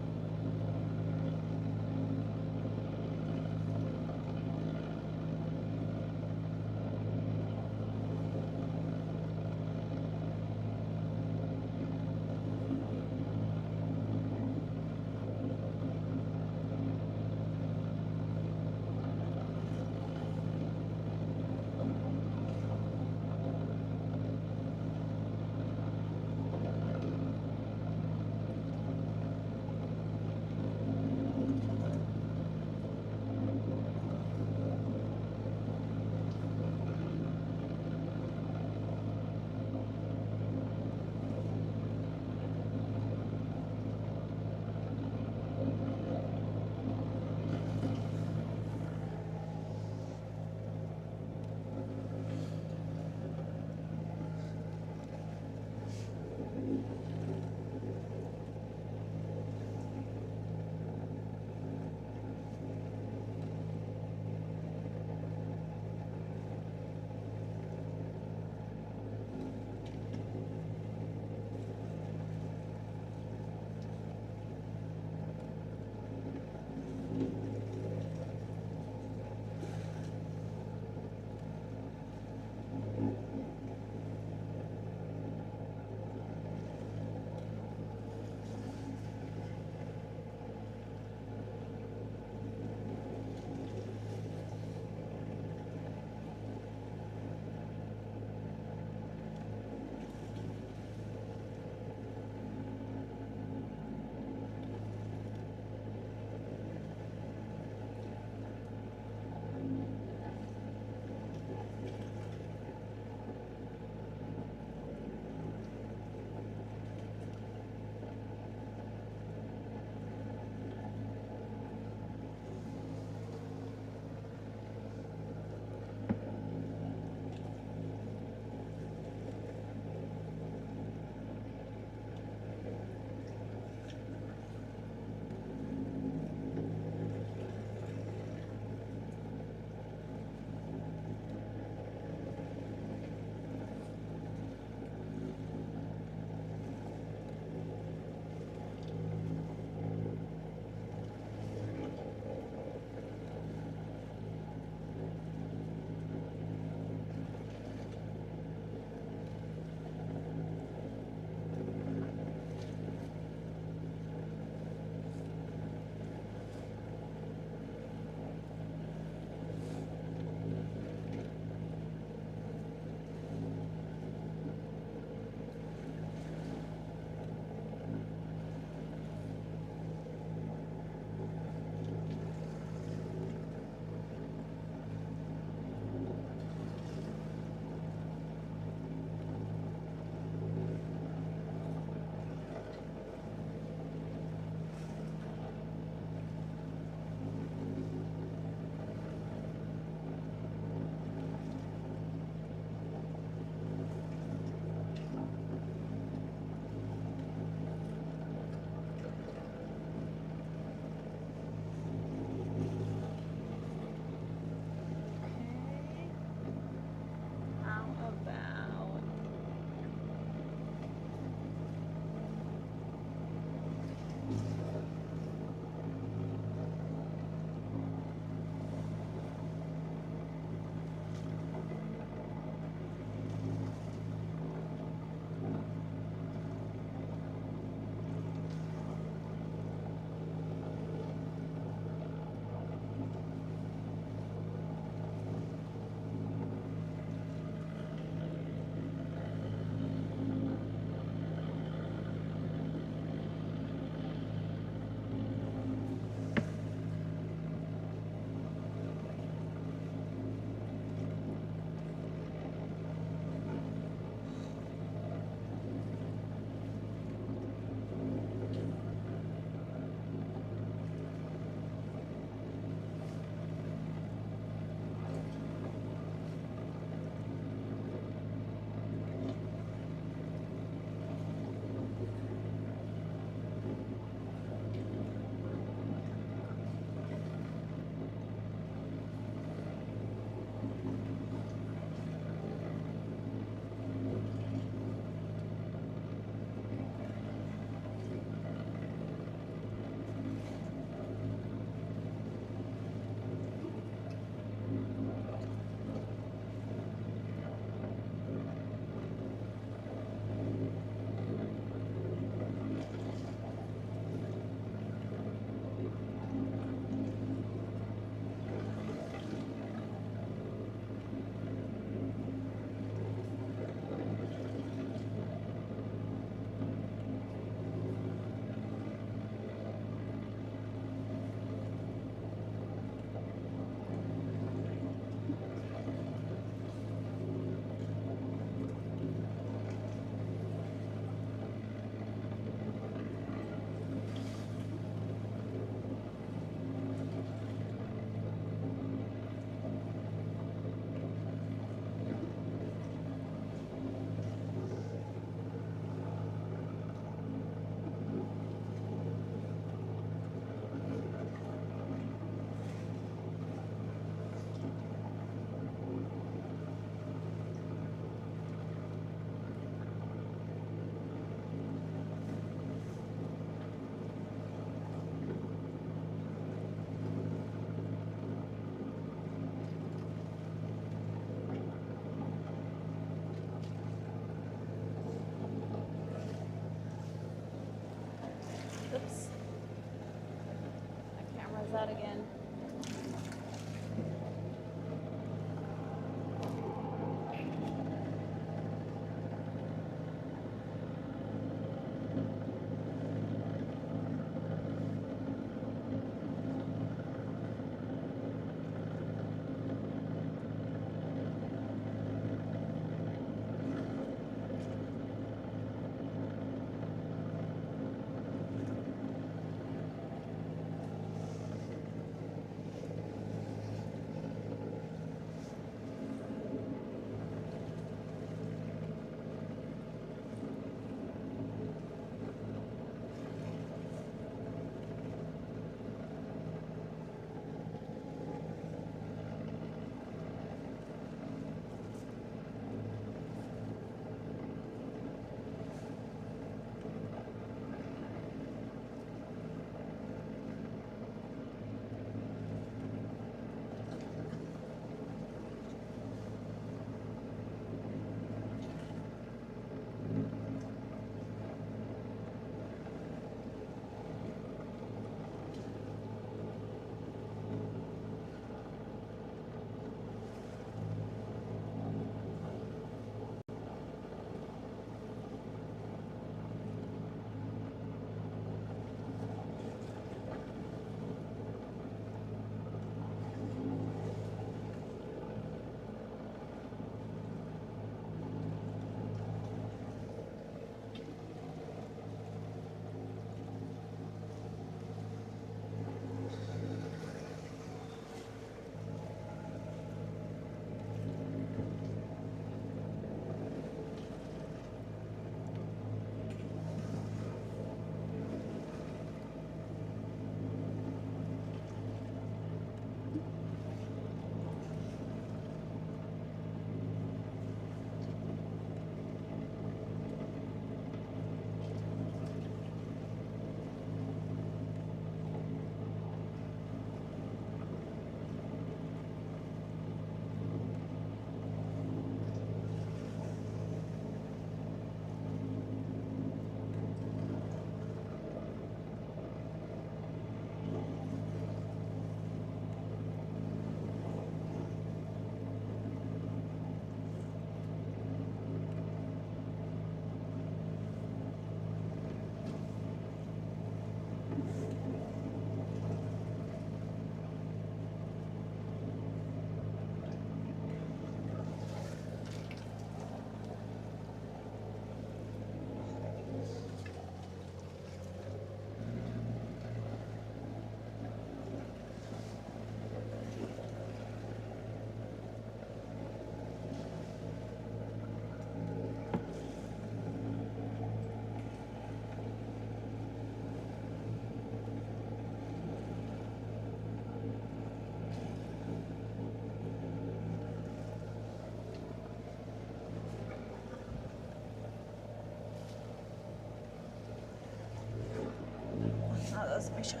was Misha.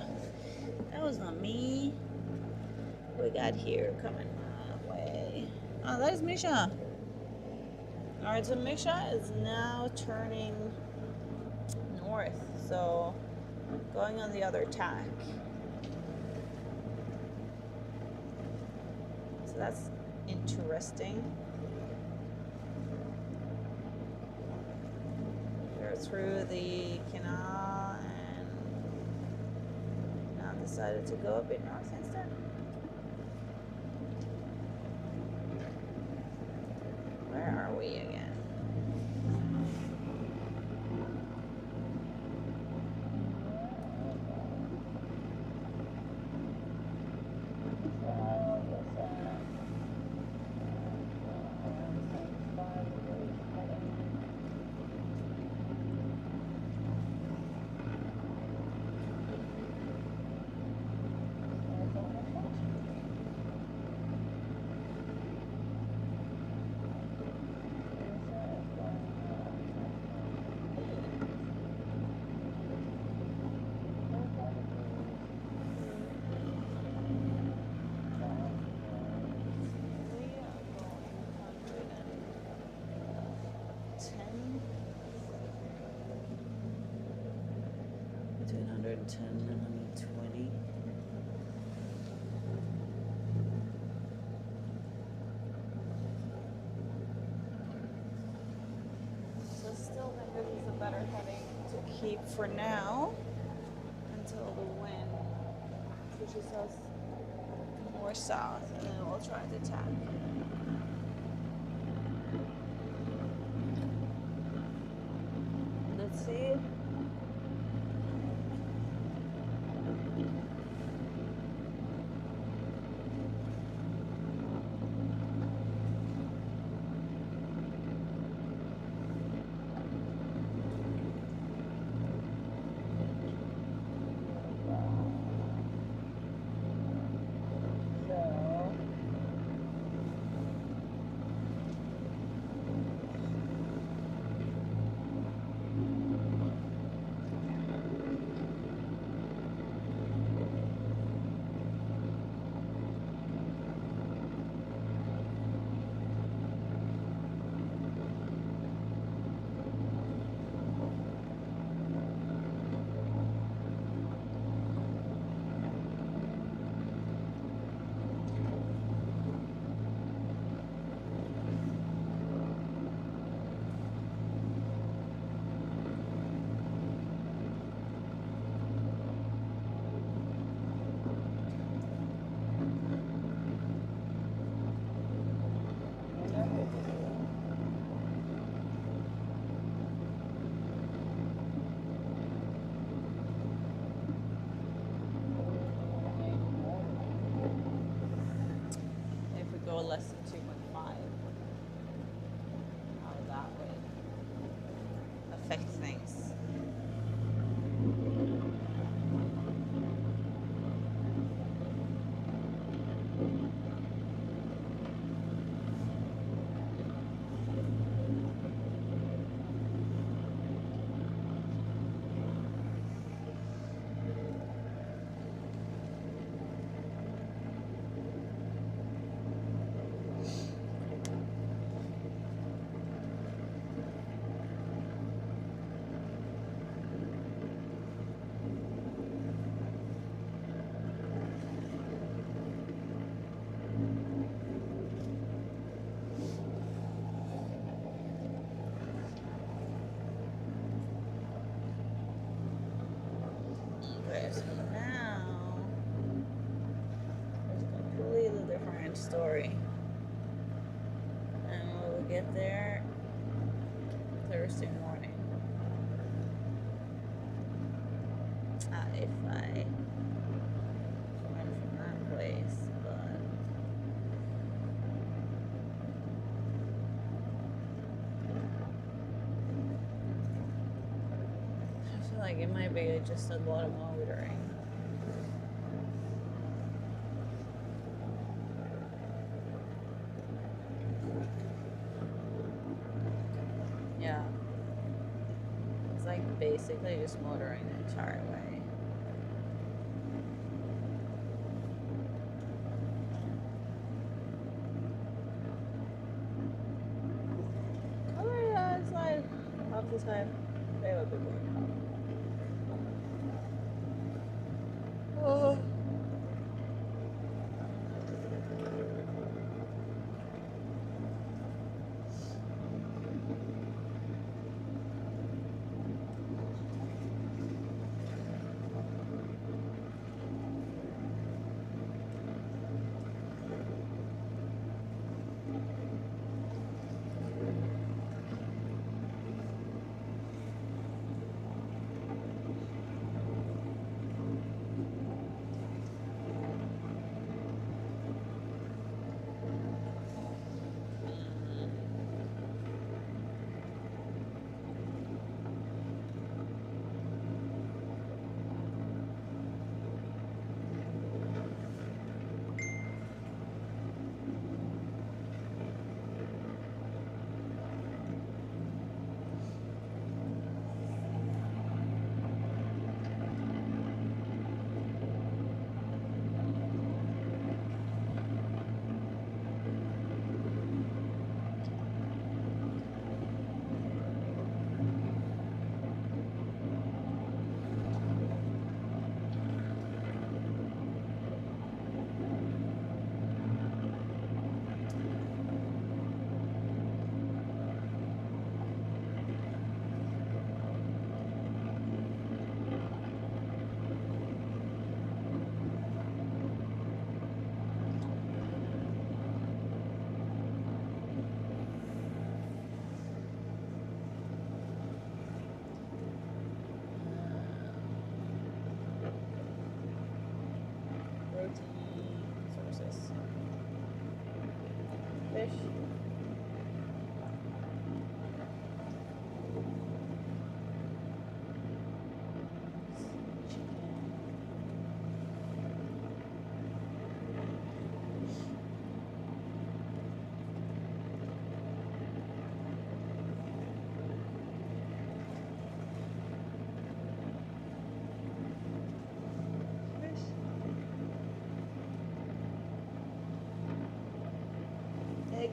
That was not me. We got here coming my way. Oh, that is Misha. Alright, so Misha is now turning north, so going on the other tack. So that's interesting. We're through the canal and now decided to go a bit north instead. Where are we again? Between 110 and 120. So still think this is a better heading to keep for now until the wind pushes us more south, and then we'll try to tack. Let's see. Less than 2.5. How that would affect things. So now it's a completely different story, and we'll get there Thursday morning. If I went from that place, but I feel like it might be just a lot of motoring. Yeah. It's like basically just motoring the entire way. time, they will be going up. Oh. Sources. Fish. Egg.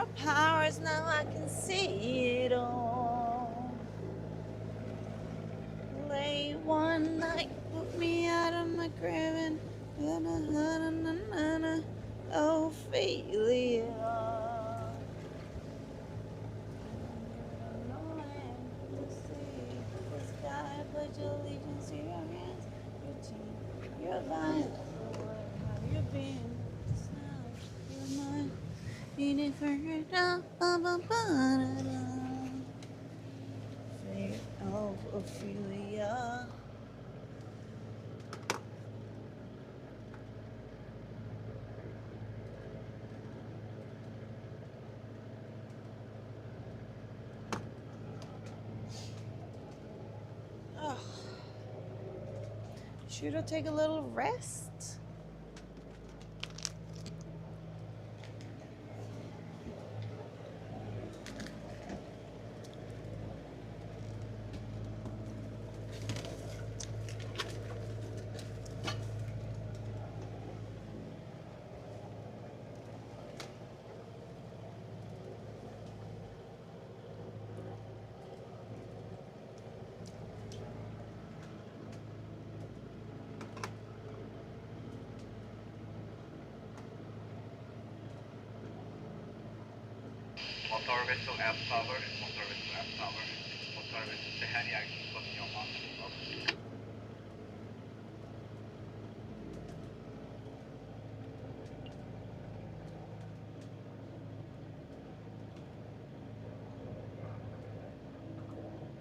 your powers, now I can see it all. Late one night, put me out of my craving. Oh, feel it all. To see the sky, put your allegiance to your hands, your team, your life. How you been? Just now, you're mine. Needing for your down, fate of Ophelia. Ugh. Should I take a little rest? Motor vessel app power, motor vessel app power, motor vessel se her yer basıyor mantıklı.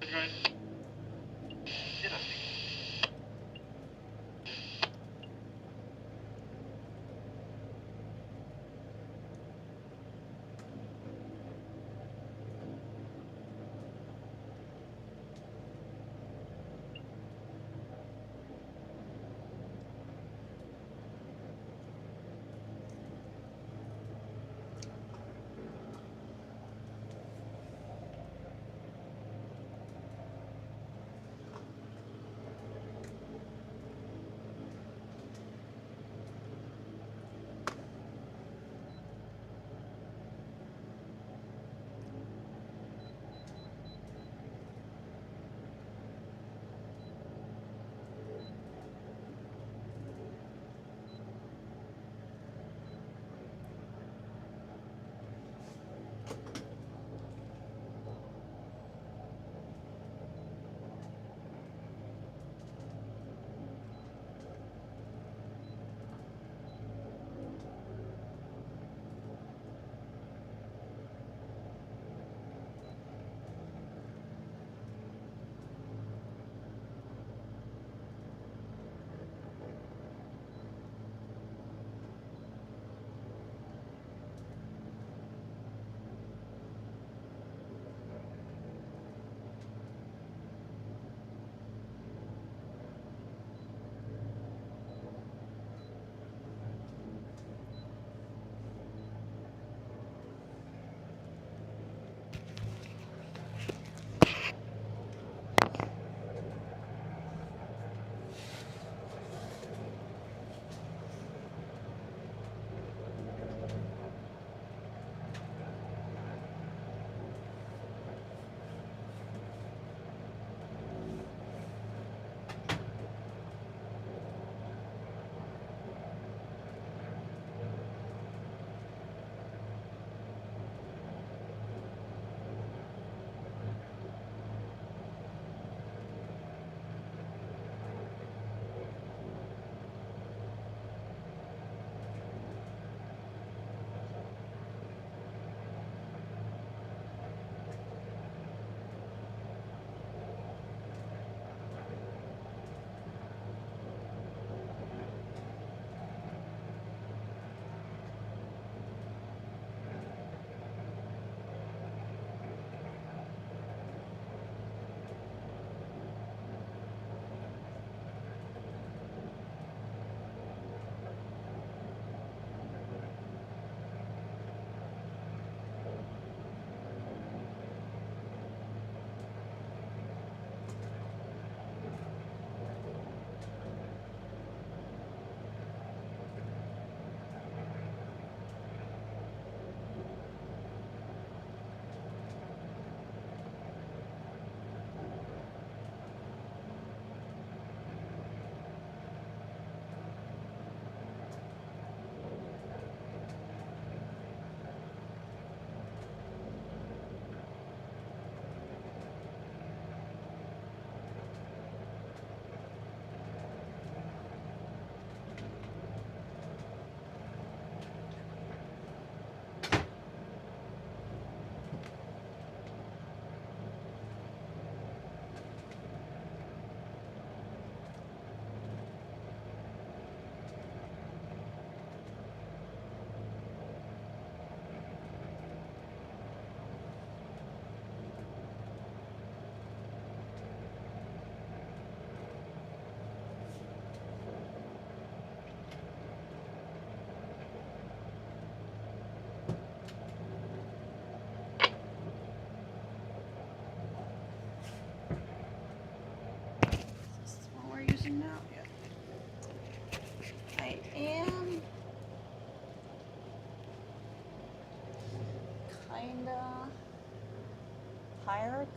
Right.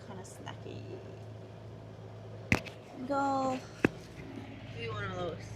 kind of snacky. Go. Do one of those.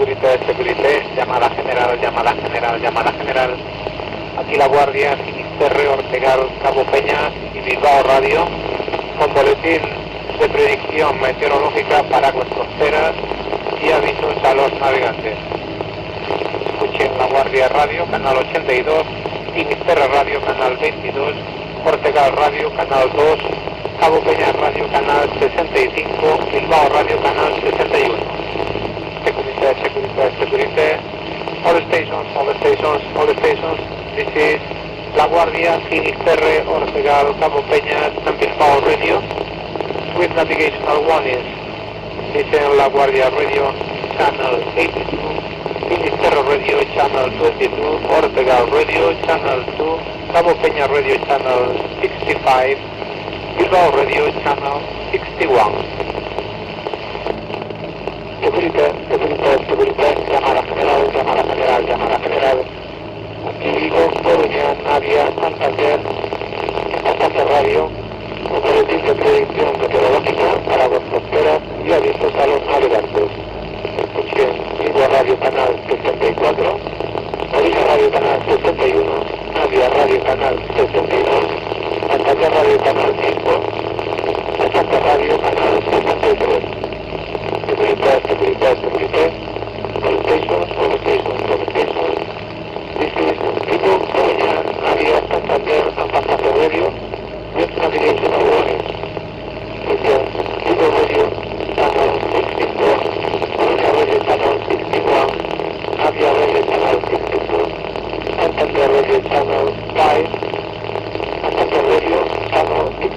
Securité, llamada general, llamada general, llamada general. Aquí La Guardia, Finisterre, Ortegal, Cabo Peñas y Bilbao Radio, con boletín de predicción meteorológica para aguas costeras y avisos a los navegantes. Escuchen La Guardia Radio, canal 82, Finisterre Radio, canal 22, Ortegal Radio, canal 2, Cabo Peñas Radio, canal 65, Bilbao Radio, canal 61. Securité. All stations, all stations, all stations. This is La Guardia, Finisterre, Ortegal, Cabo Peñas, and Biscay Radio. With navigational warnings. Listen La Guardia Radio, channel 82, Finisterre Radio, channel 22, Ortegal Radio, channel 2, Cabo Peñas Radio, channel 65, Bilbao Radio, channel 61. Securité, llamada general. Aquí Vigo, Coruña, Navia, Santander, Estancia Radio, un boletín de predicción meteorológica para aguas costeras y avisos a los navegantes. Escuchen Vigo Radio Canal 64, Coruña Radio Canal 61, Navia Radio Canal 62, Santander Radio Canal 5, Estancia Radio Canal 63. Securité. All stations. This is Vigo, Coruña, Navia, Santander, and Passenger Radio with navigational warnings. Listen, Vigo Radio, channel 64, Coruña Radio, channel 61, Navia Radio, channel 62, Santander Radio, channel 5, Passenger Radio, channel 6.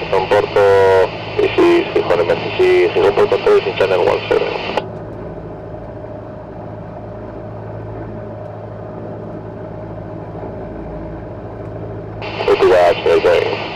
comporto easy, con emergency, comporto control in channel 17. Okay.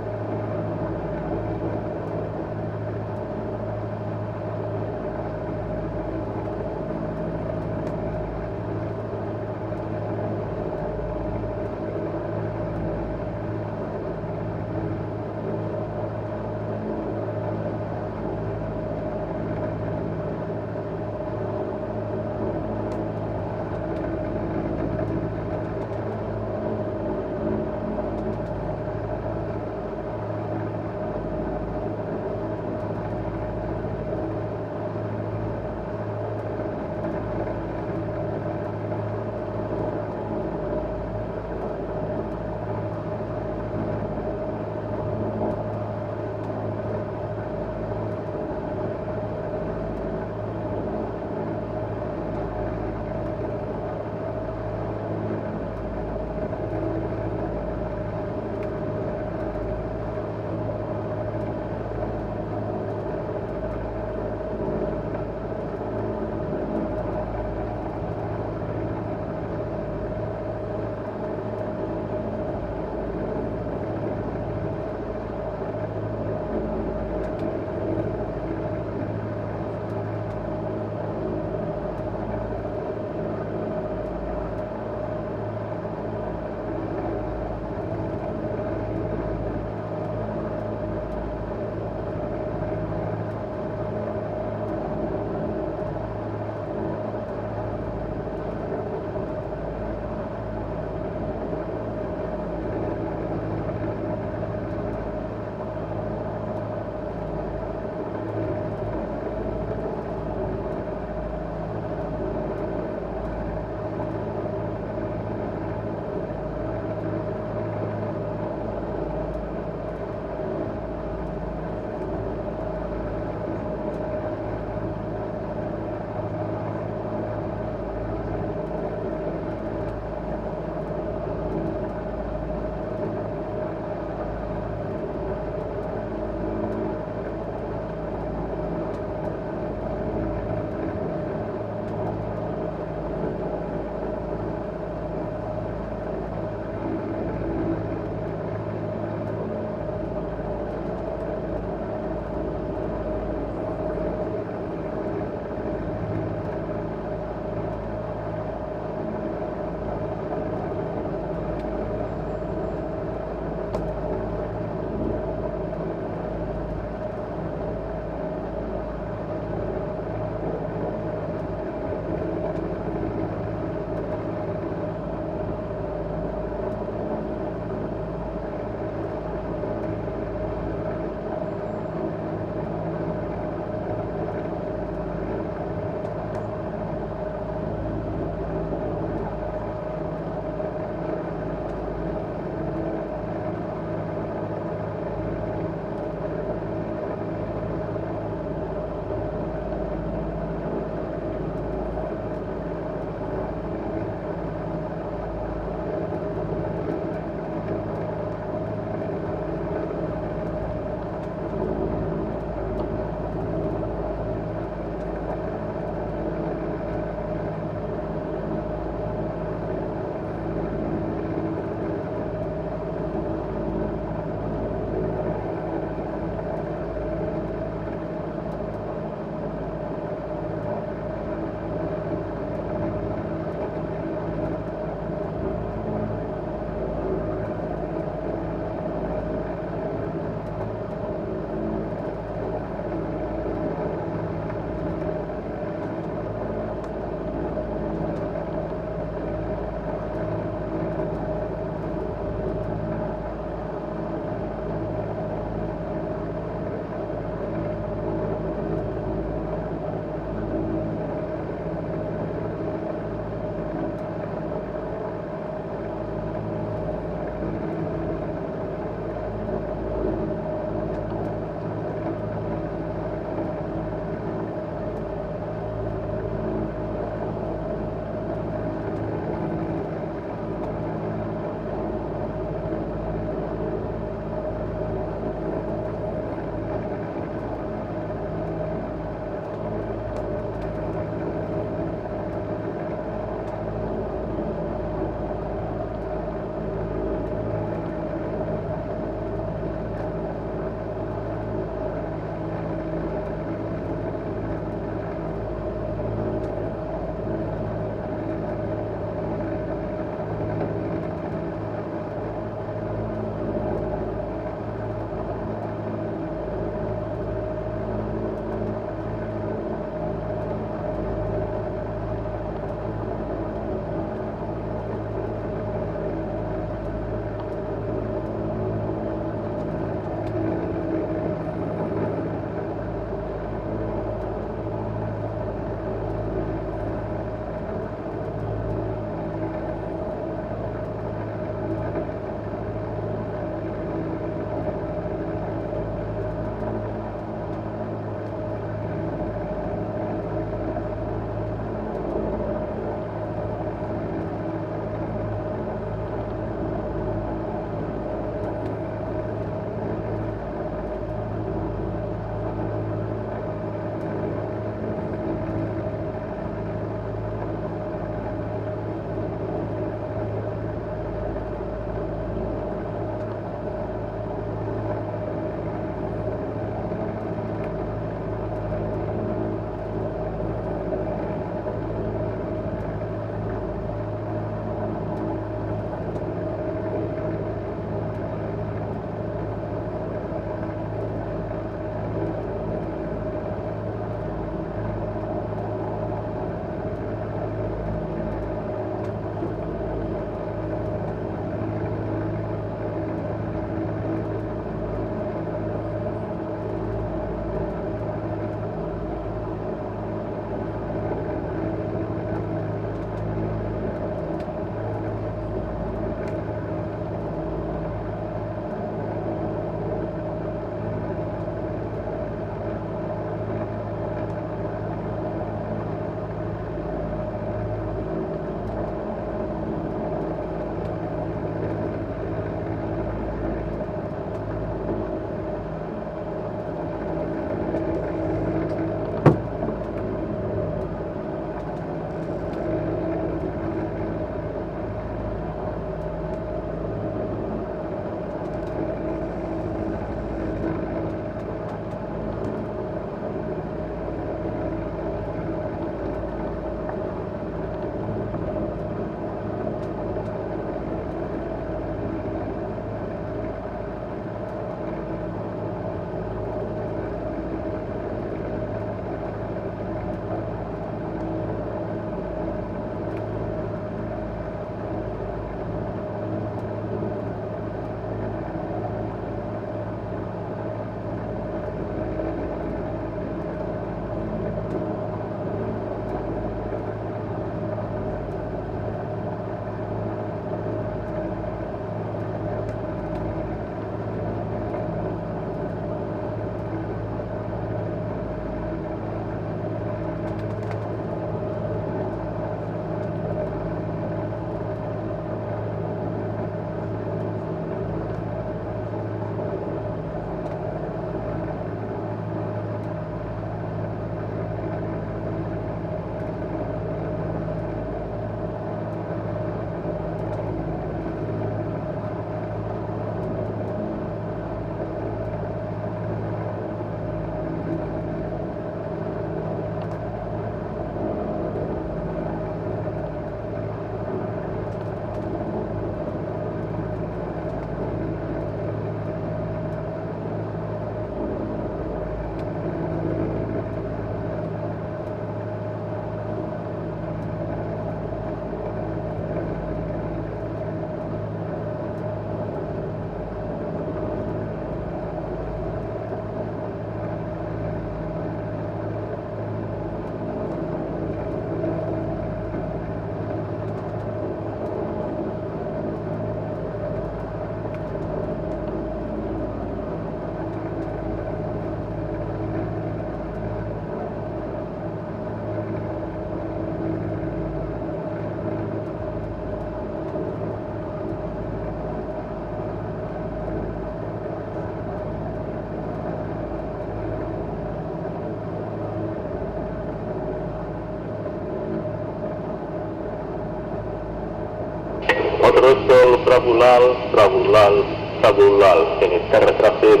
Sinister traffic,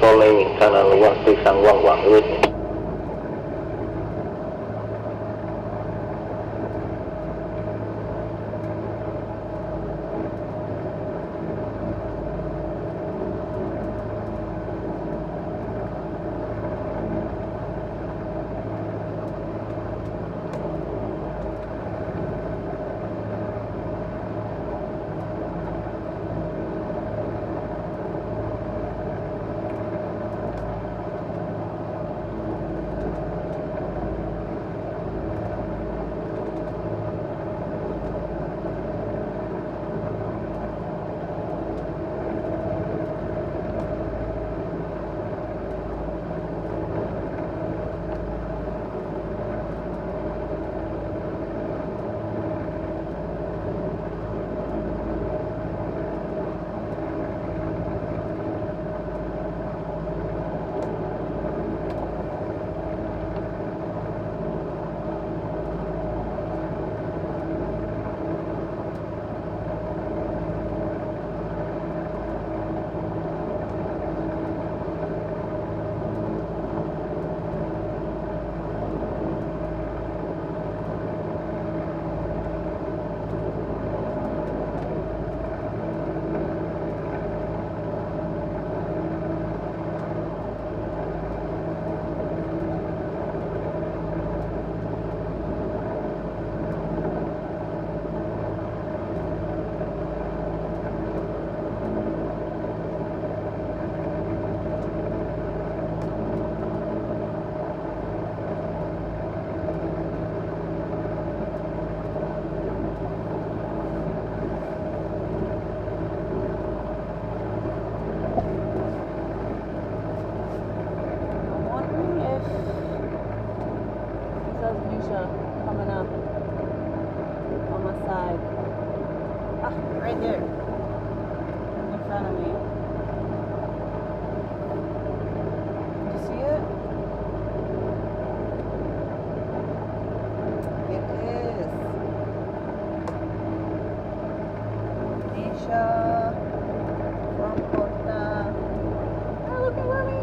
following channel 16 and 11, with me. Coming up on my side. Ah, right there. In front of me. Did you see it? It is. Nisha from Orca. Oh, look at mommy.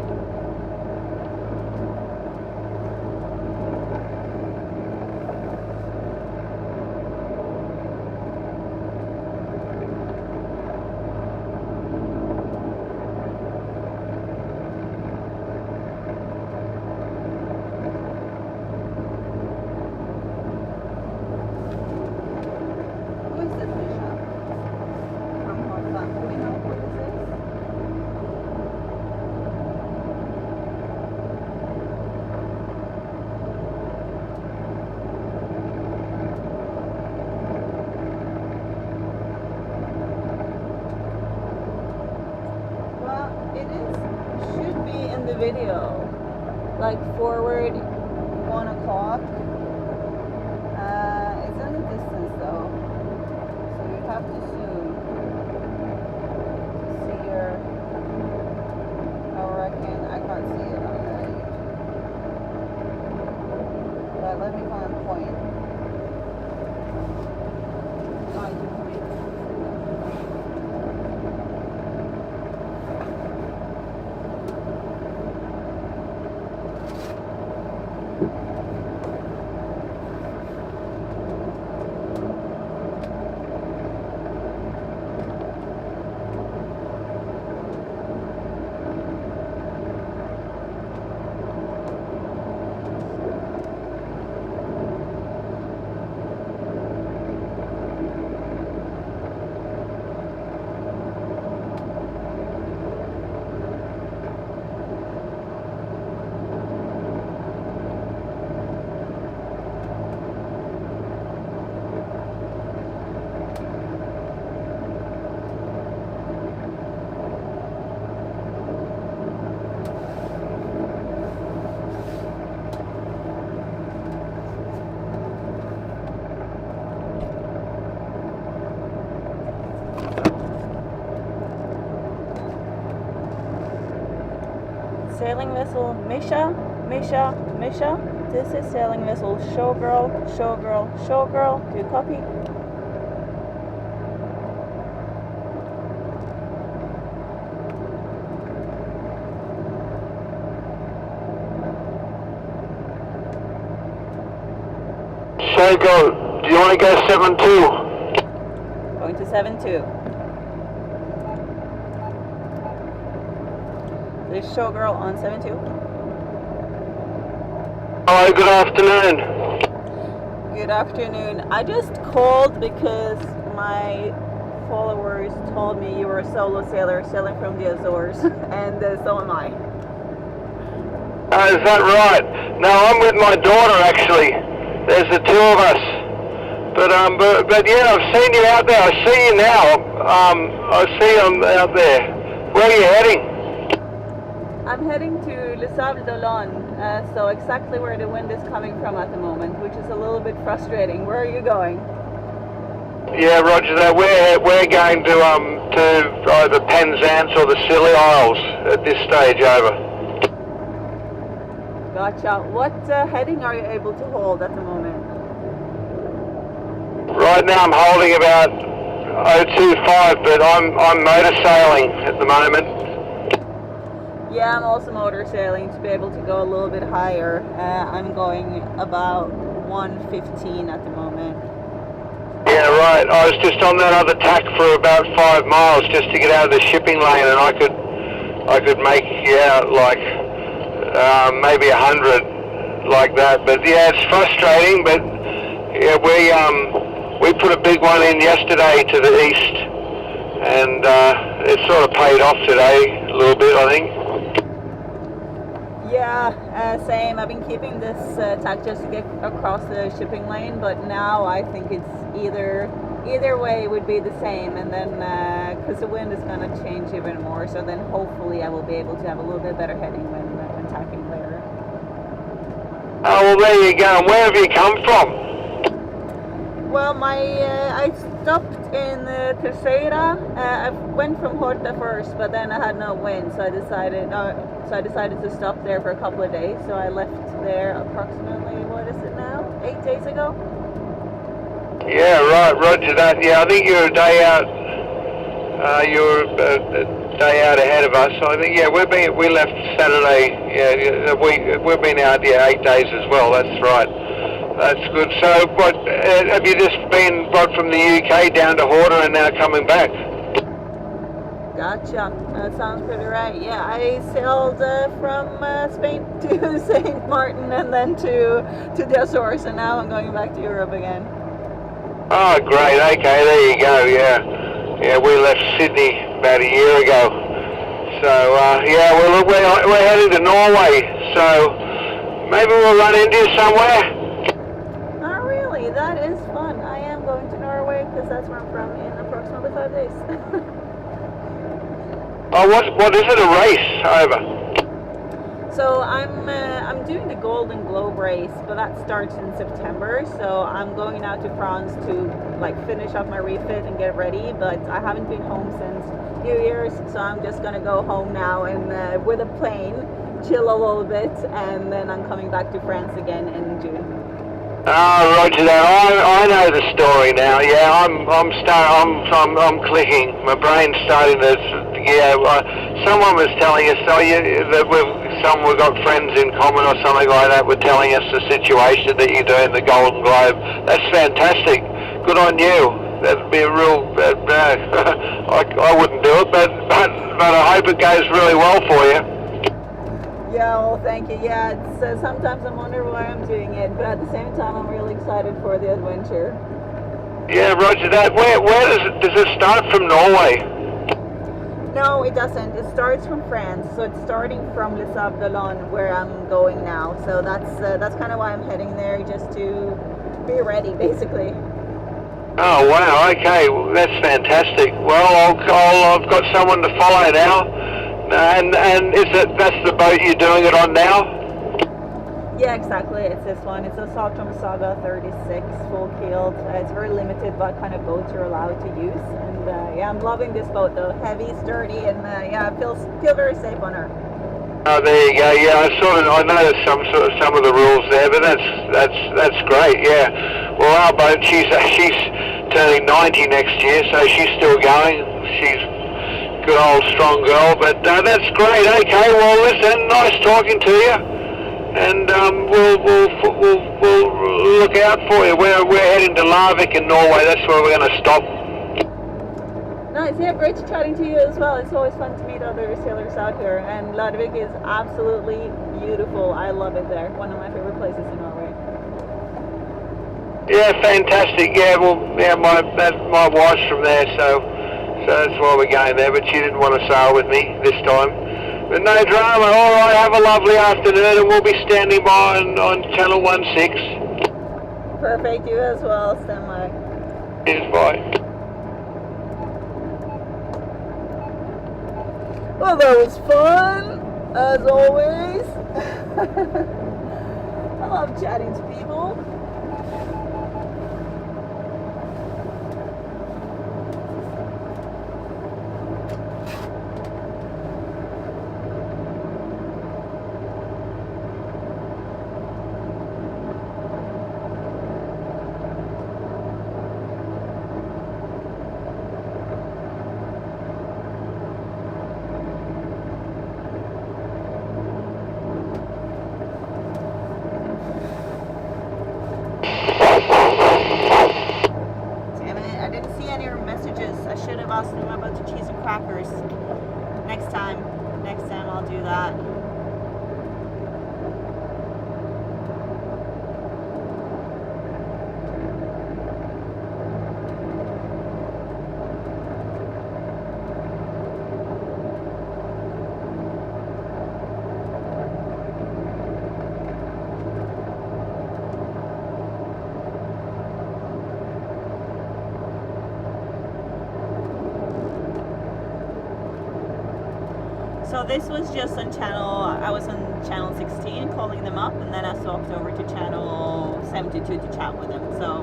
Video like forward 1 o'clock. It's in the distance though, so you have to zoom to see your. I reckon I can't see it on the YouTube, but let me find a point. Sailing vessel Misha. This is sailing vessel Showgirl. Do you copy? Okay, go. Do you want to go 7-2? Going to 7-2. This showgirl on 7-2. Hello, good afternoon. Good afternoon. I just called because my followers told me you were a solo sailor sailing from the Azores, and so am I. Is that right? No, I'm with my daughter actually. There's the two of us. But yeah, I've seen you out there. I see you now. I see you out there. Where are you heading? I'm heading to Les Sables, so exactly where the wind is coming from at the moment, which is a little bit frustrating. Where are you going? Yeah, roger that. We're going to either Penzance or the Scilly Isles at this stage. Over. Gotcha. What heading are you able to hold at the moment? Right now I'm holding about 025, but I'm motor sailing at the moment. Yeah, I'm also motor sailing to be able to go a little bit higher. I'm going about 115 at the moment. Yeah, right. I was just on that other tack for about 5 miles just to get out of the shipping lane, and I could make like maybe 100 like that. But yeah, it's frustrating. But yeah, we put a big one in yesterday to the east, and it sort of paid off today a little bit, I think. Yeah, same. I've been keeping this tack just to get across the shipping lane, but now I think it's either way would be the same, and then because the wind is going to change even more, so then hopefully I will be able to have a little bit better heading when tacking later. Oh, well, there you go. And where have you come from? Well, I stopped in Terceira. I went from Orca first, but then I had no wind, so I decided to stop there for a couple of days. So I left there approximately, what is it now? 8 days ago. Yeah, right, roger that. Yeah, I think you're a day out. You're a day out ahead of us. So I think we left Saturday. Yeah, we've been out 8 days as well. That's right. That's good. So, what have you just been from the UK down to Orca and now coming back? Gotcha. That sounds pretty right. Yeah, I sailed from Spain to St. Martin and then to the Azores, and now I'm going back to Europe again. Oh, great. Okay, there you go. Yeah, we left Sydney about a year ago. So, we're heading to Norway. So, maybe we'll run into you somewhere. Oh, really? That is fun. I am going to Norway because that's where I'm from in approximately 5 days. Oh, what is it? A race over? So I'm doing the Golden Globe race, but that starts in September. So I'm going out to France to finish up my refit and get ready. But I haven't been home since New Year's, so I'm just gonna go home now and with a plane, chill a little bit, and then I'm coming back to France again in June. Oh, roger that. I know the story now. Yeah, I'm clicking. My brain's starting to. Yeah, someone was telling us we've got friends in common or something like that. Were telling us the situation that you do in the Golden Globe. That's fantastic. Good on you. That'd be a real. I wouldn't do it, but I hope it goes really well for you. Yeah, well, thank you. Yeah, it's sometimes I wonder why I'm doing it, but at the same time, I'm really excited for the adventure. Yeah, roger that. Where does it start from Norway? No, it doesn't. It starts from France, so it's starting from Les Sables, where I'm going now. So that's kind of why I'm heading there, just to be ready, basically. Oh wow! Okay, well, that's fantastic. Well, I've got someone to follow now. And that's the boat you're doing it on now? Yeah, exactly. It's this one. It's a Saltram Saga 36 full keeled. It's very limited what kind of boats you're allowed to use. And I'm loving this boat though. Heavy, sturdy, and I feel very safe on her. Oh, there you go. Yeah, I noticed some of the rules there, but that's great. Yeah. Well, our boat, she's turning 90 next year, so she's still going. She's good old strong girl, but that's great. Okay, well listen, nice talking to you, and we'll look out for you. We're heading to Larvik in Norway. That's where we're going to stop. Nice, yeah, great chatting to you as well. It's always fun to meet other sailors out here, and Larvik is absolutely beautiful. I love it there. One of my favorite places in Norway. Yeah, fantastic. Yeah, well, yeah, my wife's from there, so that's why we're going there. But she didn't want to sail with me this time. But no drama. All right, have a lovely afternoon, and we'll be standing by on channel 16. Perfect. You as well. Stand by. Cheers, bye. Well, that was fun, as always. I love chatting to people. Next time I'll do that. So this was just on I was on channel 16 calling them up, and then I swapped over to channel 72 to chat with them. So,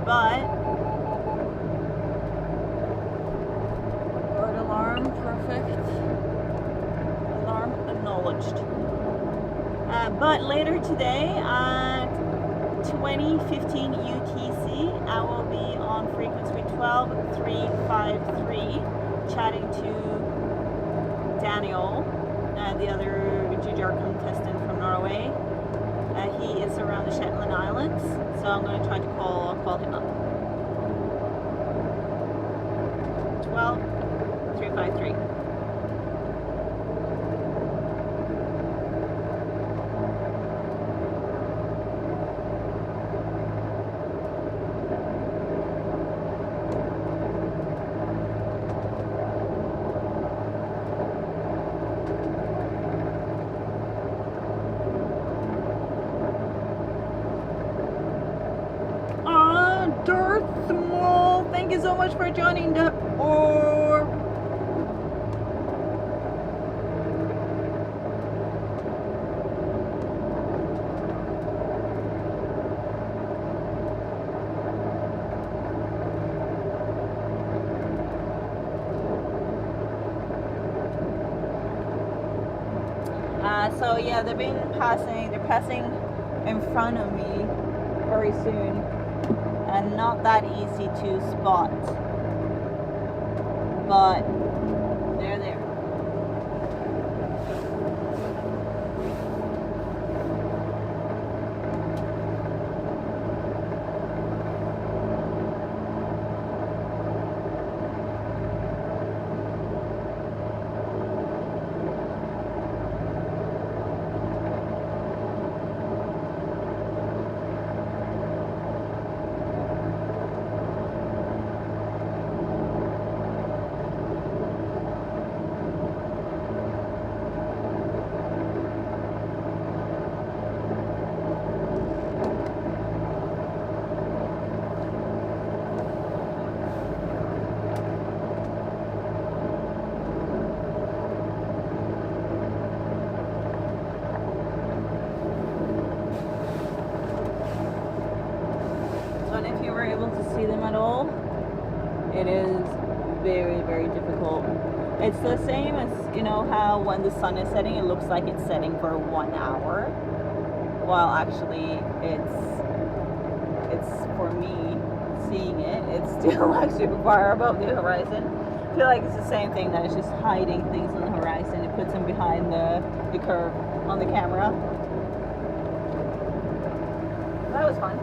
but bird alarm, perfect. Alarm acknowledged. But later today at 2015 UTC, I will be on frequency 12353, chatting to Daniel, the other GGR contestant from Norway. He is around the Shetland Islands, so I'm going to try to call him up. 12353. Thank you so much for joining the orb. So yeah, they're passing in front of me very soon, and not that easy to spot, but they're there. It is very, very difficult. It's the same as, you know, how when the sun is setting, it looks like it's setting for 1 hour, while actually it's for me seeing it, it's still like super far above the horizon. I feel like it's the same thing, that it's just hiding things on the horizon. It puts them behind the curve on the camera. That was fun.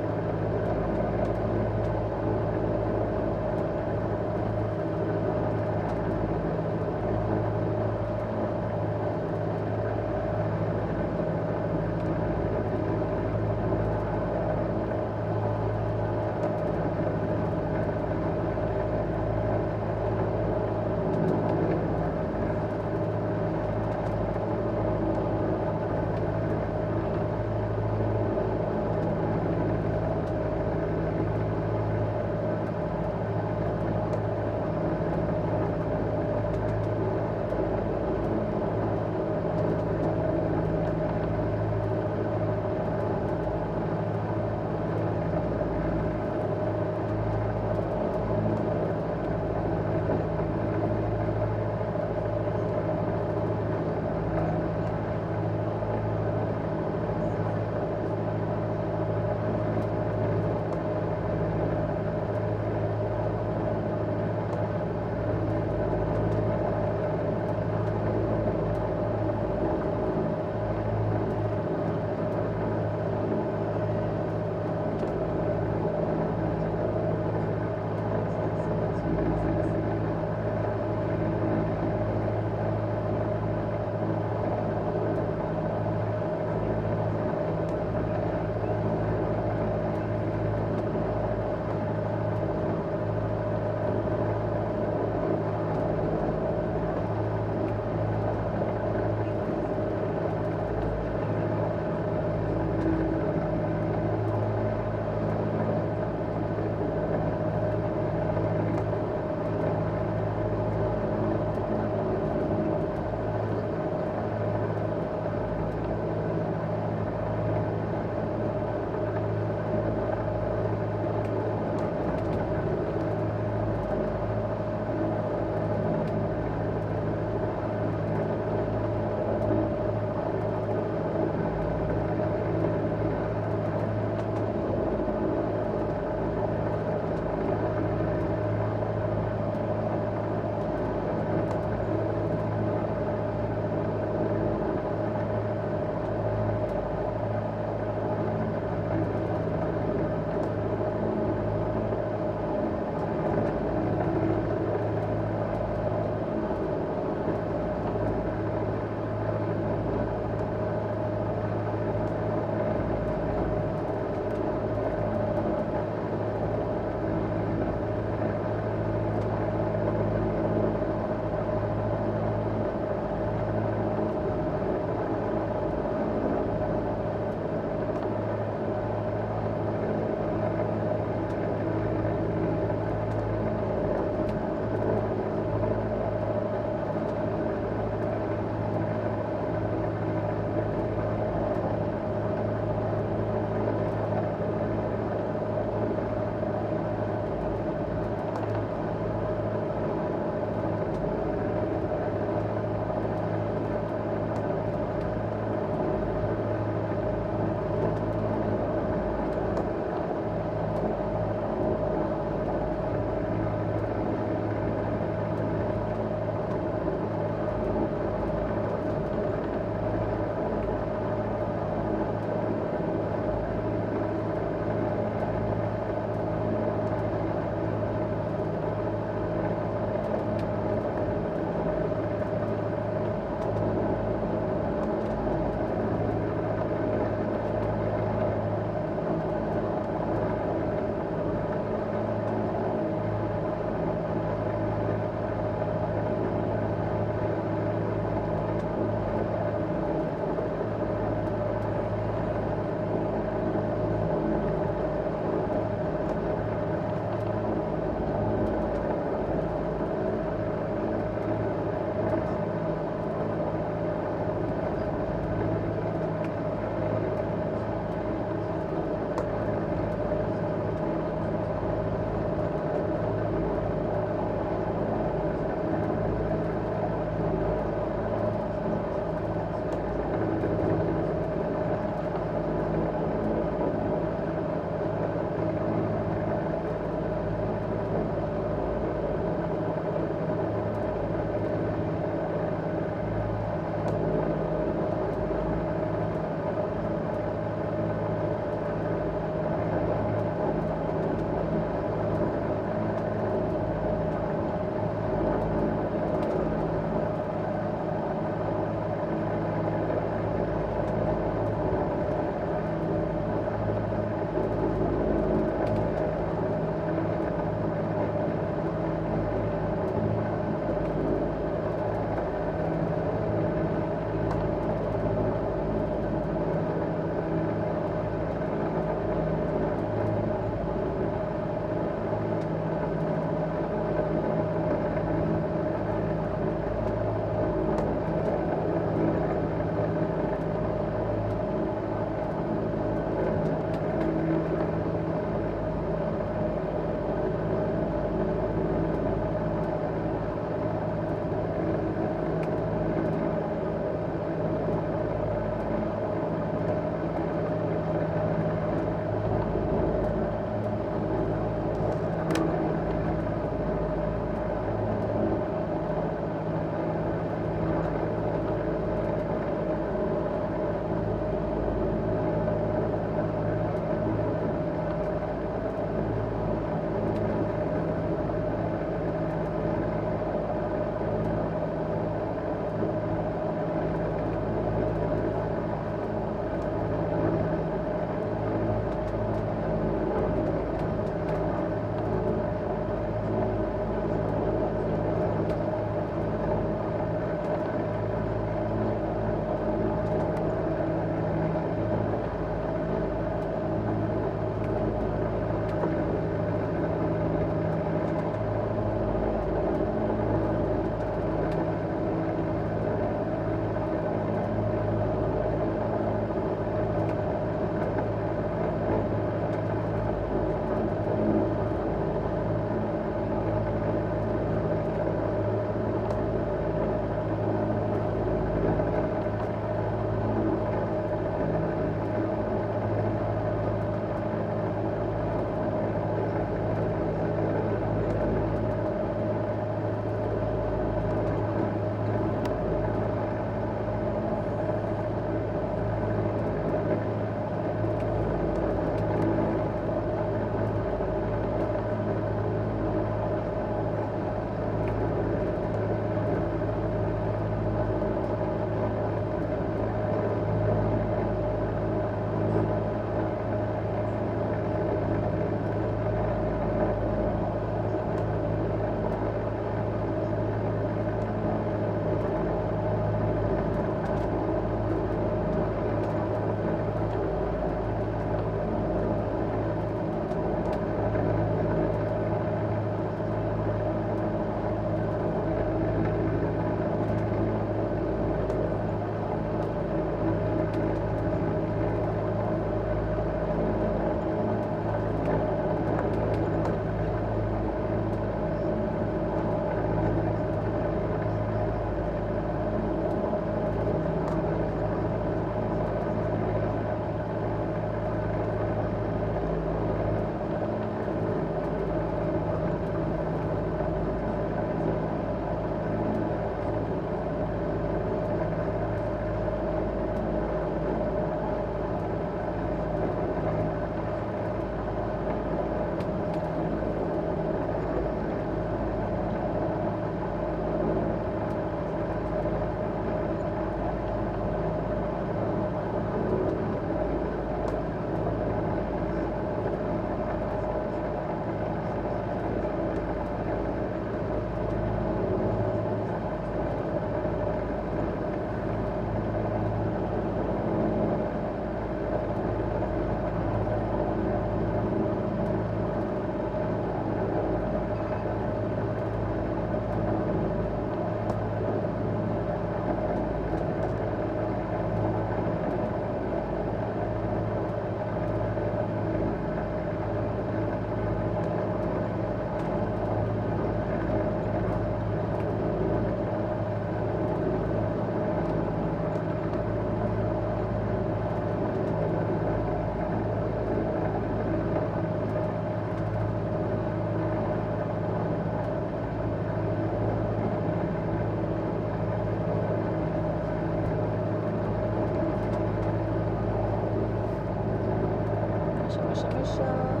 Misha.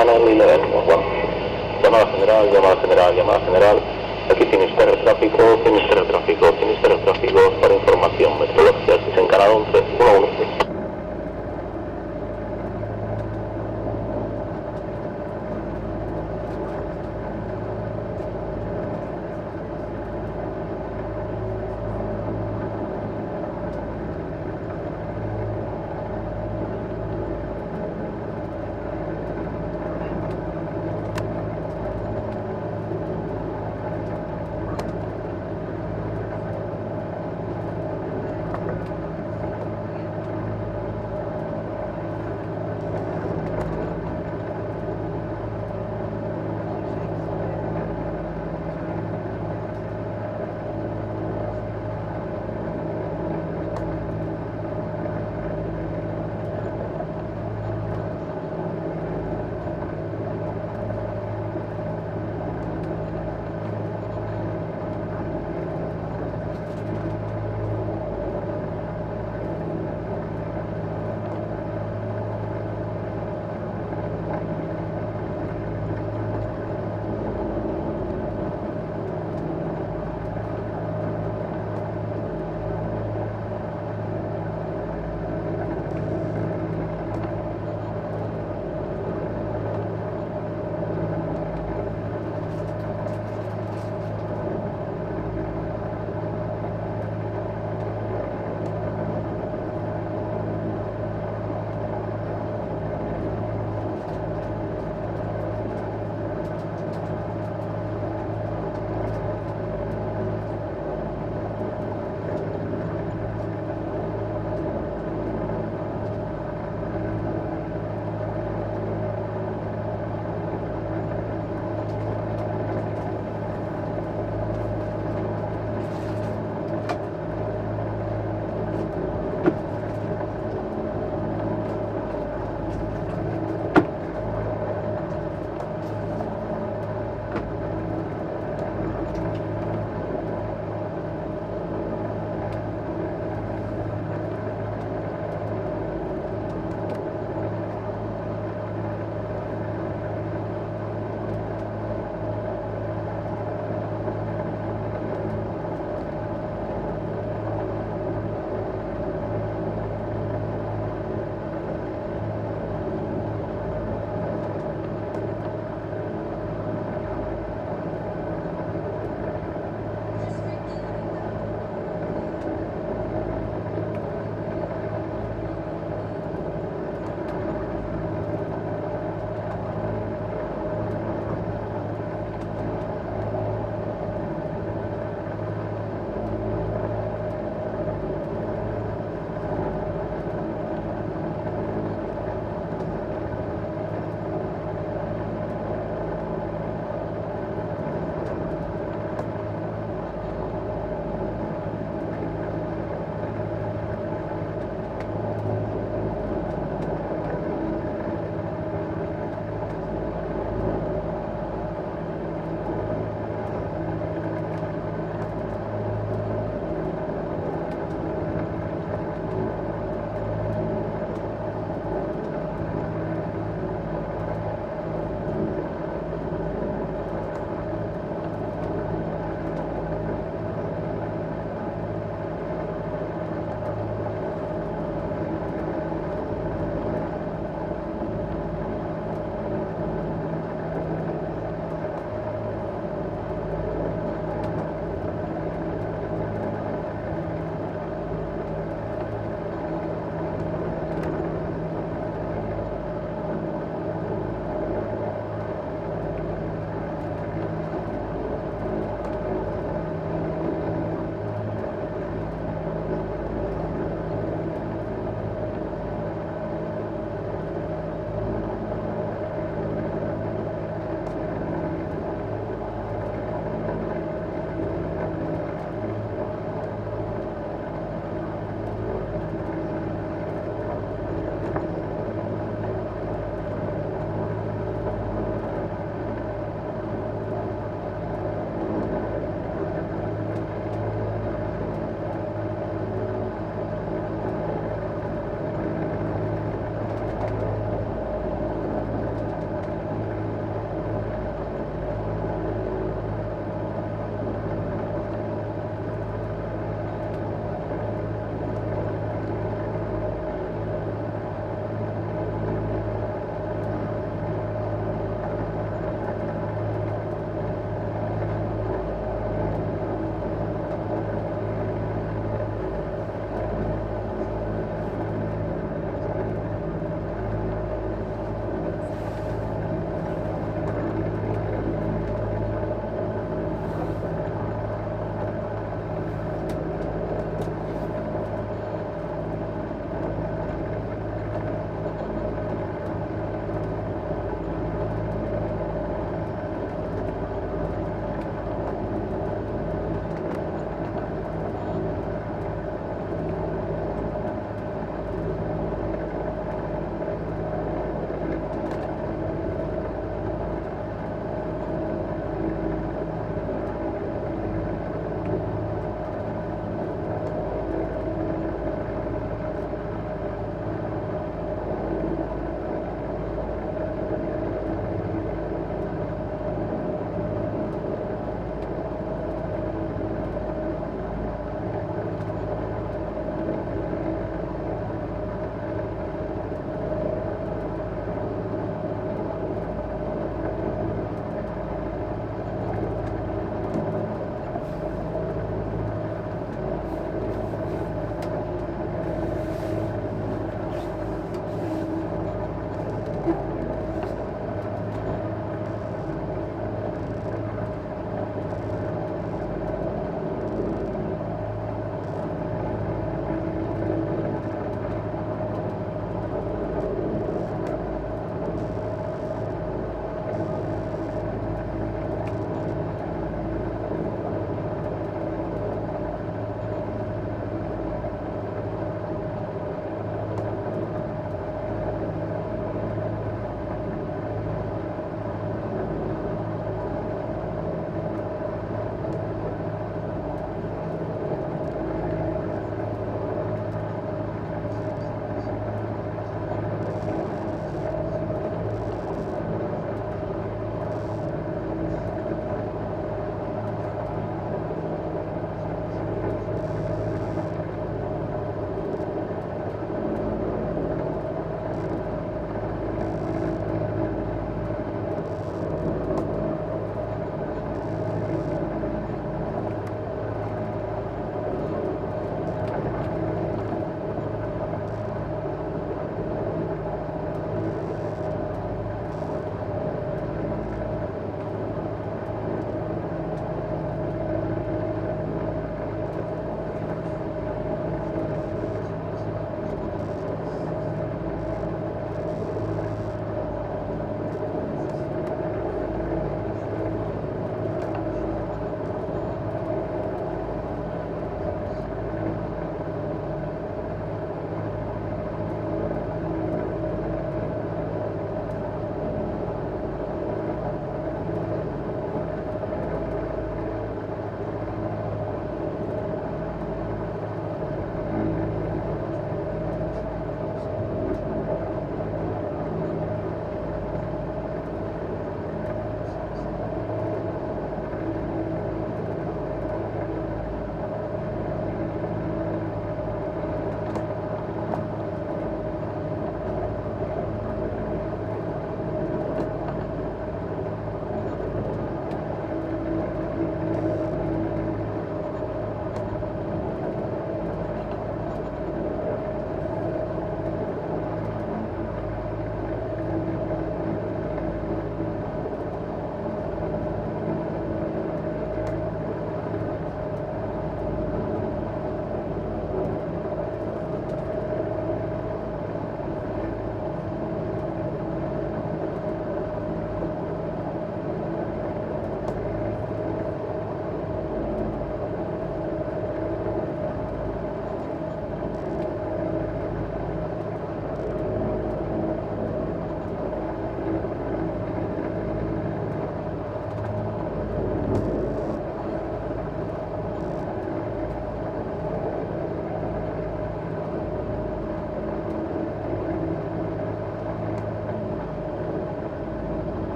channel 11. Llamada general, llamada general, llamada general. Aquí Finisterre tráfico, Finisterre tráfico, Finisterre tráfico para información meteorológica. Si se encara 11, 116.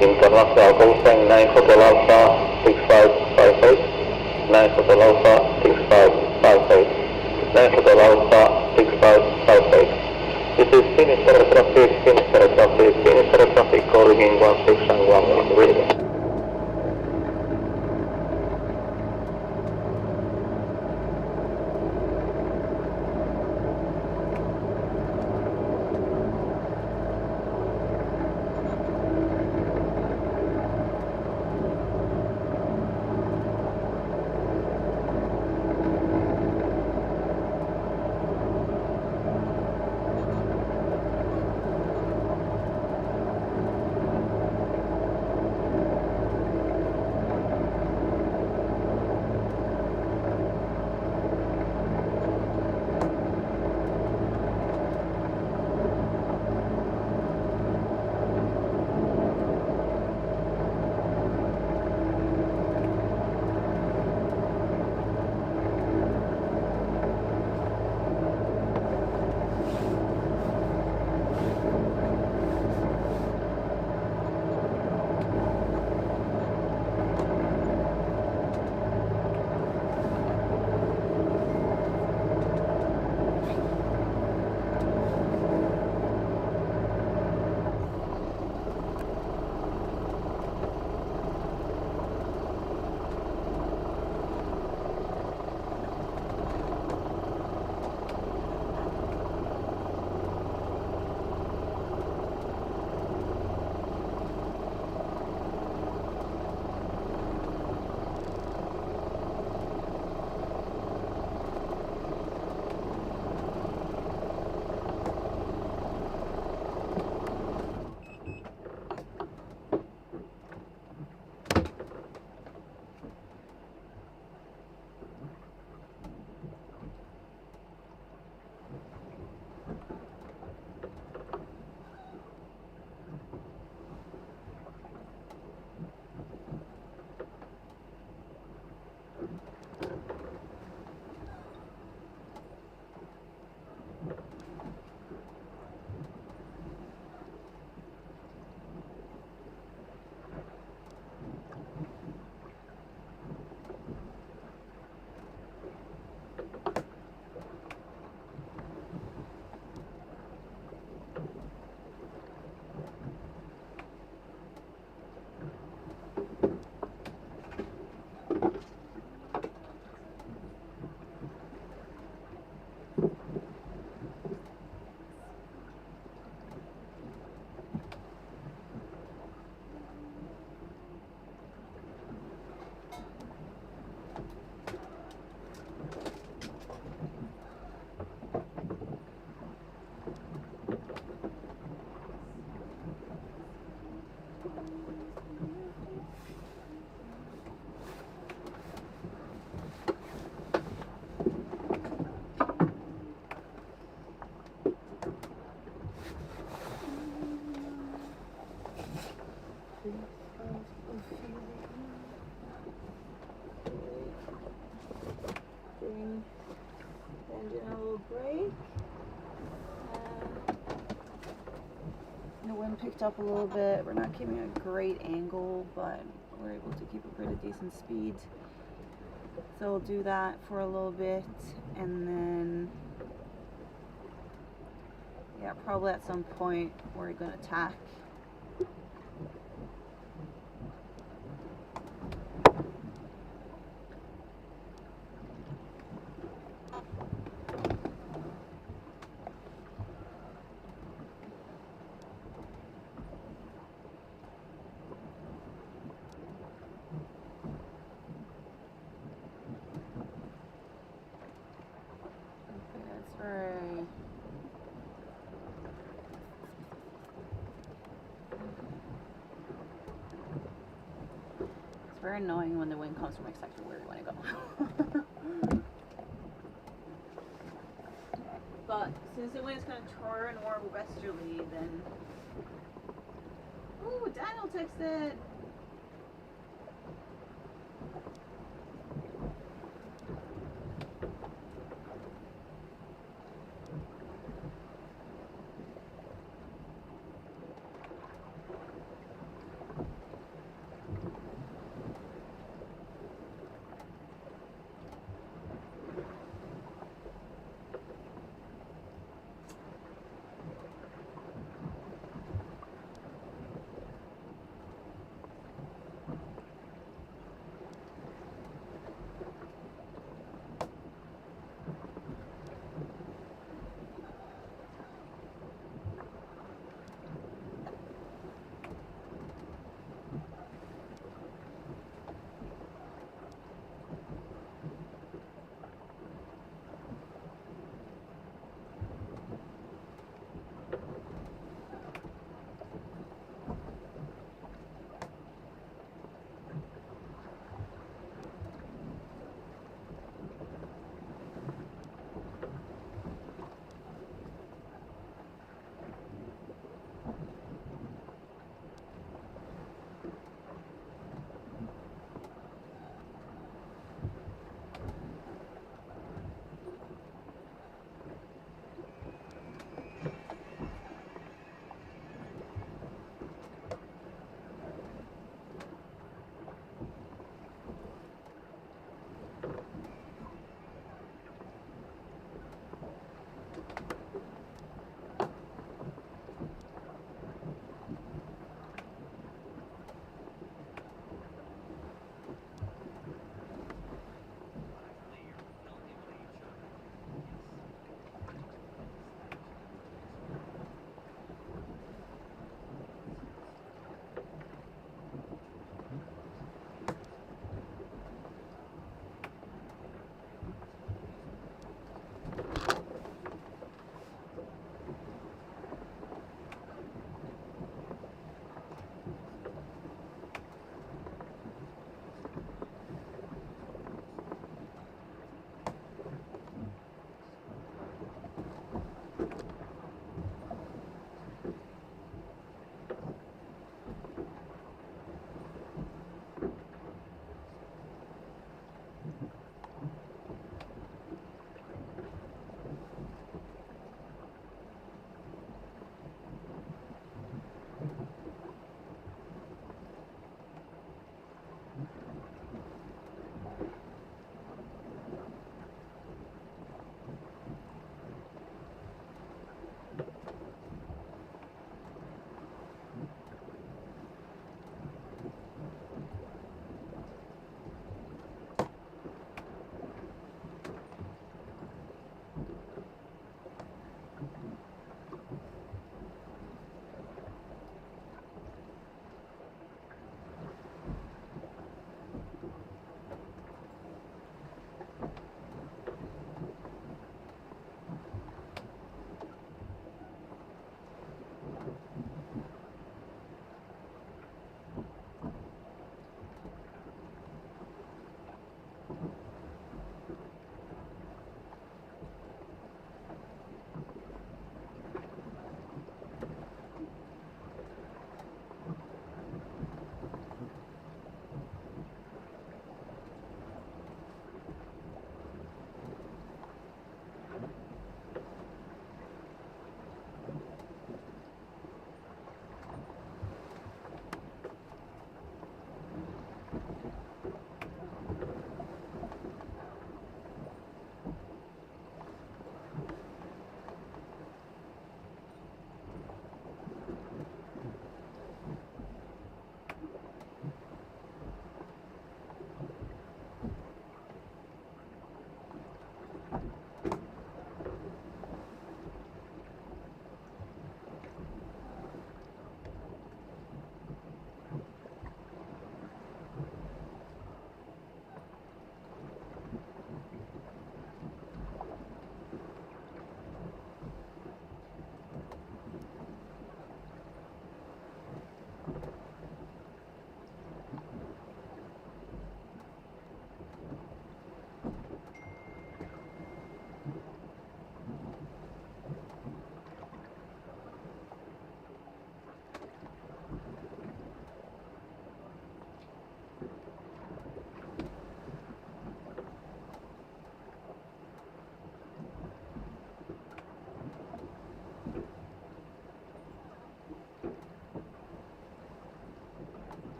International call sign 9 Hotel Alpha 6558, 9 Hotel Alpha 6558, 9 Hotel Alpha 6558. This is Sinister traffic calling in 1611 reading. Giving the engine a little break. The wind picked up a little bit. We're not keeping a great angle, but we're able to keep a pretty decent speed. So we'll do that for a little bit, and then yeah, probably at some point we're gonna tack. It's very annoying when the wind comes from exactly where you want to go. But since the wind is going to turn more westerly, then... Ooh, Daniel texted!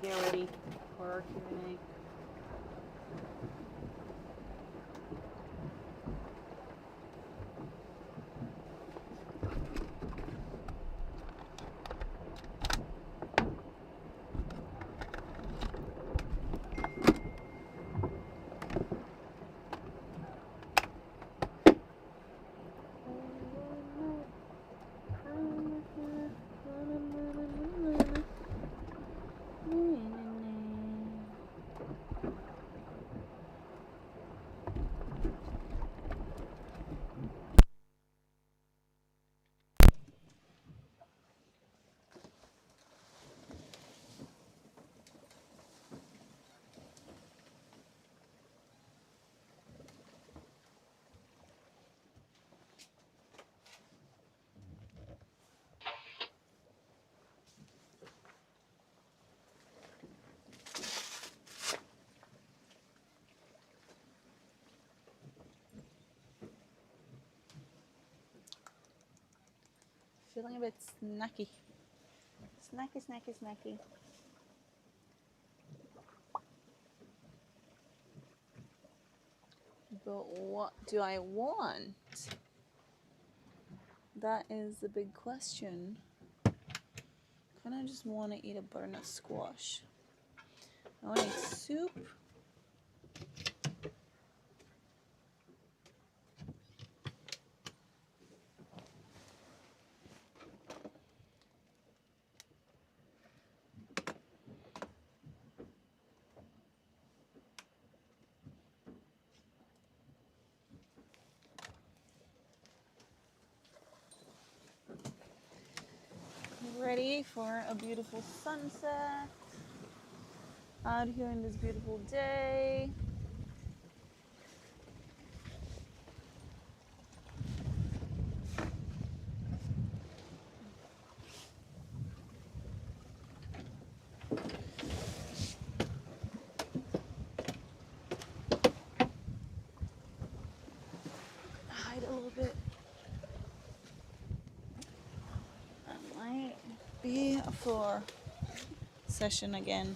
get ready for our Q&A. Feeling a bit snacky. Snacky, snacky, snacky. But what do I want? That is the big question. Kind of just want to eat a butternut squash. I want to eat soup. Ready for a beautiful sunset out here in this beautiful day. Hide a little bit. That might be a floor session again.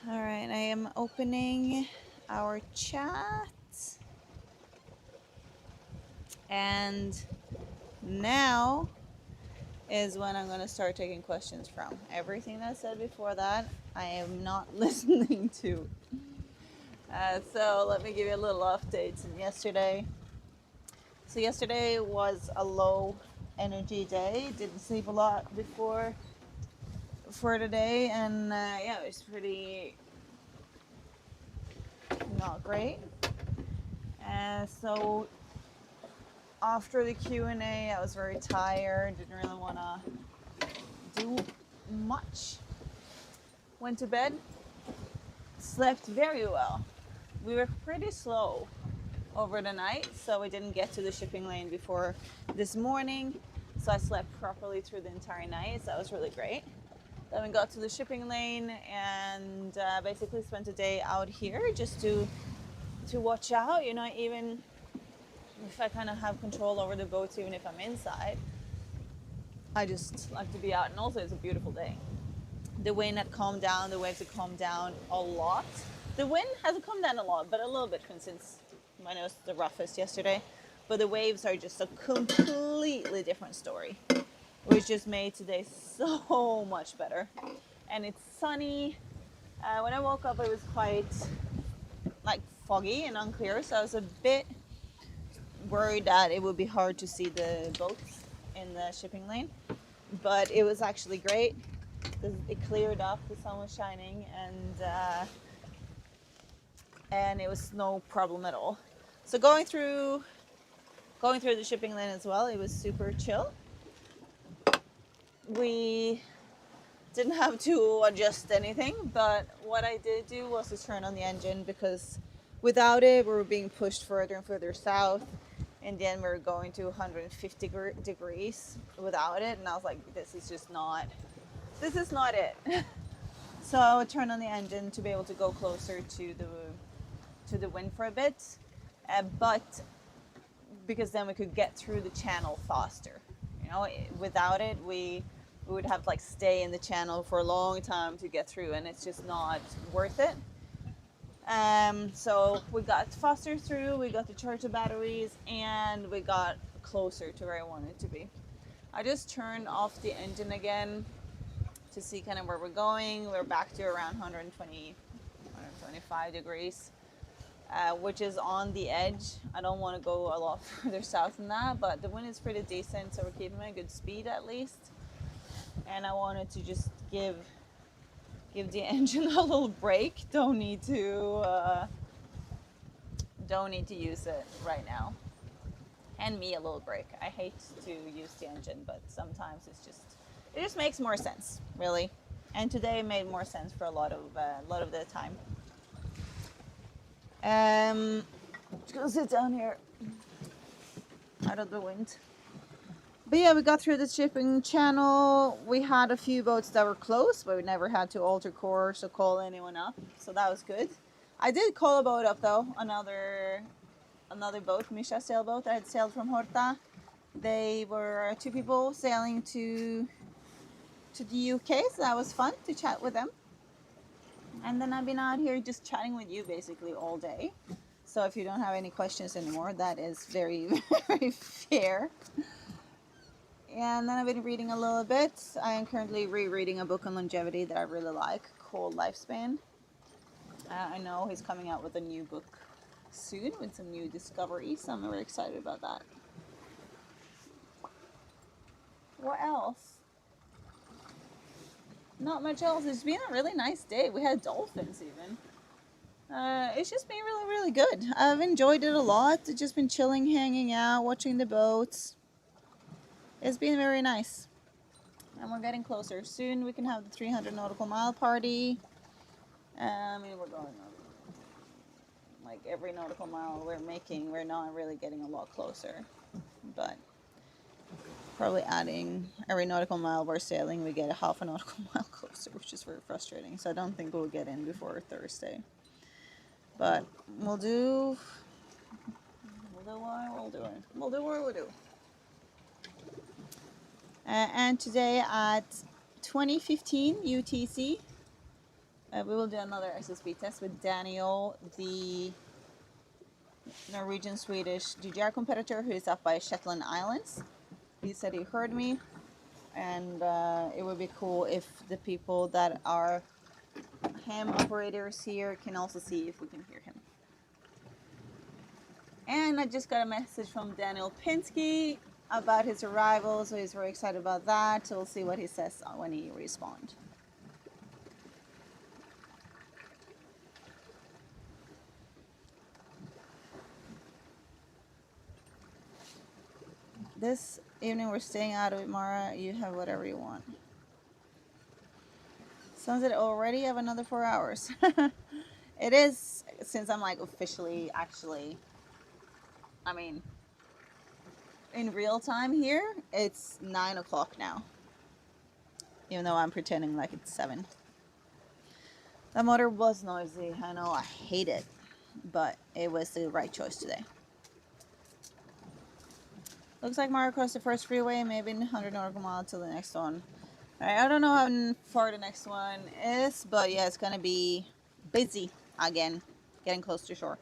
All right, I am opening our chat. And now is when I'm going to start taking questions from. Everything that I said before that, I am not listening to. So let me give you a little update from yesterday. So yesterday was a low energy day. Didn't sleep a lot for today, and yeah, it was pretty not great. So after the Q&A, I was very tired. Didn't really want to do much. Went to bed. Slept very well. We were pretty slow over the night, so we didn't get to the shipping lane before this morning. So I slept properly through the entire night, so that was really great. Then we got to the shipping lane and basically spent a day out here just to watch out, you know, even if I kind of have control over the boats, even if I'm inside. I just like to be out, and also it's a beautiful day. The wind had calmed down, the waves had calmed down a lot. The wind hasn't calmed down a lot, but a little bit since when it was the roughest yesterday. But the waves are just a completely different story, which just made today so much better. And it's sunny. When I woke up, it was quite like foggy and unclear, so I was a bit worried that it would be hard to see the boats in the shipping lane. But it was actually great. It cleared up, the sun was shining, and it was no problem at all. So going through the shipping lane as well, it was super chill. We didn't have to adjust anything, but what I did do was to turn on the engine, because without it we were being pushed further and further south. In the end we were going to 150 degrees without it, and I was like, this is not it. So I would turn on the engine to be able to go closer to the wind for a bit, but because then we could get through the channel faster. You know, without it, we would have to like stay in the channel for a long time to get through, and it's just not worth it. So we got faster through, we got to charge the batteries, and we got closer to where I wanted to be. I just turned off the engine again to see kind of where we're going. We're back to around 120, 125 degrees, which is on the edge. I don't want to go a lot further south than that, but the wind is pretty decent, so we're keeping a good speed at least. And I wanted to just give the engine a little break. Don't need to use it right now. And me a little break. I hate to use the engine, but sometimes it just makes more sense, really. And today it made more sense for a lot of the time. Just gonna sit down here out of the wind. But yeah, we got through the shipping channel. We had a few boats that were close, but we never had to alter course or call anyone up, so that was good. I did call a boat up though, another boat, Misha sailboat that had sailed from Orca. They were 2 people sailing to the UK, so that was fun to chat with them. And then I've been out here just chatting with you basically all day. So if you don't have any questions anymore, that is very, very fair. And then I've been reading a little bit. I am currently rereading a book on longevity that I really like called Lifespan. I know he's coming out with a new book soon with some new discoveries, so I'm very excited about that. What else? Not much else. It's been a really nice day. We had dolphins even. It's just been really, really good. I've enjoyed it a lot. I've just been chilling, hanging out, watching the boats. It's been very nice. And we're getting closer. Soon we can have the 300 nautical mile party. I mean, we're going on. Like every nautical mile we're making, we're not really getting a lot closer. But probably adding every nautical mile we're sailing, we get a half a nautical mile closer, which is very frustrating. So I don't think we'll get in before Thursday. But we'll do what we'll do. And today at 2015 UTC, we will do another SSB test with Daniel, the Norwegian-Swedish DJI competitor who is up by Shetland Islands. He said he heard me, and it would be cool if the people that are ham operators here can also see if we can hear him. And I just got a message from Daniel Pinsky about his arrival, so he's very excited about that. So we'll see what he says when he responds. This evening we're staying out of it, Mara. You have whatever you want. Sunset already. Have another 4 hours. It is, since I'm like officially, actually, I mean, in real time here, it's 9 o'clock now. Even though I'm pretending like it's 7. The motor was noisy. I know, I hate it. But it was the right choice today. Looks like Mara crossed the first freeway, maybe 100 nautical miles to the next one. Alright, I don't know how far the next one is, but yeah, it's gonna be busy again, getting close to shore.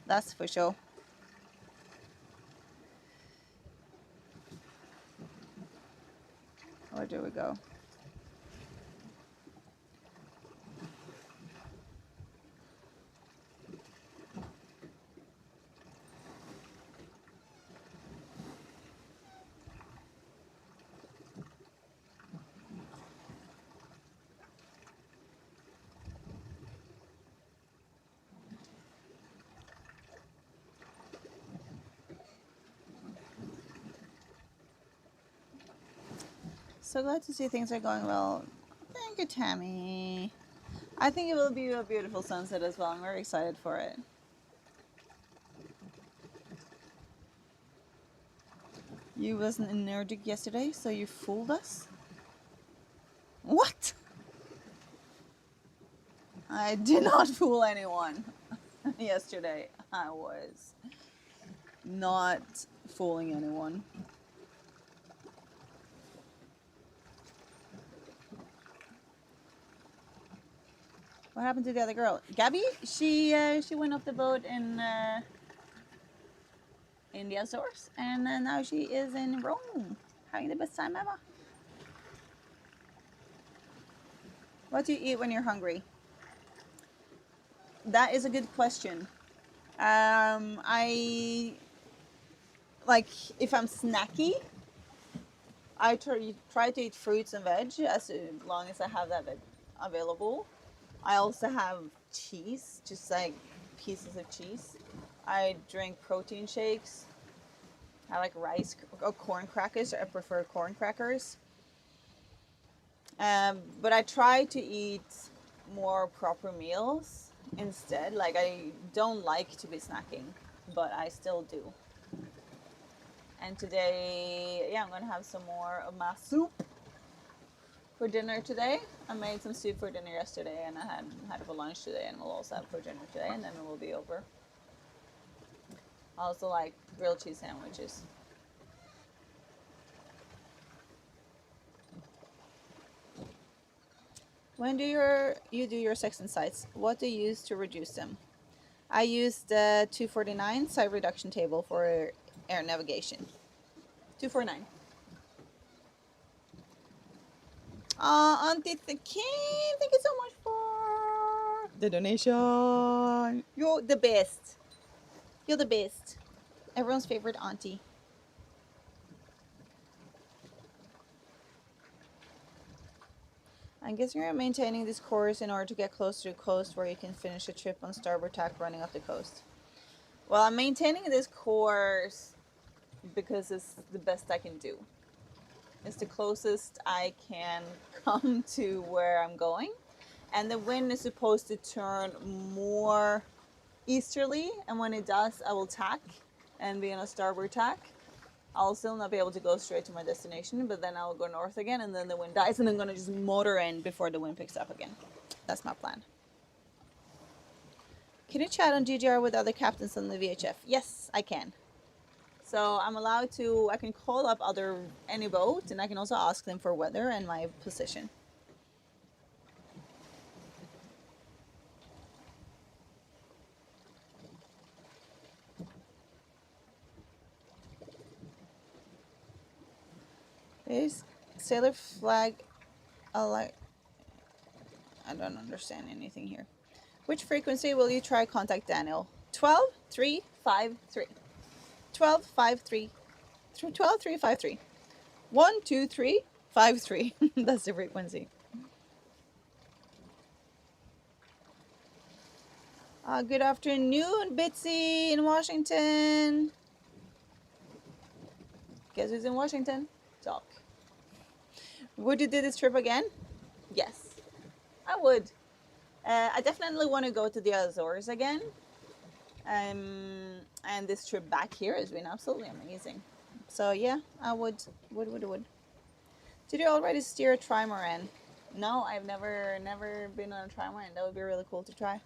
That's for sure. Where do we go? So glad to see things are going well. Thank you, Tammy. I think it will be a beautiful sunset as well. I'm very excited for it. You wasn't in Nordic yesterday, so you fooled us? What? I did not fool anyone yesterday. I was not fooling anyone. What happened to the other girl? Gabby? She went off the boat in the Azores, and now she is in Rome, having the best time ever. What do you eat when you're hungry? That is a good question. I like if I'm snacky, I try to eat fruits and veg as long as I have that available. I also have cheese, just like pieces of cheese. I drink protein shakes. I like rice or corn crackers. I prefer corn crackers. But I try to eat more proper meals instead. Like, I don't like to be snacking, but I still do. And today, yeah, I'm gonna have some more of my soup for dinner today. I made some soup for dinner yesterday, and I had it for lunch today, and we'll also have it for dinner today, and then it will be over. I also like grilled cheese sandwiches. When do you do your section sights? What do you use to reduce them? I used the 249 sight reduction table for air navigation. 249. Auntie Kim, thank you so much for the donation. You're the best. You're the best. Everyone's favorite auntie. I guess you're maintaining this course in order to get closer to the coast where you can finish a trip on starboard tack running up the coast. Well, I'm maintaining this course because it's the best I can do. It's the closest I can come to where I'm going. And the wind is supposed to turn more easterly, and when it does, I will tack and be on a starboard tack. I'll still not be able to go straight to my destination, but then I'll go north again, and then the wind dies, and I'm going to just motor in before the wind picks up again. That's my plan. Can you chat on GGR with other captains on the VHF? Yes, I can. So I'm allowed to, I can call up any boat, and I can also ask them for weather and my position. Is sailor flag I don't understand anything here. Which frequency will you try contact Daniel? 12353. 12353. 12353. 12353. That's the frequency. Good afternoon, Bitsy in Washington. Guess who's in Washington? Doc. Would you do this trip again? Yes, I would. I definitely want to go to the Azores again. And this trip back here has been absolutely amazing. So yeah, I would. Did you already steer a trimaran? No, I've never been on a trimaran. That would be really cool to try.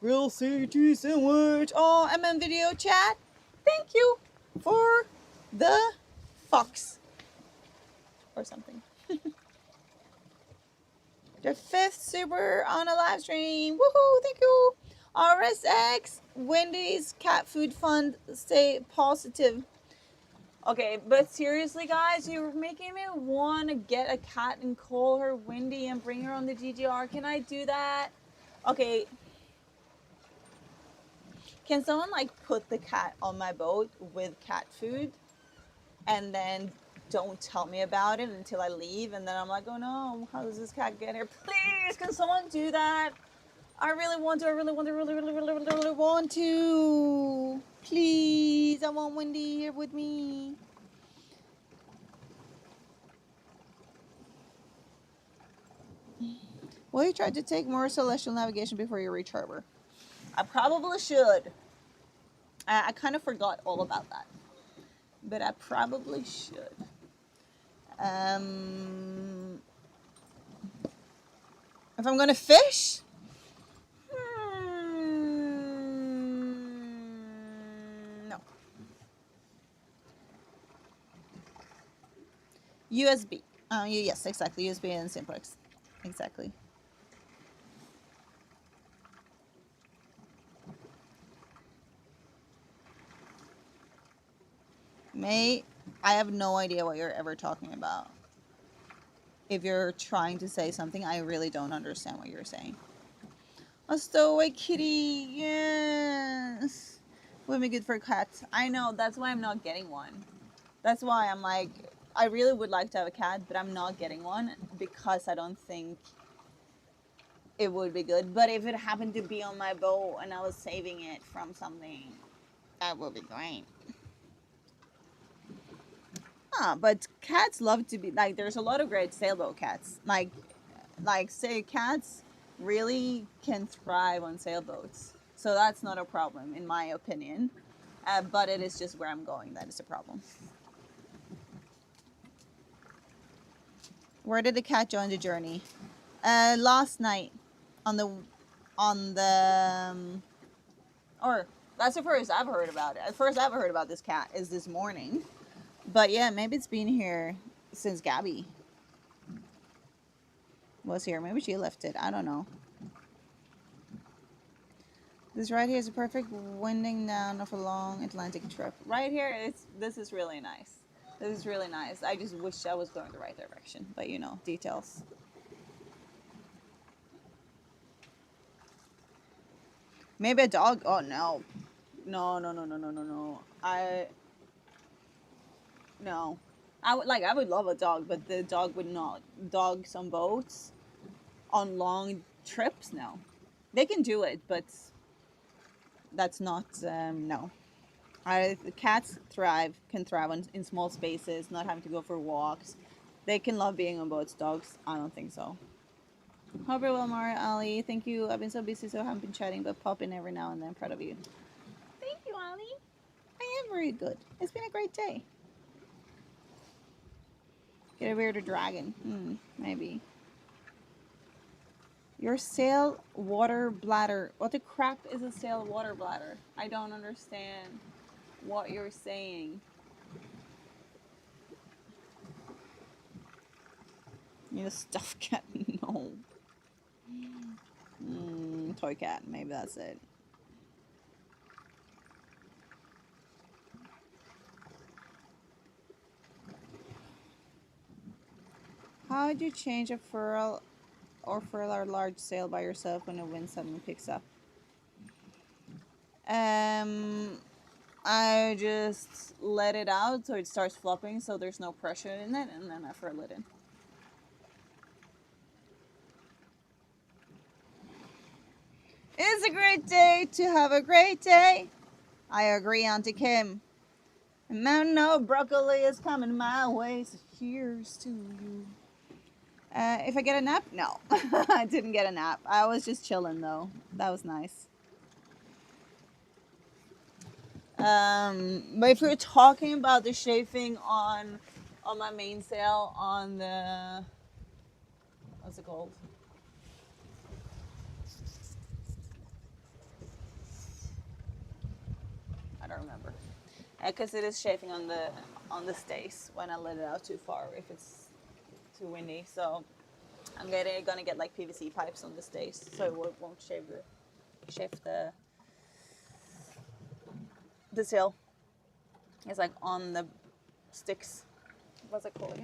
Real CG sandwich. Oh, MM video chat. Thank you for the fox. Or something. The 5th super on a live stream. Woohoo! Thank you. RSX Wendy's Cat Food Fund. Stay positive. Okay, but seriously, guys, you're making me want to get a cat and call her Wendy and bring her on the GGR. Can I do that? Okay. Can someone like put the cat on my boat with cat food, and then don't tell me about it until I leave, and then I'm like, oh no, how does this cat get here? Please, can someone do that? I really want to, really want to. Please, I want Wendy here with me. Will you try to take more celestial navigation before you reach harbor? I probably should. I kind of forgot all about that, but I probably should. If I'm gonna fish, no. USB. Yes, exactly. USB and simplex. Exactly. I have no idea what you're ever talking about. If you're trying to say something, I really don't understand what you're saying. A stowaway kitty, yes. Would be good for cats. I know, that's why I'm not getting one. That's why I'm like, I really would like to have a cat, but I'm not getting one because I don't think it would be good. But if it happened to be on my boat and I was saving it from something, that would be great. But cats love to be like. There's a lot of great sailboat cats. Like say cats really can thrive on sailboats. So that's not a problem in my opinion. But it is just where I'm going that is a problem. Where did the cat join the journey? Last night, or that's the first I've heard about it. The first I've heard about this cat is this morning. But yeah, maybe it's been here since Gabby was here. Maybe she left it. I don't know. This right here is a perfect winding down of a long Atlantic trip. Right here, this is really nice. This is really nice. I just wish I was going the right direction. But you know, details. Maybe a dog. Oh no. No. No. I would love a dog, but the dog would not. Dogs on boats, on long trips, no. They can do it, but that's not, no. Cats can thrive in small spaces, not having to go for walks. They can love being on boats. Dogs, I don't think so. Hope you're well, Mara Ali. Thank you. I've been so busy, so I haven't been chatting, but pop in every now and then. Proud of you. Thank you, Ali. I am very good. It's been a great day. Get a weirder dragon. Maybe. Your sail water bladder. What the crap is a sail water bladder? I don't understand what you're saying. You need a stuffed cat? No. Toy cat. Maybe that's it. How would you change a furl or large sail by yourself when the wind suddenly picks up? I just let it out so it starts flopping so there's no pressure in it, and then I furl it in. It's a great day to have a great day. I agree, Auntie Kim. A mountain of broccoli is coming my way, so here's to you. If I get a nap? No. I didn't get a nap. I was just chilling, though. That was nice. But if we're talking about the chafing on my mainsail, on the... What's it called? I don't remember. Because it is chafing on the stays when I let it out too far if it's too windy. So I'm gonna get like PVC pipes on the stays so it won't chafe the sail. It's like on the sticks. What's it called?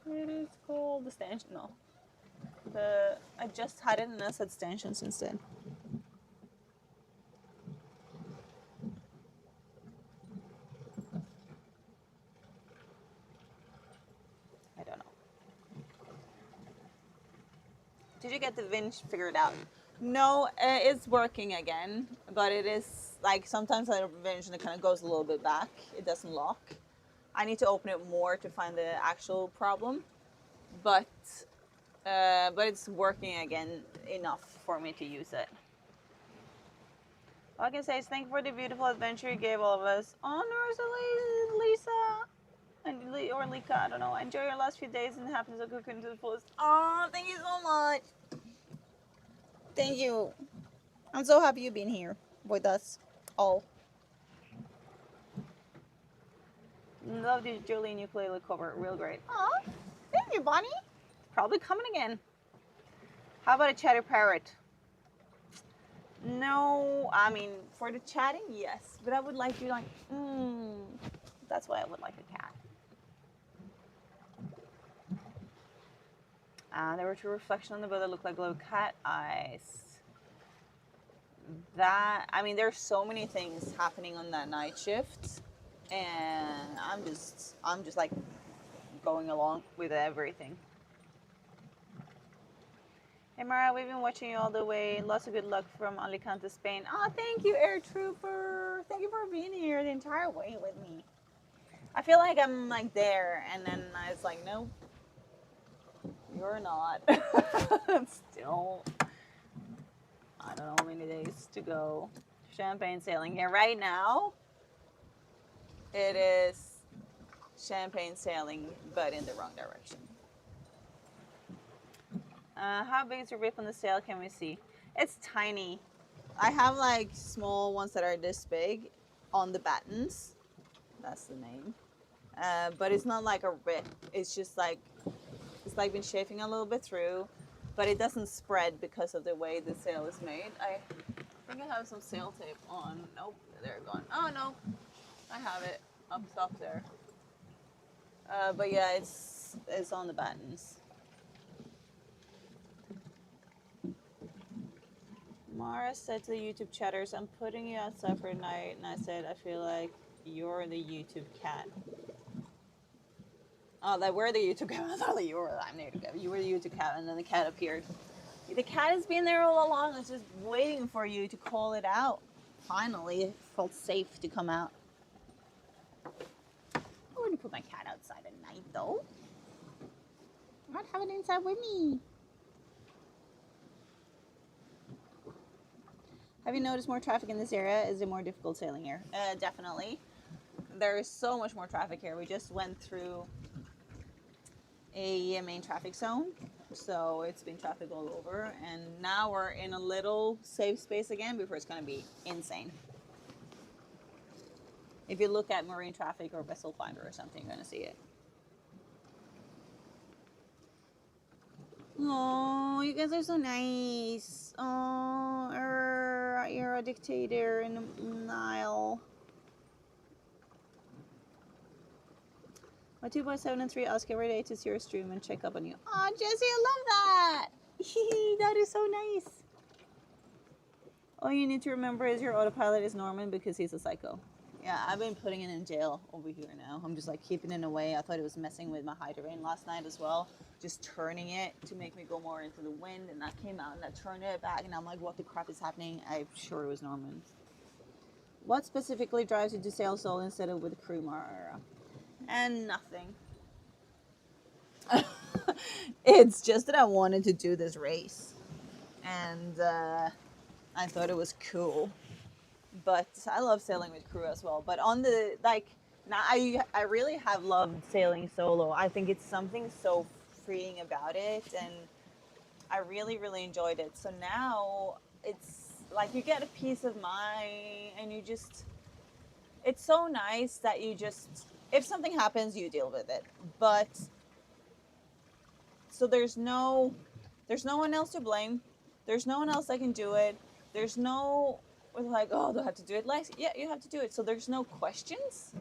It is called the stanchion. No, I just had it and I said stanchions instead. I don't know. Did you get the winch figured out? No, it's working again, but it is like sometimes the winch kind of goes a little bit back. It doesn't lock. I need to open it more to find the actual problem, but it's working again enough for me to use it. All I can say is thank you for the beautiful adventure you gave all of us. Honors, Lisa, or Lika, I don't know. Enjoy your last few days and the happiness of cooking to the fullest. Oh, thank you so much. Thank you. I'm so happy you've been here with us all. Love the Jolene ukulele cover. Real great. Aw, thank you, Bonnie. Probably coming again. How about a chatter parrot? No, I mean, for the chatting, yes. But I would like you like, that's why I would like a cat. There were 2 reflections on the boat that looked like little cat eyes. That, I mean, there's so many things happening on that night shift, and I'm just like going along with everything. Hey Mara, we've been watching you all the way. Lots of good luck from Alicante, Spain. Oh, thank you, Air Trooper. Thank you for being here the entire way with me. I feel like I'm like there, and then I was like, no, you're not. Still, I don't know how many days to go. Champagne sailing here right now. It is champagne sailing, but in the wrong direction. How big is your rip on the sail? Can we see? It's tiny. I have like small ones that are this big on the battens. That's the name. But it's not like a rip. It's just like, it's like been chafing a little bit through, but it doesn't spread because of the way the sail is made. I think I have some sail tape on. Nope, they're gone. Oh no, I have it up top there. But yeah, it's on the battens. Mara said to the YouTube chatters, I'm putting you outside for a night, and I said, I feel like you're the YouTube cat. Oh, that we're the YouTube cat. I thought that you were the YouTube cat, and then the cat appeared. The cat has been there all along. It's just waiting for you to call it out. Finally, it felt safe to come out. I wouldn't put my cat outside at night, though. I'd have it inside with me. Have you noticed more traffic in this area? Is it more difficult sailing here? Definitely. There is so much more traffic here. We just went through a main traffic zone, so it's been traffic all over, and now we're in a little safe space again before it's going to be insane. If you look at marine traffic or vessel finder or something, you're going to see it. Oh, you guys are so nice. Oh, you're a dictator in the Nile. My 2.7 and 3 ask every day to see your stream and check up on you. Oh, Jesse, I love that. That is so nice. All you need to remember is your autopilot is Norman because he's a psycho. Yeah, I've been putting it in jail over here now. I'm just like keeping it away. I thought it was messing with my hydrogen last night as well. Just turning it to make me go more into the wind, and that came out and I turned it back, and I'm like, what the crap is happening? I'm sure it was Norman. What specifically drives you to sail solo instead of with crew, Mara? And nothing. It's just that I wanted to do this race, and I thought it was cool. But I love sailing with crew as well. But on the, like, now I really have loved sailing solo. I think it's something so freeing about it, and I really, really enjoyed it. So now it's like you get a peace of mind, and you just, it's so nice that you just, if something happens, you deal with it. But, so there's no one else to blame. There's no one else that can do it. There's no, like, oh, do I have to do it? Like, yeah, you have to do it. So there's no questions.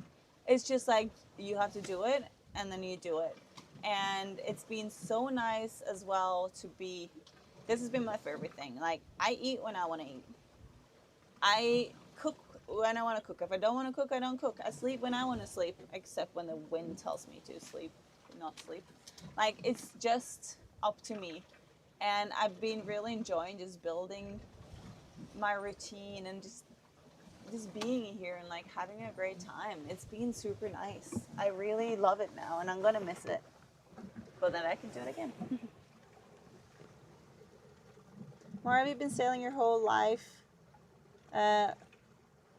It's just like, you have to do it, and then you do it. And it's been so nice as well to be, this has been my favorite thing. Like, I eat when I want to eat. I cook when I want to cook. If I don't want to cook, I don't cook. I sleep when I want to sleep, except when the wind tells me to sleep, not sleep. Like, it's just up to me. And I've been really enjoying just building my routine and just being here and like having a great time. It's been super nice. I really love it now, and I'm gonna miss it, but then I can do it again. Maura, have you been sailing your whole life?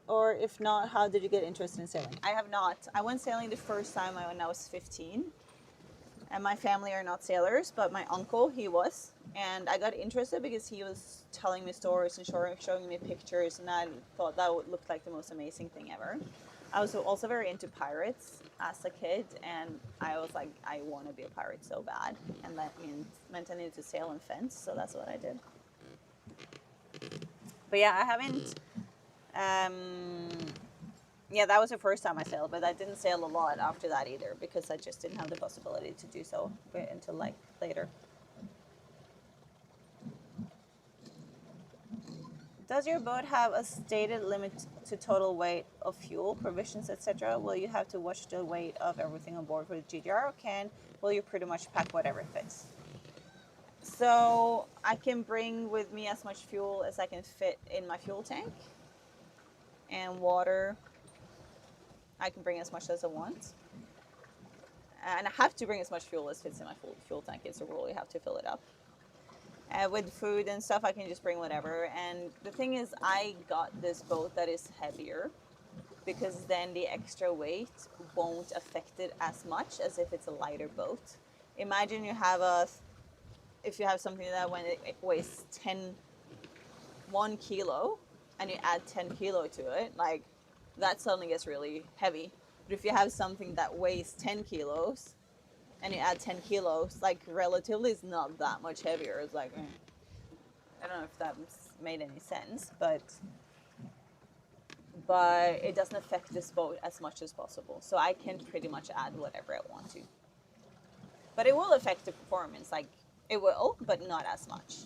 Or if not, how did you get interested in sailing? I have not. I went sailing the first time when I was 15. And my family are not sailors, but my uncle, he was. And I got interested because he was telling me stories and showing me pictures, and I thought that would look like the most amazing thing ever. I was also very into pirates as a kid, and I was like, I want to be a pirate so bad, and that meant I needed to sail and fence, so that's what I did. But yeah, I haven't. Yeah, that was the first time I sailed, but I didn't sail a lot after that either because I just didn't have the possibility to do so until like later. Does your boat have a stated limit to total weight of fuel, provisions, etc.? Will you have to watch the weight of everything on board for the GDR, or will you pretty much pack whatever fits? So I can bring with me as much fuel as I can fit in my fuel tank, and water I can bring as much as I want. And I have to bring as much fuel as fits in my fuel tank. It's a rule, you have to fill it up. With food and stuff, I can just bring whatever. And the thing is, I got this boat that is heavier because then the extra weight won't affect it as much as if it's a lighter boat. Imagine if you have something that when it weighs 1 kilo and you add 10 kilo to it, like that suddenly gets really heavy. But if you have something that weighs 10 kilos and you add 10 kilos, like relatively it's not that much heavier. It's like, I don't know if that made any sense, but it doesn't affect this boat as much as possible. So I can pretty much add whatever I want to. But it will affect the performance, like it will, but not as much.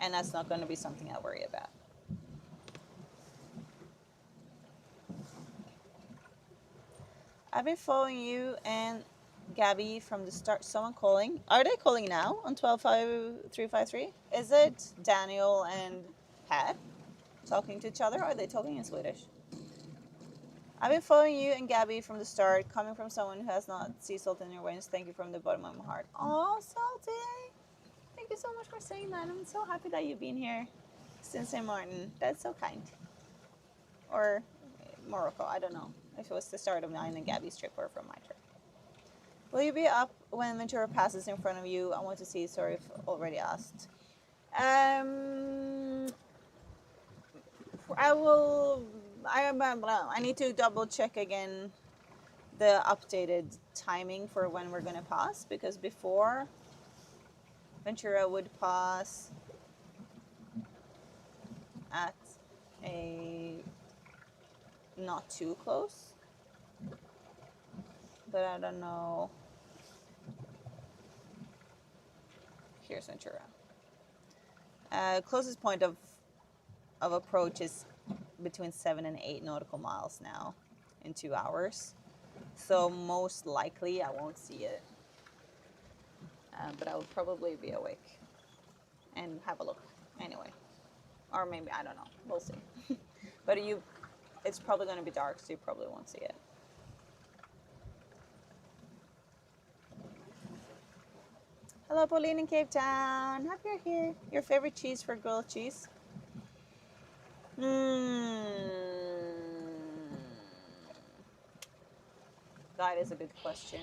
And that's not going to be something I worry about. I've been following you and Gabby from the start. Someone calling. Are they calling now on 125353? Is it Daniel and Pat talking to each other, or are they talking in Swedish? I've been following you and Gabby from the start, coming from someone who has not sea salt in your veins. Thank you from the bottom of my heart. Oh, Salty! Thank you so much for saying that. I'm so happy that you've been here since St. Martin. That's so kind. Or Morocco, I don't know if it was the start of mine and Gabby's trip or from my trip. Will you be up when Ventura passes in front of you? I want to see. Sorry if already asked. I will. I need to double check again the updated timing for when we're going to pass, because before Ventura would pass at a not too close, but I don't know. Here's Ventura. Closest point of approach is between 7 and 8 nautical miles now in 2 hours. So most likely I won't see it. But I will probably be awake and have a look anyway. Or maybe, I don't know. We'll see. But it's probably going to be dark, so you probably won't see it. Hello, Pauline in Cape Town. Happy you're here. Your favorite cheese for grilled cheese? That is a good question.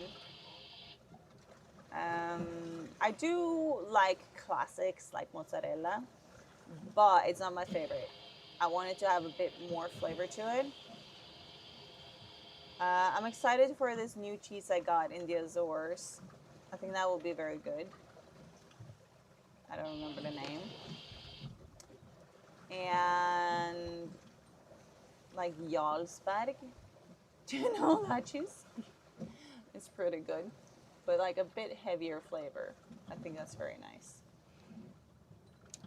I do like classics like mozzarella, but it's not my favorite. I want it to have a bit more flavor to it. I'm excited for this new cheese I got in the Azores. I think that will be very good. I don't remember the name. And like Jarlsberg. Do you know that cheese? It's pretty good, but like a bit heavier flavor. I think that's very nice.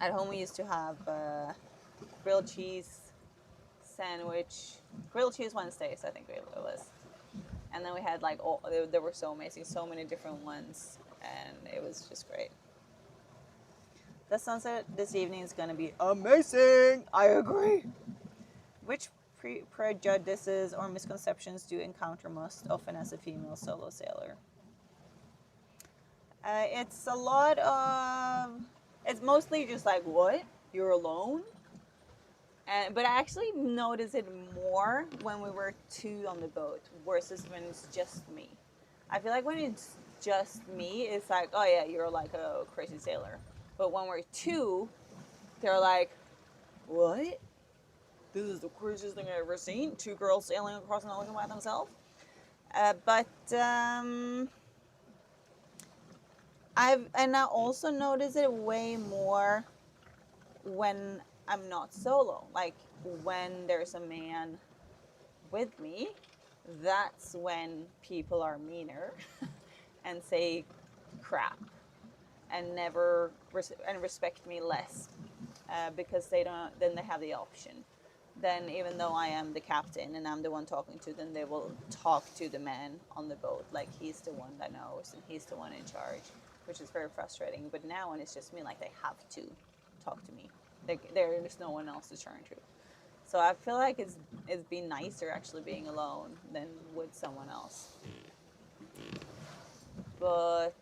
At home we used to have grilled cheese sandwich, grilled cheese Wednesdays, I think it was. And then we had like, they were so amazing, so many different ones, and it was just great. The sunset this evening is going to be amazing. I agree. Which prejudices or misconceptions do you encounter most often as a female solo sailor? It's a lot of, it's mostly just like, what? You're alone? But I actually notice it more when we were 2 on the boat versus when it's just me. I feel like when it's just me, it's like, oh yeah, you're like a crazy sailor. But when we're 2, they're like, what? this is the craziest thing I've ever seen. 2 girls sailing across an ocean by themselves. I also notice it way more when I'm not solo. Like when there's a man with me, that's when people are meaner and say crap and never respect me less because they don't. Then they have the option. Then even though I am the captain and I'm the one talking to them, they will talk to the man on the boat like he's the one that knows and he's the one in charge, which is very frustrating. But now when it's just me, like they have to talk to me. There is no one else to turn to. So I feel like it's been nicer actually being alone than with someone else. But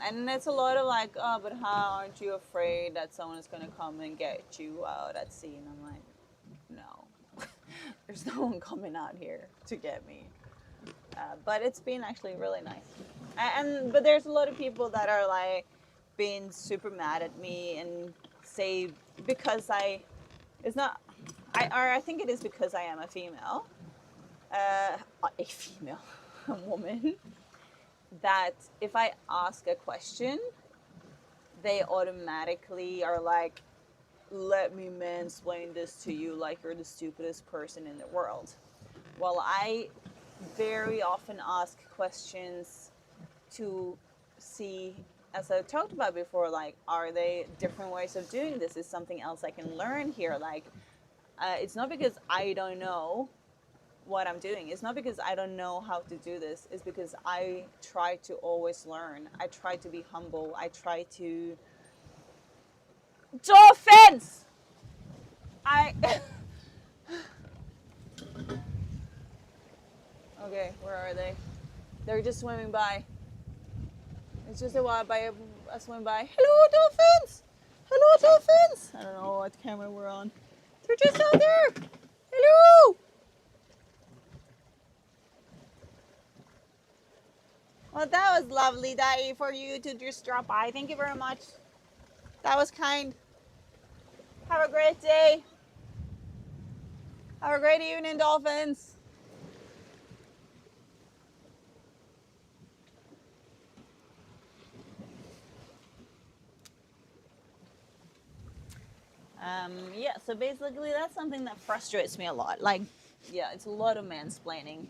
and it's a lot of like, oh, but how aren't you afraid that someone is going to come and get you out at sea? And I'm like, no, there's no one coming out here to get me. But it's been actually really nice. But there's a lot of people that are like being super mad at me and say because I think it is because I am a female, a woman, that if I ask a question, they automatically are like, let me mansplain this to you like you're the stupidest person in the world. Well, I very often ask questions to see, as I talked about before, like, are they different ways of doing this? Is something else I can learn here? Like, it's not because I don't know what I'm doing. It's not because I don't know how to do this. It's because I try to always learn. I try to be humble. I try to... Dolphins! Okay, where are they? They're just swimming by. It's just a while by a swim by. Hello, dolphins! Hello, dolphins! I don't know what camera we're on. They're just out there! Hello! Well, that was lovely, Dai, for you to just drop by. Thank you very much. That was kind. Have a great day. Have a great evening, dolphins. Yeah, so basically that's something that frustrates me a lot. Like, yeah, it's a lot of mansplaining.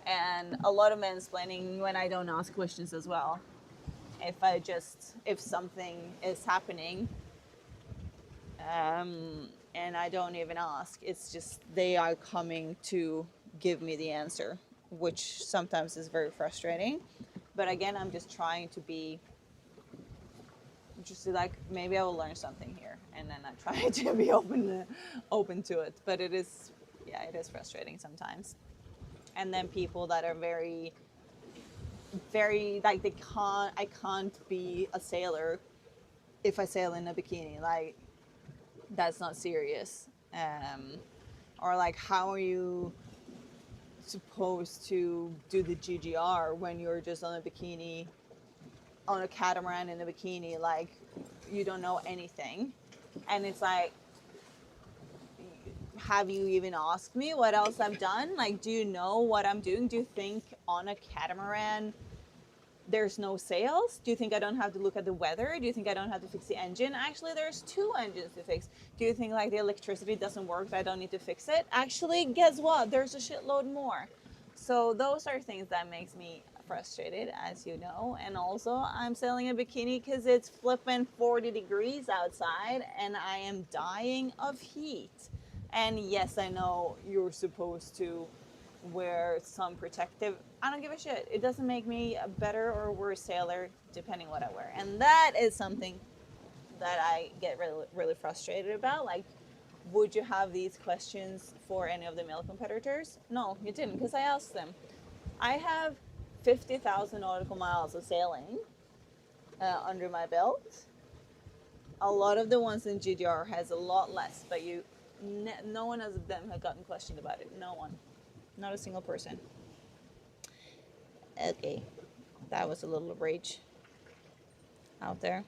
And a lot of mansplaining when I don't ask questions as well. If something is happening, and I don't even ask, it's just they are coming to give me the answer, which sometimes is very frustrating. But again, I'm just trying to be just like, maybe I will learn something here, and then I try to be open to it. But it is frustrating sometimes. And then people that are very, very like I can't be a sailor if I sail in a bikini. Like, that's not serious. Or like, how are you supposed to do the GGR when you're just on a bikini, on a catamaran in a bikini? Like, you don't know anything. And it's like, have you even asked me what else I've done? Like, do you know what I'm doing? Do you think on a catamaran there's no sails? Do you think I don't have to look at the weather? Do you think I don't have to fix the engine? Actually, there's 2 engines to fix. Do you think like the electricity doesn't work, so I don't need to fix it? Actually, guess what? There's a shitload more. So those are things that makes me frustrated, as you know. And also, I'm sailing a bikini because it's flipping 40 degrees outside and I am dying of heat. And yes, I know you're supposed to wear some protective. I don't give a shit. It doesn't make me a better or worse sailor depending what I wear. And that is something that I get really, really frustrated about. Like, would you have these questions for any of the male competitors? No, you didn't, because I asked them. I have 50,000 nautical miles of sailing under my belt. A lot of the ones in GDR has a lot less, but no one of them have gotten questioned about it. No one. Not a single person. Okay. That was a little rage out there.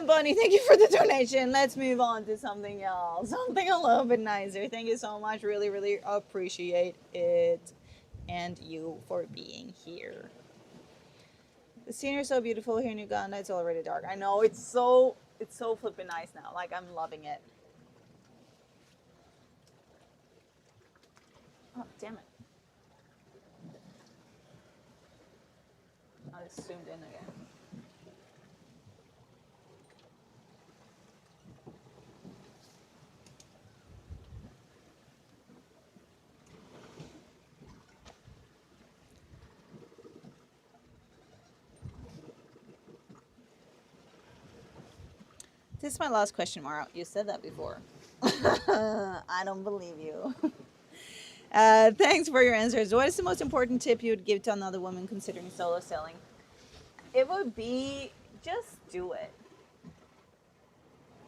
Bonnie, thank you for the donation. Let's move on to something else. Something a little bit nicer. Thank you so much. Really, really appreciate it. And you for being here. The scenery is so beautiful here in Uganda. It's already dark. I know, it's so flipping nice now. Like, I'm loving it. Oh, damn it. I just zoomed in again. This is my last question, Mara. You said that before. I don't believe you. Thanks for your answers. What is the most important tip you would give to another woman considering solo selling? It would be just do it.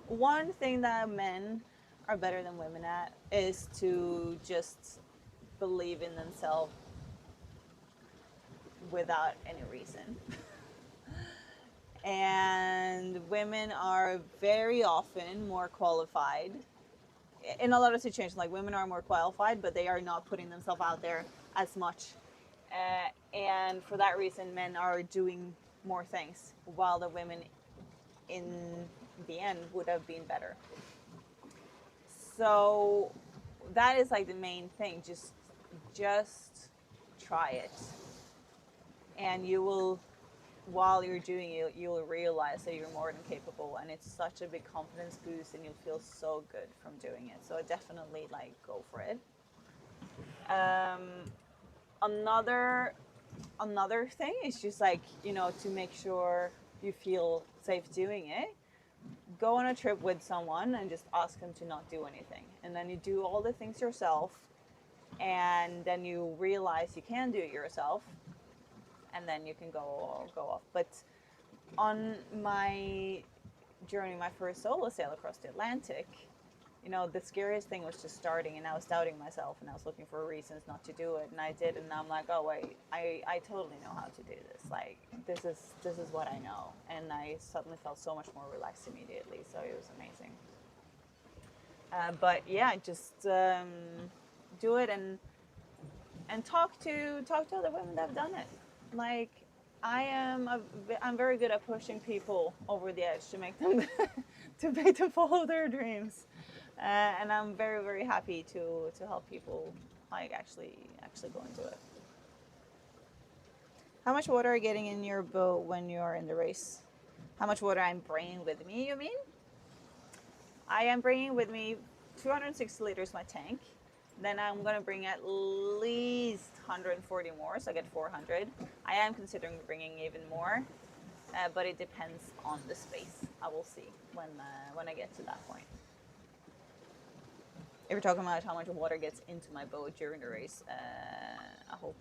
One thing that men are better than women at is to just believe in themselves without any reason. And women are very often more qualified in a lot of situations. Like, women are more qualified, but they are not putting themselves out there as much. And for that reason, men are doing more things, while the women in the end would have been better. So that is like the main thing. Just try it. And you will, while you're doing it, you'll realize that you're more than capable, and it's such a big confidence boost, and you'll feel so good from doing it. So definitely, like, go for it. Another thing is just, like, you know, to make sure you feel safe doing it, go on a trip with someone and just ask them to not do anything, and then you do all the things yourself, and then you realize you can do it yourself. And then you can go off. But on my journey, my first solo sail across the Atlantic, you know, the scariest thing was just starting, and I was doubting myself, and I was looking for reasons not to do it, and I did, and I'm like, oh wait, I totally know how to do this. Like, this is what I know, and I suddenly felt so much more relaxed immediately. So it was amazing. But yeah, just do it and talk to other women that have done it. Like, I'm very good at pushing people over the edge to make them follow their dreams, and I'm very, very happy to help people, like, actually go into it. How much water are you getting in your boat when you're in the race? How much water I'm bringing with me, you mean? I am bringing with me 260 liters my tank. Then I'm going to bring at least 140 more, so I get 400. I am considering bringing even more, but it depends on the space. I will see when I get to that point. If you're talking about how much water gets into my boat during the race, I hope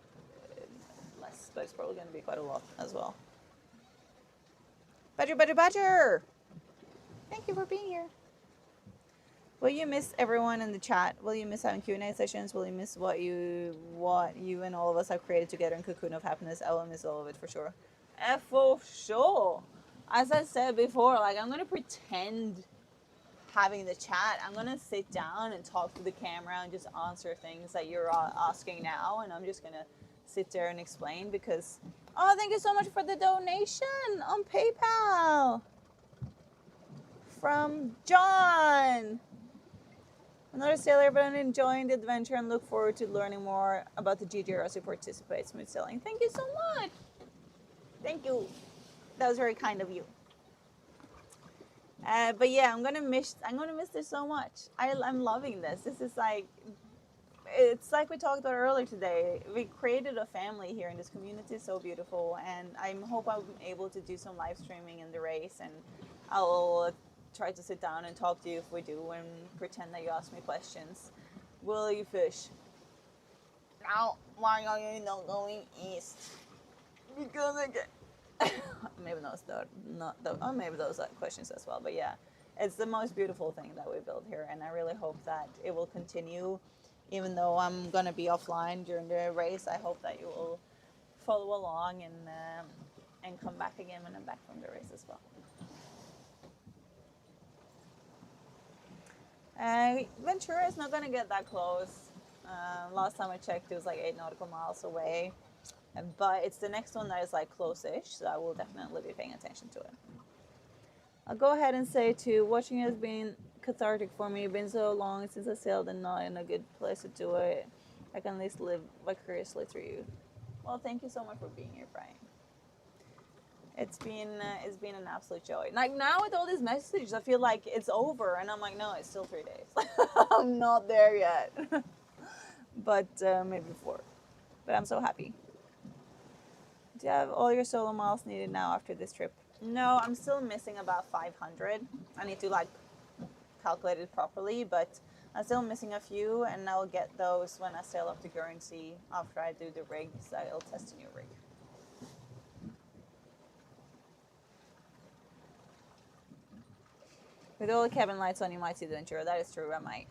less, but it's probably going to be quite a lot as well. Badger! Thank you for being here. Will you miss everyone in the chat? Will you miss having Q&A sessions? Will you miss what you and all of us have created together in Cocoon of Happiness? I will miss all of it for sure. For sure. As I said before, like, I'm going to pretend having the chat. I'm going to sit down and talk to the camera and just answer things that you're asking now. And I'm just going to sit there and explain because... Oh, thank you so much for the donation on PayPal. From John. Another sailor, but I'm enjoying the adventure and look forward to learning more about the GGR as you participate. Smooth sailing. Thank you so much. Thank you. That was very kind of you. But yeah, I'm gonna miss this so much. I'm loving this. This is like, it's like we talked about earlier today. We created a family here, and this community is so beautiful. And I hope I'm able to do some live streaming in the race, and I'll try to sit down and talk to you if we do, and pretend that you ask me questions. Will you fish? Now, why are you not going east? Because I get... maybe those are questions as well. But yeah, it's the most beautiful thing that we built here, and I really hope that it will continue. Even though I'm gonna be offline during the race, I hope that you will follow along and come back again when I'm back from the race as well. Ventura is not going to get that close. Last time I checked, it was like 8 nautical miles away. But it's the next one that is like close-ish, so I will definitely be paying attention to it. I'll go ahead and say too, watching has been cathartic for me. It's been so long since I sailed and not in a good place to do it. I can at least live vicariously through you. Well, thank you so much for being here, Brian. It's been an absolute joy. Like now with all these messages, I feel like it's over, and I'm like, no, it's still 3 days. I'm not there yet, but maybe 4. But I'm so happy. Do you have all your solo miles needed now after this trip? No, I'm still missing about 500. I need to like calculate it properly, but I'm still missing a few, and I'll get those when I sail up to Guernsey after I do the rig, so I'll test a new rig. With all the cabin lights on, you might see the Ventura. That is true, I might.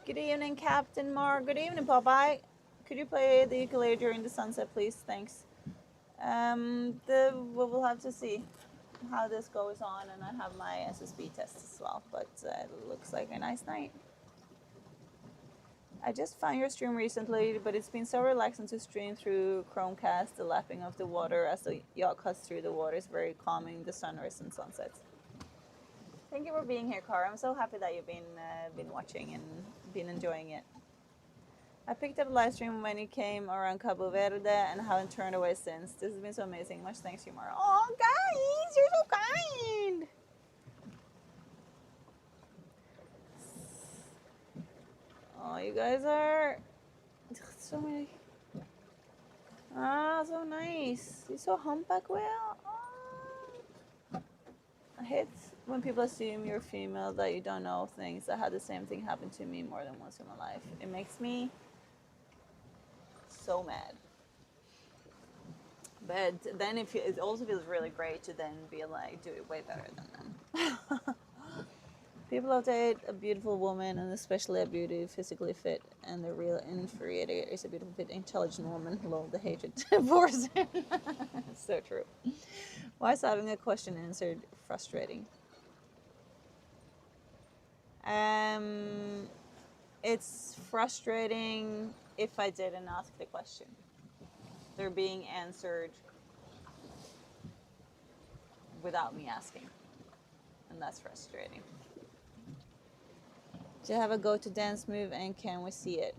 Good evening, Captain Mark. Good evening, Popeye. Could you play the ukulele during the sunset, please? Thanks. We'll have to see how this goes on, and I have my SSB test as well, but it looks like a nice night. I just found your stream recently, but it's been so relaxing to stream through Chromecast. The lapping of the water as the yacht cuts through the water is very calming, the sunrise and sunsets. Thank you for being here, Cara. I'm so happy that you've been watching and been enjoying it. I picked up a live stream when you came around Cabo Verde and haven't turned away since. This has been so amazing. Much thanks to you, Mara. Oh, guys, you're so kind. Oh, you guys are so many. Ah, so nice. You're so humpback well. Oh. I hate when people assume you're female that you don't know things. I had the same thing happen to me more than once in my life. It makes me so mad. But then it also feels really great to then be like, do it way better than them. People love to hate a beautiful woman, and especially a beauty physically fit, and the real infuriator is a beautiful fit intelligent woman. Love the hatred towards it. So true. Why is having a question answered frustrating? It's frustrating if I didn't ask the question. They're being answered without me asking, and that's frustrating. Do you have a go-to dance move, and can we see it?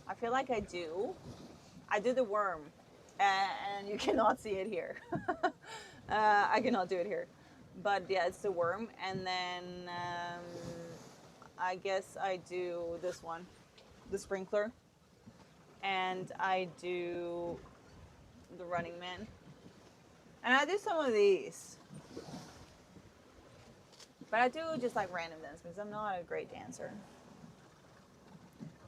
I feel like I do. I do the worm, and you cannot see it here. I cannot do it here. But yeah, it's the worm, and then I guess I do this one, the sprinkler, and I do the running man, and I do some of these. But I do just like random dance because I'm not a great dancer.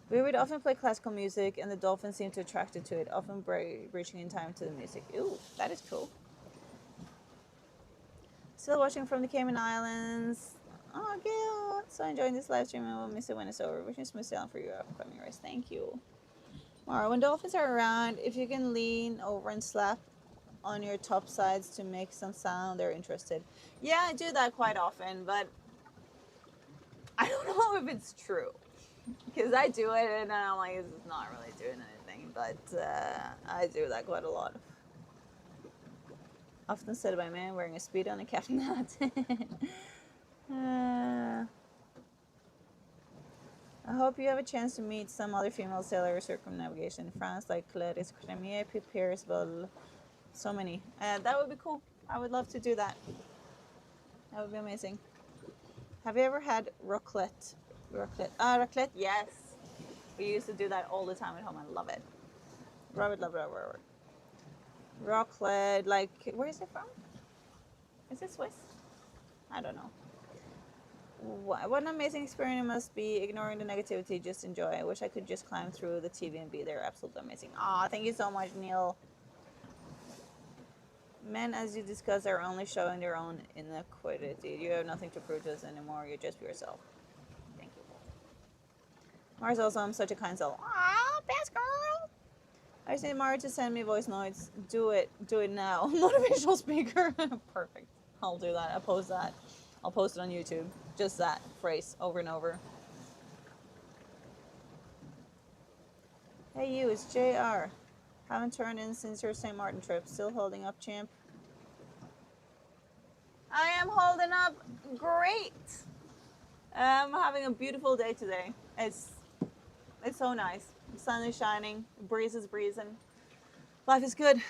We would often play classical music, and the dolphins seem to attracted to it, often reaching in time to the music. Ooh, that is cool. Still watching from the Cayman Islands. Oh, Gail. So enjoying this live stream, and we'll miss it when it's over. Wishing smooth sailing for your upcoming race. Thank you. Mara, when dolphins are around, if you can lean over and slap on your top sides to make some sound, they're interested. Yeah, I do that quite often, but I don't know if it's true. Because I do it and I'm like, this is not really doing anything, but I do that quite a lot. Often said by a man wearing a Speedo and a captain hat. I hope you have a chance to meet some other female sailors circumnavigation in France, like Clarice Cremier, Pip Pierceville, so many. That would be cool. I would love to do that. That would be amazing. Have you ever had raclette? Raclette, yes. We used to do that all the time at home. I love it. Robert. Raclette, like, where is it from? Is it Swiss? I don't know. What an amazing experience it must be. Ignoring the negativity, just enjoy. I wish I could just climb through the TV and be there. Absolutely amazing. Aw, thank you so much, Neil. Men, as you discussed, are only showing their own iniquity. You have nothing to prove to us anymore. You're just yourself. Thank you. Mars also, I'm such a kind soul. Aw, best girl. I just need Mara to send me voice notes. Do it now. Motivational speaker. Perfect. I'll do that. I'll post that. I'll post it on YouTube. Just that phrase over and over. Hey you, it's JR. Haven't turned in since your St. Martin trip. Still holding up, champ? I am holding up great. I'm having a beautiful day today. It's so nice. The sun is shining. The breeze is breezing. Life is good.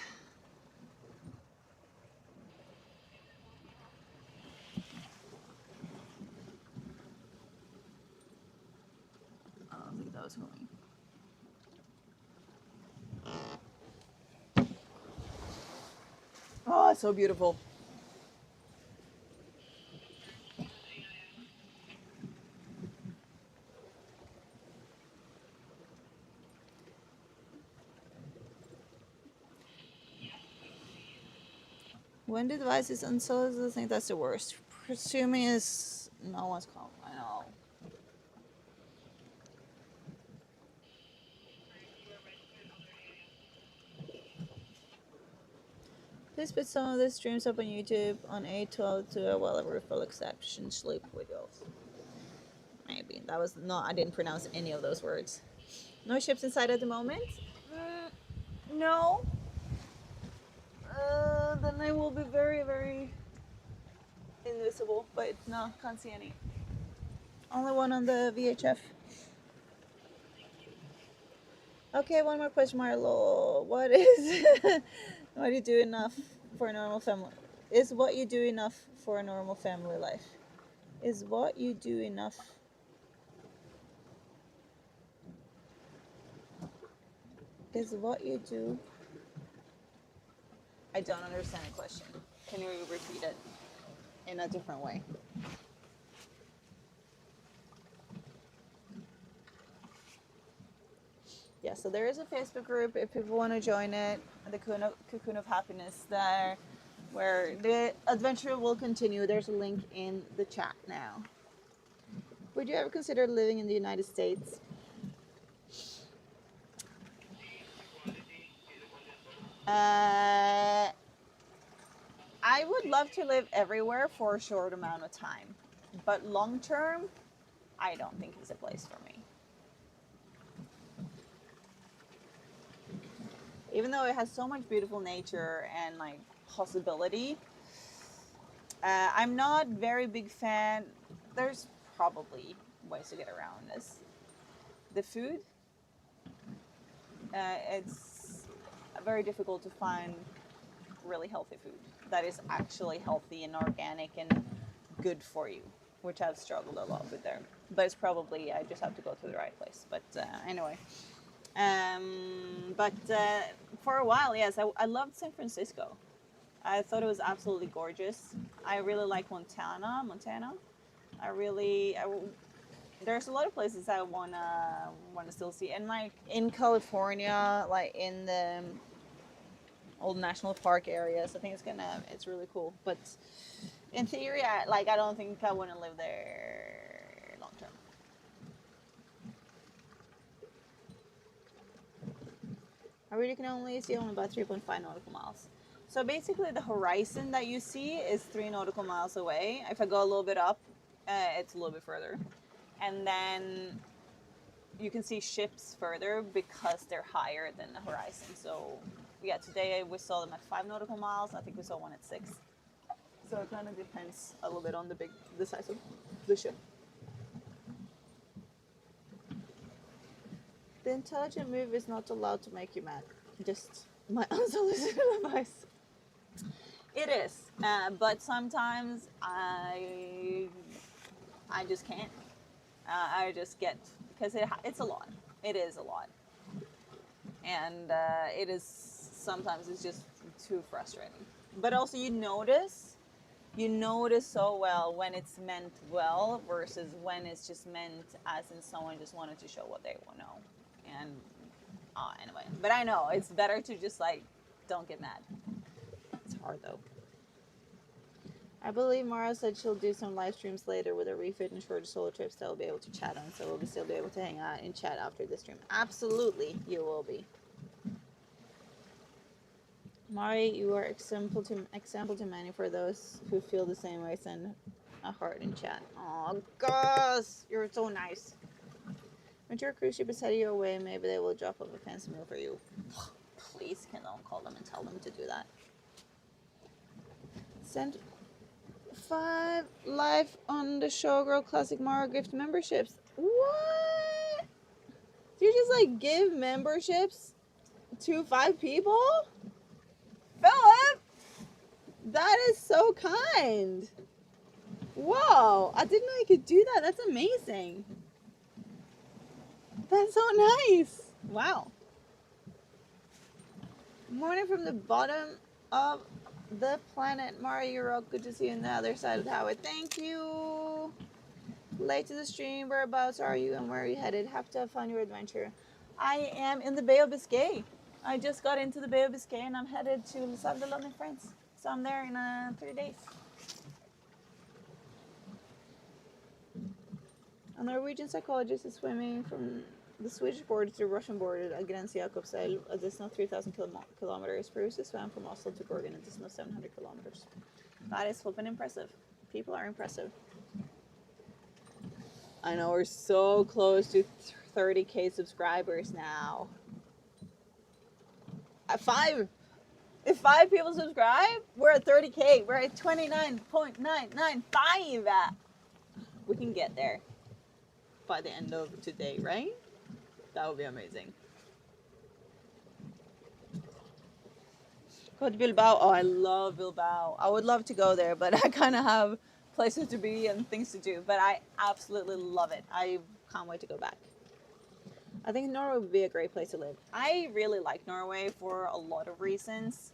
I don't think that was going. Oh, it's so beautiful. When the device is unsolicited, I think that's the worst. Presuming is no one's calling. I know. Please put some of the streams up on YouTube on 8/12 to allow a full exception sleep videos. Maybe that was not. I didn't pronounce any of those words. No ships inside at the moment. No. Then they will be very, very invisible. But no, can't see any. Only one on the VHF. Okay, one more question, Marlo. What is what do you do enough for a normal family? Is what you do enough for a normal family life? Is what you do enough? Is what you do? I don't understand the question. Can you repeat it in a different way? Yeah, so there is a Facebook group if people want to join it, the Cocoon of Happiness there, where the adventure will continue. There's a link in the chat now. Would you ever consider living in the United States? I would love to live everywhere for a short amount of time, but long term, I don't think it's a place for me. Even though it has so much beautiful nature and like possibility, I'm not very big fan. There's probably ways to get around this. The food, it's very difficult to find really healthy food that is actually healthy and organic and good for you, which I've struggled a lot with there. But it's probably, I just have to go to the right place. But anyway. For a while, yes, I loved San Francisco. I thought it was absolutely gorgeous. I really like Montana. There's a lot of places I wanna still see, and like in California, like in the old national park areas, I think it's really cool. But in theory, I don't think I want to live there long term. I really can only see about 3.5 nautical miles. So basically the horizon that you see is 3 nautical miles away. If I go a little bit up, it's a little bit further. And then you can see ships further because they're higher than the horizon. So yeah, today we saw them at 5 nautical miles. I think we saw one at 6. So it kind of depends a little bit on the size of the ship. The intelligent move is not allowed to make you mad. Just my unsolicited advice. It is, but sometimes I just can't. I just get, because it's a lot. It is a lot, and it is sometimes it's just too frustrating. But also you notice so well when it's meant well versus when it's just meant as in someone just wanted to show what they want to know. And anyway, but I know it's better to just like don't get mad. It's hard though. I believe Mara said she'll do some live streams later with a refit and shorter solo trips that we'll be able to chat on, so we'll still be able to hang out and chat after the stream. Absolutely, you will be. Mari, you are example to many for those who feel the same way. Send a heart in chat. Oh, Gus, you're so nice. When your cruise ship is heading your way, maybe they will drop off a fancy meal for you. Please, can don't call them and tell them to do that. Send 5 live on the Showgirl Classic Mara gift memberships. What? Do you just like give memberships to 5 people? Philip, that is so kind. Whoa, I didn't know you could do that. That's amazing. That's so nice. Wow. Morning from the bottom of the planet. Mara, you're all good to see you on the other side of the highway. Thank you. Late to the stream. Whereabouts are you and where are you headed? Have to have fun your adventure. I am in the Bay of Biscay. I just got into the Bay of Biscay and I'm headed to Les Sables in France. So I'm there in 3 days. A Norwegian psychologist is swimming from the Swedish border to the Russian border at Gräns Jakobsel, a distance of 3,000 kilometers. Bruce swam from Oslo to Bergen, a distance of 700 kilometers. That is flipping impressive. People are impressive. I know we're so close to 30K subscribers now. At 5. If 5 people subscribe, we're at 30K. We're at 29.995. We can get there by the end of today, right? That would be amazing. Go to Bilbao. Oh, I love Bilbao. I would love to go there, but I kind of have places to be and things to do. But I absolutely love it. I can't wait to go back. I think Norway would be a great place to live. I really like Norway for a lot of reasons.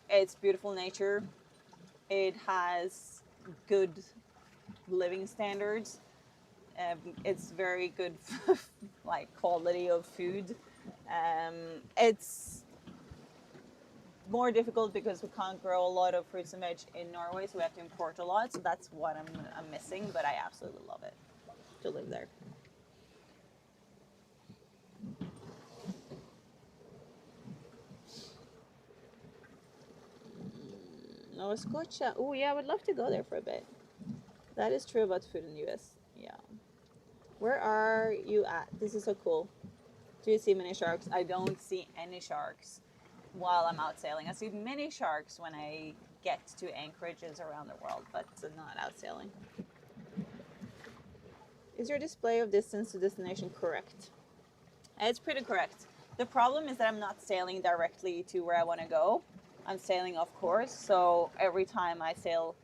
It's beautiful nature. It has good living standards. It's very good like quality of food. It's more difficult because we can't grow a lot of fruits and veg in Norway, so we have to import a lot. So that's what I'm missing, but I absolutely love it to live there. Nova Scotia. Oh yeah, I would love to go there for a bit. That is true about food in the US. Yeah. Where are you at? This is so cool. Do you see many sharks? I don't see any sharks while I'm out sailing. I see many sharks when I get to anchorages around the world, but not out sailing. Is your display of distance to destination correct? It's pretty correct. The problem is that I'm not sailing directly to where I want to go. I'm sailing off course, so every time I sail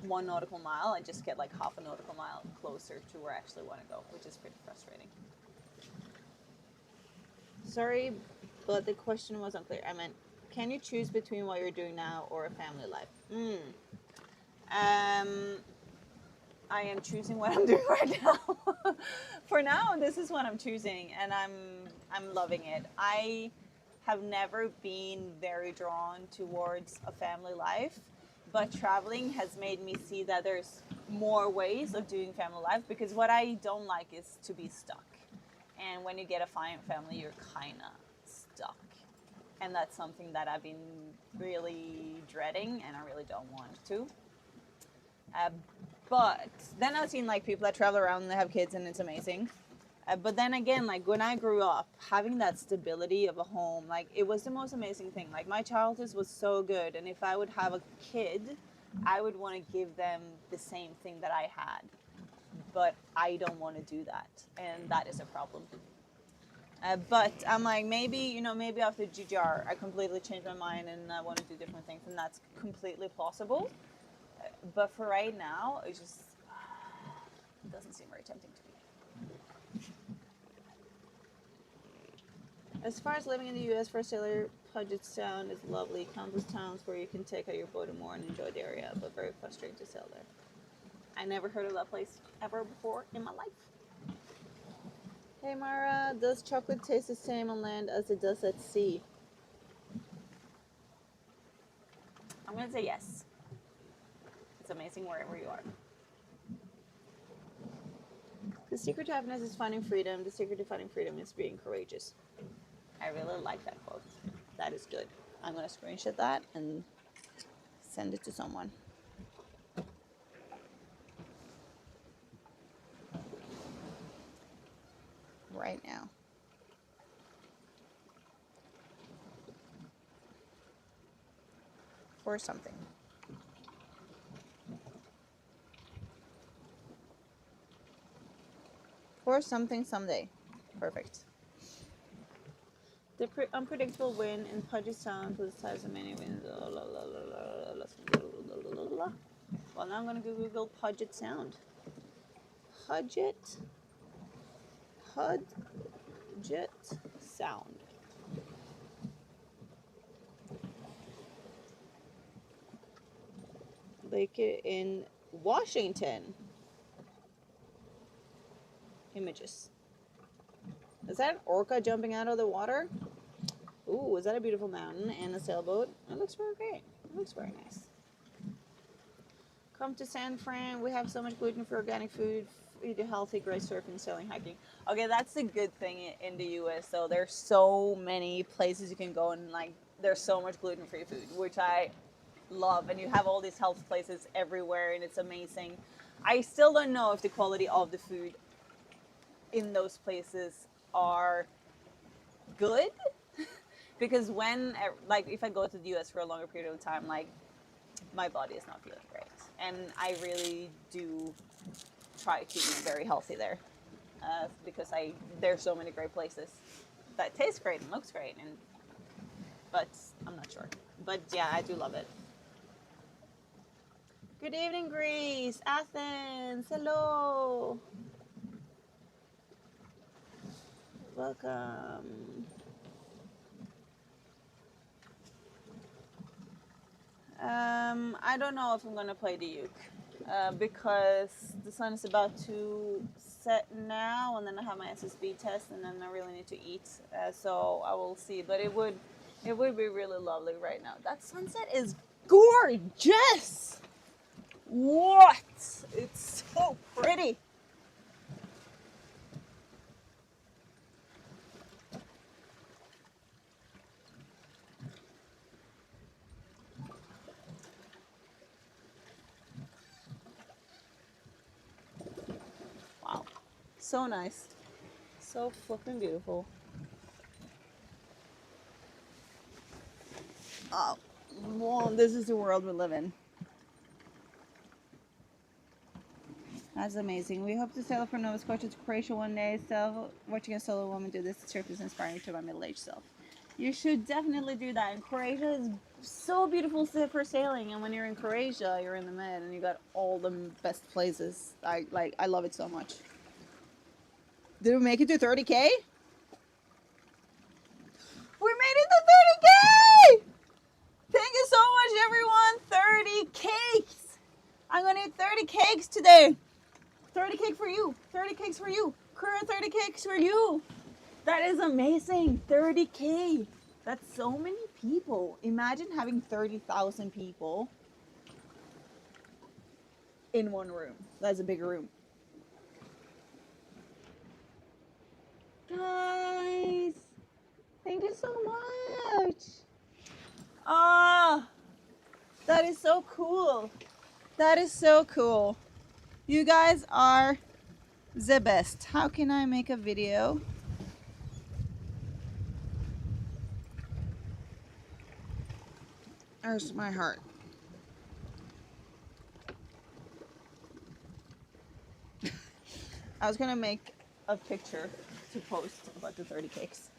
1 nautical mile, I just get like half a nautical mile closer to where I actually want to go, which is pretty frustrating. Sorry, but the question was unclear. I meant, can you choose between what you're doing now or a family life? I am choosing what I'm doing right now. For now, this is what I'm choosing, and I'm loving it. I have never been very drawn towards a family life, but traveling has made me see that there's more ways of doing family life, because what I don't like is to be stuck. And when you get a family, you're kind of stuck. And that's something that I've been really dreading, and I really don't want to. But then I've seen like people that travel around and they have kids, and it's amazing. But then again, like when I grew up, having that stability of a home, like it was the most amazing thing. Like my childhood was so good, and if I would have a kid, I would want to give them the same thing that I had. But I don't want to do that, and that is a problem. But I'm like, maybe after GGR, I completely changed my mind and I want to do different things, and that's completely possible. But for right now, it just doesn't seem very tempting to me. As far as living in the US for a sailor, Puget Sound is lovely. Countless towns where you can take out your boat and more and enjoy the area, but very frustrating to sail there. I never heard of that place ever before in my life. Hey Mara, does chocolate taste the same on land as it does at sea? I'm going to say yes. It's amazing wherever you are. The secret to happiness is finding freedom. The secret to finding freedom is being courageous. I really like that quote. That is good. I'm gonna screenshot that and send it to someone. Right now. For something. For something someday. Perfect. The unpredictable wind and pudgy sound with the size of many winds. Well, now I'm going to Google Puget sound. Puget sound. Lake in Washington. Images. Is that an orca jumping out of the water? Ooh, is that a beautiful mountain and a sailboat? It looks very great. It looks very nice. Come to San Fran. We have so much gluten-free organic food. Eat healthy, great surfing, sailing, hiking. Okay, that's the good thing in the US. So there's so many places you can go and like there's so much gluten-free food, which I love. And you have all these health places everywhere and it's amazing. I still don't know if the quality of the food in those places are good. Because when, like, if I go to the US for a longer period of time, like, my body is not feeling great. And I really do try to eat very healthy there. Because there's so many great places that taste great and looks great. But I'm not sure. But yeah, I do love it. Good evening, Greece. Athens. Hello. Welcome. I don't know if I'm gonna play the uke because the sun is about to set now, and then I have my SSB test, and then I really need to eat. So I will see, but it would be really lovely right now. That sunset is gorgeous. What? It's so pretty. Wow. So nice. So flipping beautiful. Oh, well, this is the world we live in. That's amazing. We hope to sail from Nova Scotia to Croatia one day. So watching a solo woman do this trip is inspiring to my middle-aged self. You should definitely do that. And Croatia is so beautiful for sailing. And when you're in Croatia, you're in the Med, and you got all the best places. I love it so much. Did we make it to 30K? We made it to 30K! Thank you so much, everyone. 30 cakes. I'm gonna eat 30 cakes today. 30 cake for you. 30 cakes for you. Current 30 cakes for you. That is amazing. 30K. That's so many people. Imagine having 30,000 people in one room. That's a big room. Guys, thank you so much. Ah, that is so cool. That is so cool. You guys are the best. How can I make a video? There's my heart. I was gonna make a picture to post about the 30 cakes.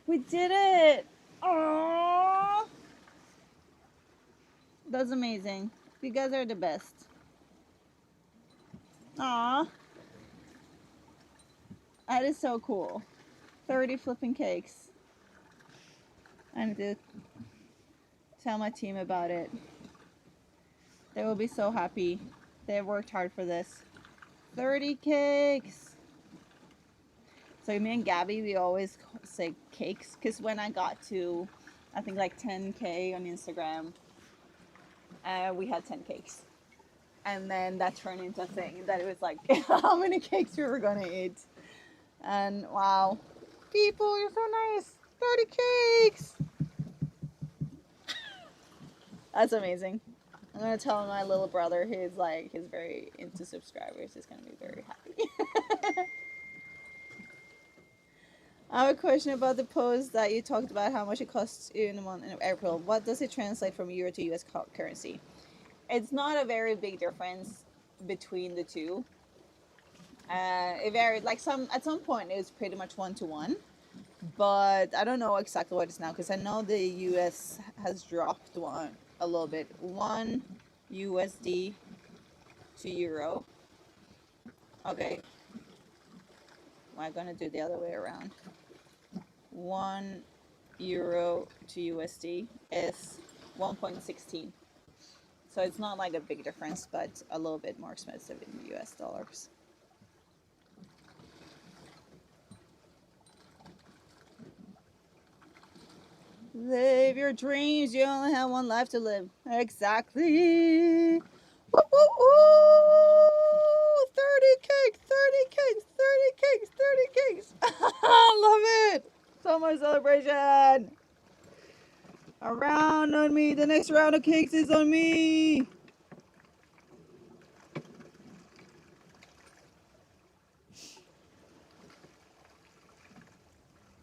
We did it! Aww! That's amazing. You guys are the best. Aww. That is so cool. 30 flipping cakes. I need to tell my team about it. They will be so happy. They worked hard for this. 30 cakes. So me and Gabby, we always say cakes, because when I got to, I think like 10K on Instagram, we had 10 cakes. And then that turned into a thing that it was like how many cakes we were gonna eat. And wow, people, you're so nice. 30 cakes. That's amazing. I'm gonna tell my little brother. He's very into subscribers. He's gonna be very happy. I have a question about the post that you talked about how much it costs you in a month in April. What does it translate from euro to US currency? It's not a very big difference between the two. It varied. Like at some point it was pretty much 1-to-1, but I don't know exactly what it is now because I know the US has dropped a little bit. 1 USD to euro. Okay, I'm gonna do the other way around. 1 euro to USD is 1.16. So it's not like a big difference, but a little bit more expensive in US dollars. Live your dreams, you only have one life to live. Exactly. Woo, woo, woo. 30 cakes, 30 cakes, 30 cakes, 30 cakes. I love it. So much celebration. A round on me. The next round of cakes is on me.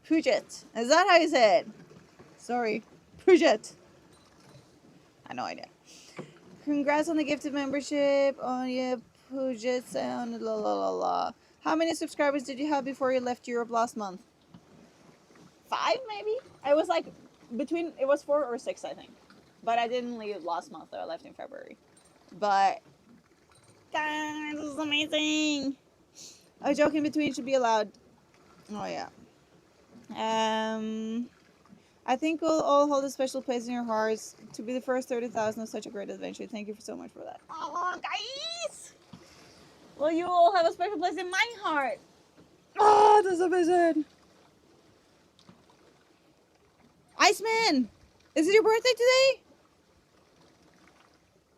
Puget. Is that how you say it? Sorry. Puget. I have no idea. Congrats on the gifted membership on your Puget Sound. La la la la. How many subscribers did you have before you left Europe last month? 5 maybe? It was like it was 4 or 6 I think. But I didn't leave last month though. I left in February. But guys, this is amazing. A joke in between should be allowed. Oh yeah. I think we'll all hold a special place in your hearts to be the first 30,000 of such a great adventure. Thank you so much for that. Oh, guys! Well, you all have a special place in my heart. Oh, that's amazing. Iceman, is it your birthday today?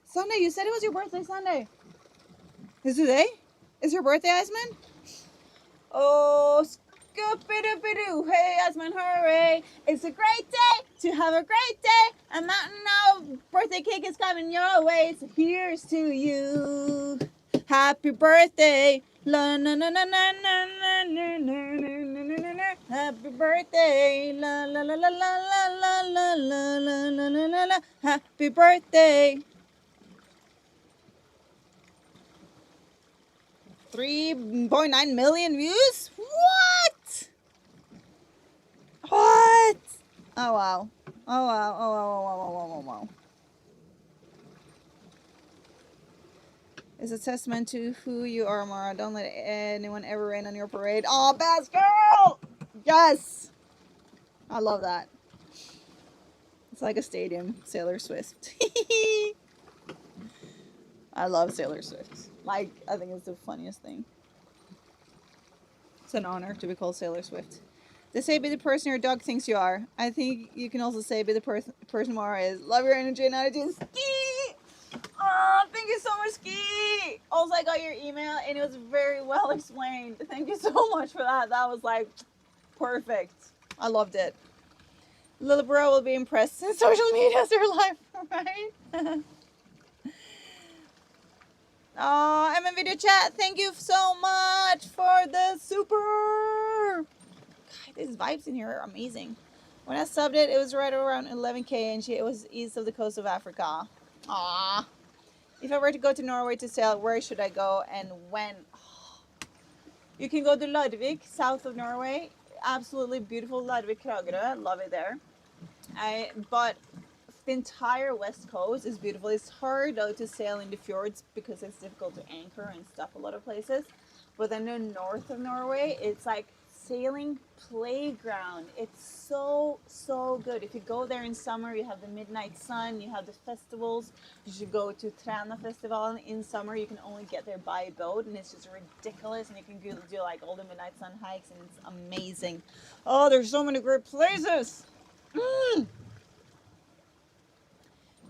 Sunday, you said it was your birthday Sunday. Is it today? Is your birthday, Iceman? Oh, Scoop-a-doop-a-doo. Hey, Iceman, hooray. It's a great day to have a great day. A mountain of birthday cake is coming your way. So here's to you. Happy birthday. La na na na na na na na na na na. Happy birthday. La la la la la la la la la la la la la. Happy birthday. 3.9 million views? What? What? Oh wow. Oh wow. Oh wow. Oh wow. Oh wow. Oh wow. It's a testament to who you are, Mara. Don't let anyone ever rain on your parade. Oh, best girl! Yes! I love that. It's like a stadium. Taylor Swift. I love Taylor Swift. Like, I think it's the funniest thing. It's an honor to be called Taylor Swift. They say be the person your dog thinks you are. I think you can also say be the person Mara is. Love your energy and attitude. Ski! Oh, thank you so much, Ski! Also, I got your email and it was very well explained. Thank you so much for that. That was like perfect. I loved it. Little bro will be impressed since social media is their life, right? Oh, I'm in video chat. Thank you so much for the super. God, these vibes in here are amazing. When I subbed it, it was right around 11K and it was east of the coast of Africa. Aww. If I were to go to Norway to sail, where should I go and when? Oh. You can go to Larvik, south of Norway. Absolutely beautiful Larvik, Kragerø. Love it there. But the entire west coast is beautiful. It's hard though to sail in the fjords because it's difficult to anchor and stuff a lot of places. But then the north of Norway, it's like sailing playground. It's so good. If you go there in summer, you have the midnight sun, you have the festivals. You should go to Træna Festival in summer. You can only get there by boat and it's just ridiculous, and you can do like all the midnight sun hikes and it's amazing. Oh, there's so many great places.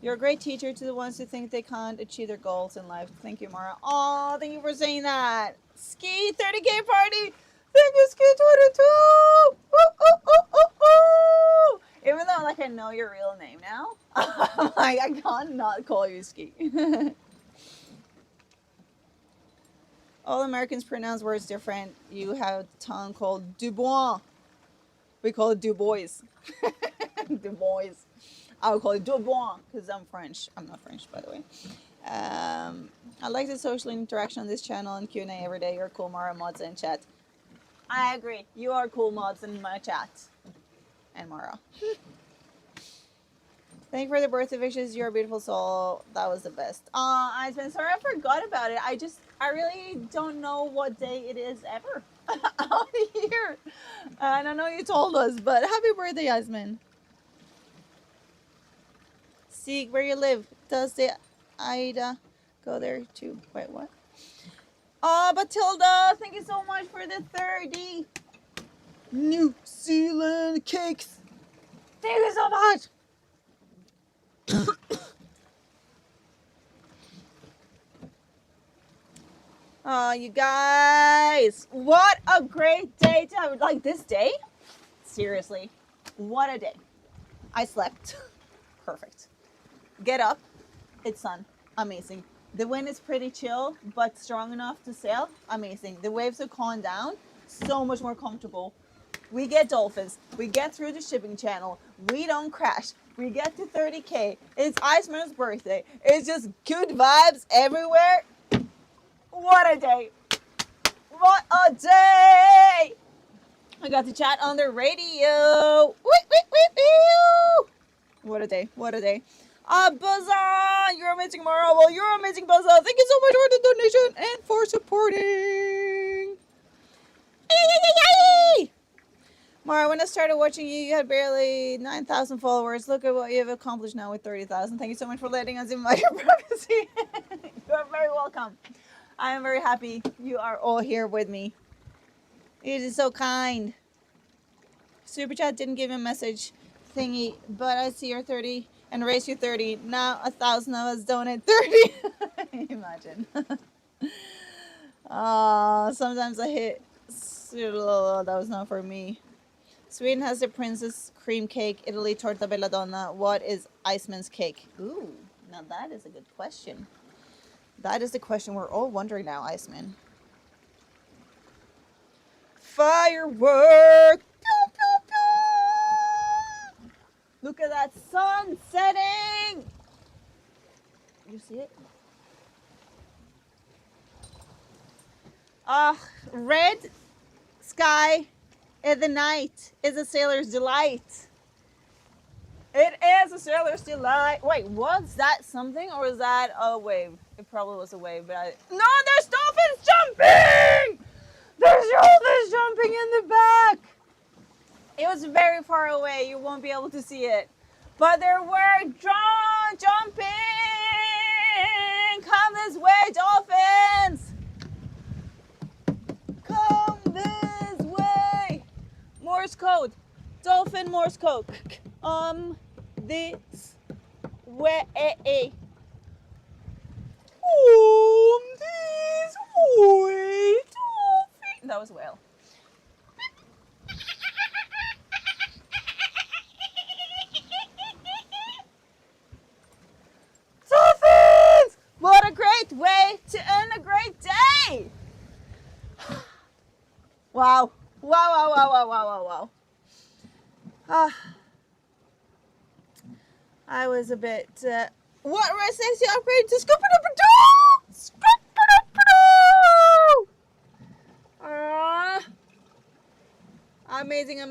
You're a great teacher to the ones who think they can't achieve their goals in life. Thank you, Mara. Oh, thank you for saying that. Ski 30K party. Thank you, Ski 22. Ooh, ooh, ooh, ooh, ooh. Even though like I know your real name now, I'm like I can't not call you Ski. All Americans pronounce words different. You have a tongue called Dubois. We call it Dubois. Dubois. I would call it Dubois because I'm French. I'm not French, by the way. I like the social interaction on this channel and Q&A every day. You're cool, Mara, mods, and chat. I agree. You are cool, mods, in my chat. And Mara. Thank you for the birthday wishes. You're a beautiful soul. That was the best. I've been sorry I forgot about it. I really don't know what day it is ever out here. And I know you told us, but happy birthday, Yasmin. See where you live. Does the Ida go there too? Wait, what? Oh, Batilda, thank you so much for the 30 New Zealand cakes. Thank you so much. Oh, you guys, what a great day to have. Like this day, seriously, what a day. I slept. Perfect. Get up, it's sun, amazing. The wind is pretty chill, but strong enough to sail, amazing. The waves are calmed down, so much more comfortable. We get dolphins, we get through the shipping channel, we don't crash, we get to 30K, it's Iceman's birthday, it's just good vibes everywhere. What a day! What a day! I got to chat on the radio. What a day! What a day! Buzza, you're amazing, Mara. Well, you're amazing, Buzza. Thank you so much for the donation and for supporting. Mara, when I started watching you, you had barely 9,000 followers. Look at what you have accomplished now with 30,000. Thank you so much for letting us invite your privacy. You are very welcome. I am very happy you are all here with me. It is so kind. Super Chat didn't give a message thingy, but I see your 30 and raise you 30. Now 1,000 of us donate 30. Imagine. Sometimes I hit. That was not for me. Sweden has the princess cream cake. Italy torta belladonna. What is Iceman's cake? Ooh, now that is a good question. That is the question we're all wondering now, Iceman. Firework! Pew, pew, pew. Look at that sun setting! You see it? Red sky in the night is a sailor's delight. It is a sailor's delight. Wait, was that something or was that a wave? It probably was a wave, but no, there's dolphins jumping! There's dolphins jumping in the back. It was very far away. You won't be able to see it. But there were jumping. Come this way, dolphins. Come this way. Morse code. Dolphin Morse code. This way. This way. Dolphin. That was a whale. Dolphins! What a great way to end a great day! Wow. Wow. I was a bit, what residency upgrade to Scoop-a-doo-a-doo! Scoop-a-doo-a-doo! Amazing. You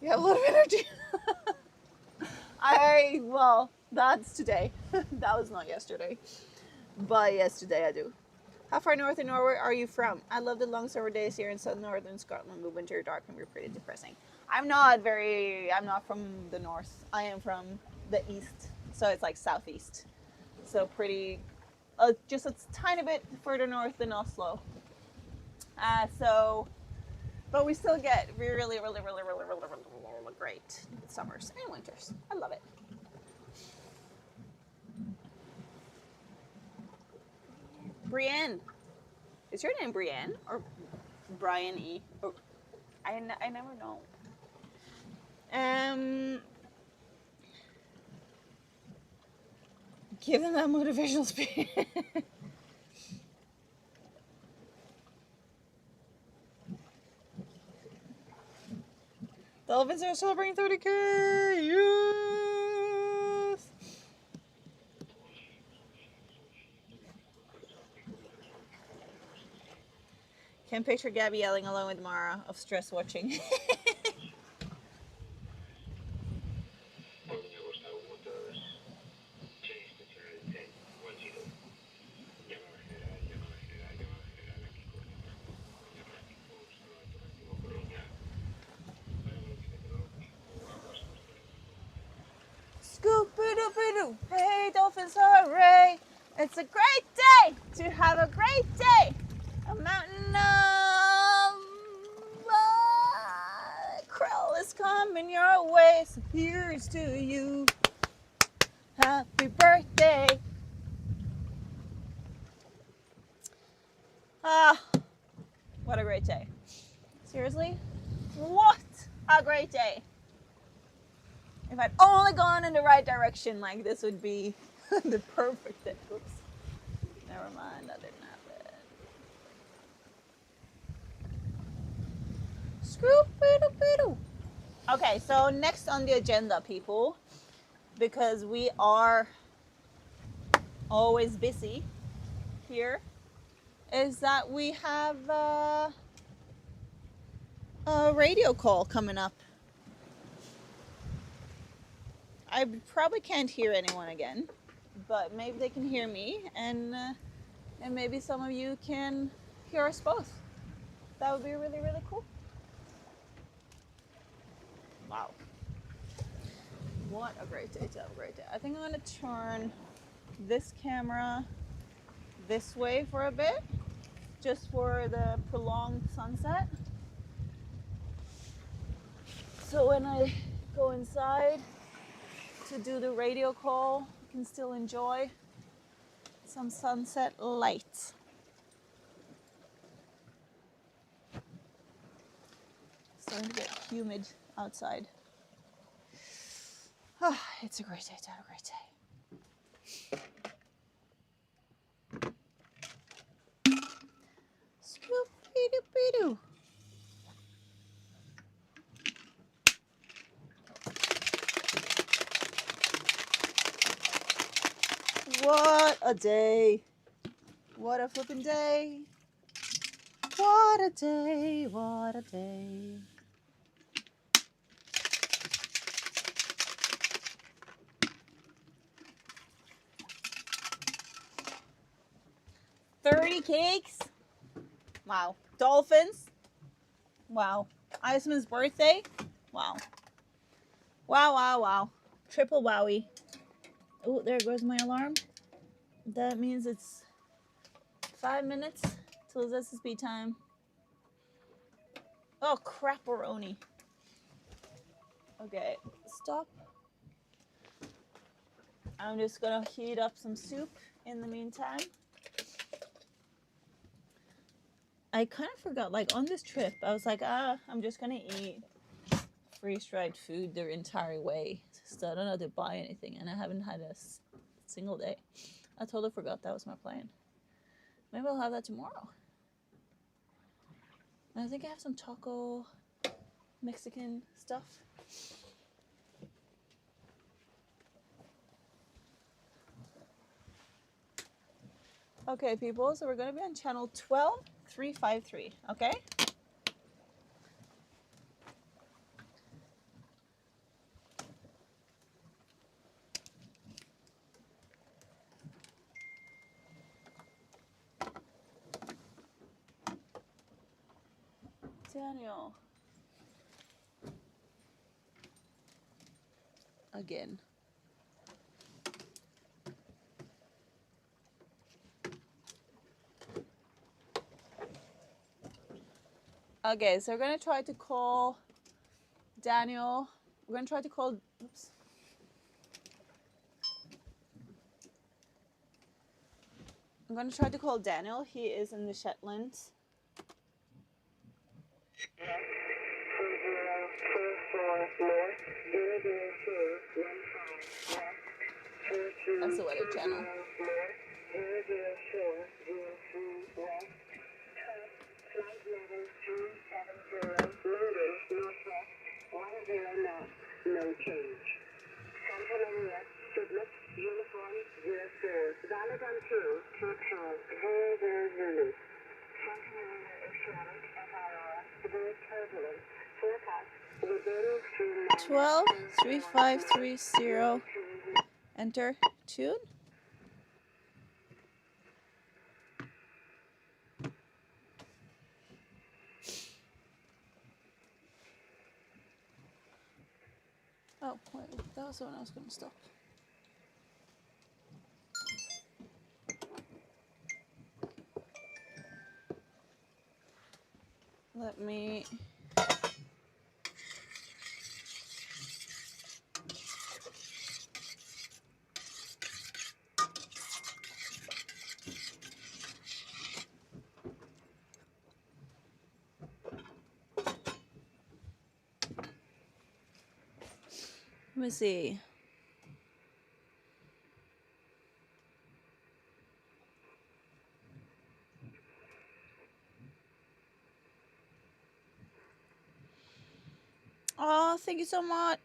have a lot of energy. Well, that's today. That was not yesterday. But yesterday I do. How far north in Norway are you from? I love the long summer days here in southern northern Scotland, but winter dark can be pretty depressing. I'm not from the north. I am from the east. So it's like southeast. So pretty, just a tiny bit further north than Oslo. But we still get really great summers and winters. I love it. Brienne. Is your name Brienne? Or Brian E. Oh, I never know. Give them that motivational speech. Dolphins are celebrating 30K. Yes. Can picture Gabby yelling along with Mara of stress watching. Scoop-a-doop-a-doo. Hey, dolphins, hooray! It's a great day to have a great day. A mountain of krill is coming your way. So here's to you. Happy birthday. Ah, what a great day. Seriously? What a great day. If I'd only gone in the right direction, like this would be the perfect day. Oops. Never mind, that didn't happen. Scoop-a-doop-a-doo. Okay, so next on the agenda, people, because we are always busy here, is that we have a radio call coming up. I probably can't hear anyone again, but maybe they can hear me, and maybe some of you can hear us both. That would be really, really cool. Wow. What a great day to have a great day. I think I'm going to turn this camera this way for a bit, just for the prolonged sunset. So when I go inside to do the radio call, you can still enjoy some sunset light. It's starting to get humid outside. Oh, it's a great day to have a great day. Scoop-a-doop-a-doo. What a day. What a flippin' day. What a day. What a day. $30 cakes. Wow. Dolphins. Wow. Iceman's birthday. Wow. Wow, wow, wow. Triple wowie. Oh, there goes my alarm. That means it's 5 minutes till it's SSB time. Oh, crap-a-roni. Okay, stop. I'm just gonna heat up some soup in the meantime. I kind of forgot, like on this trip, I was like, I'm just gonna eat freeze-dried food the entire way. So I don't have to buy anything, and I haven't had a single day. I totally forgot that was my plan. Maybe I'll have that tomorrow. I think I have some taco Mexican stuff. Okay, people, so we're going to be on channel 12353, okay? Daniel. Again. Okay, so we're going to try to call Daniel. We're going to try to call, oops. I'm going to try to call Daniel. He is in the Shetlands. That's the weather channel. No change. Uniform 04. Valid until 2:00. Severe turbulence. Forecast within 123530. Enter tune. Oh, wait, that was the one I was going to stop. Let me... Let me see. Oh, thank you so much.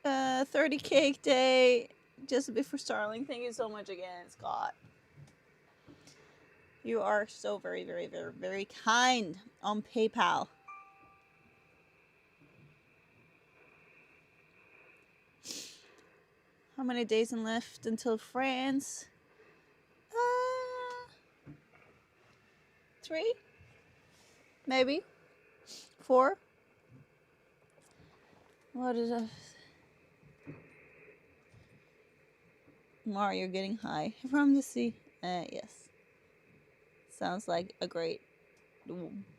30 cake day just before Starlink. Thank you so much again, Scott. You are so very, very, very, very kind on PayPal. How many days left until France? 3? Maybe? 4? What is that? Mario getting high from the sea. Yes. Sounds like a great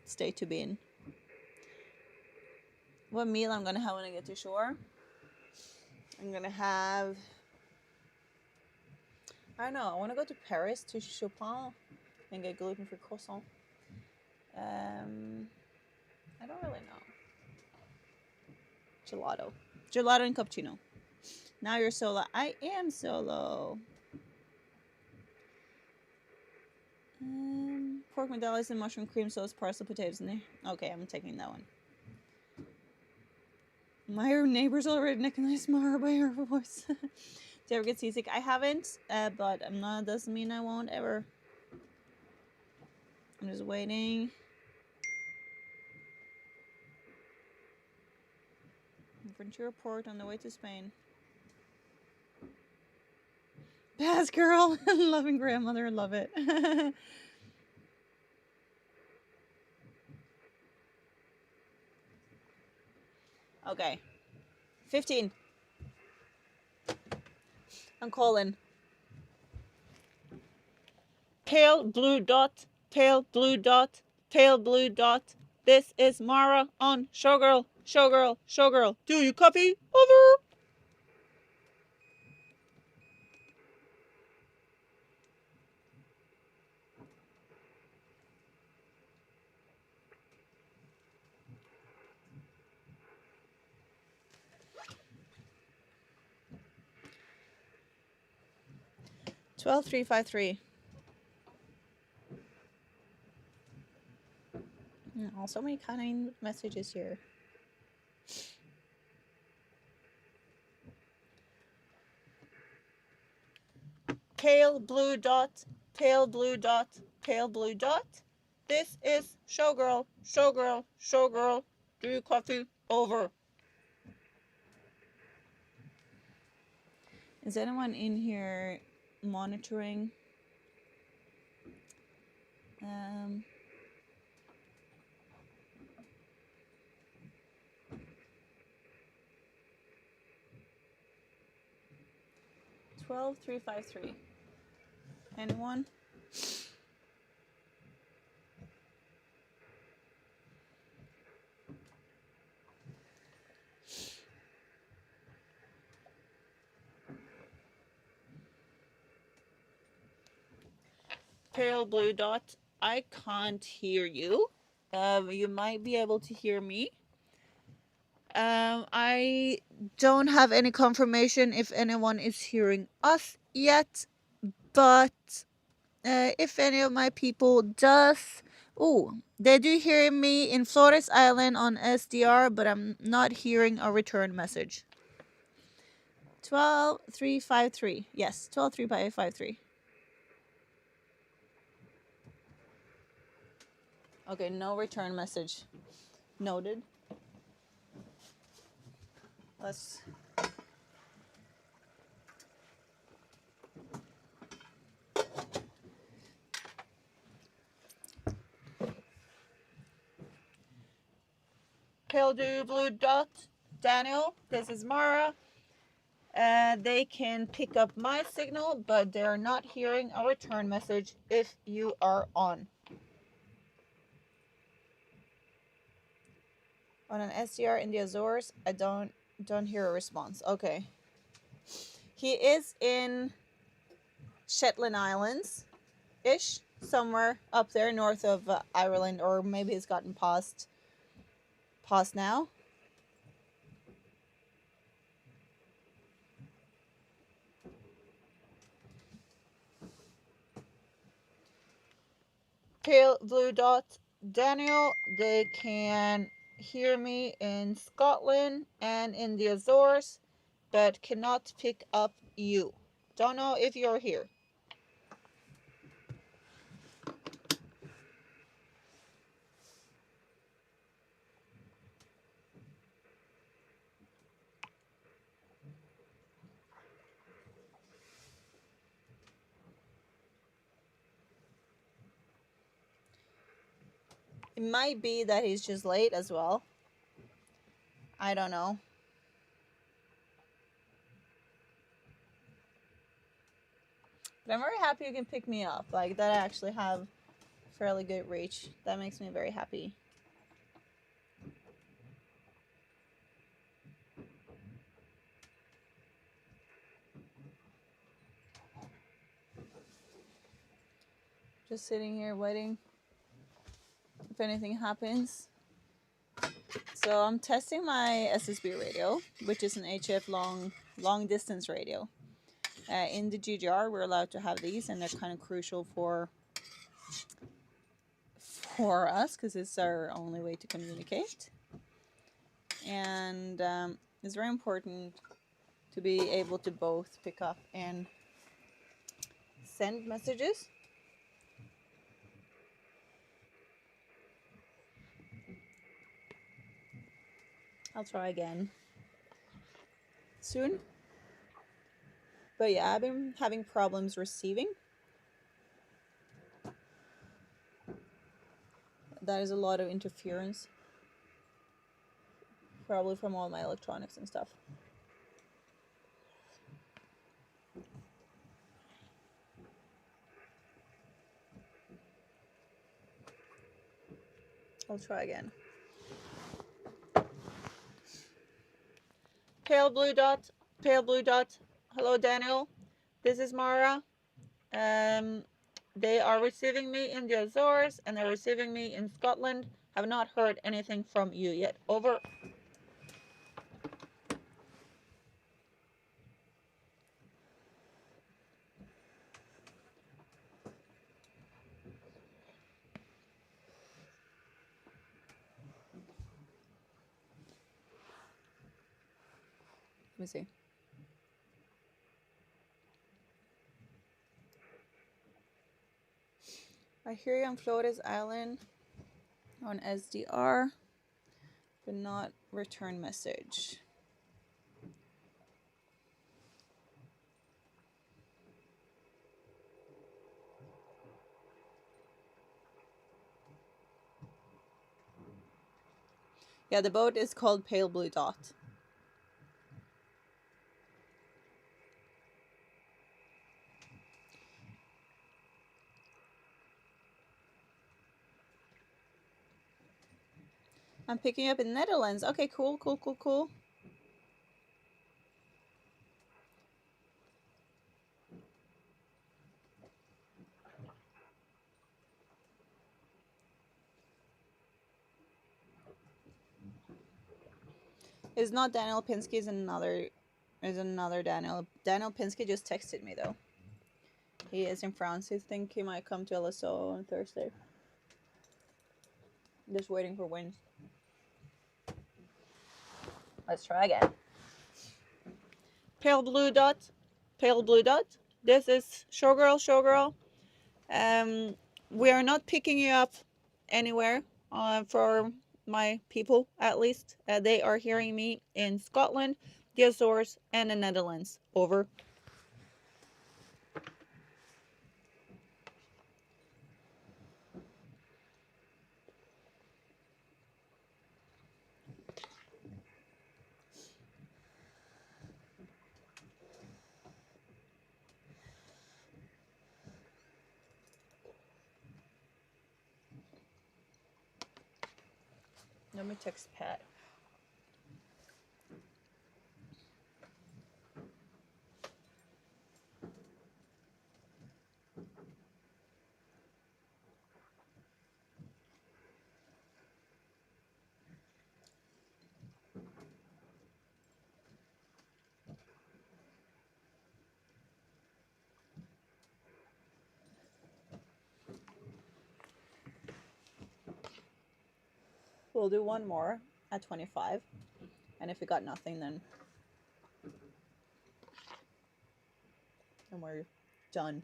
state to be in. What meal I'm gonna have when I get to shore? I'm gonna have... I don't know. I want to go to Paris to Chopin and get gluten-free croissant. I don't really know. Gelato and cappuccino. Now you're solo. I am solo. Pork medallions and mushroom cream sauce, parsley, potatoes in there. Okay, I'm taking that one. My neighbors already recognize Mara by her voice. Do you ever get seasick? I haven't, but I'm not. Doesn't mean I won't ever. I'm just waiting. Ventura Port on the way to Spain. Pass, girl. Loving grandmother. Love it. Okay. 15. I'm calling. Tail blue dot. Tail blue dot. Tail blue dot. This is Mara on Showgirl. Showgirl. Showgirl. Do you copy? Over. Twelve 353. Oh, so many kind messages here. Tail blue dot, tail blue dot, tail blue dot. This is Showgirl, Showgirl, Showgirl. Do you copy? Over. Is anyone in here monitoring? Um... 12353. Anyone? Pale blue dot, I can't hear you. You might be able to hear me. I don't have any confirmation if anyone is hearing us yet, but if any of my people does, they do hear me in Flores Island on SDR, but I'm not hearing a return message. 12353. Yes, 12353. Okay, no return message. Noted. Let's... Pale blue dot, Daniel, this is Mara. They can pick up my signal, but they're not hearing a return message if you are on. On an SDR in the Azores, I don't hear a response. Okay. He is in Shetland Islands-ish, somewhere up there north of Ireland, or maybe it's gotten past now. Pale blue dot, Daniel, they can hear me in Scotland and in the Azores, but cannot pick up you. Don't know if you're here. It might be that he's just late as well. I don't know. But I'm very happy you can pick me up. Like, that I actually have fairly good reach. That makes me very happy. Just sitting here waiting if anything happens. So I'm testing my SSB radio, which is an HF long distance radio. In the GGR, we're allowed to have these, and they're kind of crucial for us because it's our only way to communicate. And it's very important to be able to both pick up and send messages. I'll try again soon. But yeah, I've been having problems receiving. That is a lot of interference. Probably from all my electronics and stuff. I'll try again. Pale blue dot. Hello, Daniel. This is Mara. They are receiving me in the Azores and they're receiving me in Scotland. Have not heard anything from you yet. Over. Let me see. I hear you on Flores Island on SDR, but not return message. Yeah, the boat is called Pale Blue Dot. I'm picking up in Netherlands. Okay, cool. It's not Daniel Pinsky, is another Daniel. Daniel Pinsky just texted me though. He is in France. I think he might come to LSO on Thursday. Just waiting for winds. Let's try again. Pale blue dot. Pale blue dot. This is Showgirl. We are not picking you up anywhere. For my people, at least, they are hearing me in Scotland, the Azores, and the Netherlands. Over. Let me text Pat. We'll do one more at 25, and if we got nothing, then we're done.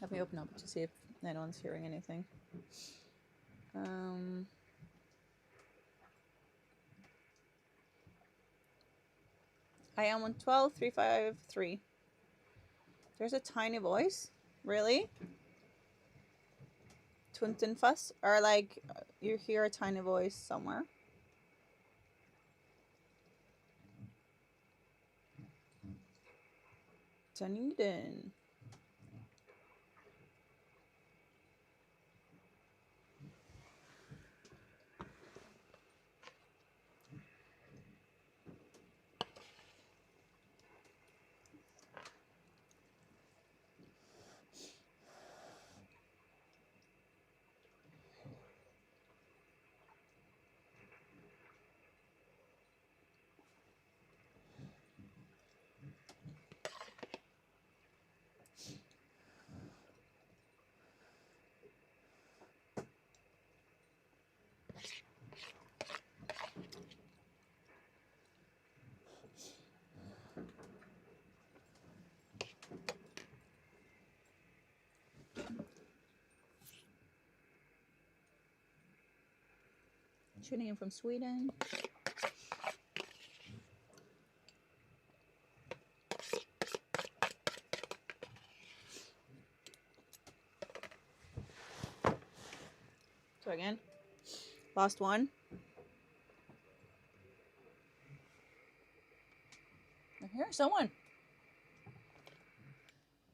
Let me open up to see if anyone's hearing anything. I am on 12.353. There's a tiny voice? Really? Twintinfuss? Or like you hear a tiny voice somewhere? Dunedin. Tuning in from Sweden. So again, last one. I hear someone.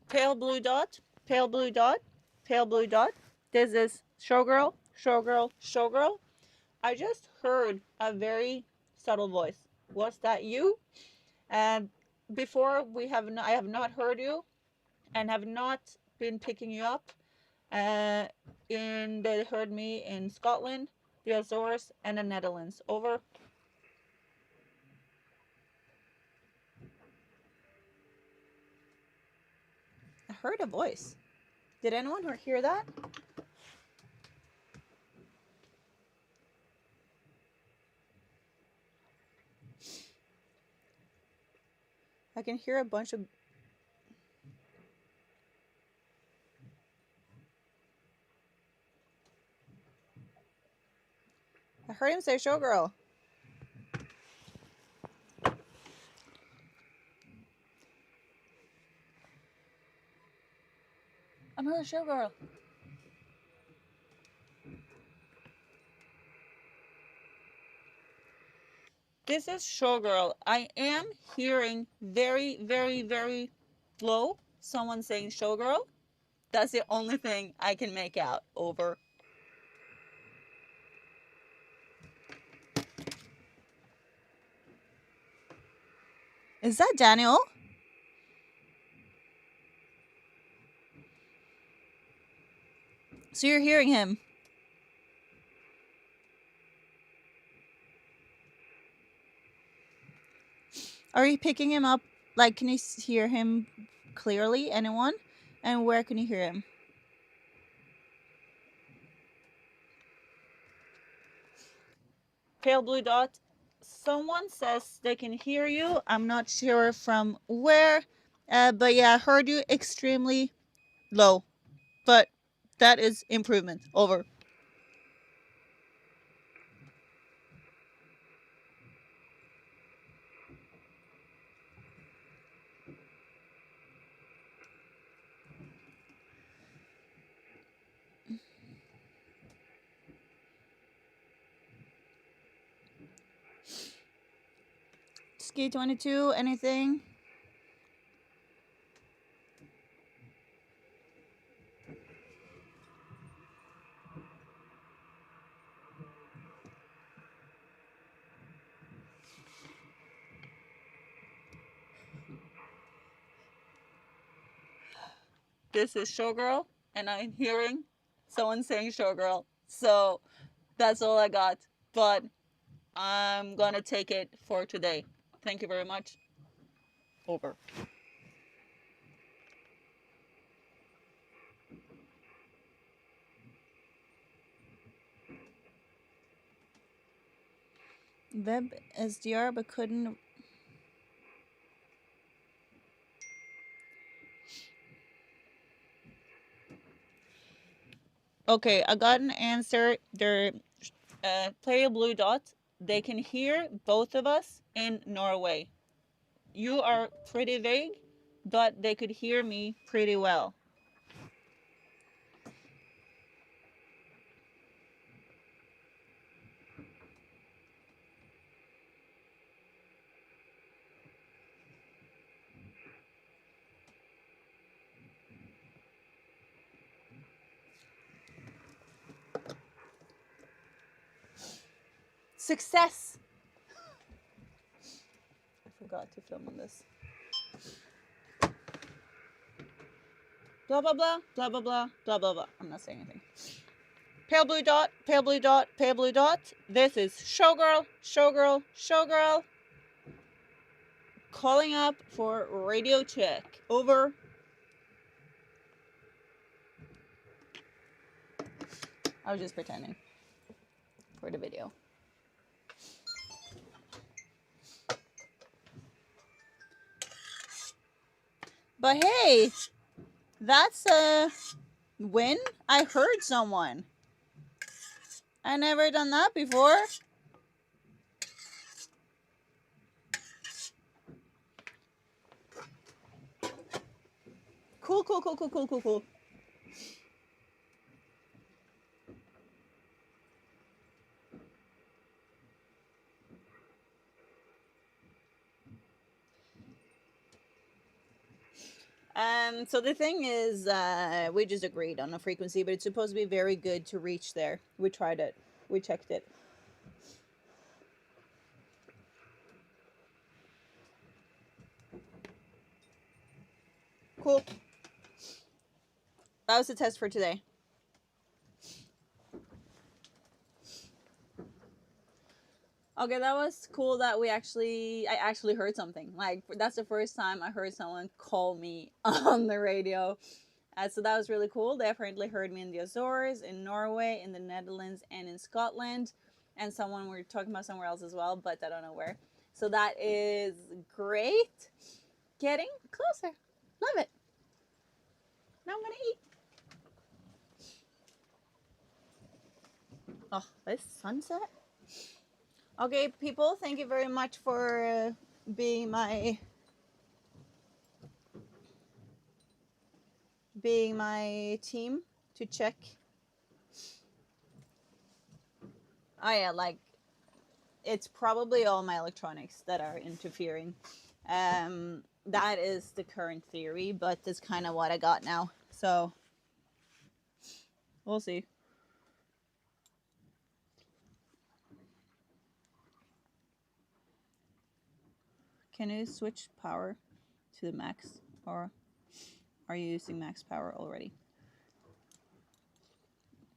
Pale blue dot, pale blue dot, pale blue dot. This is Showgirl. I just heard a very subtle voice. Was that you? And before I have not heard you, and have not been picking you up. And they heard me in Scotland, the Azores, and the Netherlands. Over. I heard a voice. Did anyone hear that? I can hear a bunch of... I heard him say Showgirl. I'm her Showgirl. This is Showgirl. I am hearing very, very, very low someone saying Showgirl. That's the only thing I can make out. Over. Is that Daniel? So you're hearing him? Are you picking him up? Like, can you hear him clearly? Anyone? And where can you hear him? Pale blue dot. Someone says they can hear you. I'm not sure from where. But yeah, I heard you extremely low. But that is improvement. Over. Ski 22, anything? This is Showgirl, and I'm hearing someone saying Showgirl. So that's all I got. But I'm gonna take it for today. Thank you very much. Over. Web SDR, but couldn't. Okay, I got an answer. They're play a blue dot. They can hear both of us in Norway. You are pretty vague, but they could hear me pretty well. Success! I forgot to film this. Blah, blah, blah, blah, blah, blah, blah, blah, blah. I'm not saying anything. Pale blue dot, pale blue dot, pale blue dot. This is Showgirl, Showgirl, Showgirl. Calling up for radio check. Over. I was just pretending for the video. But hey, that's a win. I heard someone. I never done that before. Cool, cool, cool, cool, cool, cool, cool. So the thing is, we just agreed on a frequency, but it's supposed to be very good to reach there. We tried it. We checked it. Cool. That was the test for today. Okay, that was cool that I actually heard something. Like, that's the first time I heard someone call me on the radio. So that was really cool. They apparently heard me in the Azores, in Norway, in the Netherlands, and in Scotland. And someone we're talking about somewhere else as well, but I don't know where. So that is great. Getting closer. Love it. Now I'm gonna eat. Oh, this sunset. Okay, people, thank you very much for being my team to check. Oh yeah, like, it's probably all my electronics that are interfering. That is the current theory, but that's kind of what I got now. So we'll see. Can you switch power to the max, or are you using max power already?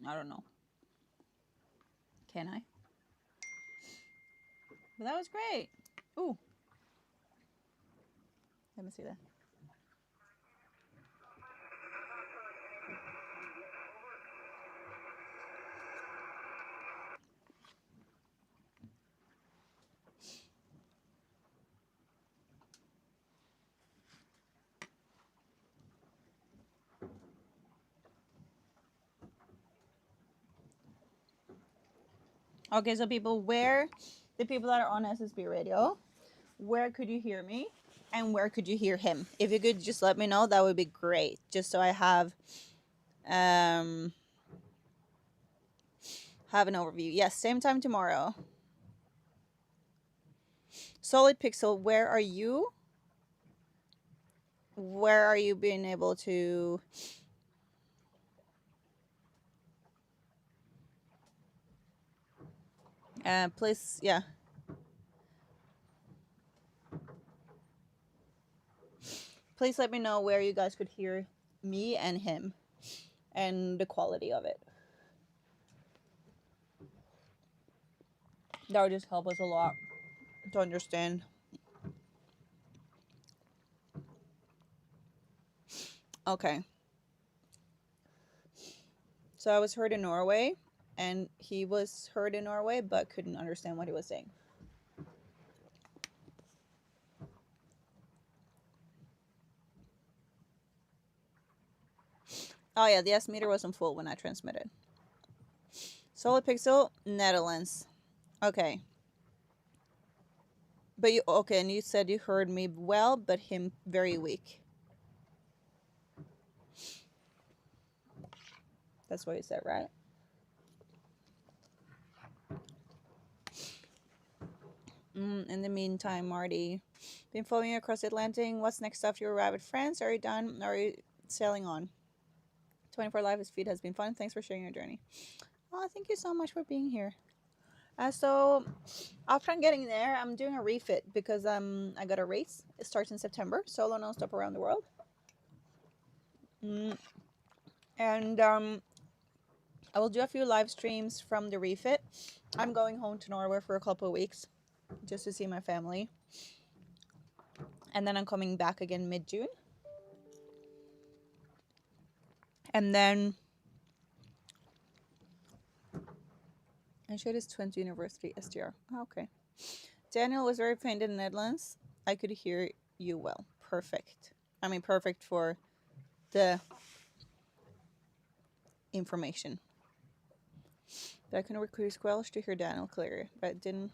I don't know. Can I? But that was great. Ooh. Let me see that. Okay, so people, the people that are on SSB radio, where could you hear me and where could you hear him? If you could just let me know, that would be great. Just so I have an overview. Yes, same time tomorrow. Solid Pixel, where are you? Where are you being able to... please, yeah. Please let me know where you guys could hear me and him and the quality of it. That would just help us a lot to understand. Okay. So I was heard in Norway, and he was heard in Norway, but couldn't understand what he was saying. Oh yeah, the S meter wasn't full when I transmitted. Solid Pixel, Netherlands. Okay. But you, okay, and you said you heard me well, but him very weak. That's what you said, right? In the meantime, Marty, been following you across the Atlantic. What's next after you arrive at France? Are you done? Are you sailing on? 24 Live feed has been fun. Thanks for sharing your journey. Oh, thank you so much for being here. So after I'm getting there, I'm doing a refit because I got a race. It starts in September. Solo non-stop around the world. And I will do a few live streams from the refit. I'm going home to Norway for a couple of weeks just to see my family. And then I'm coming back again mid-June. And then I showed his 20th University SDR. Oh, okay. Daniel was very faint in the Netherlands. I could hear you well. Perfect. I mean, perfect for the information. But I couldn't recruit Squelch to hear Daniel clear. But didn't.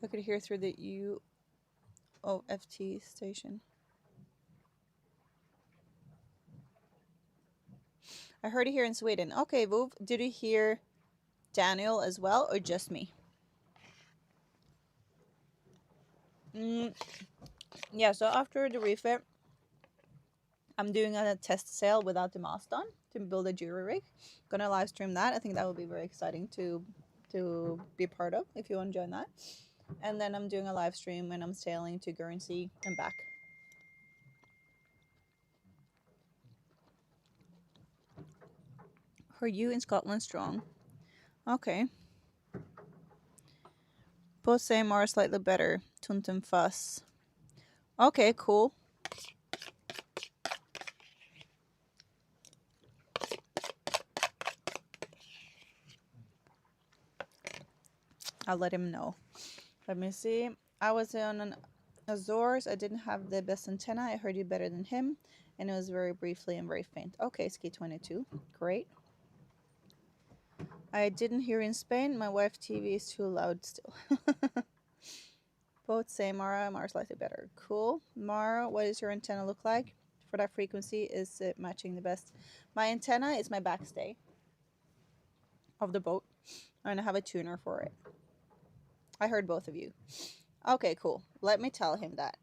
I could hear through the UOFT station. I heard it here in Sweden. Okay, Vov, did you hear Daniel as well, or just me? Yeah, so after the refit, I'm doing a test sail without the mast on to build a jury rig. Gonna live stream that. I think that will be very exciting to be part of if you want to join that. And then I'm doing a live stream when I'm sailing to Guernsey and back. Are you in Scotland strong? Okay. Both same or slightly better. Tuntum fuss. Okay, cool. I'll let him know. Let me see. I was on an Azores. I didn't have the best antenna. I heard you better than him. And it was very briefly and very faint. Okay, Ski 22. Great. I didn't hear in Spain. My wife's TV is too loud still. Both same, Mara. Mara's slightly better. Cool. Mara, what does your antenna look like? For that frequency, is it matching the best? My antenna is my backstay of the boat. And I have a tuner for it. I heard both of you. Okay, cool. Let me tell him that.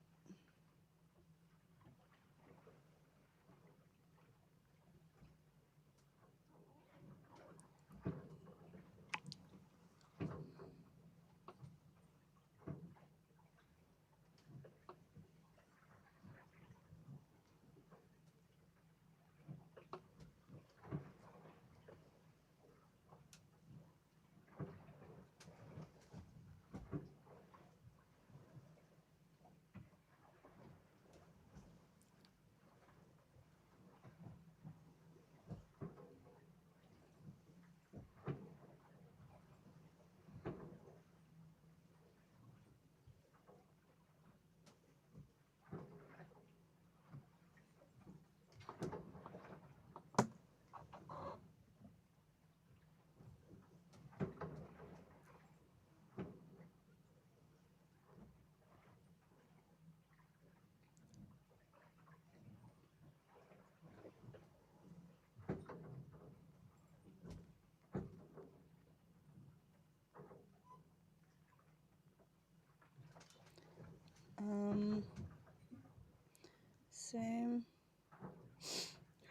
Same.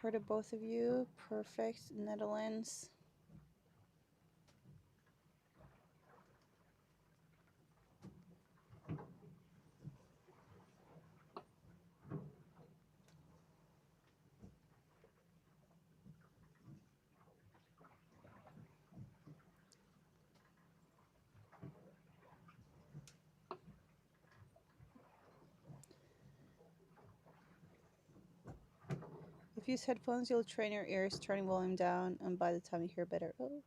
Heard of both of you. Perfect. Netherlands. If you use headphones, you'll train your ears, turning volume down, and by the time you hear better. Oh.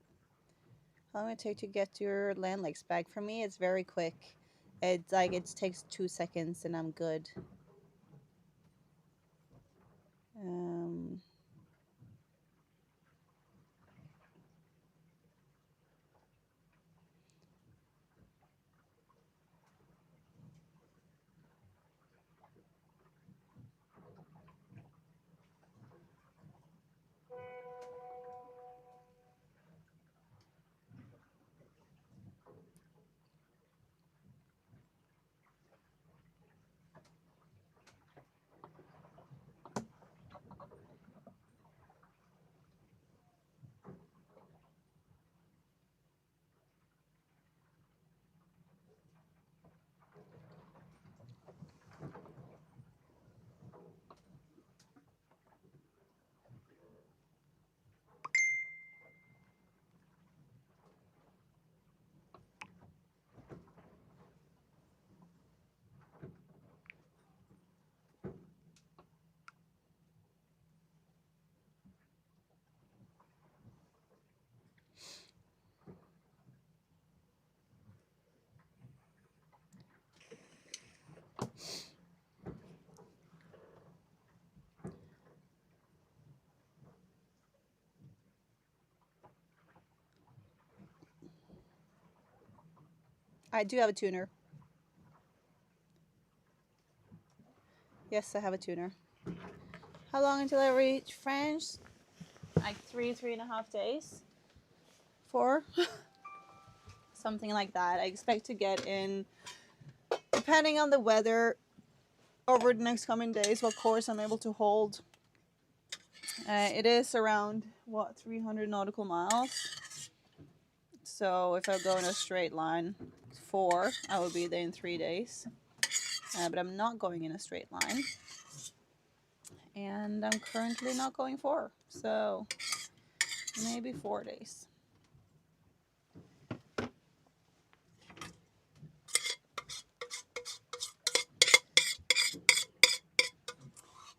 How long will it take to get your land lakes back? For me, it's very quick. It's like it takes 2 seconds and I'm good. I do have a tuner. Yes, I have a tuner. How long until I reach France? Like 3.5 days. 4. Something like that. I expect to get in, depending on the weather, over the next coming days, what course I'm able to hold. It is around, 300 nautical miles. So if I go in a straight line, 4, I will be there in 3 days. But I'm not going in a straight line. And I'm currently not going 4. So maybe 4 days.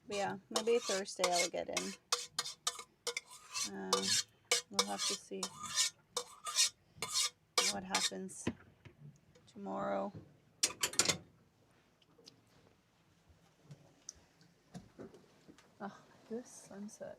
But yeah, maybe Thursday I will get in. We'll have to see what happens tomorrow. Oh, good sunset.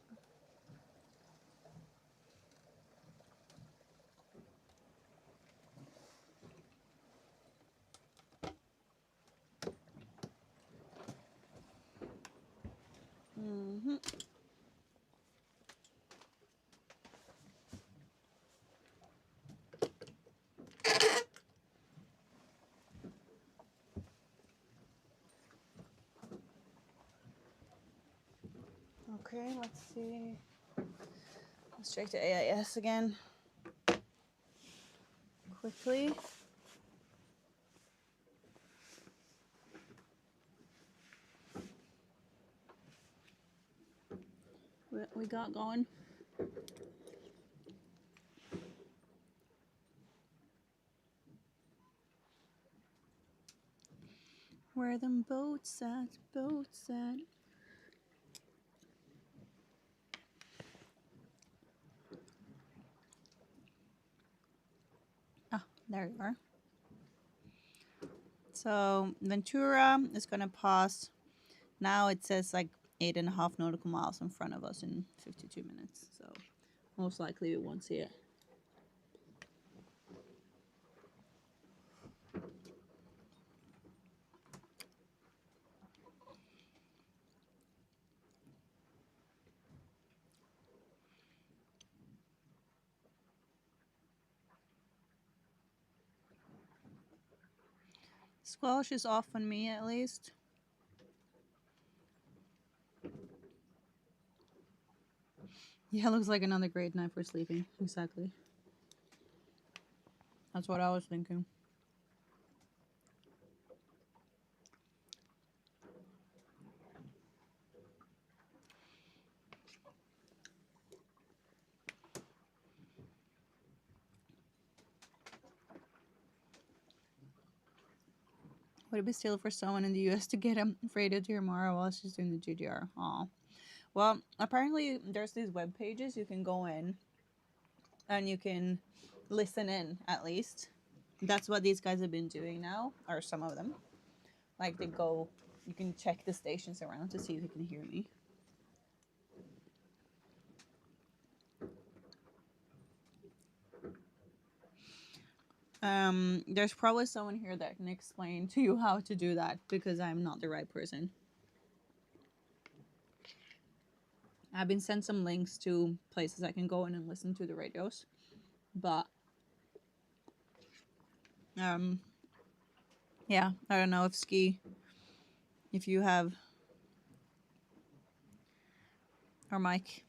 Okay, let's see. Let's check the AIS again. Quickly. What we got going? Where are them boats at? Boats at? Ah, there you are. So Ventura is gonna pass. Now it says like 8.5 nautical miles in front of us in 52 minutes. So most likely we won't see it. Squelch is off on me at least. Yeah, looks like another great night for sleeping. Exactly. That's what I was thinking. Would it be still for someone in the US to get a radio to tomorrow while she's doing the GDR? Aw. Well, apparently there's these web pages you can go in and you can listen in at least. That's what these guys have been doing now, or some of them. Like they go, you can check the stations around to see if they can hear me. There's probably someone here that can explain to you how to do that because I'm not the right person. I've been sent some links to places I can go in and listen to the radios, but yeah, I don't know if Ski, if you have, or Mike.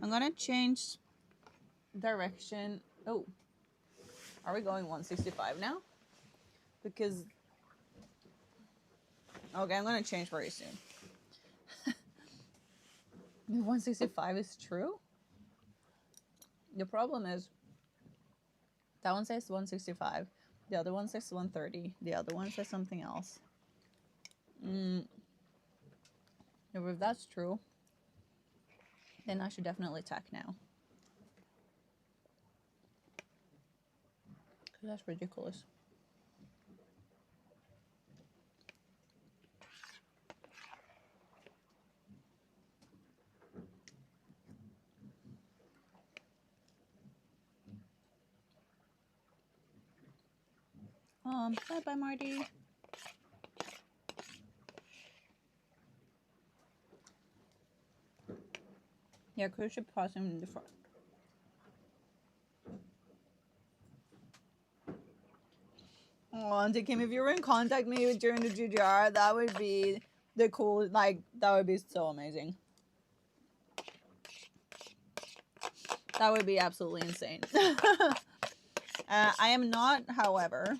I'm gonna change direction. Oh, are we going 165 now? Because, okay, I'm gonna change very soon. 165 is true? The problem is, that one says 165, the other one says 130, the other one says something else. If that's true, then I should definitely tack now. Because that's ridiculous. Bye-bye, Marty. Yeah, cruise ship pause him in the front. Oh, Auntie Kim, if you were in contact me during the GGR, that would be the cool, like, that would be so amazing. That would be absolutely insane. I am not, however,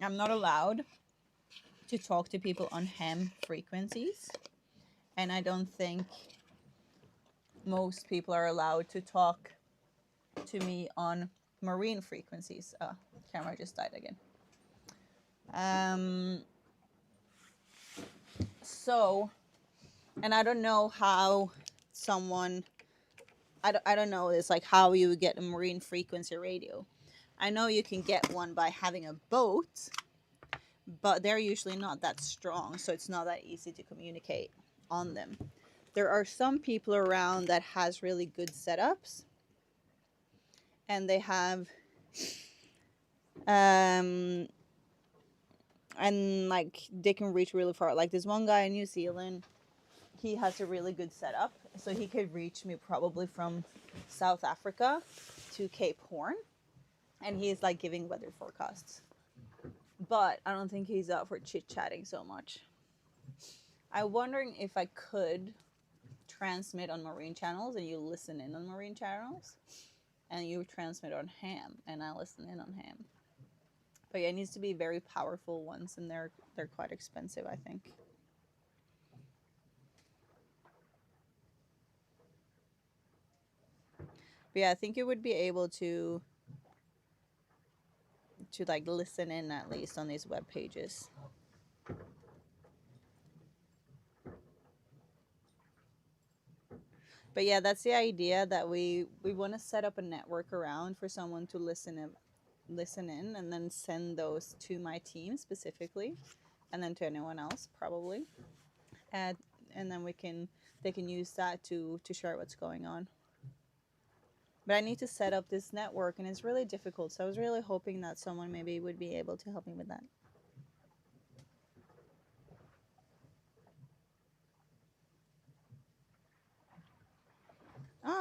I'm not allowed to talk to people on ham frequencies. And I don't think most people are allowed to talk to me on marine frequencies. Oh, camera just died again. So, and I don't know how someone, I don't know, it's like how you would get a marine frequency radio. I know you can get one by having a boat, but they're usually not that strong, so it's not that easy to communicate on them. There are some people around that has really good setups, and they have and like they can reach really far. Like this one guy in New Zealand, he has a really good setup, so he could reach me probably from South Africa to Cape Horn, and he's like giving weather forecasts. But I don't think he's out for chit-chatting so much. I'm wondering if I could transmit on marine channels and you listen in on marine channels, and you transmit on ham and I listen in on ham. But yeah, it needs to be very powerful ones, and they're quite expensive, I think. But yeah, I think you would be able to like listen in at least on these web pages. But yeah, that's the idea, that we want to set up a network around for someone to listen in and then send those to my team specifically, and then to anyone else probably, and then they can use that to share what's going on. But I need to set up this network, and it's really difficult, so I was really hoping that someone maybe would be able to help me with that.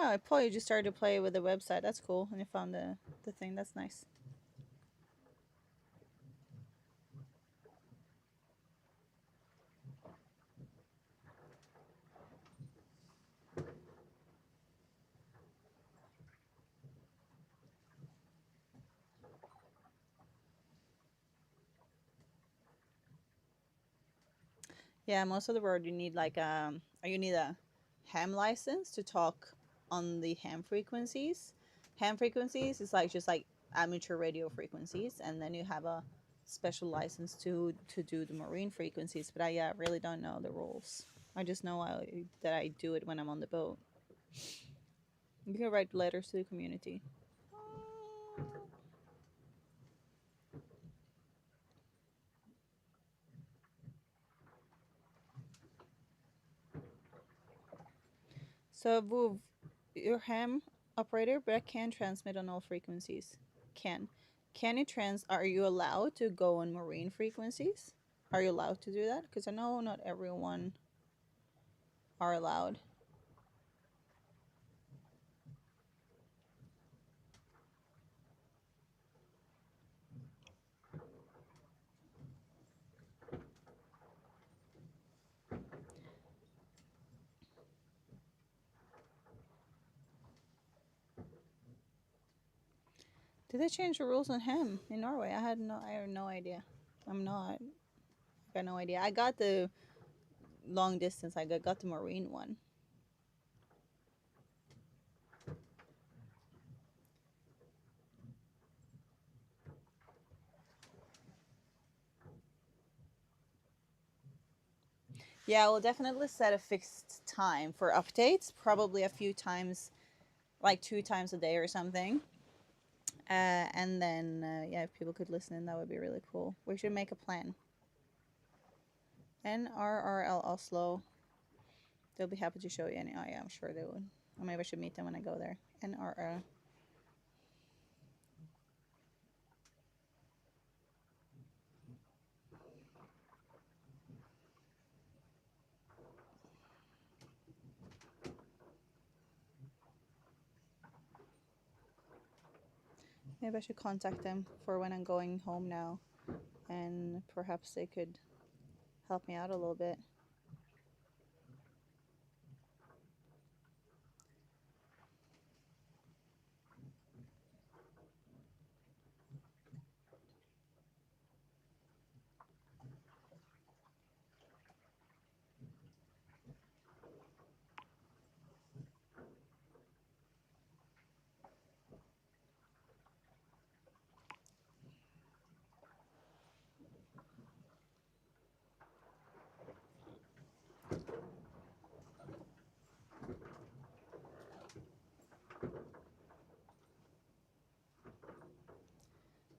I probably just started to play with the website. That's cool. And you found the thing. That's nice. Yeah, most of the world you need like or you need a ham license to talk on the ham frequencies. Ham frequencies is like just like amateur radio frequencies, and then you have a special license to do the marine frequencies. But I really don't know the rules. I just know that I do it when I'm on the boat. You can write letters to the community. So, Vuv, your ham operator, but can transmit on all frequencies. Can you are you allowed to go on marine frequencies? Are you allowed to do that? Because I know not everyone are allowed. Did they change the rules on ham in Norway? I have no idea. I got no idea. I got the long distance. I got the marine one. Yeah, we'll definitely set a fixed time for updates. Probably a few times, like 2 times a day or something. And then, yeah, if people could listen in, that would be really cool. We should make a plan. NRRL Oslo. They'll be happy to show you any. Oh, yeah, I'm sure they would. Or maybe I should meet them when I go there. NRRL. Maybe I should contact them for when I'm going home now. And perhaps they could help me out a little bit.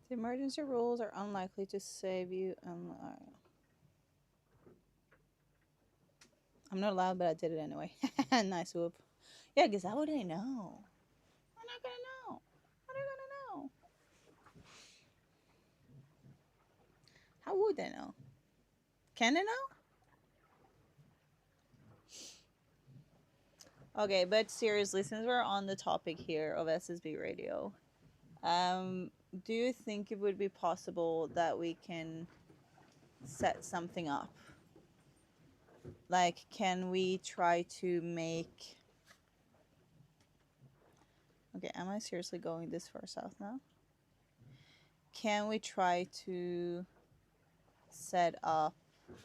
The emergency rules are unlikely to save you. I'm not allowed, but I did it anyway. Nice whoop. Yeah, because how would I know? I'm not gonna know. How are they gonna know? How would they know? Can they know? Okay, but seriously, since we're on the topic here of SSB radio, do you think it would be possible that we can set something up? Like, can we try to make... Okay, am I seriously going this far south now? Can we try to set up,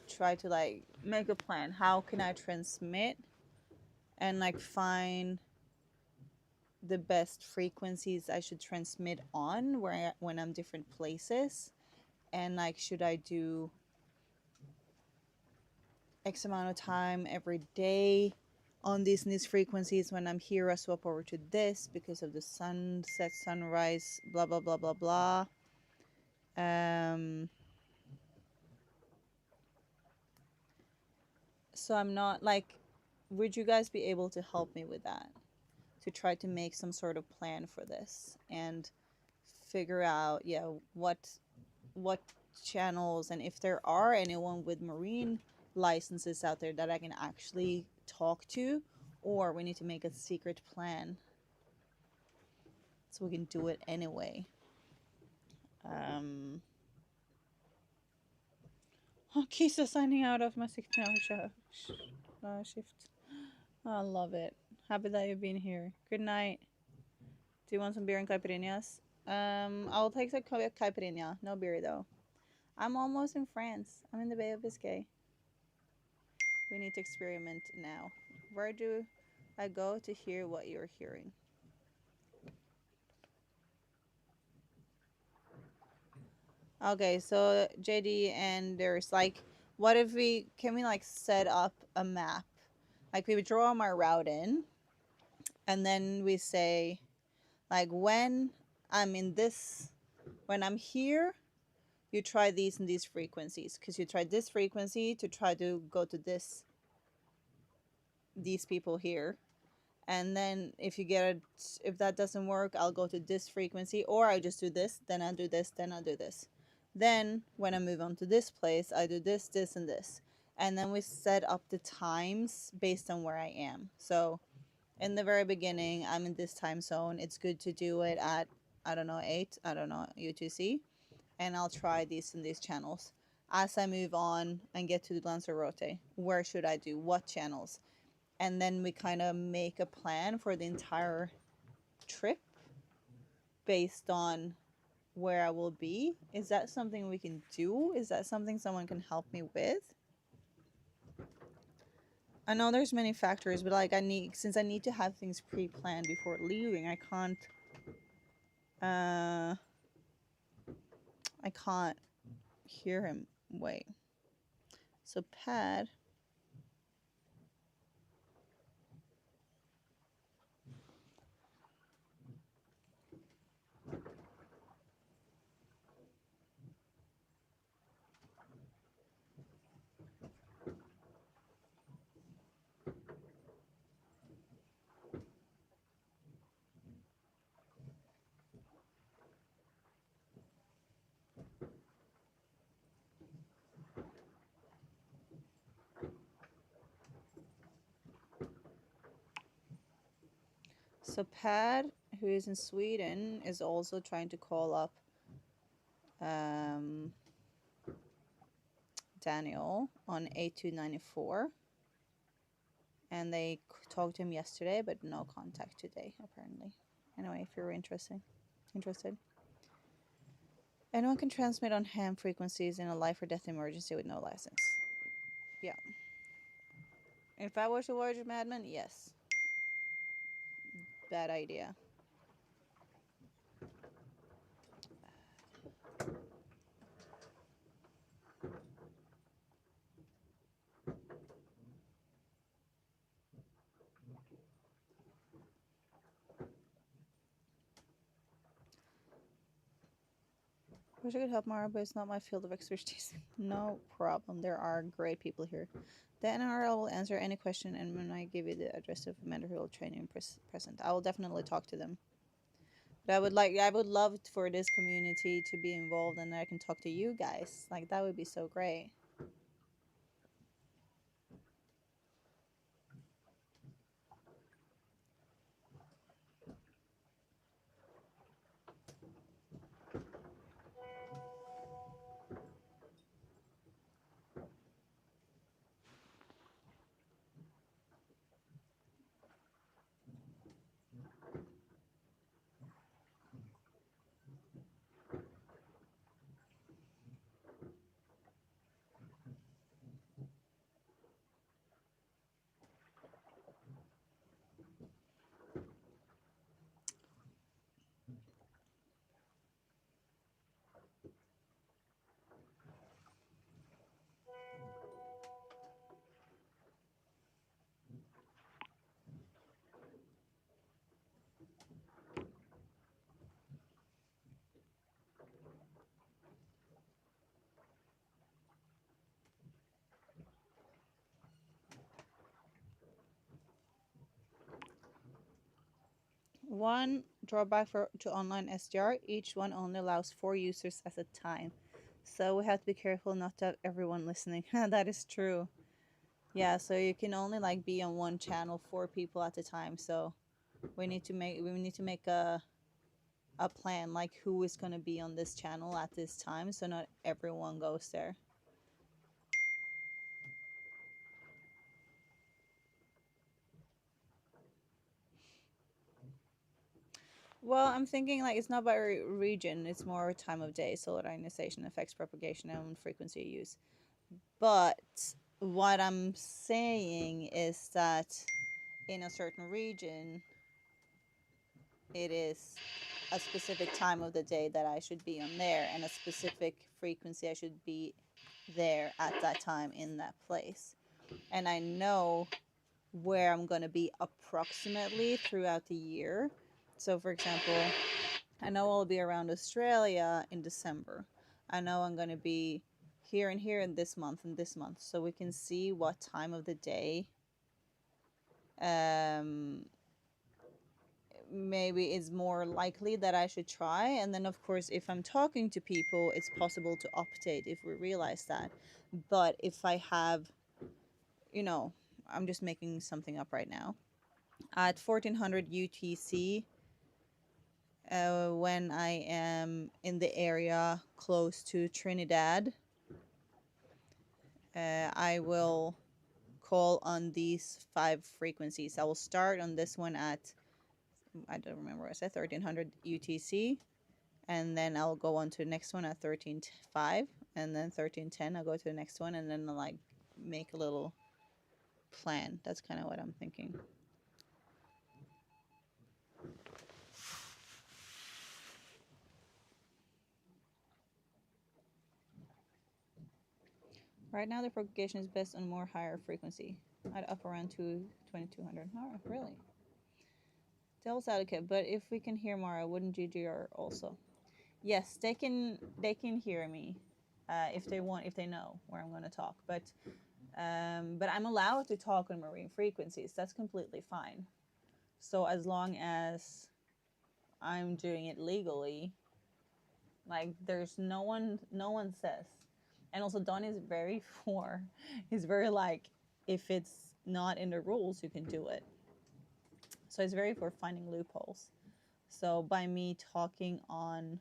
try to like make a plan? How can I transmit and like find the best frequencies I should transmit on when I'm different places? And like, should I do X amount of time every day on these frequencies? When I'm here, I swap over to this because of the sunset, sunrise, blah blah blah blah blah. So I'm not like, would you guys be able to help me with that, to try to make some sort of plan for this and figure out, yeah, what channels, and if there are anyone with marine licenses out there that I can actually talk to, or we need to make a secret plan so we can do it anyway. Kisa signing out of my 16-hour shift. I love it. Happy that you've been here. Good night. Do you want some beer and caipirinhas? I'll take the caipirinha. No beer though. I'm almost in France. I'm in the Bay of Biscay. We need to experiment now. Where do I go to hear what you're hearing? Okay, so JD, and there's like, what if can we like set up a map? Like we would draw my route in, and then we say, like when I'm here, you try these and these frequencies, because you try this frequency to try to go to these people here. And then if that doesn't work, I'll go to this frequency, or I just do this, then I'll do this, then I'll do this. Then when I move on to this place, I do this, this, and this. And then we set up the times based on where I am. So in the very beginning, I'm in this time zone. It's good to do it at, I don't know, 8, I don't know, UTC. And I'll try these and these channels. As I move on and get to the Lanzarote, where should I do what channels? And then we kind of make a plan for the entire trip based on where I will be. Is that something we can do? Is that something someone can help me with? I know there's many factors, but like since I need to have things pre-planned before leaving, I can't hear him. Wait. So Pad. So Pad, who is in Sweden, is also trying to call up Daniel on 8294. And they talked to him yesterday, but no contact today, apparently. Anyway, if you're interested. Anyone can transmit on ham frequencies in a life or death emergency with no license. Yeah. If I was a large madman, yes. Bad idea. Wish I could help Mara, but it's not my field of expertise. No problem. There are great people here. The NRL will answer any question, and when I give you the address of a mentor who will train you present, I will definitely talk to them. But I would love for this community to be involved, and I can talk to you guys. Like, that would be so great. One drawback to online SDR, each one only allows 4 users at a time. So we have to be careful not to have everyone listening. That is true. Yeah, so you can only like be on one channel, 4 people at a time. So we need to make a plan, like who is going to be on this channel at this time, so not everyone goes there. Well, I'm thinking like it's not by region, it's more time of day. Solar ionization affects propagation and frequency use. But what I'm saying is that in a certain region, it is a specific time of the day that I should be on there, and a specific frequency I should be there at that time in that place. And I know where I'm going to be approximately throughout the year. So for example, I know I'll be around Australia in December. I know I'm going to be here and here in this month and this month. So we can see what time of the day maybe is more likely that I should try. And then of course, if I'm talking to people, it's possible to update if we realize that. But if I have, you know, I'm just making something up right now. At 1400 UTC, when I am in the area close to Trinidad, I will call on these 5 frequencies. I will start on this one at, I don't remember what I said, 1300 UTC, and then I'll go on to the next one at 13.5, and then 13.10 I'll go to the next one, and then I'll like make a little plan. That's kind of what I'm thinking. Right now the propagation is best on more higher frequency. I'd up around 2200. Oh, really? Devil's advocate, but if we can hear Mara, wouldn't GGR also? Yes, they can hear me if they want, if they know where I'm going to talk. But I'm allowed to talk on marine frequencies. That's completely fine. So as long as I'm doing it legally, like there's no one says. And also Don is very he's very like, if it's not in the rules, you can do it. So it's very for finding loopholes. So by me talking on,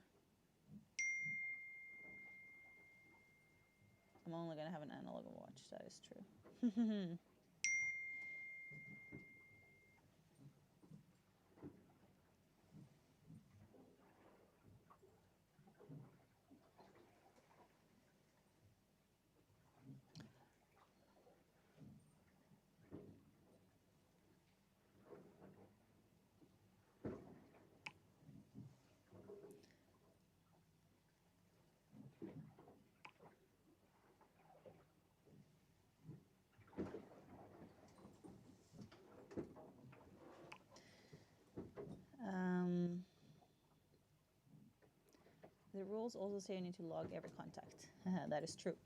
I'm only going to have an analog watch, that is true. The rules also say you need to log every contact. That is true.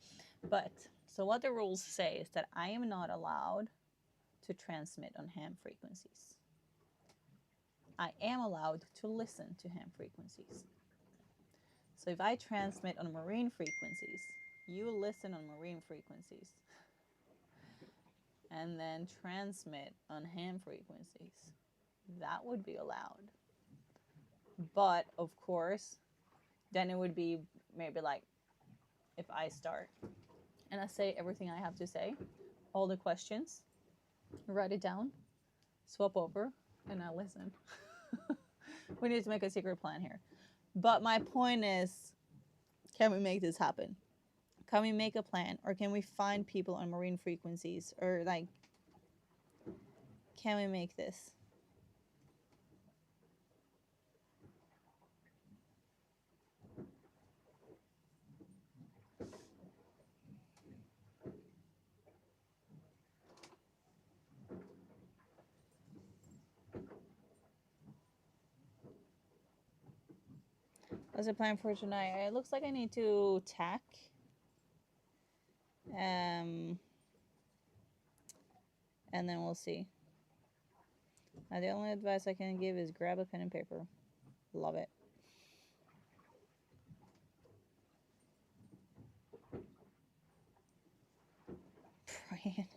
But, so what the rules say is that I am not allowed to transmit on ham frequencies. I am allowed to listen to ham frequencies. So if I transmit on marine frequencies, you listen on marine frequencies, and then transmit on ham frequencies, that would be allowed. But, of course, then it would be maybe like if I start and I say everything I have to say, all the questions, write it down, swap over, and I listen. We need to make a secret plan here. But my point is, can we make this happen? Can we make a plan? Or can we find people on marine frequencies? Or like, can we make this? What's the plan for tonight? It looks like I need to tack. And then we'll see. Now, the only advice I can give is grab a pen and paper. Love it. Brian.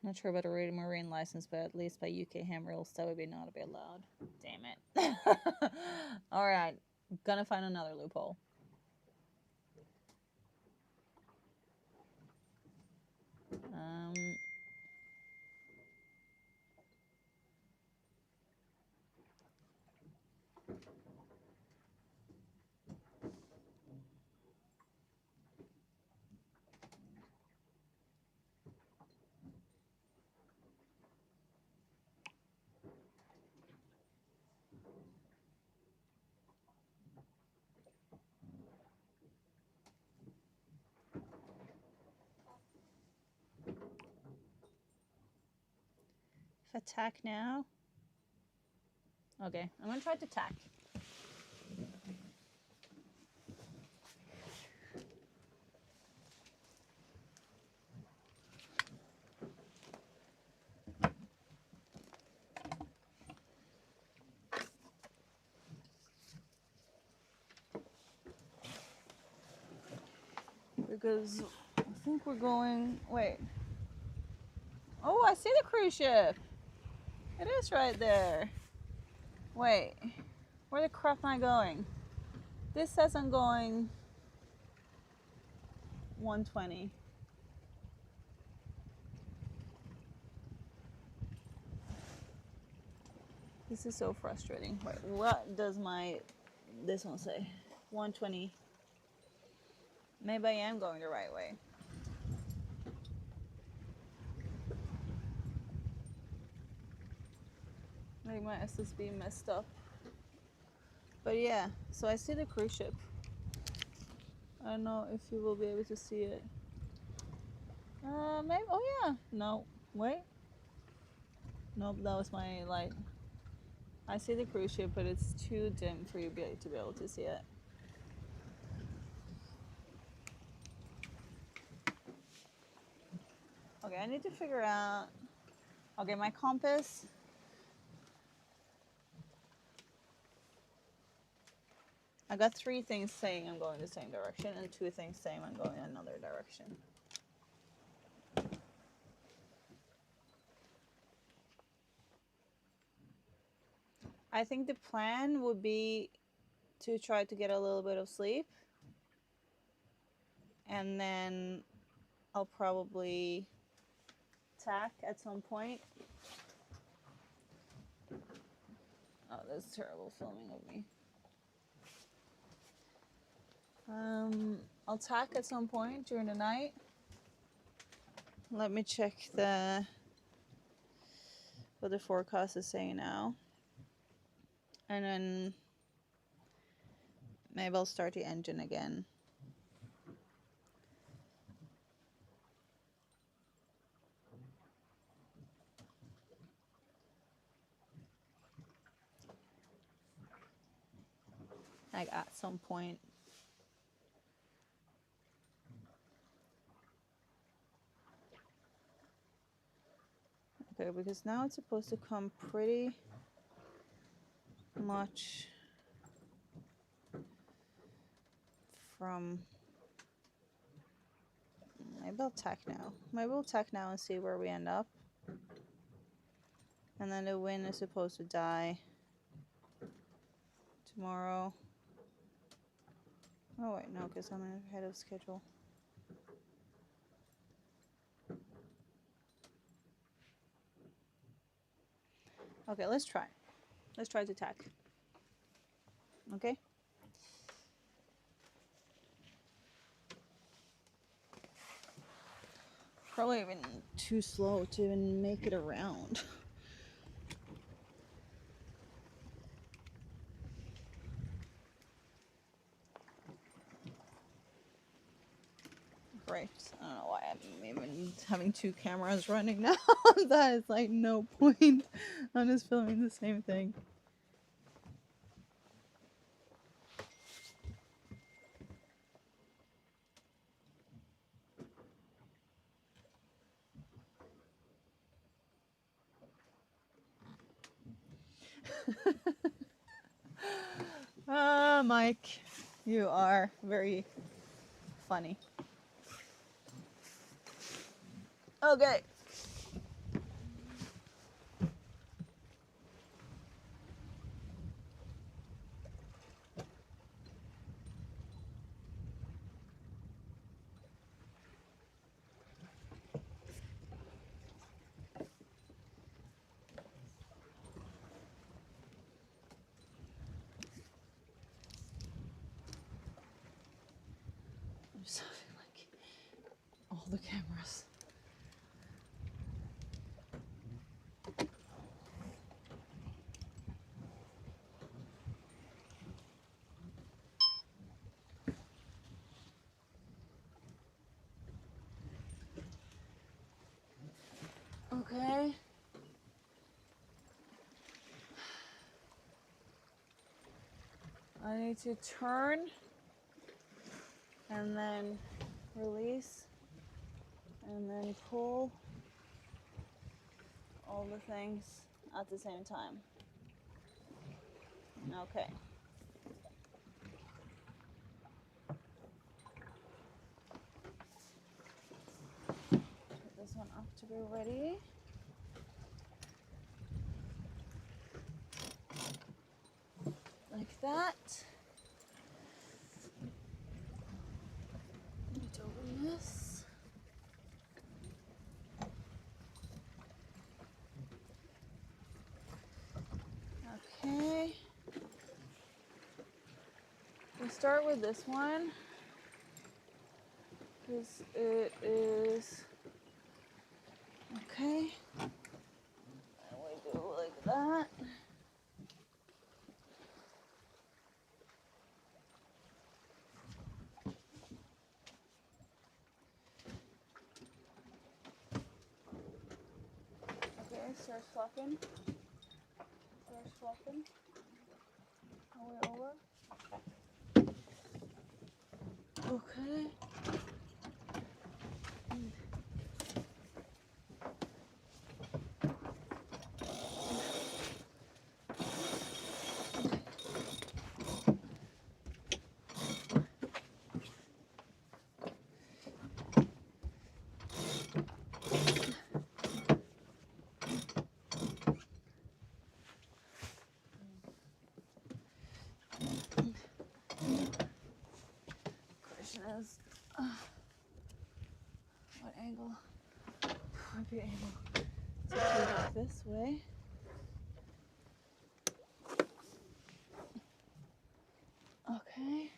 Not sure about a marine license, but at least by UK ham rules, that would be not be allowed. Damn it. All right, gonna find another loophole. If I tack now. Okay, I'm gonna try to tack. Because I think we're going, wait. Oh, I see the cruise ship. It is right there. Wait, where the crap am I going? This says I'm going 120. This is so frustrating. Wait, what does this one say? 120. Maybe I am going the right way. Maybe my SSB messed up. But yeah, so I see the cruise ship. I don't know if you will be able to see it. Maybe, oh yeah, no, wait. Nope, that was my light. I see the cruise ship, but it's too dim for you to be able to see it. Okay, I need to figure out, okay, my compass. I got 3 things saying I'm going the same direction and 2 things saying I'm going another direction. I think the plan would be to try to get a little bit of sleep, and then I'll probably tack at some point. Oh, that's terrible filming of me. I'll tack at some point during the night. Let me check what the forecast is saying now. And then maybe I'll start the engine again. Like at some point. Okay, because now it's supposed to come pretty much from, maybe I'll tack now. Maybe we'll tack now and see where we end up. And then the wind is supposed to die tomorrow. Oh wait, no, because I'm ahead of schedule. Okay, let's try. Let's try to tack. Okay? Probably even too slow to even make it around. Great. I don't know why I'm even having 2 cameras running now. That is like no point. I'm just filming the same thing. Mike, you are very funny. Okay. the cameras. Okay. I need to turn and then release and then pull all the things at the same time. Okay. Put this one up to be ready. Like that. Let's open this. Okay. We'll start with this one because it is okay. And we do like that. Okay, starts flapping. Starts flapping. All the way over. Okay. Question is, what angle would be able to keep it this way? Okay.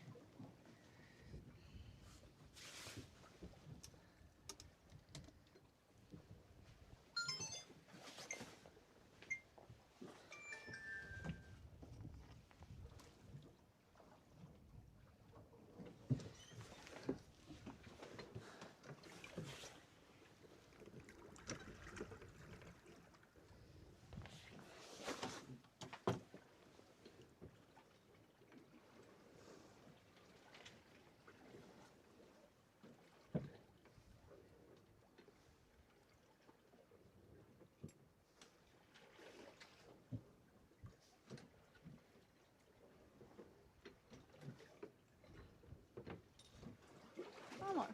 Come on.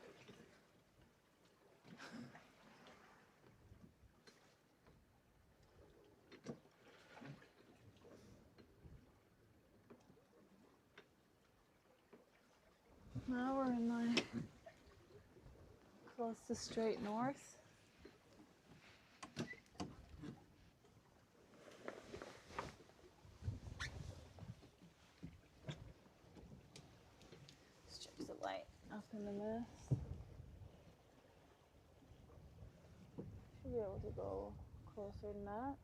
Now we're in my close to straight north. Strips of light up in the mist. Should be able to go closer than that.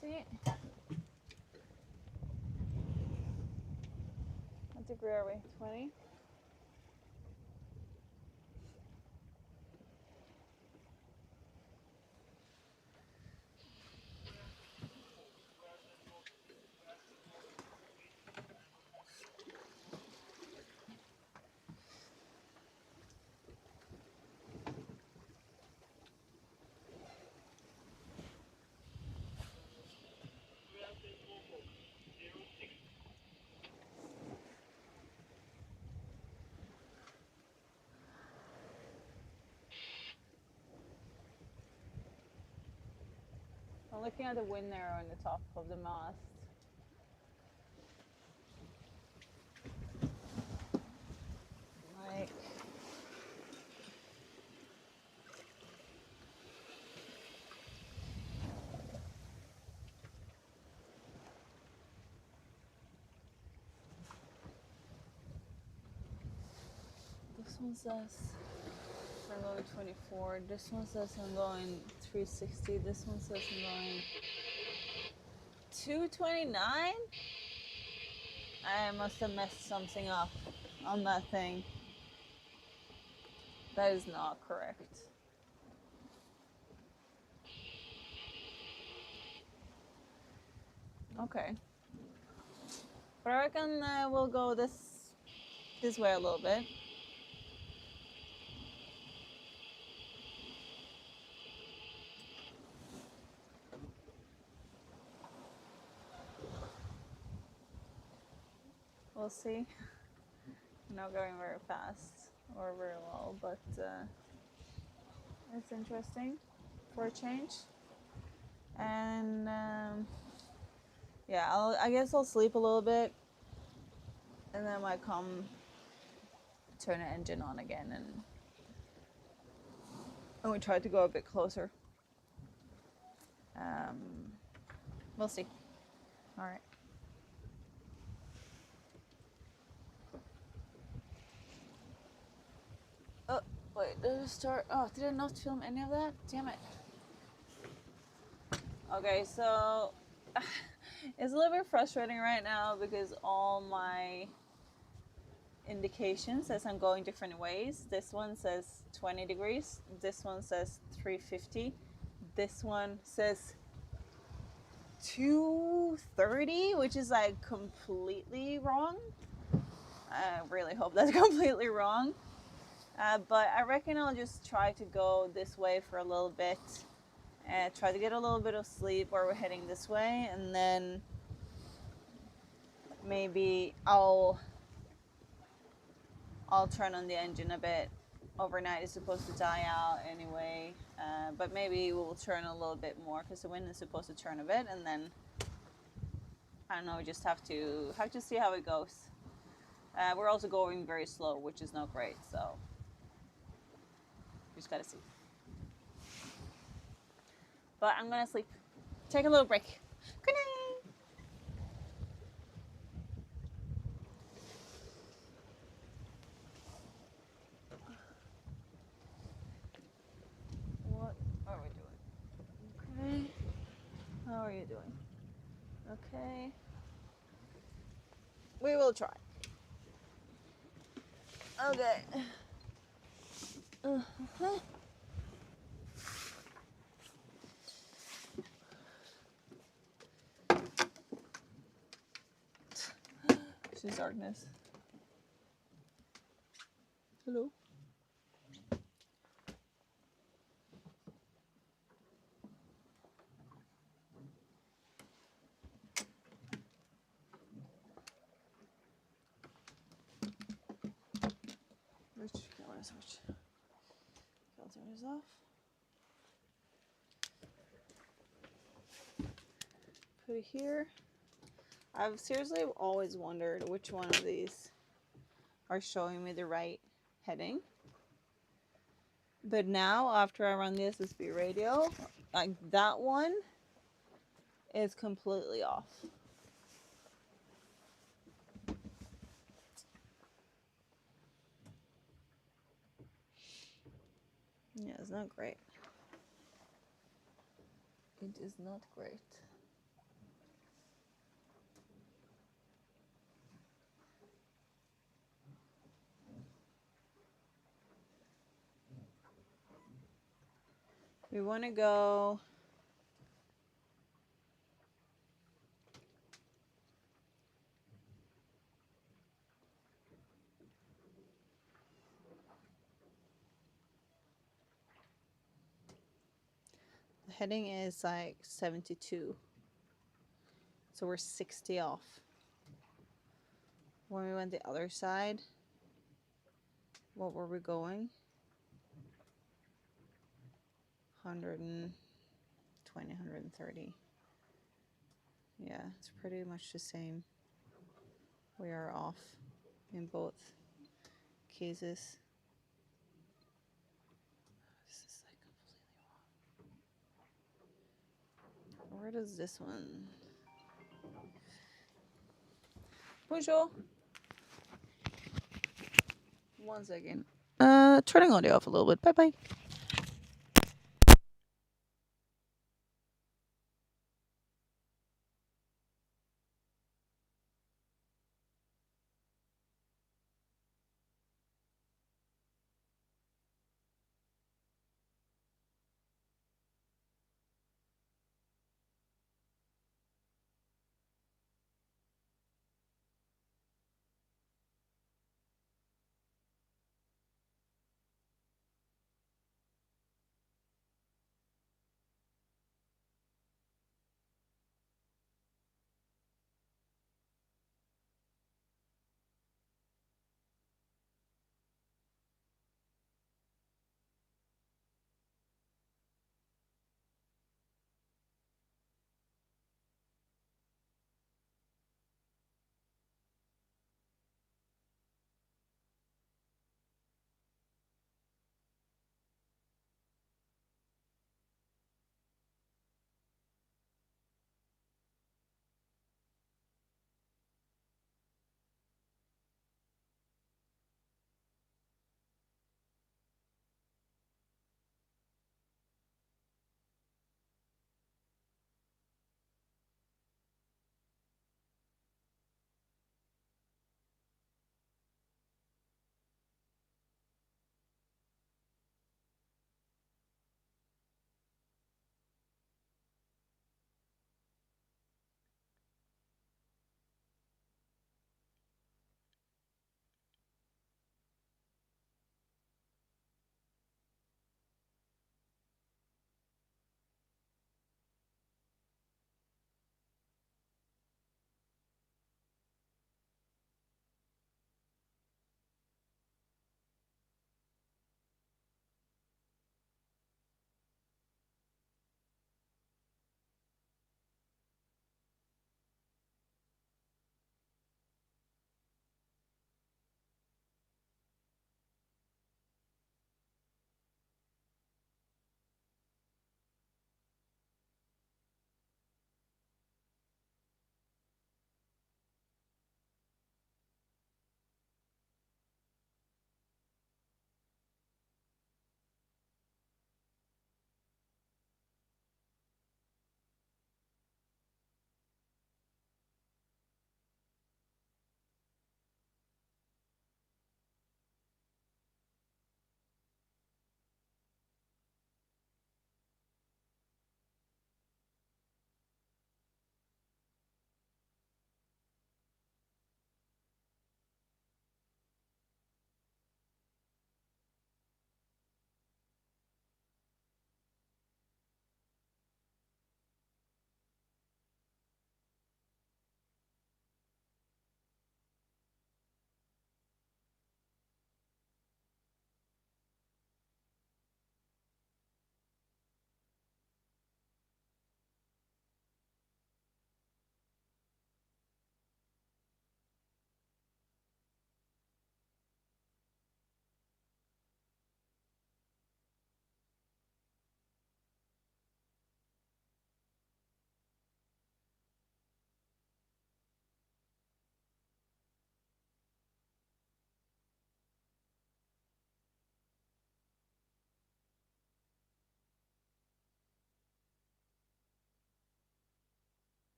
See? What degree are we? 20? I'm looking at the wind arrow on the top of the mast. Like, this one says I'm going 24. This one says I'm going 360. This one says I'm going 229. I must have messed something up on that thing. That is not correct. Okay. But I reckon we'll go this way a little bit. We'll see. Not going very fast or very well, but it's interesting for a change. And yeah, I guess I'll sleep a little bit, and then I might come turn the engine on again, and we try to go a bit closer. We'll see. All right. Oh, wait, did it start? Oh, did I not film any of that? Damn it. Okay, so it's a little bit frustrating right now because all my indication says I'm going different ways. This one says 20 degrees. This one says 350. This one says 230, which is like completely wrong. I really hope that's completely wrong. But I reckon I'll just try to go this way for a little bit and try to get a little bit of sleep while we're heading this way, and then maybe I'll turn on the engine a bit. Overnight is supposed to die out anyway, but maybe we'll turn a little bit more because the wind is supposed to turn a bit, and then I don't know, we just have to see how it goes. We're also going very slow, which is not great, so just gotta see. But I'm gonna sleep. Take a little break. Good night. What are we doing? Okay. How are you doing? Okay. We will try. Okay. Uh-huh. It's darkness. Hello. Which camera switch? I'll turn this off. Put it here. I've seriously always wondered which one of these are showing me the right heading. But now, after I run the SSB radio, like that one is completely off. Yeah, it's not great. It is not great. We want to go the heading is like 72. So we're 60 off. When we went the other side, what were we going? 120. 120, 130. Yeah, it's pretty much the same. We are off in both cases. This is like completely wrong. Where does this one? Bonjour. One second. Turning audio off a little bit. Bye bye.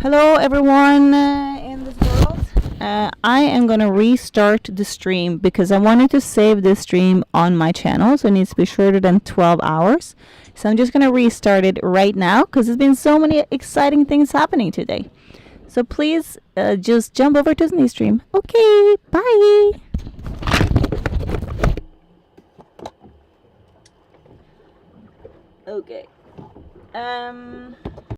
Hello everyone in this world. I am gonna restart the stream because I wanted to save this stream on my channel, so it needs to be shorter than 12 hours. So I'm just gonna restart it right now because there's been so many exciting things happening today. So please just jump over to the stream. Okay, bye. Okay.